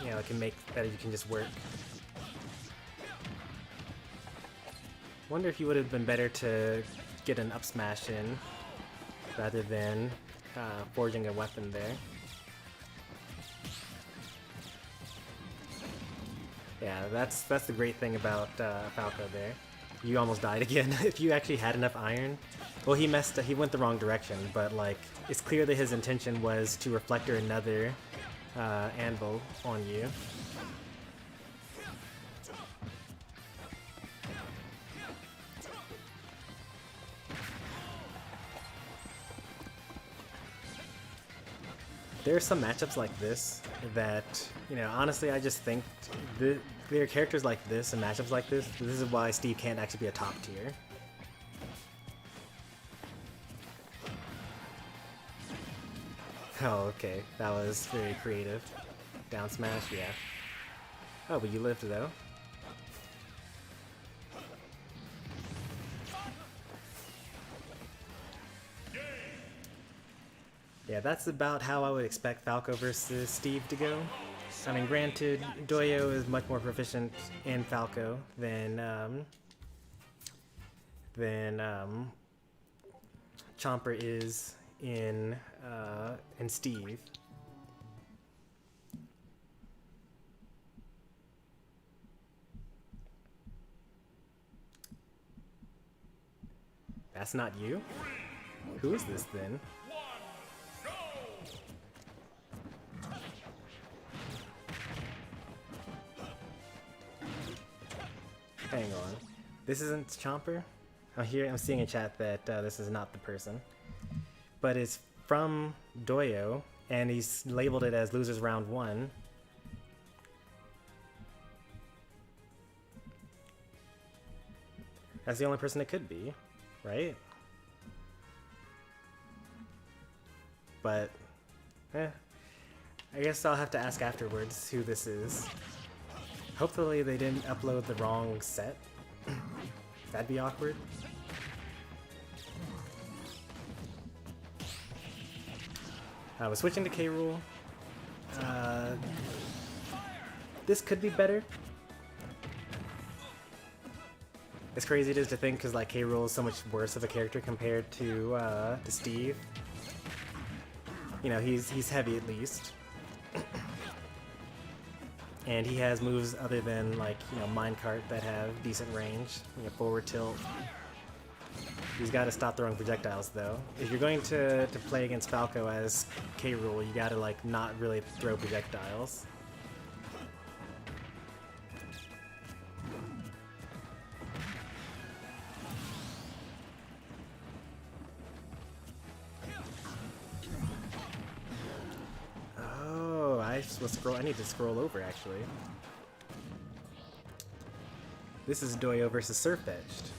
you know, it can make that you can just work. Wonder if you would have been better to get an up smash in rather than forging a weapon there. Yeah, that's the great thing about Falco there. You almost died again. If you actually had enough iron. Well, he went the wrong direction, but like, it's clear that his intention was to reflector another anvil on you. There are some matchups like this that, you know, honestly, I just think there are characters like this and matchups like this. This is why Steve can't actually be a top tier. Oh, okay. That was very creative. Down smash, yeah. Oh, but you lived though. Yeah, that's about how I would expect Falco versus Steve to go. I mean, granted, Doyo is much more proficient in Falco than Chomper is in Steve. That's not you? Who is this then? Hang on. This isn't Chomper? I'm seeing in chat that this is not the person. But it's from Doyo, and he's labeled it as Losers Round 1. That's the only person it could be, right? But, I guess I'll have to ask afterwards who this is. Hopefully they didn't upload the wrong set. That'd be awkward. We're switching to K. Rool. This could be better. As crazy it is to think, because like K. Rool is so much worse of a character compared to Steve. You know, he's heavy at least. And he has moves other than, like, you know, minecart that have decent range, you know, forward tilt. He's got to stop throwing projectiles, though. If you're going to play against Falco as K. Rool, you got to, like, not really throw projectiles. I need to scroll over, actually. This is Doyo versus Surfetched.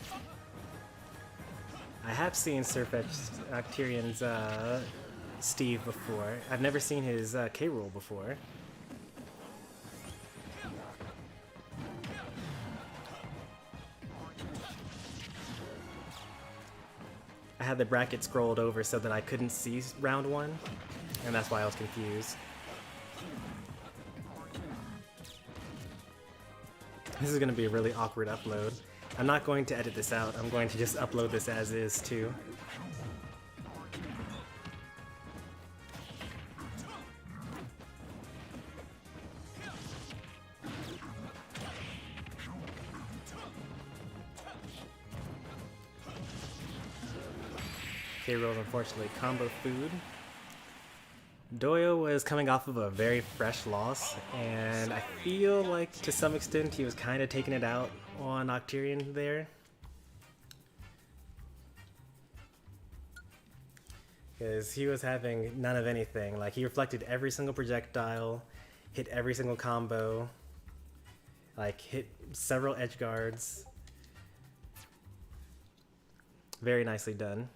I have seen Surfetched Octarian's Steve before. I've never seen his K-Rool before. I had the bracket scrolled over so that I couldn't see round one, and that's why I was confused. This is going to be a really awkward upload. I'm not going to edit this out, I'm going to just upload this as is too. K-Roll unfortunately combo food. Doyo was coming off of a very fresh loss, and I feel like to some extent he was kind of taking it out on Octarian there. Because he was having none of anything. Like, he reflected every single projectile, hit every single combo, like hit several edge guards. Very nicely done.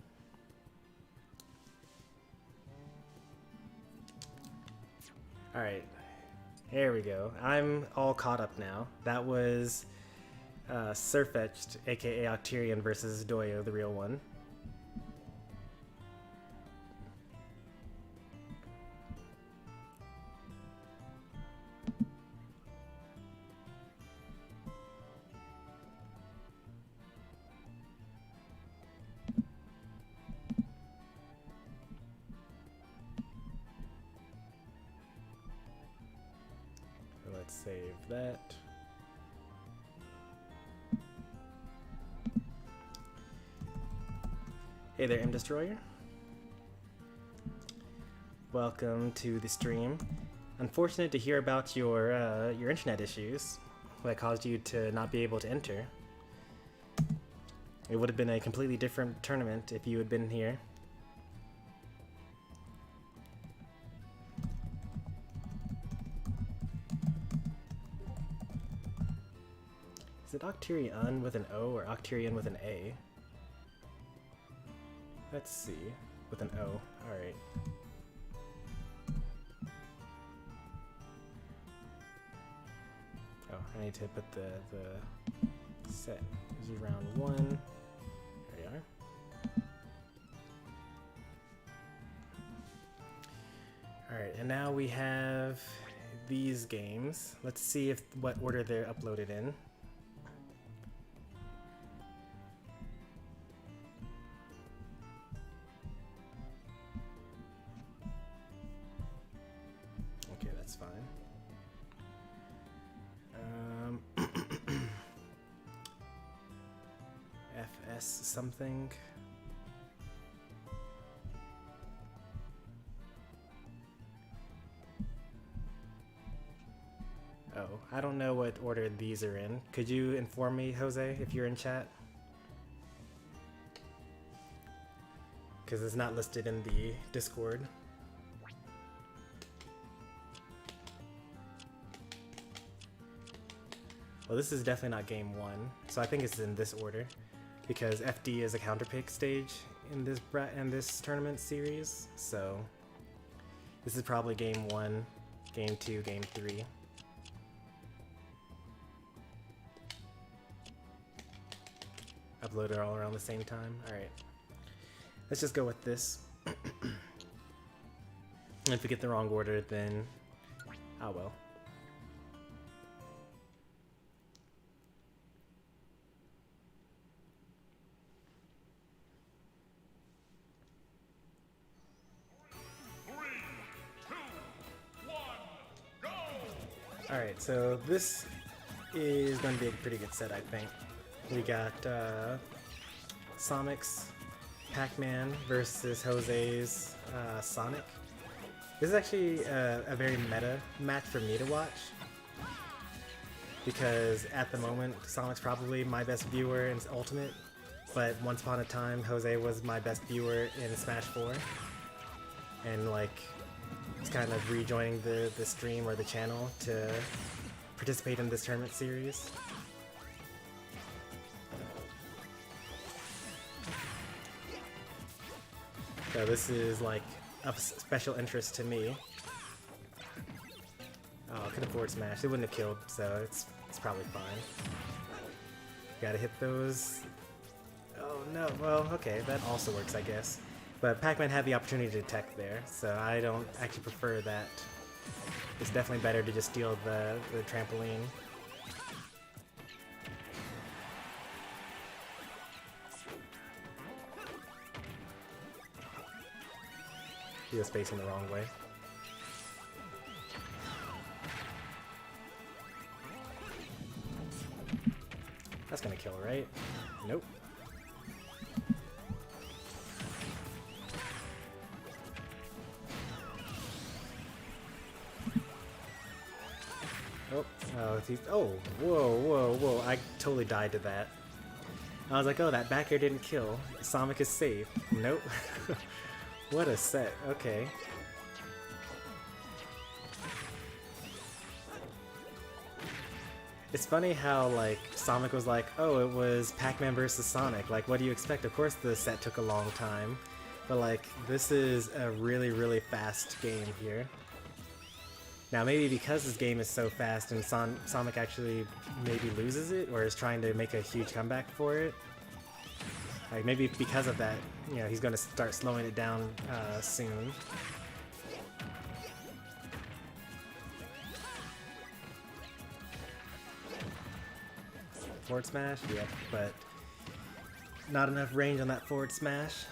Alright, there we go. I'm all caught up now. That was Surfetched, aka Octarian versus Doyo, the real one. Let's save that. Hey there, M Destroyer. Welcome to the stream. Unfortunate to hear about your internet issues that caused you to not be able to enter. It would have been a completely different tournament if you had been here. Is it Octarian with an O or Octarian with an A? Let's see. With an O. Alright. Oh, I need to put the set. This is round one. There we are. Alright, and now we have these games. Let's see if what order they're uploaded in. Okay, that's fine. FS something. Oh, I don't know what order these are in. Could you inform me, Jose, if you're in chat? Because it's not listed in the Discord. Well, this is definitely not game one, so I think it's in this order, because FD is a counterpick stage in this tournament series. So this is probably game one, game two, game three. Uploaded all around the same time. All right, let's just go with this. And if we get the wrong order, then oh well. Alright, so this is going to be a pretty good set, I think. We got Sonic's Pac-Man versus Jose's Sonic. This is actually a very meta match for me to watch, because at the moment, Sonic's probably my best viewer in Ultimate, but once upon a time, Jose was my best viewer in Smash 4. And like, it's kind of rejoining the stream or the channel to participate in this tournament series. So this is like of special interest to me. Oh, I could have forward smashed. It wouldn't have killed, so it's probably fine. Gotta hit those. Oh no, well, okay, that also works, I guess. But Pac-Man had the opportunity to detect there, so I don't actually prefer that. It's definitely better to just steal the trampoline. He was facing the wrong way. That's gonna kill, right? Nope. Oh, whoa, I totally died to that. I was like, oh, that back air didn't kill. Sonic is safe. Nope. What a set. Okay. It's funny how, like, Sonic was like, oh, it was Pac-Man versus Sonic. Like, what do you expect? Of course the set took a long time. But, like, this is a really, really fast game here. Now, maybe because this game is so fast and Sonic actually maybe loses it or is trying to make a huge comeback for it. Like, maybe because of that, you know, he's going to start slowing it down soon. Forward smash? Yep, but not enough range on that forward smash.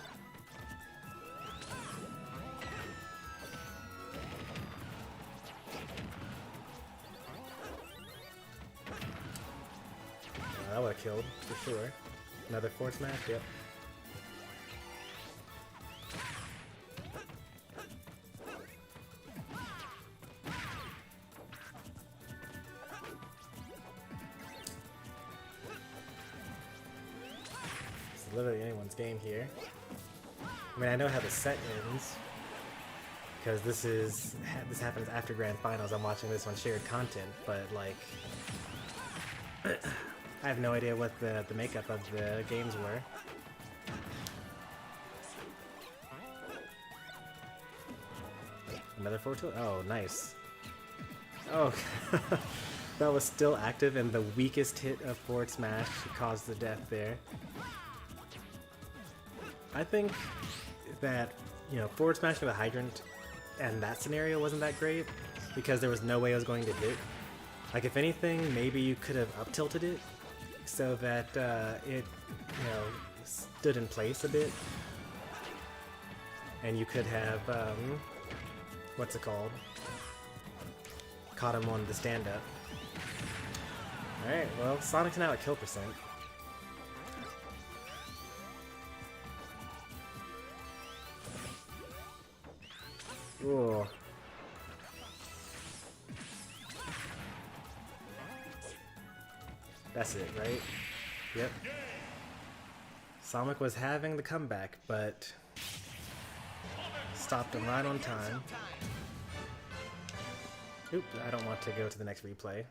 That would have killed, for sure. Another forward smash? Yep. It's literally anyone's game here. I mean, I know how the set ends, because this happens after Grand Finals. I'm watching this on shared content, but like, I have no idea what the makeup of the games were. Another forward tilt? Oh, nice. Oh, that was still active, and the weakest hit of forward smash caused the death there. I think that, you know, forward smash with a hydrant and that scenario wasn't that great because there was no way I was going to hit. Like, if anything, maybe you could have up tilted it so that it, you know, stood in place a bit, and you could have what's it called? Caught him on the stand up. Alright, well, Sonic's now at kill percent. Ooh. That's it, right? Yep. Sonic was having the comeback, but stopped him right on time. Oop, I don't want to go to the next replay,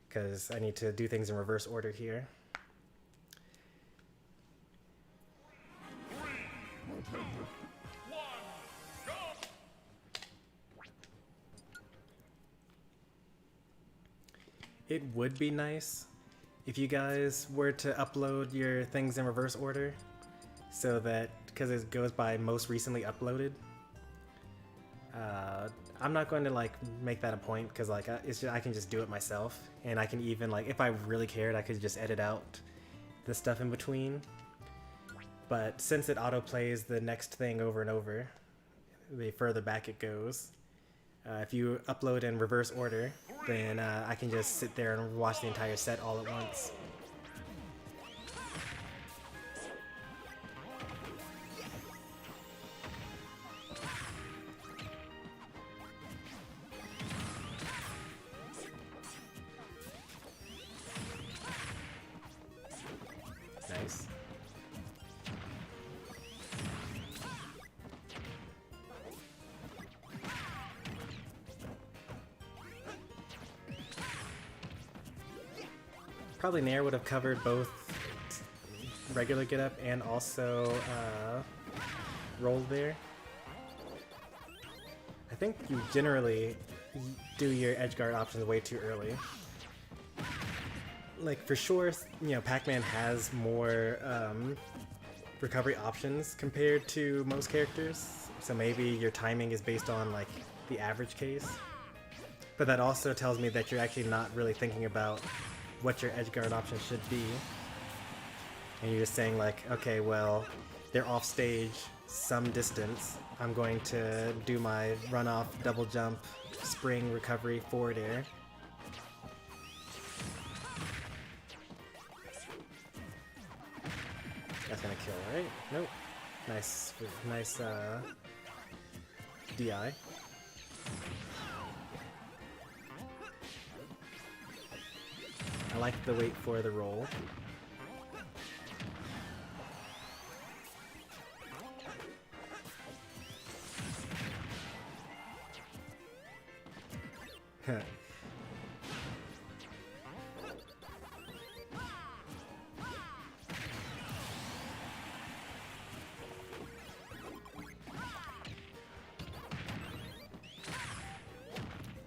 because I need to do things in reverse order here. 3, 2, 1, go! It would be nice if you guys were to upload your things in reverse order, so that, because it goes by most recently uploaded. I'm not going to like make that a point, because like it's just, I can just do it myself, and I can even, like, if I really cared, I could just edit out the stuff in between. But since it auto plays the next thing over and over, the further back it goes. If you upload in reverse order, then I can just sit there and watch the entire set all at once. Nice. Probably Nair would have covered both regular get up and also roll there. I think you generally do your edge guard options way too early. Like for sure, you know, Pac-Man has more recovery options compared to most characters, so maybe your timing is based on like the average case. But that also tells me that you're actually not really thinking about what your edge guard option should be. And you're just saying like, okay, well, they're off stage some distance. I'm going to do my run off, double jump, spring, recovery, forward air. That's gonna kill, right? Nope. Nice, nice DI. I like the wait for the roll.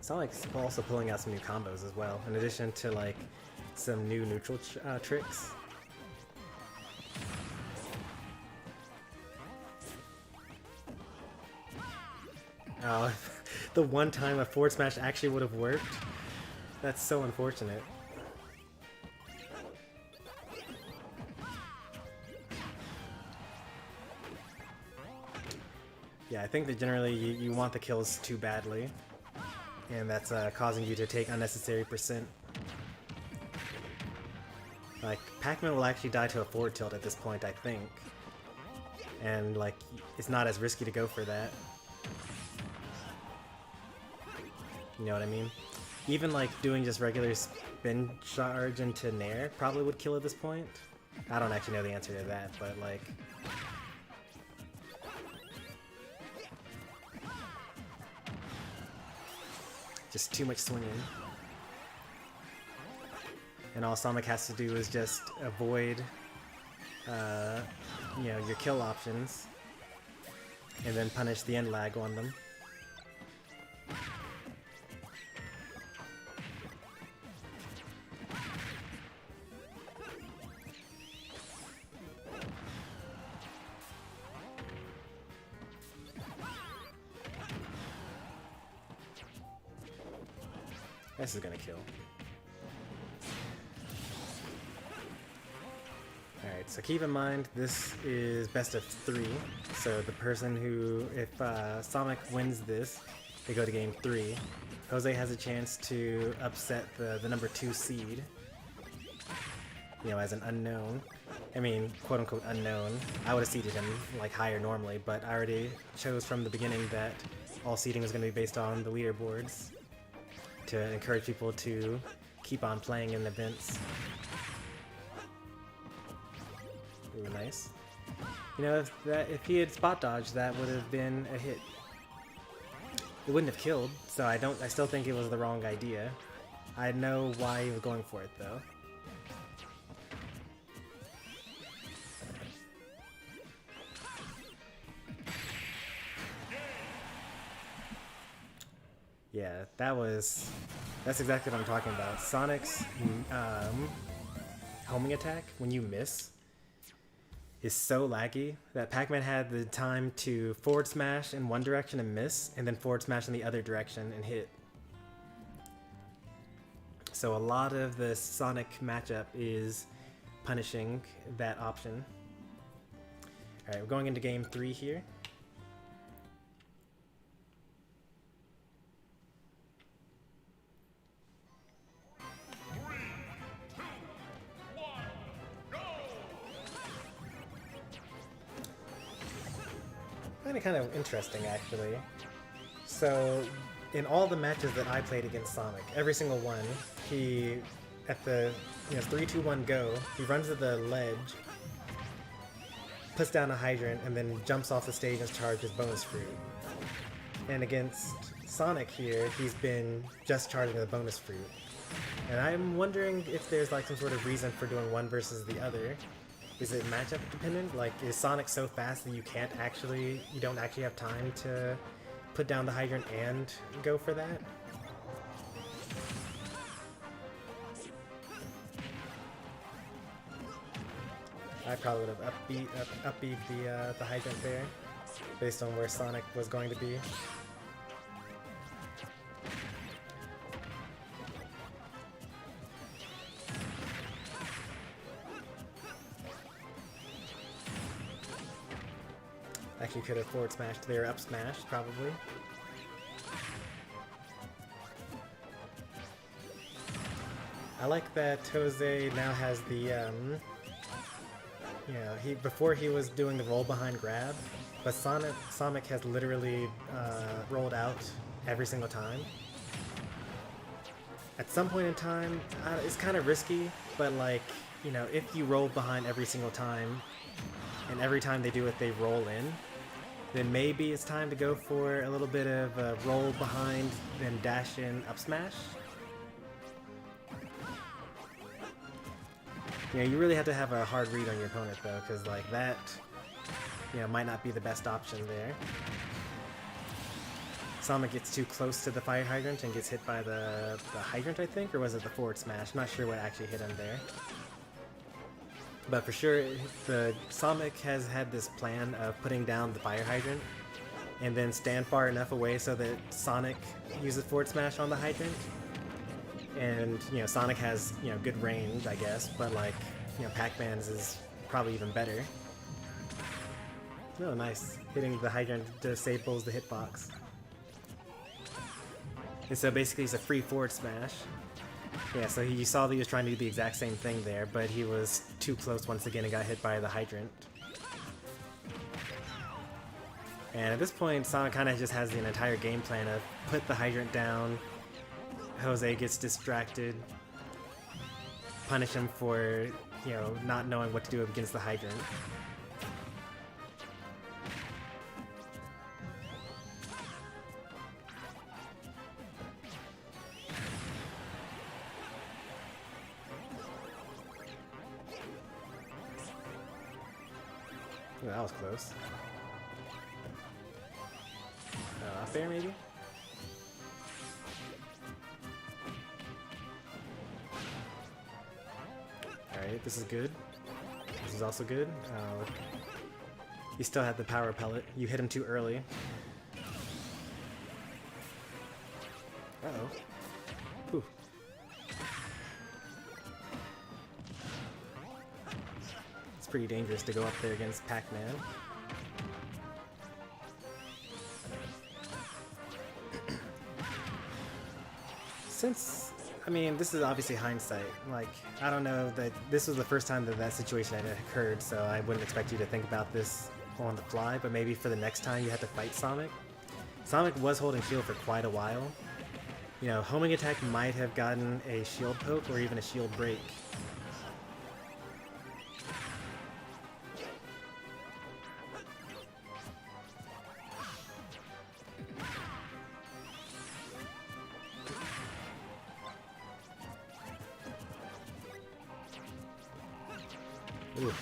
Sonic's also pulling out some new combos as well, in addition to like some new neutral tricks. Oh, the one time a forward smash actually would have worked. That's so unfortunate. Yeah, I think that generally you want the kills too badly, and that's causing you to take unnecessary percent. Like, Pac-Man will actually die to a forward tilt at this point, I think. And, like, it's not as risky to go for that. You know what I mean? Even, like, doing just regular spin charge into Nair probably would kill at this point. I don't actually know the answer to that, but, like... just too much swinging. And all Sonic has to do is just avoid, you know, your kill options, and then punish the end lag on them. This is gonna kill. Alright, so keep in mind, this is best of 3, so the person who, if Sonic wins this, they go to game 3. Jose has a chance to upset the number 2 seed, you know, as an unknown. I mean, quote-unquote unknown. I would have seeded him, like, higher normally, but I already chose from the beginning that all seeding was going to be based on the leaderboards to encourage people to keep on playing in events. Ooh, nice. You know, if he had spot dodged, that would have been a hit. It wouldn't have killed, so I still think it was the wrong idea. I know why he was going for it though. Yeah, that's exactly what I'm talking about. Sonic's homing attack, when you miss, is so laggy that Pac-Man had the time to forward smash in one direction and miss, and then forward smash in the other direction and hit. So a lot of the Sonic matchup is punishing that option. Alright, we're going into game 3 here. Kind of interesting, actually. So, in all the matches that I played against Sonic, every single one, he, at the 3, 2, 1, go, he runs to the ledge, puts down a hydrant, and then jumps off the stage and charges bonus fruit. And against Sonic here, he's been just charging the bonus fruit. And I'm wondering if there's like some sort of reason for doing one versus the other. Is it matchup dependent? Like, is Sonic so fast that you don't actually have time to put down the hydrant and go for that? I probably would have upbeat the hydrant there, based on where Sonic was going to be. Actually could have forward smashed there, up smashed, probably. I like that Jose now has the, before he was doing the roll behind grab, but Sonic has literally rolled out every single time. At some point in time, it's kind of risky, but like, you know, if you roll behind every single time, and every time they do it they roll in, then maybe it's time to go for a little bit of a roll behind, then dash in up smash. You know, you really have to have a hard read on your opponent though, because like that, you know, might not be the best option there. Sonic gets too close to the fire hydrant and gets hit by the hydrant, I think, or was it the forward smash? I'm not sure what actually hit him there. But for sure, Sonic has had this plan of putting down the fire hydrant and then stand far enough away so that Sonic uses forward smash on the hydrant. And, you know, Sonic has, you know, good range, I guess, but like, you know, Pac-Man's is probably even better. Oh, nice. Hitting the hydrant disables the hitbox. And so basically it's a free forward smash. Yeah, so you saw that he was trying to do the exact same thing there, but he was too close once again and got hit by the hydrant. And at this point, Sonic kind of just has an entire game plan of put the hydrant down, Jose gets distracted, punish him for, you know, not knowing what to do against the hydrant. Ooh, that was close. Fair maybe? Alright, this is good. This is also good. You still had the power pellet. You hit him too early. Uh-oh. Whew. It's pretty dangerous to go up there against Pac-Man. Since, I mean, this is obviously hindsight. Like, I don't know that this was the first time that that situation had occurred, so I wouldn't expect you to think about this on the fly, but maybe for the next time you have to fight Sonic. Sonic was holding shield for quite a while. You know, homing attack might have gotten a shield poke or even a shield break. Ooh.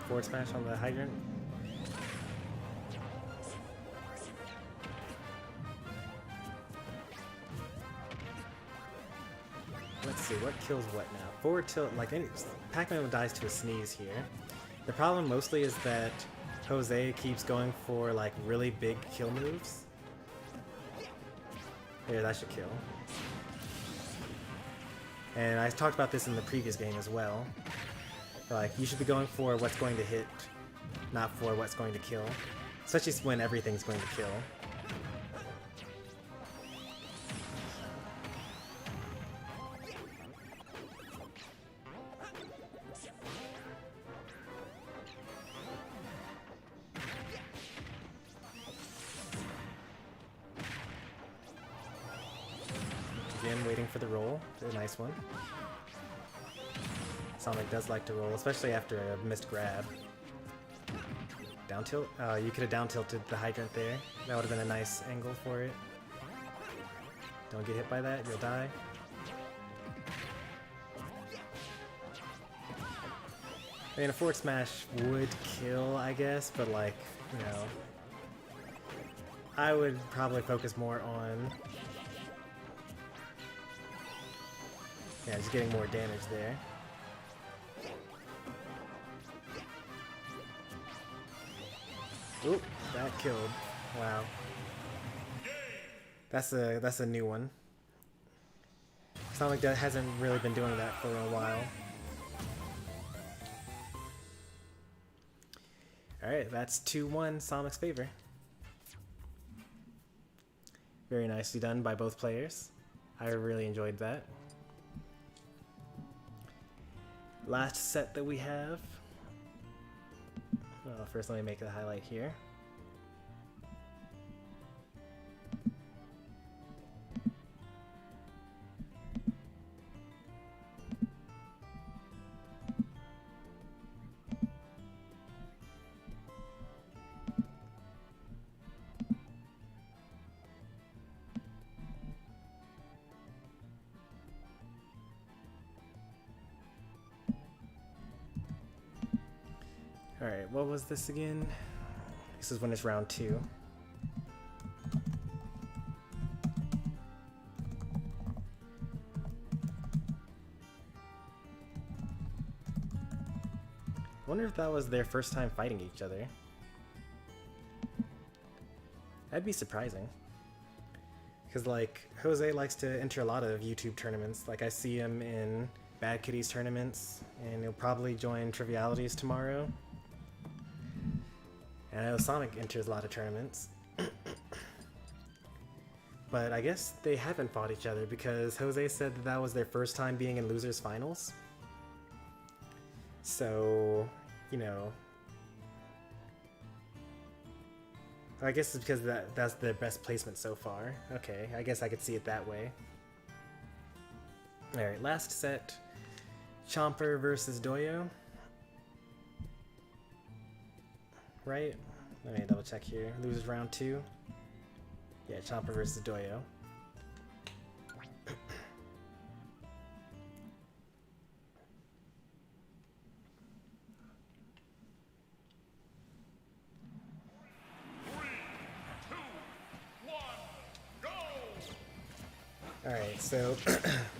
Forward smash on the hydrant. Let's see, what kills what now? Forward tilt, like Pac-Man dies to a sneeze here. The problem mostly is that Jose keeps going for like really big kill moves. Here, that should kill. And I talked about this in the previous game as well. Like, you should be going for what's going to hit, not for what's going to kill. Especially when everything's going to kill. Again, waiting for the roll. A nice one. Sonic does like to roll, especially after a missed grab. Down tilt? You could have down tilted the hydrant there. That would have been a nice angle for it. Don't get hit by that, you'll die. I mean, a forward smash would kill, I guess, but like, you know, I would probably focus more on, yeah, just getting more damage there. Oop, that killed. Wow. That's a new one. Sonic hasn't really been doing that for a while. Alright, that's 2-1 Sonic's favor. Very nicely done by both players. I really enjoyed that. Last set that we have. Well, first let me make the highlight here. Alright, what was this again? This is when it's round 2. I wonder if that was their first time fighting each other. That'd be surprising. Because, like, Jose likes to enter a lot of YouTube tournaments. Like, I see him in Bad Kitties tournaments, and he'll probably join Trivialities tomorrow. And I know Sonic enters a lot of tournaments. But I guess they haven't fought each other because Jose said that that was their first time being in Losers Finals. So, you know, I guess it's because that's their best placement so far. Okay, I guess I could see it that way. Alright, last set. Chomper versus Doyo. Right? Let me double check here. Losers round 2. Yeah, Chomper versus Doyo. Alright, so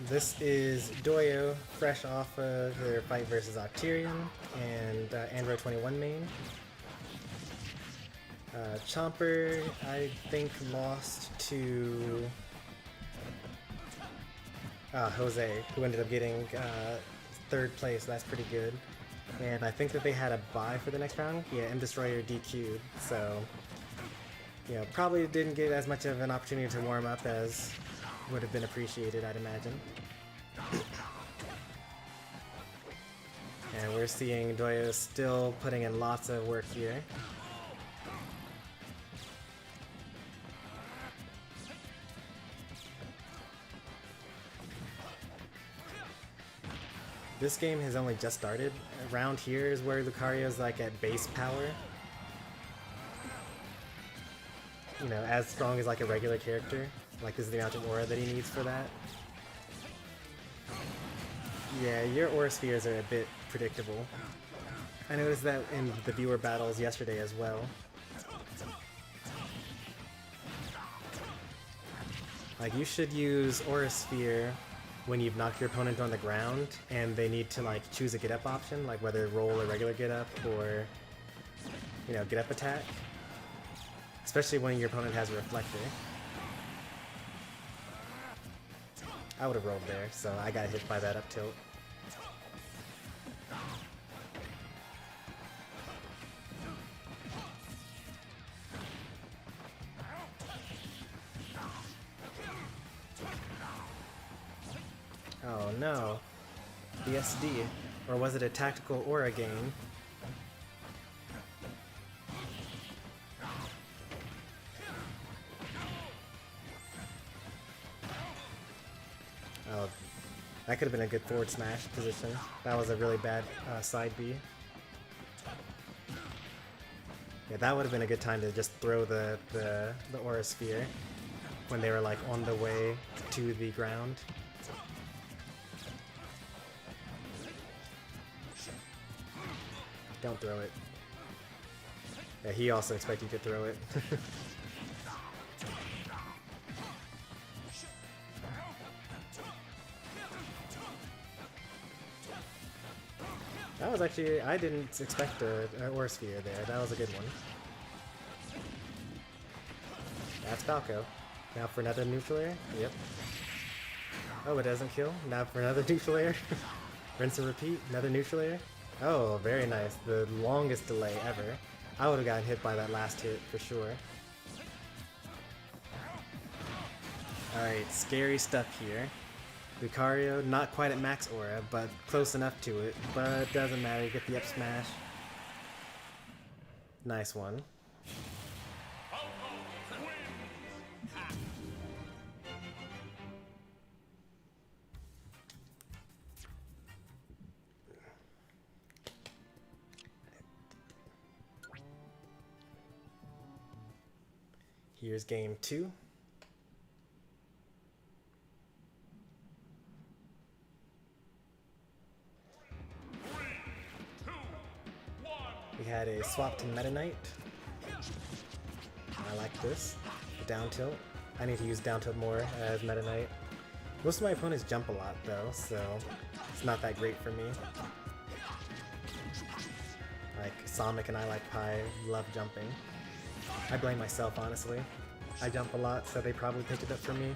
this is Doyo, fresh off of their fight versus Octarian and Android 21 main. Chomper, I think, lost to Jose, who ended up getting 3rd place. That's pretty good. And I think that they had a bye for the next round. Yeah, M Destroyer DQ'd, so you know, probably didn't get as much of an opportunity to warm up as would have been appreciated, I'd imagine. And we're seeing Doyo still putting in lots of work here. This game has only just started. Around here is where Lucario's like at base power. You know, as strong as like a regular character. Like this is the amount of aura that he needs for that. Yeah, your aura spheres are a bit predictable. I noticed that in the viewer battles yesterday as well. Like you should use aura sphere when you've knocked your opponent on the ground and they need to like choose a get up option, like whether roll a regular get up or, you know, get up attack. Especially when your opponent has a reflector. I would have rolled there, so I got hit by that up tilt. Oh no. BSD. Or was it a tactical aura game? Oh, that could have been a good forward smash position. That was a really bad side B. Yeah, that would have been a good time to just throw the Aura Sphere when they were like on the way to the ground. Don't throw it. Yeah, he also expected you to throw it. That was actually, I didn't expect an Aura Sphere there. That was a good one. That's Falco. Now for another neutral air. Yep. Oh, it doesn't kill. Now for another neutral air. Rinse and repeat. Another neutral air. Oh, very nice. The longest delay ever. I would have gotten hit by that last hit for sure. Alright, scary stuff here. Lucario, not quite at max aura, but close enough to it. But it doesn't matter, you get the up smash. Nice one. Here's game 2. We had a swap to Meta Knight. I like this. Down tilt. I need to use down tilt more as Meta Knight. Most of my opponents jump a lot though, so it's not that great for me. Like Sonic and I like Pi love jumping. I blame myself, honestly. I jump a lot, so they probably picked it up for me.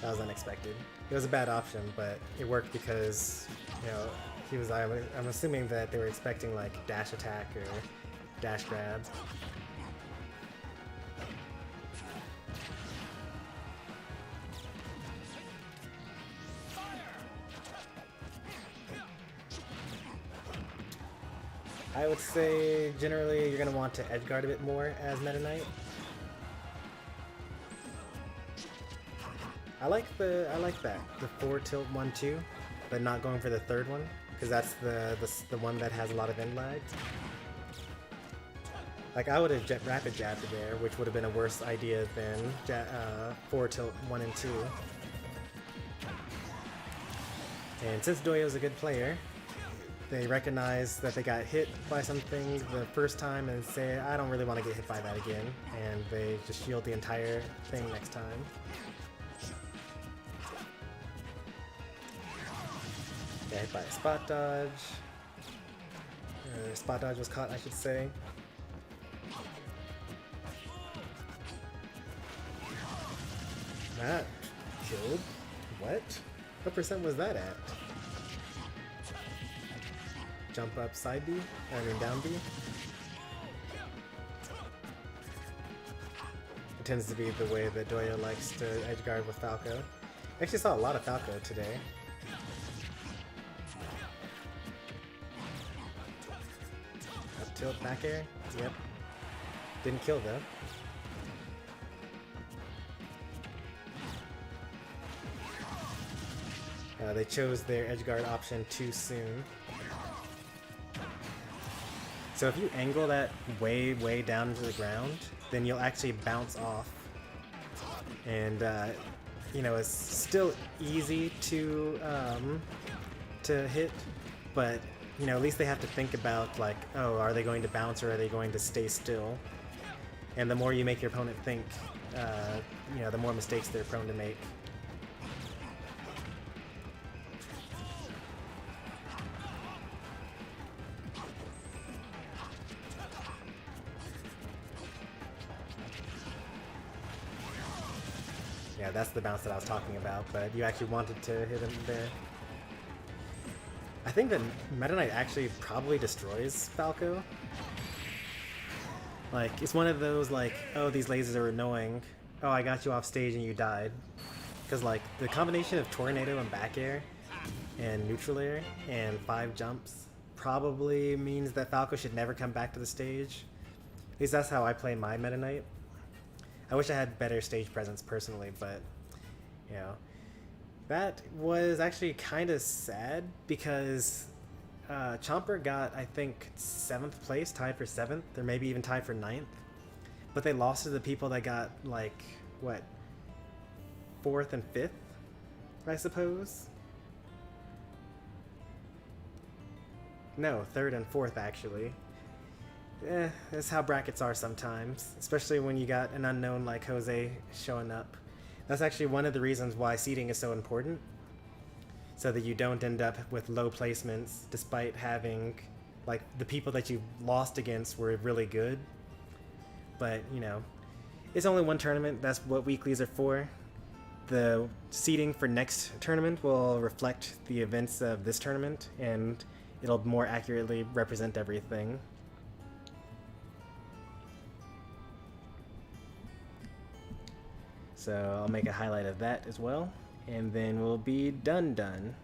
That was unexpected. It was a bad option, but it worked because, you know, he was. I'm assuming that they were expecting like dash attack or dash grab. I would say generally you're gonna want to edge guard a bit more as Meta Knight. I like that the 4 tilt 1-2, but not going for the third one because that's the one that has a lot of end lag. Like I would have rapid jabbed there, which would have been a worse idea than 4 tilt 1 and 2. And since Doyo's a good player, they recognize that they got hit by something the first time and say, I don't really want to get hit by that again, and they just shield the entire thing next time. Got hit by a spot dodge. Spot dodge was caught, I should say. That killed? What? What percent was that at? Jump up side B? I mean down B? It tends to be the way that Doyo likes to edge guard with Falco. I actually saw a lot of Falco today. Up tilt, back air? Yep. Didn't kill though. They chose their edge guard option too soon. So if you angle that way, way down into the ground, then you'll actually bounce off. And, you know, it's still easy to hit, but, you know, at least they have to think about, like, oh, are they going to bounce or are they going to stay still? And the more you make your opponent think, you know, the more mistakes they're prone to make. Yeah, that's the bounce that I was talking about, but you actually wanted to hit him there. I think that Meta Knight actually probably destroys Falco. Like, it's one of those, like, oh, these lasers are annoying. Oh, I got you off stage and you died. Because, like, the combination of Tornado and back air and neutral air and 5 jumps probably means that Falco should never come back to the stage. At least that's how I play my Meta Knight. I wish I had better stage presence personally, but you know, that was actually kind of sad because Chomper got, I think, 7th place, tied for 7th, or maybe even tied for 9th. But they lost to the people that got, like, what, 4th and 5th, I suppose? No, 3rd and 4th, actually. That's how brackets are sometimes, especially when you got an unknown like Jose showing up. That's actually one of the reasons why seeding is so important, so that you don't end up with low placements despite having, like, the people that you lost against were really good. But, you know, it's only one tournament. That's what weeklies are for. The seeding for next tournament will reflect the events of this tournament, and it'll more accurately represent everything. So I'll make a highlight of that as well, and then we'll be done.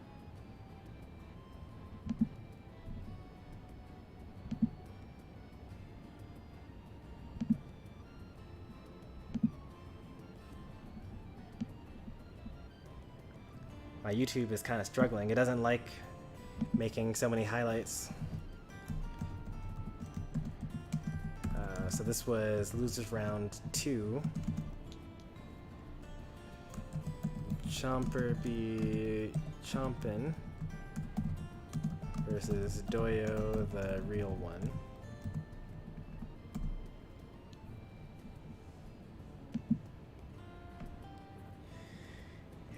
My YouTube is kind of struggling. It doesn't like making so many highlights. So this was losers round 2. Chomper be chompin' versus Doyo, the real one.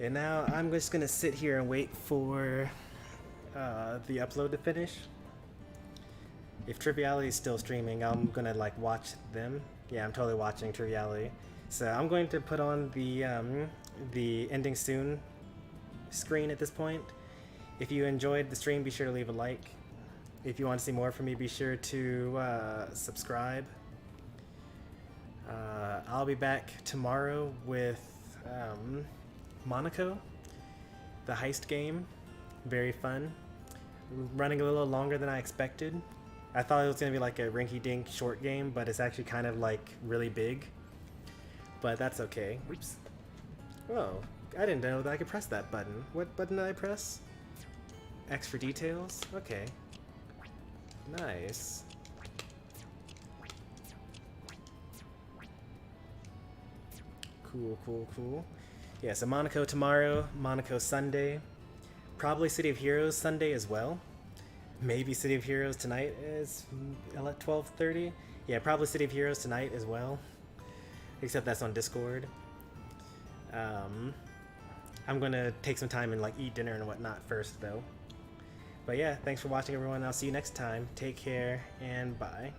And now I'm just gonna sit here and wait for the upload to finish. If Triviality is still streaming, I'm gonna like watch them. Yeah, I'm totally watching Triviality. So I'm going to put on the ending soon screen at this point. If you enjoyed the stream, be sure to leave a like. If you want to see more from me, be sure to subscribe. I'll be back tomorrow with Monaco, the heist game. Very fun. Running a little longer than I expected. I thought it was going to be like a rinky-dink short game, but it's actually kind of like really big. But that's okay. Oops. Oh, I didn't know that I could press that button. What button did I press? X for details? Okay. Nice. Cool. Yeah, so Monaco tomorrow, Monaco Sunday. Probably City of Heroes Sunday as well. Maybe City of Heroes tonight is at 12:30. Yeah, probably City of Heroes tonight as well. Except that's on Discord. I'm gonna take some time and like eat dinner and whatnot first though. But yeah, thanks for watching everyone. I'll see you next time. Take care and bye.